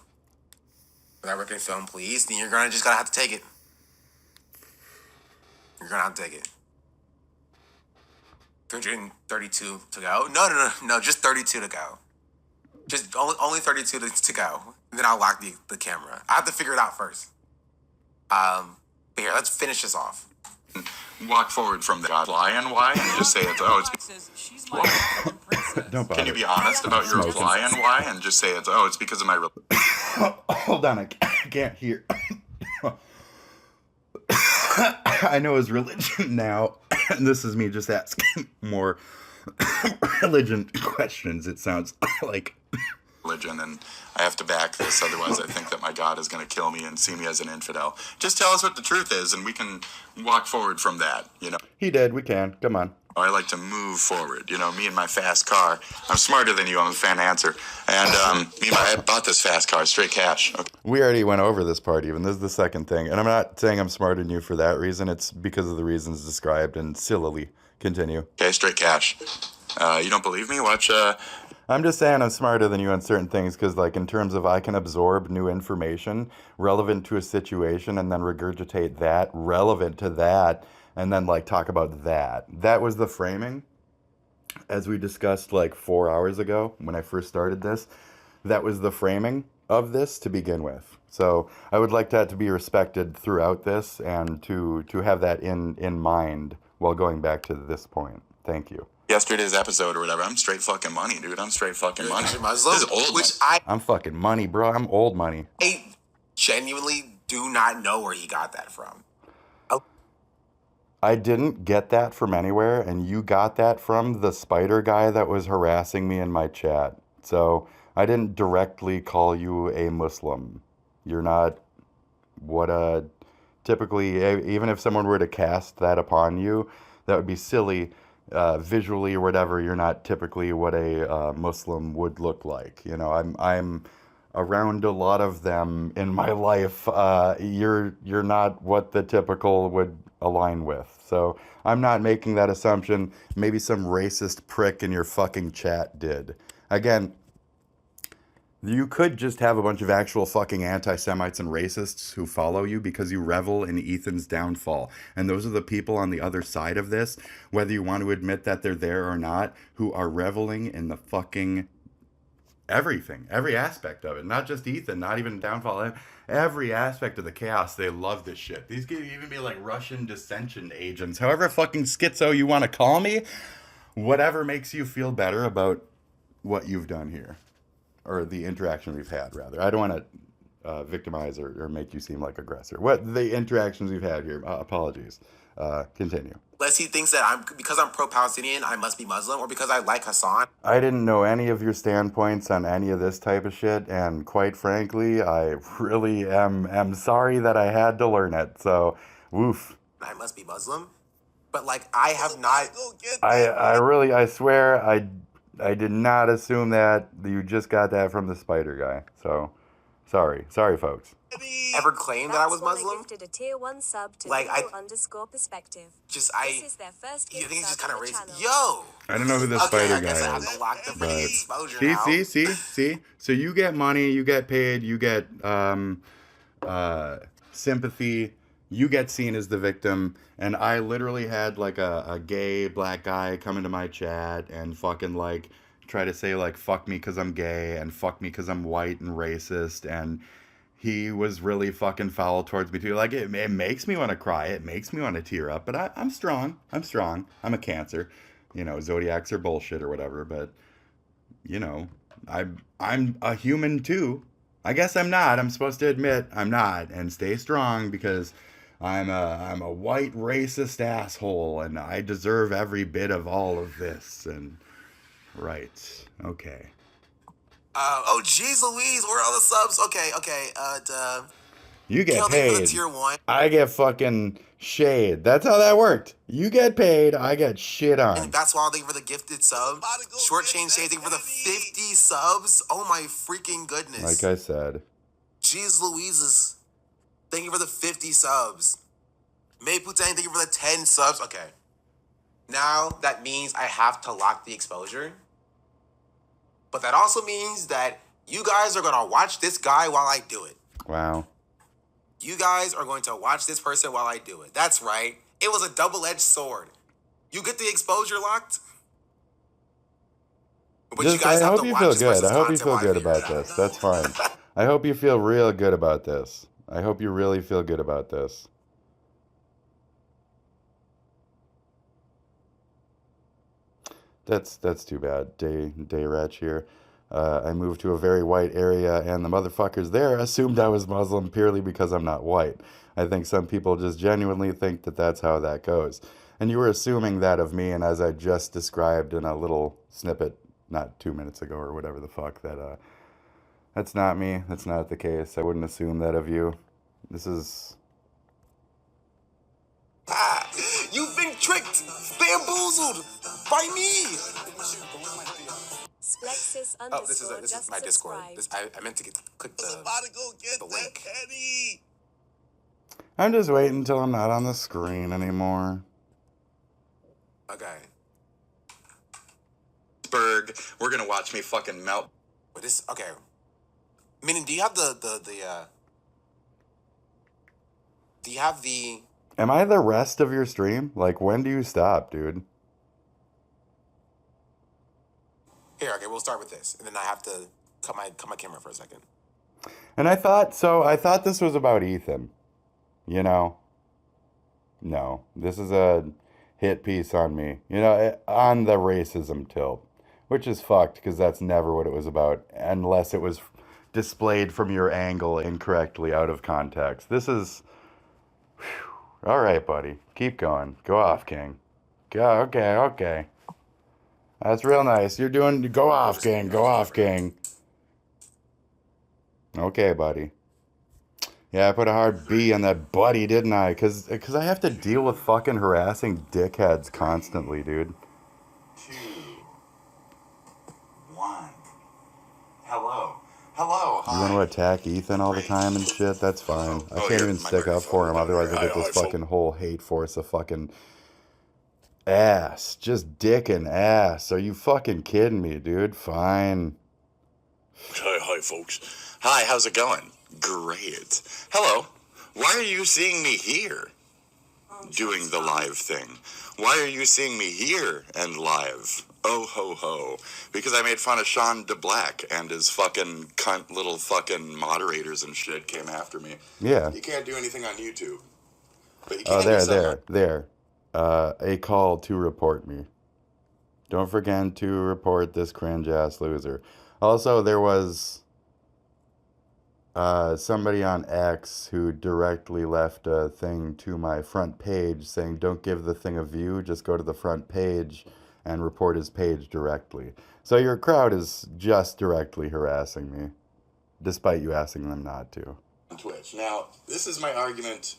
For that working film, please. Then you're gonna have to take it. You're gonna have to take it. 332 to go. No. Just 32 to go. Just only 32 to go. And then I'll lock the camera. I have to figure it out first. But here, let's finish this off. Walk forward from the reply and why, and just say it's She's my fucking princess. Don't bother. Can you be honest about your reply and why, and just say it's because of my Hold on, I can't hear. I know his religion now, and this is me just asking more religion questions, it sounds like. religion, and I have to back this, otherwise I think that my God is going to kill me and see me as an infidel. Just tell us what the truth is, and we can walk forward from that, He did, we can, come on. I like to move forward, me and my fast car. I'm smarter than you, I'm a fan answer. And I bought this fast car, straight cash. Okay. We already went over this part even. This is the second thing. And I'm not saying I'm smarter than you for that reason. It's because of the reasons described and sillily. Continue. Okay, straight cash. You don't believe me? Watch, I'm just saying I'm smarter than you on certain things because, in terms of I can absorb new information relevant to a situation and then regurgitate that relevant to that and then, talk about that. That was the framing, as we discussed, 4 hours ago when I first started this. That was the framing of this to begin with. So I would like that to be respected throughout this and to have that in mind while going back to this point. Thank you. yesterday's episode or whatever. I'm straight fucking money, dude. I'm straight fucking money. Muslim, This is old which I'm fucking money, bro. I'm old money. I genuinely do not know where he got that from. I didn't get that from anywhere, and you got that from the spider guy that was harassing me in my chat. So I didn't directly call you a Muslim. You're not what typically, even if someone were to cast that upon you, that would be silly. Visually or whatever, you're not typically what a Muslim would look like. I'm around a lot of them in my life. You're not what the typical would align with. So I'm not making that assumption. Maybe some racist prick in your fucking chat did. Again, you could just have a bunch of actual fucking anti-Semites and racists who follow you because you revel in Ethan's downfall. And those are the people on the other side of this, whether you want to admit that they're there or not, who are reveling in the fucking everything, every aspect of it. Not just Ethan, not even downfall, every aspect of the chaos. They love this shit. These could even be like Russian dissension agents, however fucking schizo you want to call me. Whatever makes you feel better about what you've done here. Or the interaction we've had, rather. I don't want to victimize or make you seem like aggressor. What the interactions we've had here. Apologies. Continue. Unless he thinks that because I'm pro-Palestinian, I must be Muslim, or because I like HASAN. I didn't know any of your standpoints on any of this type of shit, and quite frankly, I really am sorry that I had to learn it. So, woof. I must be Muslim, but like I have not. I swear, I did not assume that. You just got that from the spider guy. So, sorry, folks. Ever claimed that I was Muslim? Gifted a tier 1 sub to Like _perspective. This is their first. You think it's just kind of racist? Yo. I don't know who the spider guy I is. have to lock the But exposure now. see. So you get money, you get paid, you get sympathy, you get seen as the victim, and I literally had like a gay black guy come into my chat and fucking like try to say like fuck me because I'm gay and fuck me because I'm white and racist, and he was really fucking foul towards me too. Like it makes me want to cry, it makes me want to tear up, but I'm strong. I'm a Cancer. You know, zodiacs are bullshit or whatever, but you know, I'm a human too. I guess I'm not. I'm supposed to admit I'm not and stay strong because I'm a white racist asshole and I deserve every bit of all of this. And right, okay. Oh jeez Louise, where are all the subs? Okay. You get Kill me for the paid. tier 1. I get fucking shade. That's how that worked. You get paid, I get shit on. And that's why I'm thanking for the gifted sub. Short chain shading for the 50 subs. Oh my freaking goodness. Like I said. Jeez Louises. Thank you for the 50 subs. May Putang, thank you for the 10 subs. Okay. Now that means I have to lock the exposure. But that also means that you guys are going to watch this guy while I do it. Wow. You guys are going to watch this person while I do it. That's right. It was a double-edged sword. You get the exposure locked. But Just, you guys I have hope to you watch feel this good. person's I hope you content feel while I good figure about it out. this. That's fine. I hope you feel real good about this. I hope you really feel good about this. That's too bad. Day Ratch here. I moved to a very white area, and the motherfuckers there assumed I was Muslim purely because I'm not white. I think some people just genuinely think that that's how that goes. And you were assuming that of me, and as I just described in a little snippet, not 2 minutes ago or whatever the fuck, that's not me. That's not the case. I wouldn't assume that of you. This is... You've been tricked, bamboozled by me. Splexus Oh, this is my Discord. I meant to click the link. I'm just waiting until I'm not on the screen anymore. Okay. We're gonna watch me fucking melt. But this okay. Meaning, do you have the Am I the rest of your stream? Like, when do you stop, dude? Here, okay, we'll start with this. And then I have to cut my camera for a second. And I thought this was about Ethan. You know? No. This is a hit piece on me. You know, on the racism tilt. Which is fucked, because that's never what it was about. Unless it was displayed from your angle incorrectly out of context. This is... Whew. All right, buddy. Keep going. Go off, King. Go. Okay. That's real nice. You're doing... Go off, King. Go off, King. Okay, buddy. Yeah, I put a hard B on that buddy, didn't I? Because I have to deal with fucking harassing dickheads constantly, dude. 2, 1. Hello. Hi. You want to attack Ethan all the time and shit? That's fine. I can't even stick up for him, otherwise I get this fucking whole hate force of fucking ass. Just dick and ass. Are you fucking kidding me, dude? Fine. Hi, folks. Hi, how's it going? Great. Hello. Why are you seeing me here? Doing the live thing. Why are you seeing me here and live? Oh ho ho. Because I made fun of SeanDaBlack and his fucking cunt little fucking moderators and shit came after me. Yeah. You can't do anything on YouTube. But you Oh, can there. A call to report me. Don't forget to report this cringe-ass loser. Also, there was... somebody on X who directly left a thing to my front page saying, don't give the thing a view, just go to the front page and report his page directly. So your crowd is just directly harassing me, despite you asking them not to. Twitch. Now, this is my argument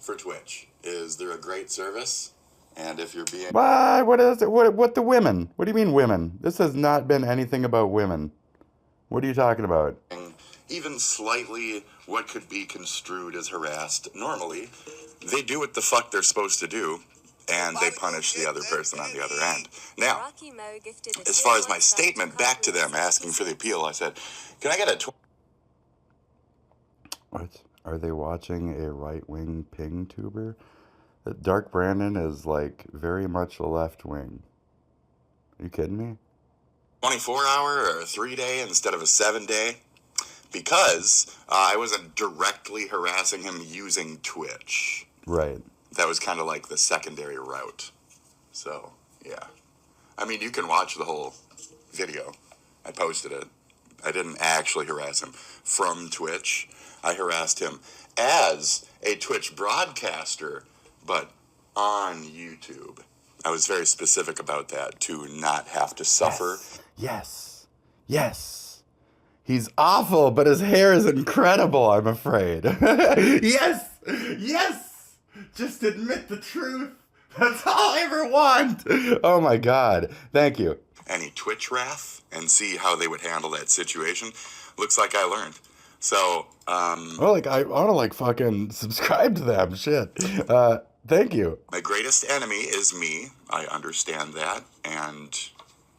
for Twitch, is they're a great service, and if you're being... What is it? What the women? What do you mean women? This has not been anything about women. What are you talking about? Even slightly what could be construed as harassed, normally, they do what the fuck they're supposed to do, and they punish the other person on the other end. Now, as far as my statement back to them asking for the appeal, I said, can I get a... What? Are they watching a right-wing ping tuber? Dark Brandon is, like, very much a left-wing. Are you kidding me? 24-hour or a 3-day instead of a 7-day? Because I wasn't directly harassing him using Twitch. Right. That was kind of like the secondary route. So, yeah. I mean, you can watch the whole video. I posted it. I didn't actually harass him from Twitch. I harassed him as a Twitch broadcaster, but on YouTube. I was very specific about that, to not have to suffer. Yes. Yes. He's awful, but his hair is incredible, I'm afraid. Yes. Yes. Just admit the truth. That's all I ever want. Oh my God. Thank you. Any Twitch wrath and see how they would handle that situation. Looks like I learned. So, well, like, I want to, like, fucking subscribe to them. Shit. Thank you. My greatest enemy is me. I understand that, and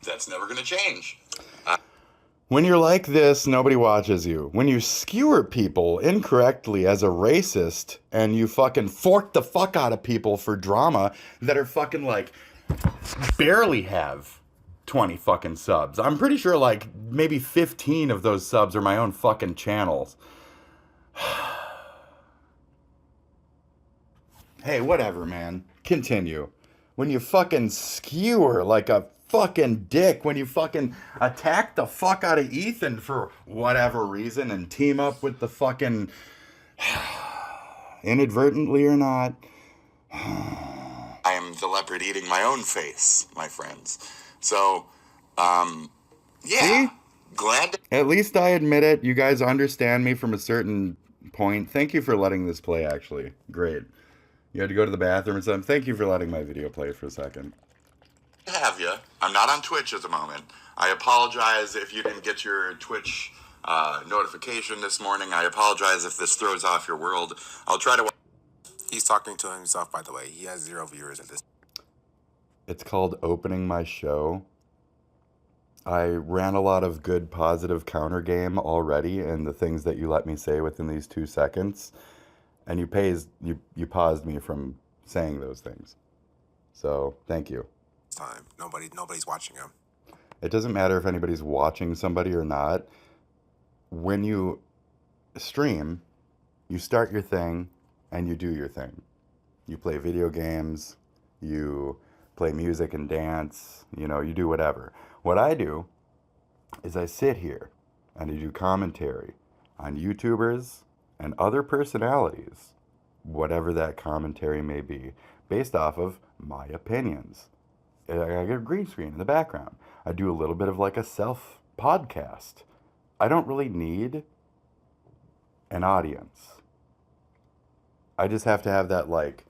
that's never going to change. When you're like this, nobody watches you. When you skewer people incorrectly as a racist, and you fucking fork the fuck out of people for drama that are fucking, like, barely have 20 fucking subs. I'm pretty sure, like, maybe 15 of those subs are my own fucking channels. Hey, whatever, man. Continue. When you fucking skewer like a fucking dick, when you fucking attack the fuck out of Ethan for whatever reason and team up with the fucking... inadvertently or not. I am the leopard eating my own face, my friends. So, yeah. See? Glad to... At least I admit it. You guys understand me from a certain point. Thank you for letting this play, actually. Great. You had to go to the bathroom or something. Thank you for letting my video play for a second. Have you. I'm not on Twitch at the moment. I apologize if you didn't get your Twitch notification this morning. I apologize if this throws off your world. I'll try to... He's talking to himself, by the way. He has 0 viewers at this. It's called opening my show. I ran a lot of good positive counter game already in the things that you let me say within these 2 seconds. And you paused me from saying those things. So, thank you. Time. Nobody's watching him. It doesn't matter if anybody's watching somebody or not. When you stream, you start your thing and you do your thing. You play video games, you play music and dance, you know, you do whatever. What I do is I sit here and I do commentary on YouTubers and other personalities, whatever that commentary may be, based off of my opinions. I get a green screen in the background. I do a little bit of like a self-podcast. I don't really need an audience. I just have to have that like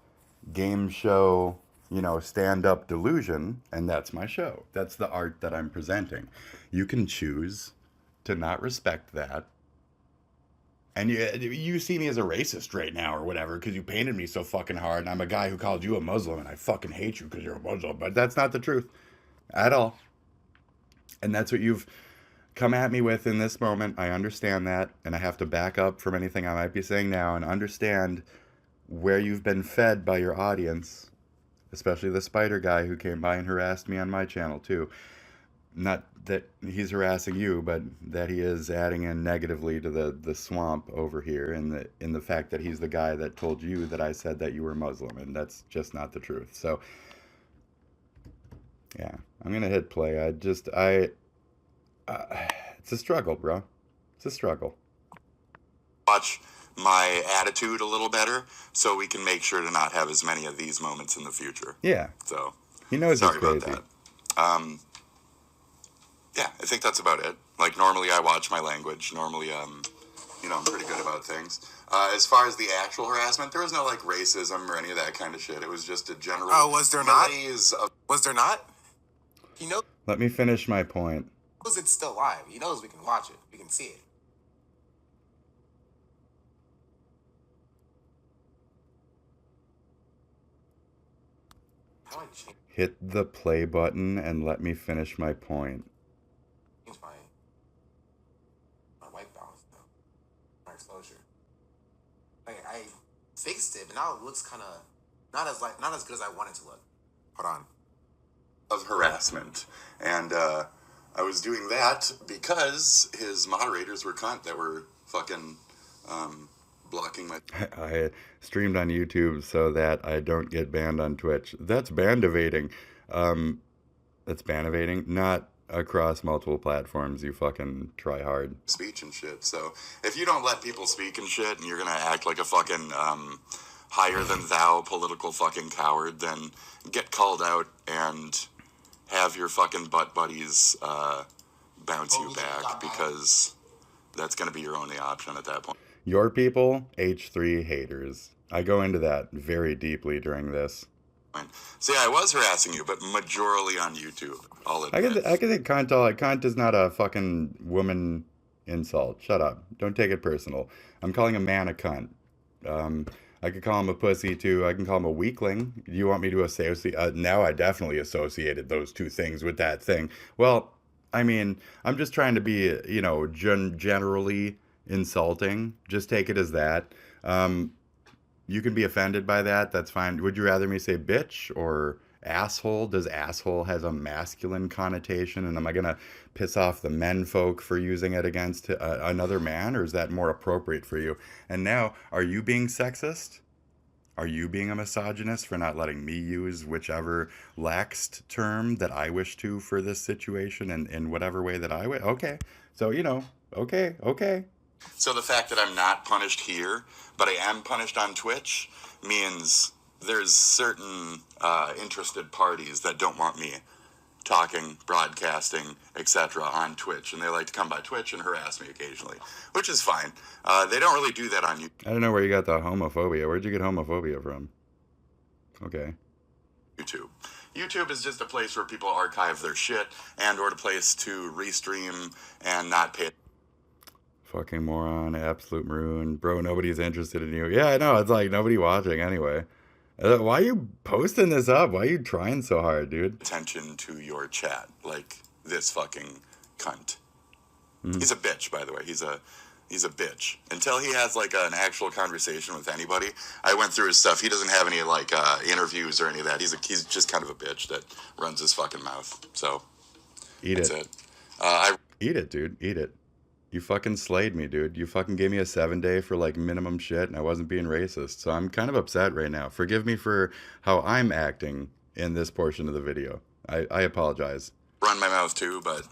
game show, you know, stand-up delusion, and that's my show. That's the art that I'm presenting. You can choose to not respect that. And you see me as a racist right now or whatever because you painted me so fucking hard and I'm a guy who called you a Muslim and I fucking hate you because you're a Muslim. But that's not the truth at all. And that's what you've come at me with in this moment. I understand that, and I have to back up from anything I might be saying now and understand where you've been fed by your audience, especially the spider guy who came by and harassed me on my channel too. Not that he's harassing you, but that he is adding in negatively to the swamp over here in the fact that he's the guy that told you that I said that you were Muslim, and that's just not the truth. So, yeah, I'm gonna hit play. It's a struggle, bro. It's a struggle. watch my attitude a little better so we can make sure to not have as many of these moments in the future. Yeah. So, He knows sorry it's about crazy. that. Yeah, I think that's about it. Like, normally I watch my language. Normally, I'm pretty good about things. As far as the actual harassment, there was no, like, racism or any of that kind of shit. It was just a general... Oh, was there not? Of, Was there not? He knows Let me finish my point. it's still live. He knows we can watch it. We can see it. How do I change Hit the play button and let me finish my point. my white balance now? My exposure. I fixed it, but now it looks kind of not as good as I want it to look. Hold on. of harassment. And I was doing that because his moderators were cunt that were fucking blocking my... I streamed on YouTube so that I don't get banned on Twitch. That's band evading. That's band evading, not across multiple platforms. You fucking try hard. Speech and shit. So if you don't let people speak and shit and you're gonna act like a fucking higher than thou political fucking coward, then get called out and have your fucking butt buddies bounce you back, because that's gonna be your only option at that point. Your people, H3 haters. I go into that very deeply during this. See, I was harassing you, but majorly on YouTube. I can think cunt is not a fucking woman insult. Shut up. Don't take it personal. I'm calling a man a cunt. I could call him a pussy too. I can call him a weakling. You want me to associate? Now I definitely associated those two things with that thing. Well, I mean, I'm just trying to be, generally insulting. Just take it as that. You can be offended by that. That's fine. Would you rather me say bitch or asshole? Does asshole has a masculine connotation? And am I going to piss off the men folk for using it against another man? Or is that more appropriate for you? And now, are you being sexist? Are you being a misogynist for not letting me use whichever laxed term that I wish to for this situation and in whatever way that I wish? Okay. So, okay. So the fact that I'm not punished here, but I am punished on Twitch, means there's certain interested parties that don't want me talking, broadcasting, etc. on Twitch, and they like to come by Twitch and harass me occasionally, which is fine. They don't really do that on YouTube. I don't know where you got the homophobia. Where'd you get homophobia from? Okay. YouTube is just a place where people archive their shit and or a place to restream and not pay. Fucking moron, absolute maroon. Bro, nobody's interested in you. Yeah, I know. It's like nobody watching anyway. Why are you posting this up? Why are you trying so hard, dude? Attention to your chat, like this fucking cunt. He's a bitch, by the way. He's a bitch. Until he has like an actual conversation with anybody. I went through his stuff. He doesn't have any like interviews or any of that. He's just kind of a bitch that runs his fucking mouth. So Eat that's it. Eat it, dude. Eat it. You fucking slayed me, dude. You fucking gave me a 7-day for like minimum shit, and I wasn't being racist. So I'm kind of upset right now. Forgive me for how I'm acting in this portion of the video. I apologize. Run my mouth too, but,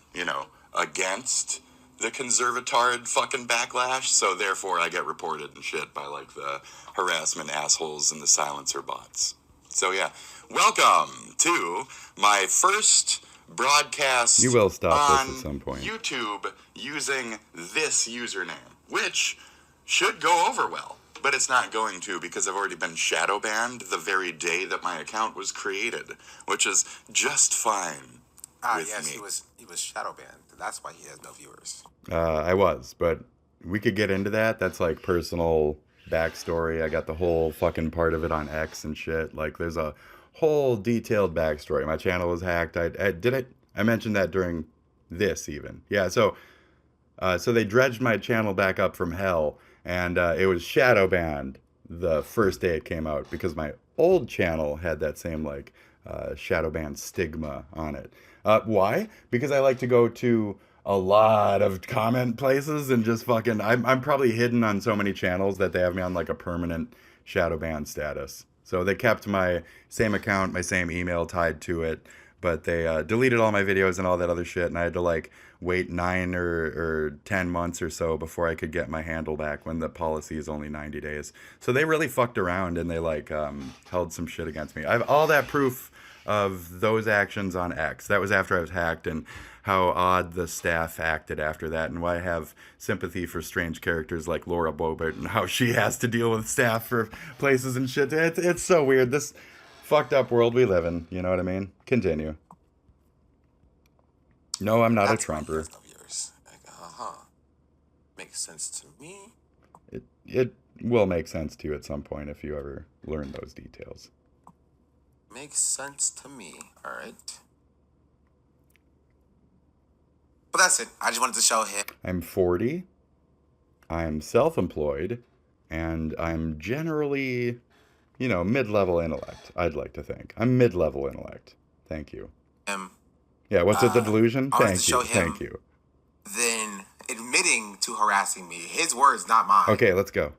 against the conservatard fucking backlash. So therefore I get reported and shit by like the harassment assholes and the silencer bots. So yeah, welcome to my first broadcast. You will stop on this at some point. YouTube using this username, which should go over well, but it's not going to, because I've already been shadow banned the very day that my account was created, which is just fine. Yes, he was shadow banned. That's why he has no viewers. I was, but we could get into that. That's like personal backstory. I got the whole fucking part of it on X and shit. Like, there's a whole detailed backstory. My channel was hacked. I mentioned that during this even. Yeah, so they dredged my channel back up from hell, and it was shadow banned the first day it came out because my old channel had that same like shadow ban stigma on it. Why? Because I like to go to a lot of comment places and just fucking I'm probably hidden on so many channels that they have me on like a permanent shadow ban status. So they kept my same account, my same email tied to it, but they deleted all my videos and all that other shit, and I had to like wait 9 or 10 months or so before I could get my handle back when the policy is only 90 days. So they really fucked around, and they like held some shit against me. I have all that proof of those actions on X. That was after I was hacked, and how odd the staff acted after that, and why I have sympathy for strange characters like Laura Boebert and how she has to deal with staff for places and shit. It's so weird. This fucked up world we live in. You know what I mean? Continue. No, I'm not a Trumper. Of yours. Like, makes sense to me. It will make sense to you at some point if you ever learn those details. Makes sense to me. All right. But that's it. I just wanted to show him. I'm 40. I'm self-employed, and I'm generally, you know, mid-level intellect. I'd like to think I'm mid-level intellect. Thank you. Yeah, what's it? The delusion? I wanted to Thank show you. him Thank you. Then admitting to harassing me. His words, not mine. Okay, let's go.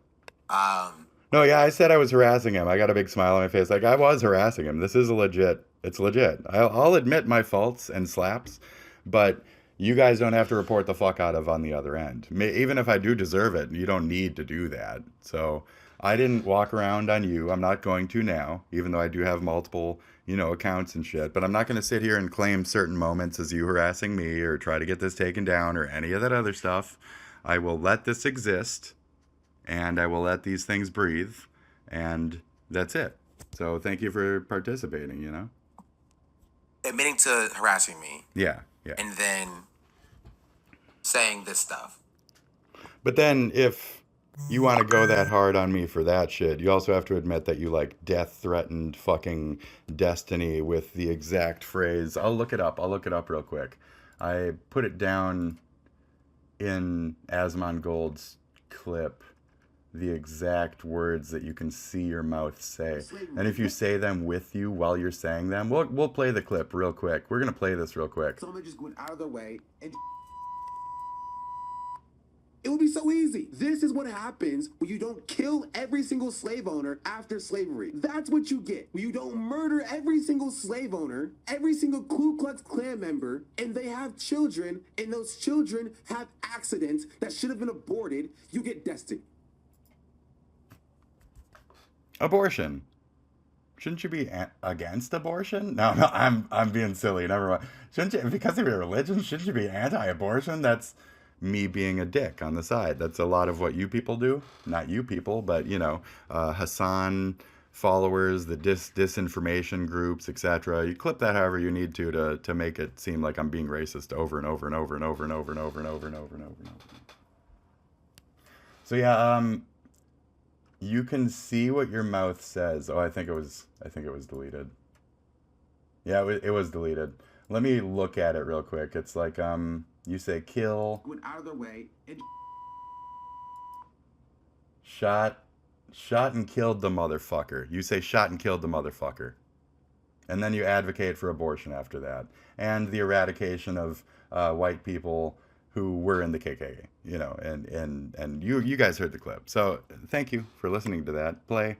No, yeah, I said I was harassing him. I got a big smile on my face. Like, I was harassing him. This is legit. It's legit. I'll admit my faults and slaps, but you guys don't have to report the fuck out of on the other end. Even if I do deserve it, you don't need to do that. So I didn't walk around on you. I'm not going to now, even though I do have multiple, you know, accounts and shit. But I'm not going to sit here and claim certain moments as you harassing me or try to get this taken down or any of that other stuff. I will let this exist, and I will let these things breathe, and that's it. So thank you for participating, you know? Admitting to harassing me. Yeah. And then saying this stuff. But then if you want to go that hard on me for that shit, you also have to admit that you like death threatened fucking Destiny with the exact phrase. I'll look it up real quick. I put it down in Asmongold's clip, the exact words that you can see your mouth say. And if you say them with you while you're saying them, we'll play the clip real quick. We're going to play this real quick. Someone just went out of their way and it would be so easy. This is what happens when you don't kill every single slave owner after slavery. That's what you get. When you don't murder every single slave owner, every single Ku Klux Klan member, and they have children, and those children have accidents that should have been aborted, you get Destiny. Abortion. Shouldn't you be against abortion? No, I'm being silly. Never mind. Shouldn't you, because of your religion, shouldn't you be anti-abortion? That's me being a dick on the side. That's a lot of what you people do. Not you people, but, you know, HASAN followers, the disinformation groups, etc. You clip that however you need to make it seem like I'm being racist over and over and over and over and over and over and over and over and over and over. So yeah, you can see what your mouth says. Oh, I think it was deleted. Yeah, it was deleted. Let me look at it real quick. It's like, you say kill. Went out of their way and shot and killed the motherfucker. You say shot and killed the motherfucker. And then you advocate for abortion after that. And the eradication of white people who were in the KKK, you know, and you guys heard the clip. So thank you for listening to that. Play.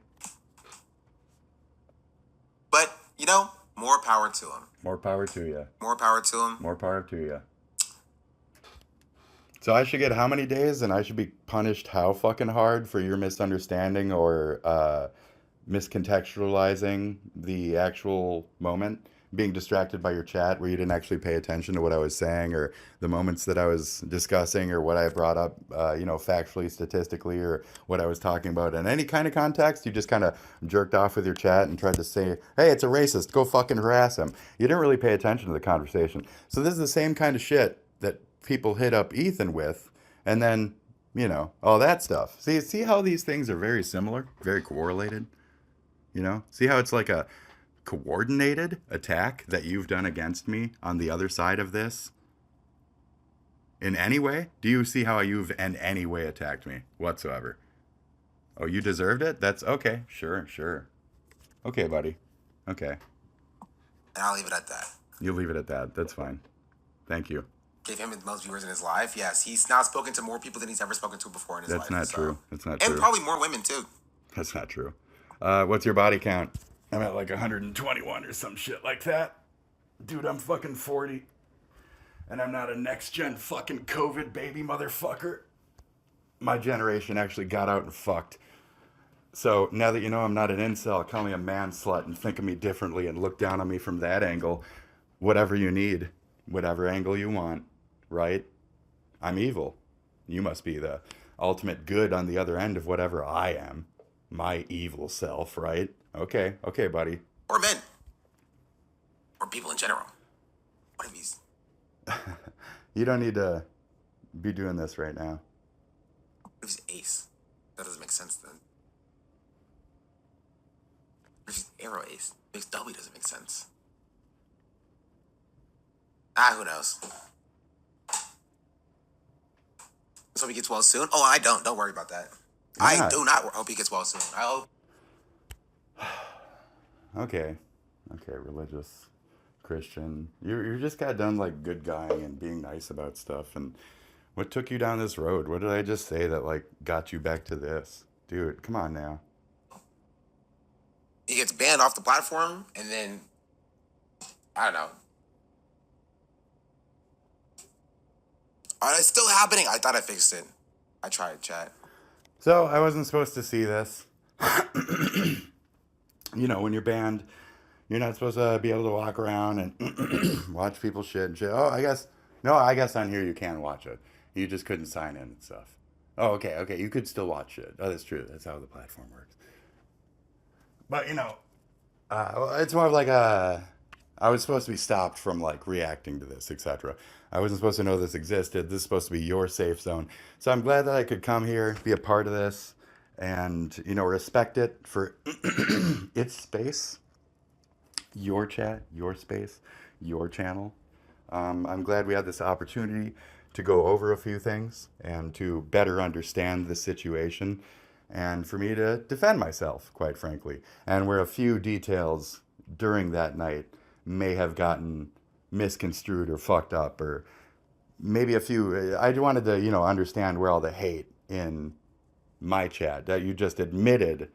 But, you know, more power to him. More power to you. More power to him. More power to you. So I should get how many days, and I should be punished how fucking hard for your misunderstanding or miscontextualizing the actual moment? Being distracted by your chat where you didn't actually pay attention to what I was saying or the moments that I was discussing or what I brought up, you know, factually, statistically, or what I was talking about in any kind of context. You just kind of jerked off with your chat and tried to say, hey, it's a racist, go fucking harass him. You didn't really pay attention to the conversation. So this is the same kind of shit that people hit up Ethan with, and then, you know, all that stuff. See how these things are very similar, very correlated, you know? See how it's like a coordinated attack that you've done against me on the other side of this? In any way? Do you see how you've in any way attacked me whatsoever? Oh, you deserved it? That's okay. Sure. Okay, buddy. Okay. And I'll leave it at that. You leave it at that. That's fine. Thank you. Gave him the most viewers in his life. Yes, he's now spoken to more people than he's ever spoken to before in his life. That's not true. That's not true. And probably more women, too. That's not true. What's your body count? I'm at like 121 or some shit like that. Dude, I'm fucking 40. And I'm not a next-gen fucking COVID baby motherfucker. My generation actually got out and fucked. So now that you know I'm not an incel, call me a man slut and think of me differently and look down on me from that angle. Whatever you need. Whatever angle you want. Right? I'm evil. You must be the ultimate good on the other end of whatever I am. My evil self, right? Okay, buddy. Or men. Or people in general. One of these. You don't need to be doing this right now. What if he's ace? That doesn't make sense then. What if he's arrow ace? Makes W doesn't make sense. Who knows? Let's hope he gets well soon. Oh, I don't. Don't worry about that. I do not hope he gets well soon. I hope. Okay, religious Christian. You just got done like good guying and being nice about stuff. And what took you down this road? What did I just say that like got you back to this? Dude, come on now. He gets banned off the platform, and then I don't know. It's still happening. I thought I fixed it. I tried, chat. So I wasn't supposed to see this. You know, when you're banned, you're not supposed to be able to walk around and watch people's shit and shit. Oh, I guess on here you can watch it. You just couldn't sign in and stuff. Oh, okay. You could still watch it. Oh, that's true. That's how the platform works. But, you know, it's more of like I was supposed to be stopped from like reacting to this, etc. I wasn't supposed to know this existed. This is supposed to be your safe zone. So I'm glad that I could come here, be a part of this, and, you know, respect it for its space, your chat, your space, your channel. I'm glad we had this opportunity to go over a few things and to better understand the situation and for me to defend myself, quite frankly. And where a few details during that night may have gotten misconstrued or fucked up, or maybe a few, I wanted to, you know, understand where all the hate in my chat that you just admitted,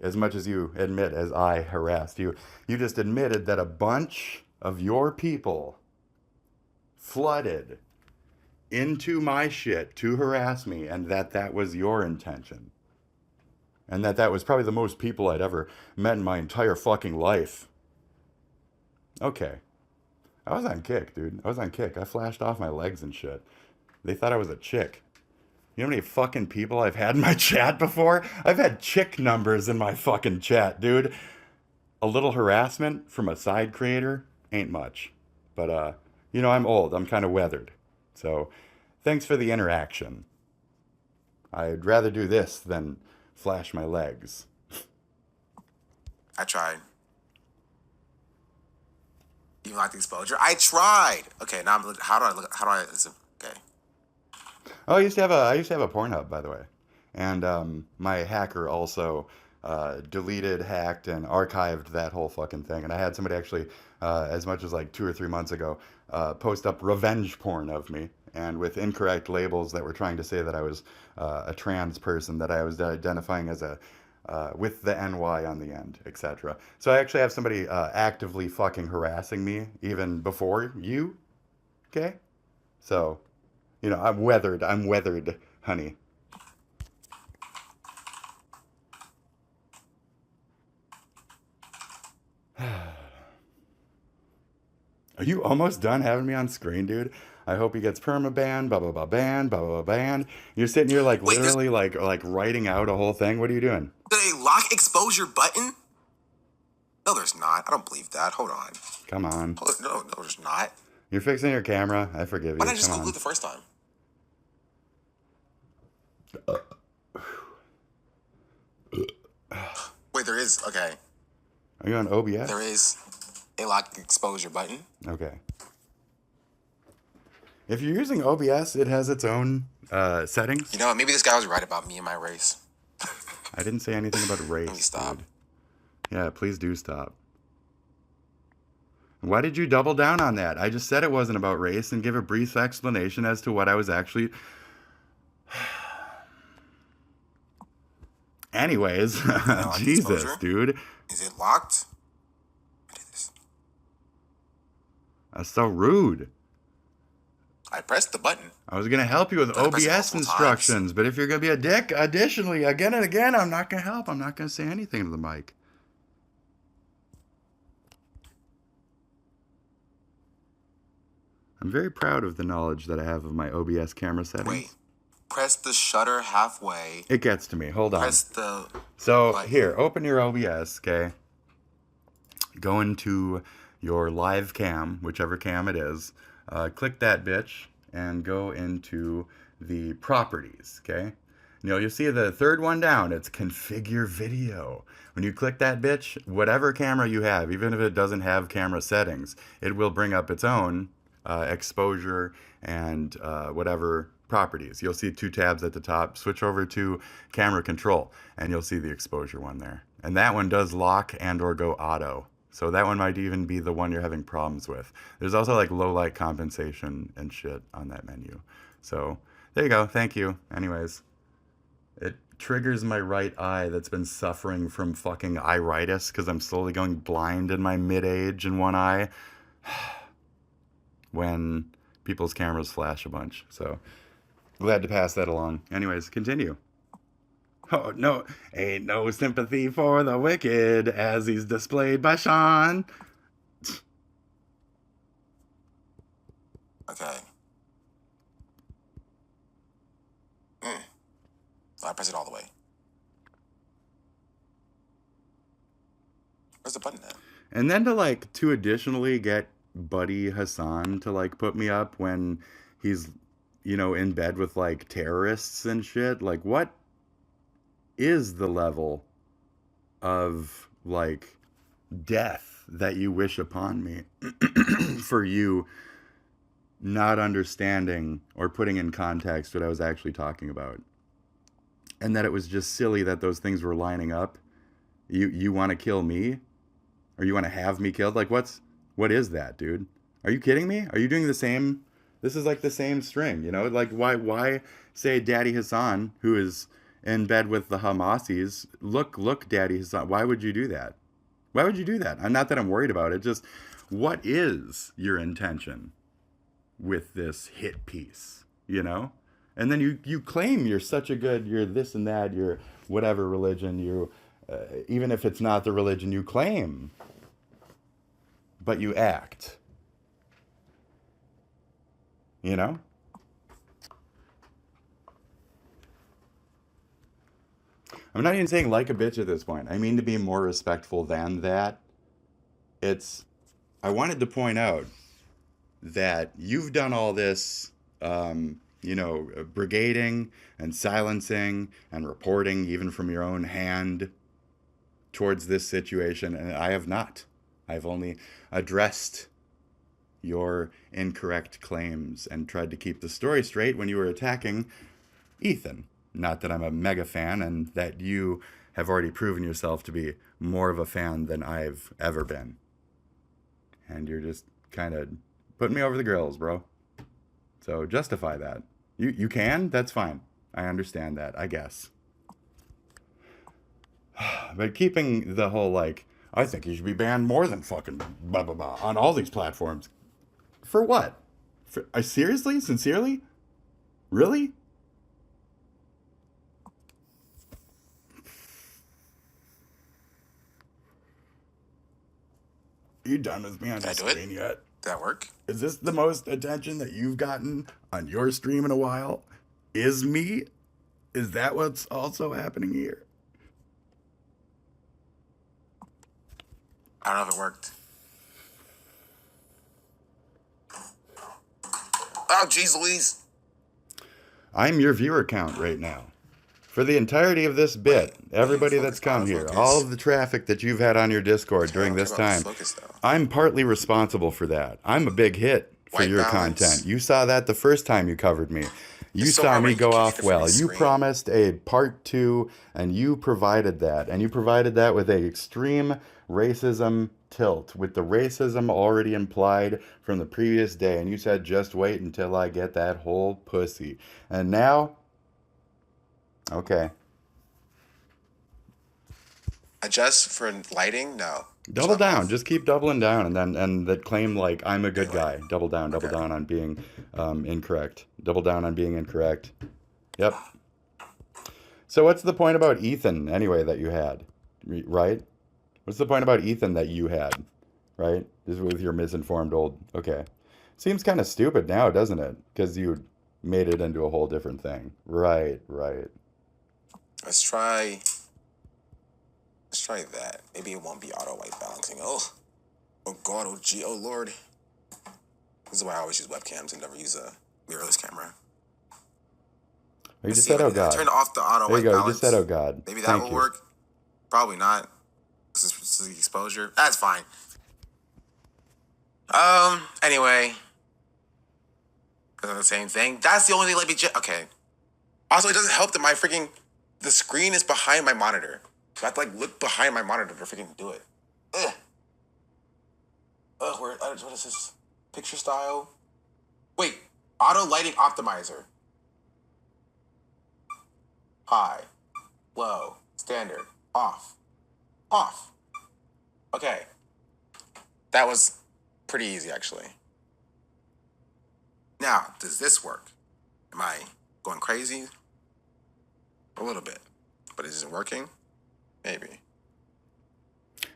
as much as you admit as I harassed you, you just admitted that a bunch of your people flooded into my shit to harass me, and that was your intention. And that was probably the most people I'd ever met in my entire fucking life. Okay. I was on kick, dude. I was on kick. I flashed off my legs and shit. They thought I was a chick. You know how many fucking people I've had in my chat before? I've had chick numbers in my fucking chat, dude. A little harassment from a side creator ain't much. But, you know, I'm old. I'm kind of weathered. So, thanks for the interaction. I'd rather do this than flash my legs. I tried. You like the exposure? I tried. Okay, now how do I okay. Oh, I used to have a Pornhub, by the way. And my hacker also deleted, hacked, and archived that whole fucking thing. And I had somebody actually, as much as like 2 or 3 months ago, post up revenge porn of me, and with incorrect labels that were trying to say that I was a trans person, that I was identifying as a with the NY on the end, etc. So I actually have somebody actively fucking harassing me even before you. Okay? So, you know, I'm weathered, honey. Are you almost done having me on screen, dude? I hope he gets permaban, blah, blah, blah, ban, blah, blah, blah, ban. You're sitting here like literally like writing out a whole thing. What are you doing? There's a lock exposure button? No, there's not. I don't believe that. Hold on. Come on. No, there's not. You're fixing your camera. I forgive you. Why didn't I just Google it the first time? Wait, there is. Okay. Are you on OBS? There is a lock exposure button. Okay. If you're using OBS, it has its own settings. You know what? Maybe this guy was right about me and my race. I didn't say anything about race. Let me stop. Dude. Yeah, please do stop. Why did you double down on that? I just said it wasn't about race and give a brief explanation as to what I was actually... Anyways, Jesus, dude. Is it locked? I did this. That's so rude. I pressed the button. I was going to help you with I pressed it OBS multiple instructions, times. but if you're going to be a dick, additionally, again and again, I'm not going to help. I'm not going to say anything to the mic. I'm very proud of the knowledge that I have of my OBS camera settings. Wait. Press the shutter halfway. It gets to me. Hold on. Press the... So, button. here, open your OBS, okay? Go into your live cam, whichever cam it is. Click that bitch and go into the properties, okay? You'll see the third one down. It's configure video. When you click that bitch, whatever camera you have, even if it doesn't have camera settings, it will bring up its own exposure and whatever properties. You'll see 2 tabs at the top. Switch over to camera control and you'll see the exposure one there. And that one does lock and or go auto. So that one might even be the one you're having problems with. There's also like low light compensation and shit on that menu. So there you go. Thank you. Anyways, it triggers my right eye that's been suffering from fucking iritis because I'm slowly going blind in my mid-age in one eye when people's cameras flash a bunch. So glad to pass that along. Anyways, continue. Oh, no, ain't no sympathy for the wicked as he's displayed by Sean. Okay. I press it all the way. Where's the button at? And then to additionally get Buddy HASAN to put me up when he's, in bed with terrorists and shit. What is the level of death that you wish upon me for you not understanding or putting in context what I was actually talking about? And that it was just silly that those things were lining up. You want to kill me? Or you want to have me killed? What is that, dude? Are you kidding me? Are you doing the same? This is the same string, why say Daddy HASAN, who is in bed with the Hamasis, look, Daddy HASAN, why would you do that? Why would you do that? Not that I'm worried about it, just what is your intention with this hit piece, And then you claim you're such a good, you're this and that, you're whatever religion, you, even if it's not the religion you claim, but you act, I'm not even saying like a bitch at this point. I mean to be more respectful than that. I wanted to point out that you've done all this, brigading and silencing and reporting even from your own hand towards this situation, and I have not. I've only addressed your incorrect claims and tried to keep the story straight when you were attacking Ethan. Not that I'm a mega fan and that you have already proven yourself to be more of a fan than I've ever been. And you're just kind of putting me over the grills, bro. So justify that. You can? That's fine. I understand that, I guess. But keeping the whole I think you should be banned more than fucking blah blah blah on all these platforms. For what? Seriously? Sincerely? Really? Are you done with me on this screen yet? Did that work? Is this the most attention that you've gotten on your stream in a while? Is me? Is that what's also happening here? I don't know if it worked. Oh, jeez Louise. I'm your viewer count right now. For the entirety of this bit, everybody that's come here, all of the traffic that you've had on your Discord during this time, I'm partly responsible for that. I'm a big hit for your content. You saw that the first time you covered me. You saw me go off well. You promised a part 2, and you provided that. And you provided that with a extreme racism tilt, with the racism already implied from the previous day. And you said, just wait until I get that whole pussy. And now... okay. Adjust for lighting? No. Double down. Just keep doubling down, and that claim like I'm a good Anyway. guy. Double down on being incorrect. Double down on being incorrect. Yep. So what's the point about Ethan anyway that you had, right? What's the point about Ethan that you had, right? This is with your misinformed old. Okay. Seems kind of stupid now, doesn't it? Because you made it into a whole different thing. Right. Let's try that. Maybe it won't be auto white balancing. Oh God, oh gee, oh Lord. This is why I always use webcams and never use a mirrorless camera. You just said, oh God. Turn off the auto There white you go. balance. You just said, oh God. Maybe that will work. Probably not. This is the exposure. That's fine. Anyway. The same thing. That's the only thing let me okay. Also, it doesn't help that the screen is behind my monitor. So I have to look behind my monitor to freaking do it. Ugh, what is this? Picture style? Wait, auto lighting optimizer. High, low, standard, off. Okay. That was pretty easy, actually. Now, does this work? Am I going crazy? A little bit. But it isn't working? Maybe.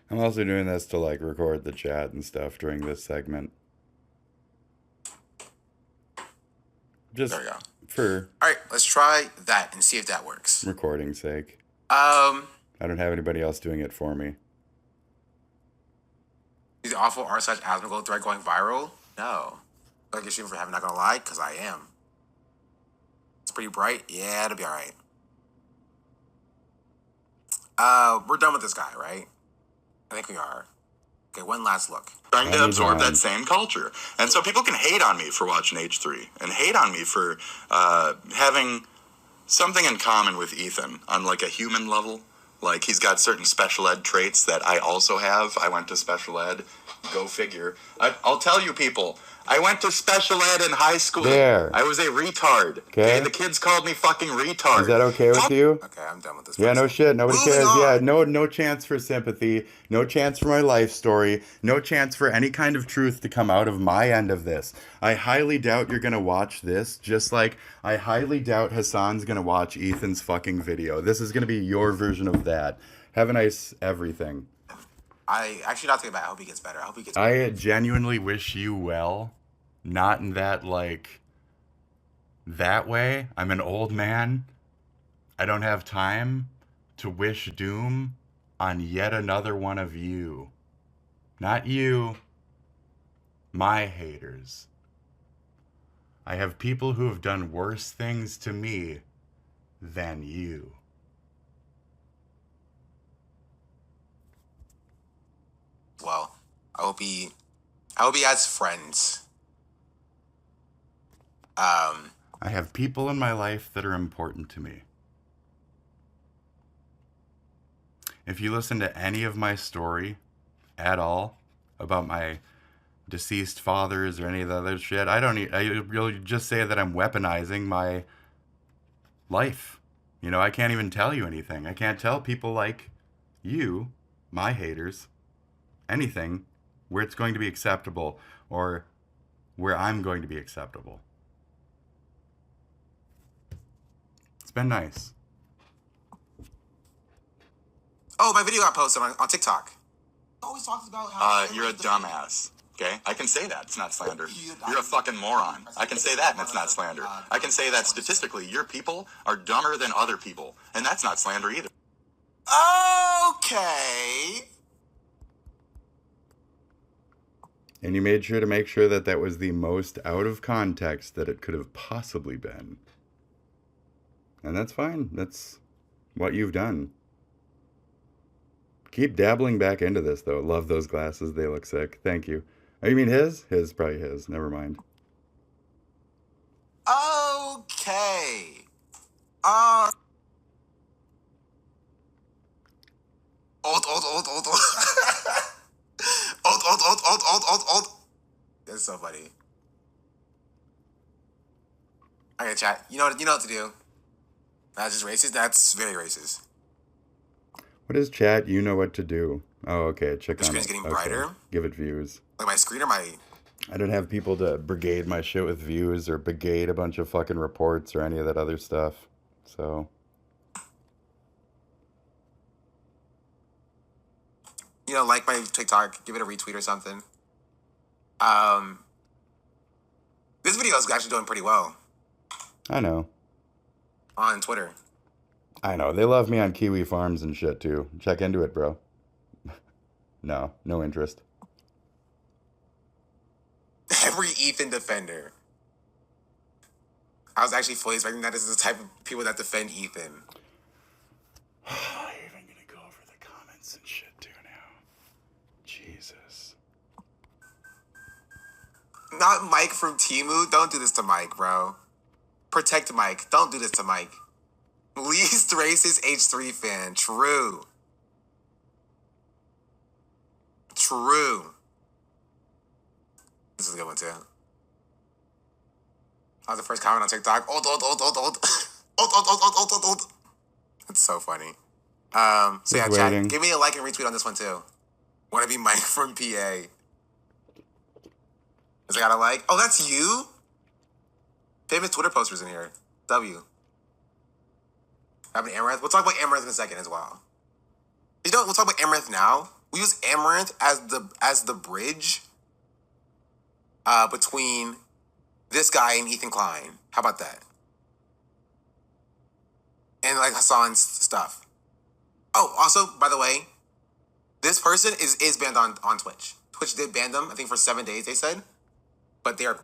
I'm also doing this to record the chat and stuff during this segment. Just there we go. For all right, let's try that and see if that works. Recording's sake. I don't have anybody else doing it for me. Is the awful r/Admirable thread going viral? No. I guess you for having, not gonna lie, because I am. It's pretty bright. Yeah, it'll be all right. We're done with this guy, right? I think we are. Okay, one last look. Trying to absorb that same culture. And so people can hate on me for watching H3 and hate on me for having something in common with Ethan on a human level. He's got certain special ed traits that I also have. I went to special ed. Go figure. I'll tell you people, I went to special ed in high school. There. I was a retard. Okay? The kids called me fucking retard. Is that okay with you? Okay, I'm done with this. Yeah, no shit. Nobody cares. On. Yeah, no chance for sympathy. No chance for my life story. No chance for any kind of truth to come out of my end of this. I highly doubt you're going to watch this, just like I highly doubt HASAN's going to watch Ethan's fucking video. This is going to be your version of that. Have a nice everything. I actually not thinking about it. I hope he gets better. I genuinely wish you well. Not in that, that way. I'm an old man. I don't have time to wish doom on yet another one of you. Not you, my haters. I have people who have done worse things to me than you. Well, I hope he has friends. I have people in my life that are important to me. If you listen to any of my story at all about my deceased fathers or any of the other shit, you'll just say that I'm weaponizing my life. I can't even tell you anything. I can't tell people like you, my haters, anything where it's going to be acceptable or where I'm going to be acceptable. It's been nice. Oh, my video got posted on TikTok. Always talks about how you're a dumbass. Okay? I can say that. It's not slander. You're a fucking moron. I can say that, and it's not slander. I can say that statistically, your people are dumber than other people, and that's not slander either. Okay. And you made sure to make sure that that was the most out of context that it could have possibly been. And that's fine. That's what you've done. Keep dabbling back into this, though. Love those glasses. They look sick. Thank you. Oh, you mean his? His, probably his. Never mind. Okay. Old. That's so funny. Okay, chat. You know what to do. That's just racist. That's very racist. What is chat? You know what to do. Oh, okay. Check The on screen's it. getting Okay. brighter. Give it views. Like my screen or my... I don't have people to brigade my shit with views or brigade a bunch of fucking reports or any of that other stuff. So, You know, like my TikTok, give it a retweet or something. This video is actually doing pretty well I know. on Twitter. I know. They love me on Kiwi Farms and shit too. Check into it, bro. No interest. Every Ethan defender. I was actually fully expecting that this is the type of people that defend Ethan. I'm even gonna go over the comments and shit too now. Jesus. Not Mike from Timu. Don't do this to Mike, bro. Protect Mike. Don't do this to Mike. Least racist H3 fan. True. True. This is a good one, too. That was the first comment on TikTok. Old. It's so funny. So yeah, Just chat. waiting. Give me a like and retweet on this one, too. Want to be Mike from PA. Is I got a like? Oh, that's you? Famous Twitter posters in here. W. Having Amaranth. We'll talk about Amaranth in a second as well. You know, we'll talk about Amaranth now. We use Amaranth as the bridge between this guy and Ethan Klein. How about that? And like Hasan's stuff. Oh, also, by the way, this person is banned on Twitch. Twitch did ban them, I think, for 7 days, they said. But they are...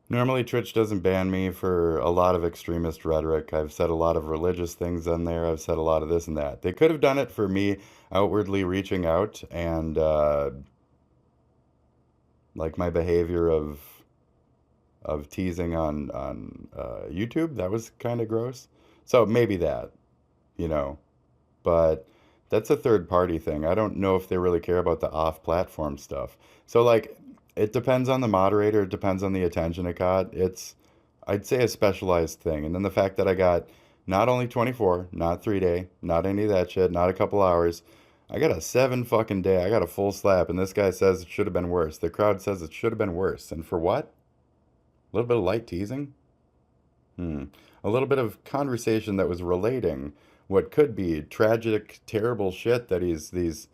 Normally, Twitch doesn't ban me for a lot of extremist rhetoric. I've said a lot of religious things on there. I've said a lot of this and that. They could have done it for me outwardly reaching out and like my behavior of teasing on YouTube. That was kind of gross. So maybe that, you know. But that's a third party thing. I don't know if they really care about the off-platform stuff. So like... It depends on the moderator. It depends on the attention it got. It's, I'd say, a specialized thing. And then the fact that I got not only 24, not 3-day, not any of that shit, not a couple hours. I got a 7 fucking day. I got a full slap. And this guy says it should have been worse. The crowd says it should have been worse. And for what? A little bit of light teasing? A little bit of conversation that was relating what could be tragic, terrible shit that he's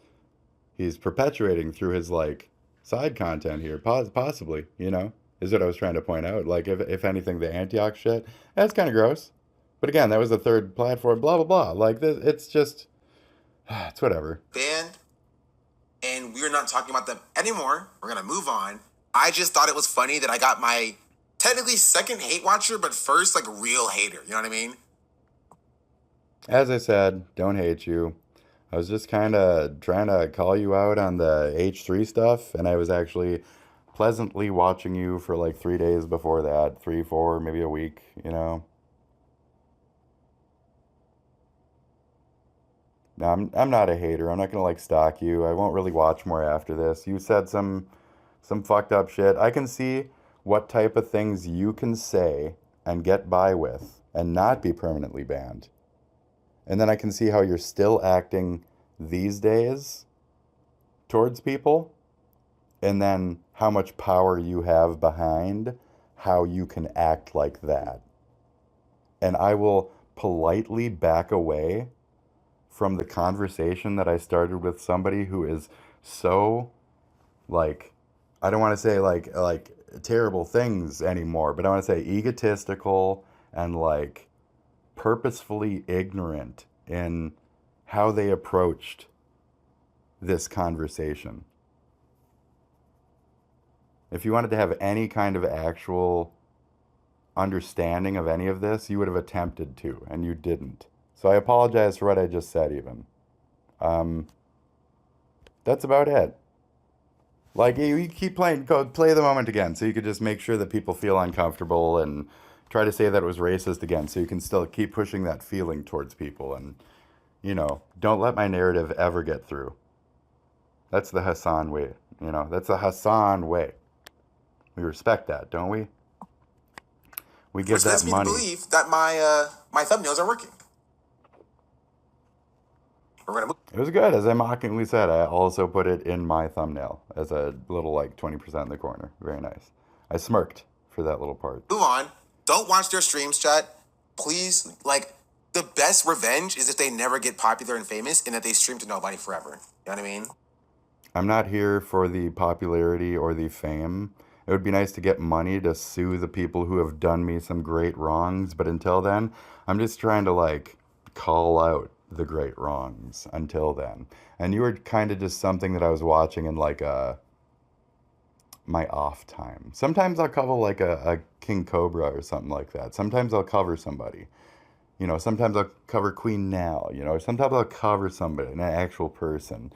perpetuating through his, like, side content here, possibly, you know, is what I was trying to point out. Like, if anything, the Antioch shit, that's kind of gross. But again, that was a third platform, blah, blah, blah. Like, this, it's just, it's whatever. Banned, and we're not talking about them anymore. We're going to move on. I just thought it was funny that I got my technically second hate watcher, but first, like, real hater. You know what I mean? As I said, don't hate you. I was just kind of trying to call you out on the H3 stuff, and I was actually pleasantly watching you for like 3 days before that, 3, 4, maybe a week, you know. No, I'm not a hater. I'm not gonna like stalk you. I won't really watch more after this. You said some fucked up shit. I can see what type of things you can say and get by with and not be permanently banned. And then I can see how you're still acting these days towards people, and then how much power you have behind how you can act like that. And I will politely back away from the conversation that I started with somebody who is so, like, I don't want to say like terrible things anymore, but I want to say egotistical and like purposefully ignorant in how they approached this conversation. If you wanted to have any kind of actual understanding of any of this, you would have attempted to, and you didn't. So I apologize for what I just said even. That's about it. Like, you keep playing, go play the moment again, so you could just make sure that people feel uncomfortable and try to say that it was racist again, so you can still keep pushing that feeling towards people. And, you know, don't let my narrative ever get through. That's the Hasan way, you know, that's the Hasan way. We respect that, don't we? We give that money. Which leads me to believe that my thumbnails are working. We're gonna move. It was good. As I mockingly said, I also put it in my thumbnail as a little, like, 20% in the corner. Very nice. I smirked for that little part. Move on. Don't watch their streams, chat. Please, like, the best revenge is if they never get popular and famous and that they stream to nobody forever. You know what I mean? I'm not here for the popularity or the fame. It would be nice to get money to sue the people who have done me some great wrongs, but until then, I'm just trying to, like, call out the great wrongs until then. And you were kind of just something that I was watching in, like, my off time. Sometimes I'll cover, like, a King Cobra or something like that. Sometimes I'll cover somebody. You know, sometimes I'll cover Queen Nell, you know, sometimes I'll cover somebody, an actual person.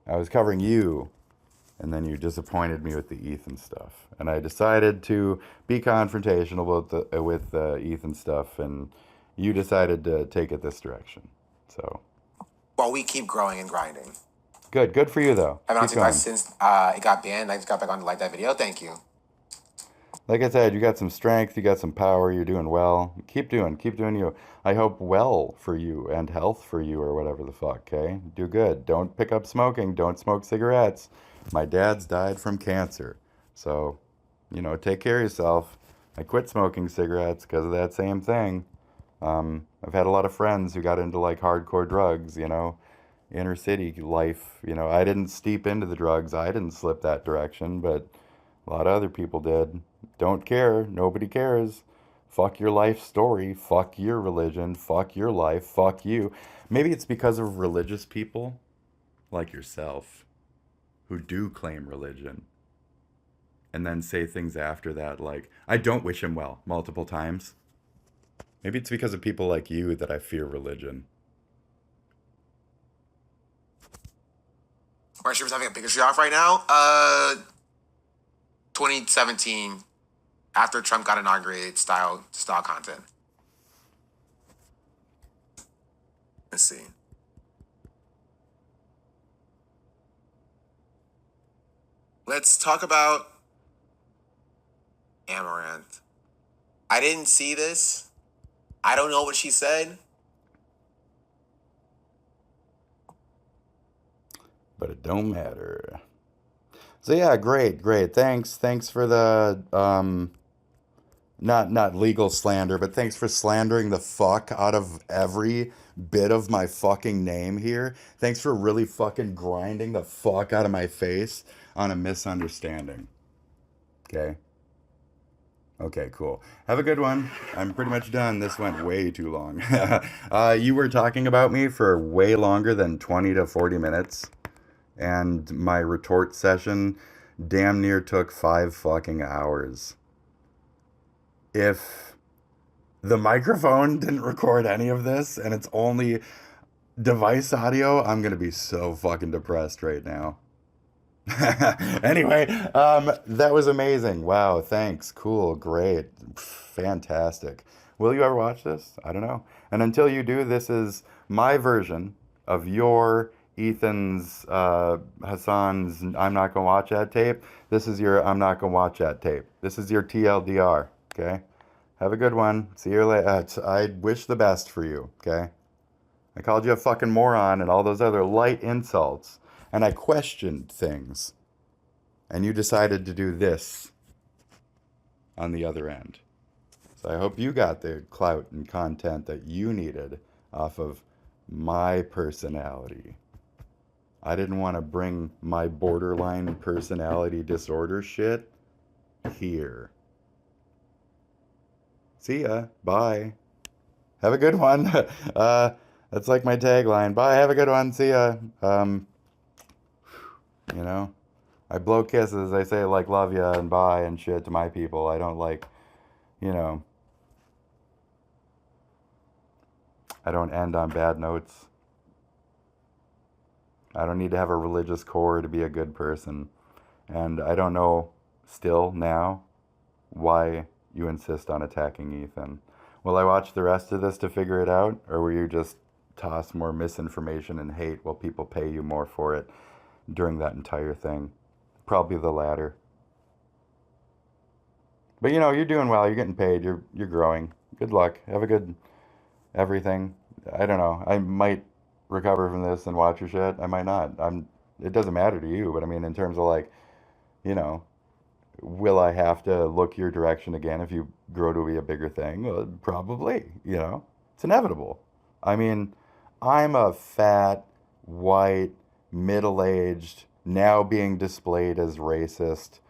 I was covering you, and then you disappointed me with the Ethan stuff. And I decided to be confrontational with the Ethan stuff, and you decided to take it this direction. So. While we keep growing and grinding. Good for you, though. I've been on to you guys since it got banned. I just got back on to like that video. Thank you. Like I said, you got some strength, you got some power, you're doing well. Keep doing you. I hope well for you and health for you or whatever the fuck, okay? Do good. Don't pick up smoking. Don't smoke cigarettes. My dad's died from cancer. So, you know, take care of yourself. I quit smoking cigarettes because of that same thing. I've had a lot of friends who got into, like, hardcore drugs, you know, inner city life. You know, I didn't steep into the drugs. I didn't slip that direction, but a lot of other people did. Don't care. Nobody cares. Fuck your life story. Fuck your religion. Fuck your life. Fuck you. Maybe it's because of religious people like yourself who do claim religion and then say things after that like, I don't wish him well, multiple times. Maybe it's because of people like you that I fear religion. My stream's having a bigger off right now. 2017, after Trump got inaugurated, style content. Let's see. Let's talk about Amaranth. I didn't see this. I don't know what she said. But it don't matter. So yeah, great. Thanks for the not legal slander, but thanks for slandering the fuck out of every bit of my fucking name here. Thanks for really fucking grinding the fuck out of my face on a misunderstanding. Okay? Okay, cool. Have a good one. I'm pretty much done. This went way too long. You were talking about me for way longer than 20 to 40 minutes. And my retort session damn near took 5 fucking hours. If the microphone didn't record any of this and it's only device audio, I'm gonna be so fucking depressed right now. Anyway, that was amazing. Wow, thanks. Cool, great, fantastic. Will you ever watch this? I don't know. And until you do, this is my version of your Ethan's, Hasan's I'm not gonna watch that tape. This is your I'm not gonna watch that tape. This is your TLDR, okay? Have a good one. See you later. I wish the best for you, okay? I called you a fucking moron and all those other light insults, and I questioned things. And you decided to do this on the other end. So I hope you got the clout and content that you needed off of my personality. I didn't want to bring my borderline personality disorder shit here. See ya. Bye. Have a good one. That's like my tagline. Bye. Have a good one. See ya. You know, I blow kisses. I say like love ya and bye and shit to my people. I don't like, you know, I don't end on bad notes. I don't need to have a religious core to be a good person. And I don't know still now why you insist on attacking Ethan. Will I watch the rest of this to figure it out? Or will you just toss more misinformation and hate while people pay you more for it during that entire thing? Probably the latter. But you know, you're doing well. You're getting paid. You're growing. Good luck. Have a good everything. I don't know. I might recover from this and watch your shit. I might not. It doesn't matter to you, but I mean, in terms of like, you know, will I have to look your direction again if you grow to be a bigger thing? Well, probably, you know. It's inevitable. I mean, I'm a fat, white, middle-aged, now being displayed as racist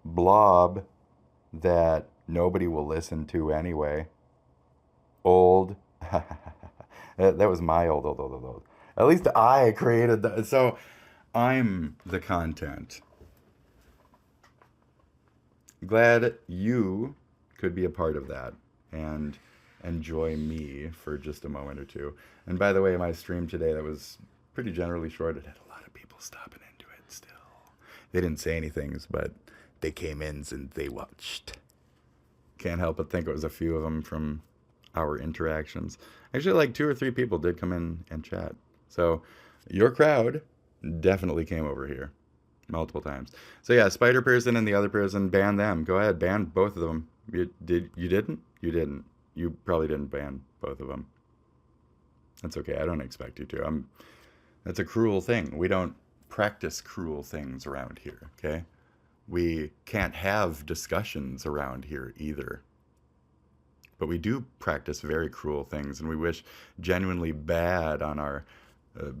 blob that nobody will listen to anyway. Old. That was my old. At least I created that. So I'm the content. Glad you could be a part of that and enjoy me for just a moment or two. And by the way, my stream today, that was pretty generally short. It had a lot of people stopping into it still. They didn't say anything, but they came in and they watched. Can't help but think it was a few of them from our interactions. Actually, like 2 or 3 people did come in and chat. So your crowd definitely came over here multiple times. So yeah, Spider Person and the other person, ban them. Go ahead, ban both of them. You didn't? You didn't. You probably didn't ban both of them. That's okay. I don't expect you to. That's a cruel thing. We don't practice cruel things around here, okay? We can't have discussions around here either. But we do practice very cruel things, and we wish genuinely bad on our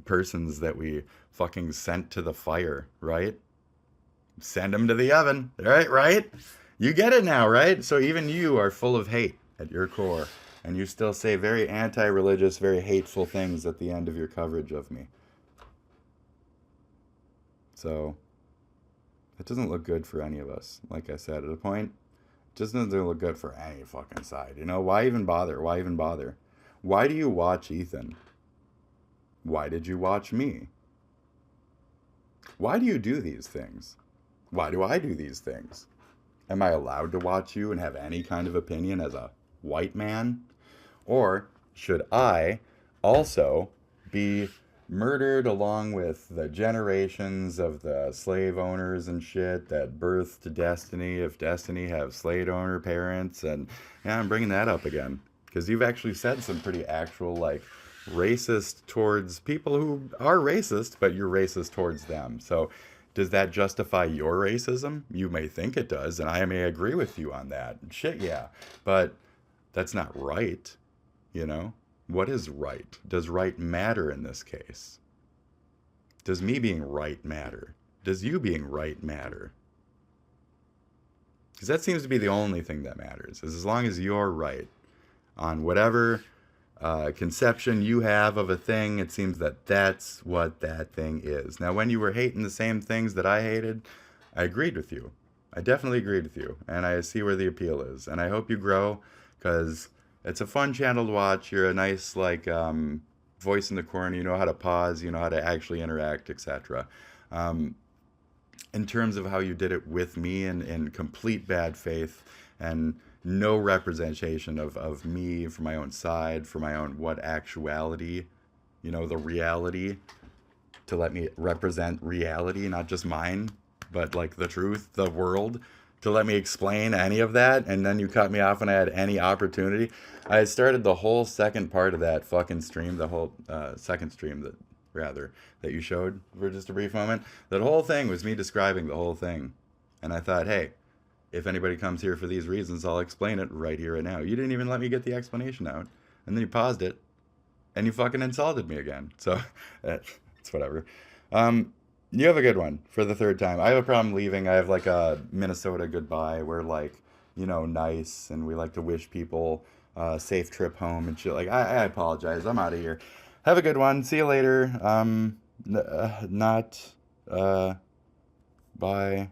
persons that we fucking sent to the fire, right? Send them to the oven, right? You get it now, right? So even you are full of hate at your core, and you still say very anti-religious, very hateful things at the end of your coverage of me. So it doesn't look good for any of us. Like I said, at a point, it just doesn't look good for any fucking side. You know, why even bother? Why do you watch Ethan? Why did you watch me? Why do you do these things? Why do I do these things? Am I allowed to watch you and have any kind of opinion as a white man? Or should I also be murdered along with the generations of the slave owners and shit that birthed Destiny, if Destiny have slave owner parents? And yeah, I'm bringing that up again because you've actually said some pretty actual, like, racist towards people who are racist, but you're racist towards them. So does that justify your racism? You may think it does, and I may agree with you on that. Shit, yeah. But that's not right, you know? What is right? Does right matter in this case? Does me being right matter? Does you being right matter? Because that seems to be the only thing that matters, is as long as you're right on whatever conception you have of a thing, it seems that that's what that thing is. Now, when you were hating the same things that I hated, I agreed with you. I definitely agreed with you, and I see where the appeal is. And I hope you grow, because it's a fun channel to watch. You're a nice, like, voice in the corner. You know how to pause. You know how to actually interact, etc. In terms of how you did it with me in complete bad faith and no representation of me for my own side, for my own what actuality, you know, the reality, to let me represent reality, not just mine, but like the truth, the world, to let me explain any of that, and then you cut me off when I had any opportunity. I started the whole second part of that fucking stream, the whole second stream that you showed for just a brief moment. That whole thing was me describing the whole thing. And I thought, hey, if anybody comes here for these reasons, I'll explain it right here and now. You didn't even let me get the explanation out. And then you paused it, and you fucking insulted me again. So, it's whatever. You have a good one for the third time. I have a problem leaving. I have like a Minnesota goodbye. We're like, you know, nice, and we like to wish people a safe trip home and shit. Like, I apologize. I'm out of here. Have a good one. See you later. Bye.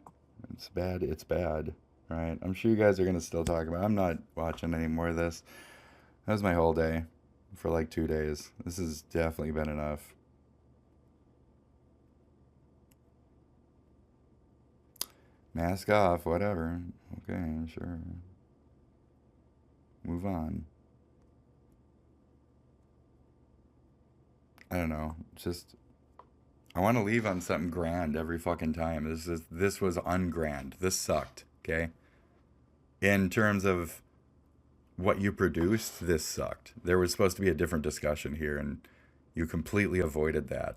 It's bad. It's bad. Right? I'm sure you guys are going to still talk about it. I'm not watching any more of this. That was my whole day for like 2 days. This has definitely been enough. Mask off, whatever. Okay, sure. Move on. I don't know. Just, I want to leave on something grand every fucking time. This was ungrand. This sucked, okay? In terms of what you produced, this sucked. There was supposed to be a different discussion here, and You completely avoided that.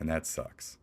And that sucks.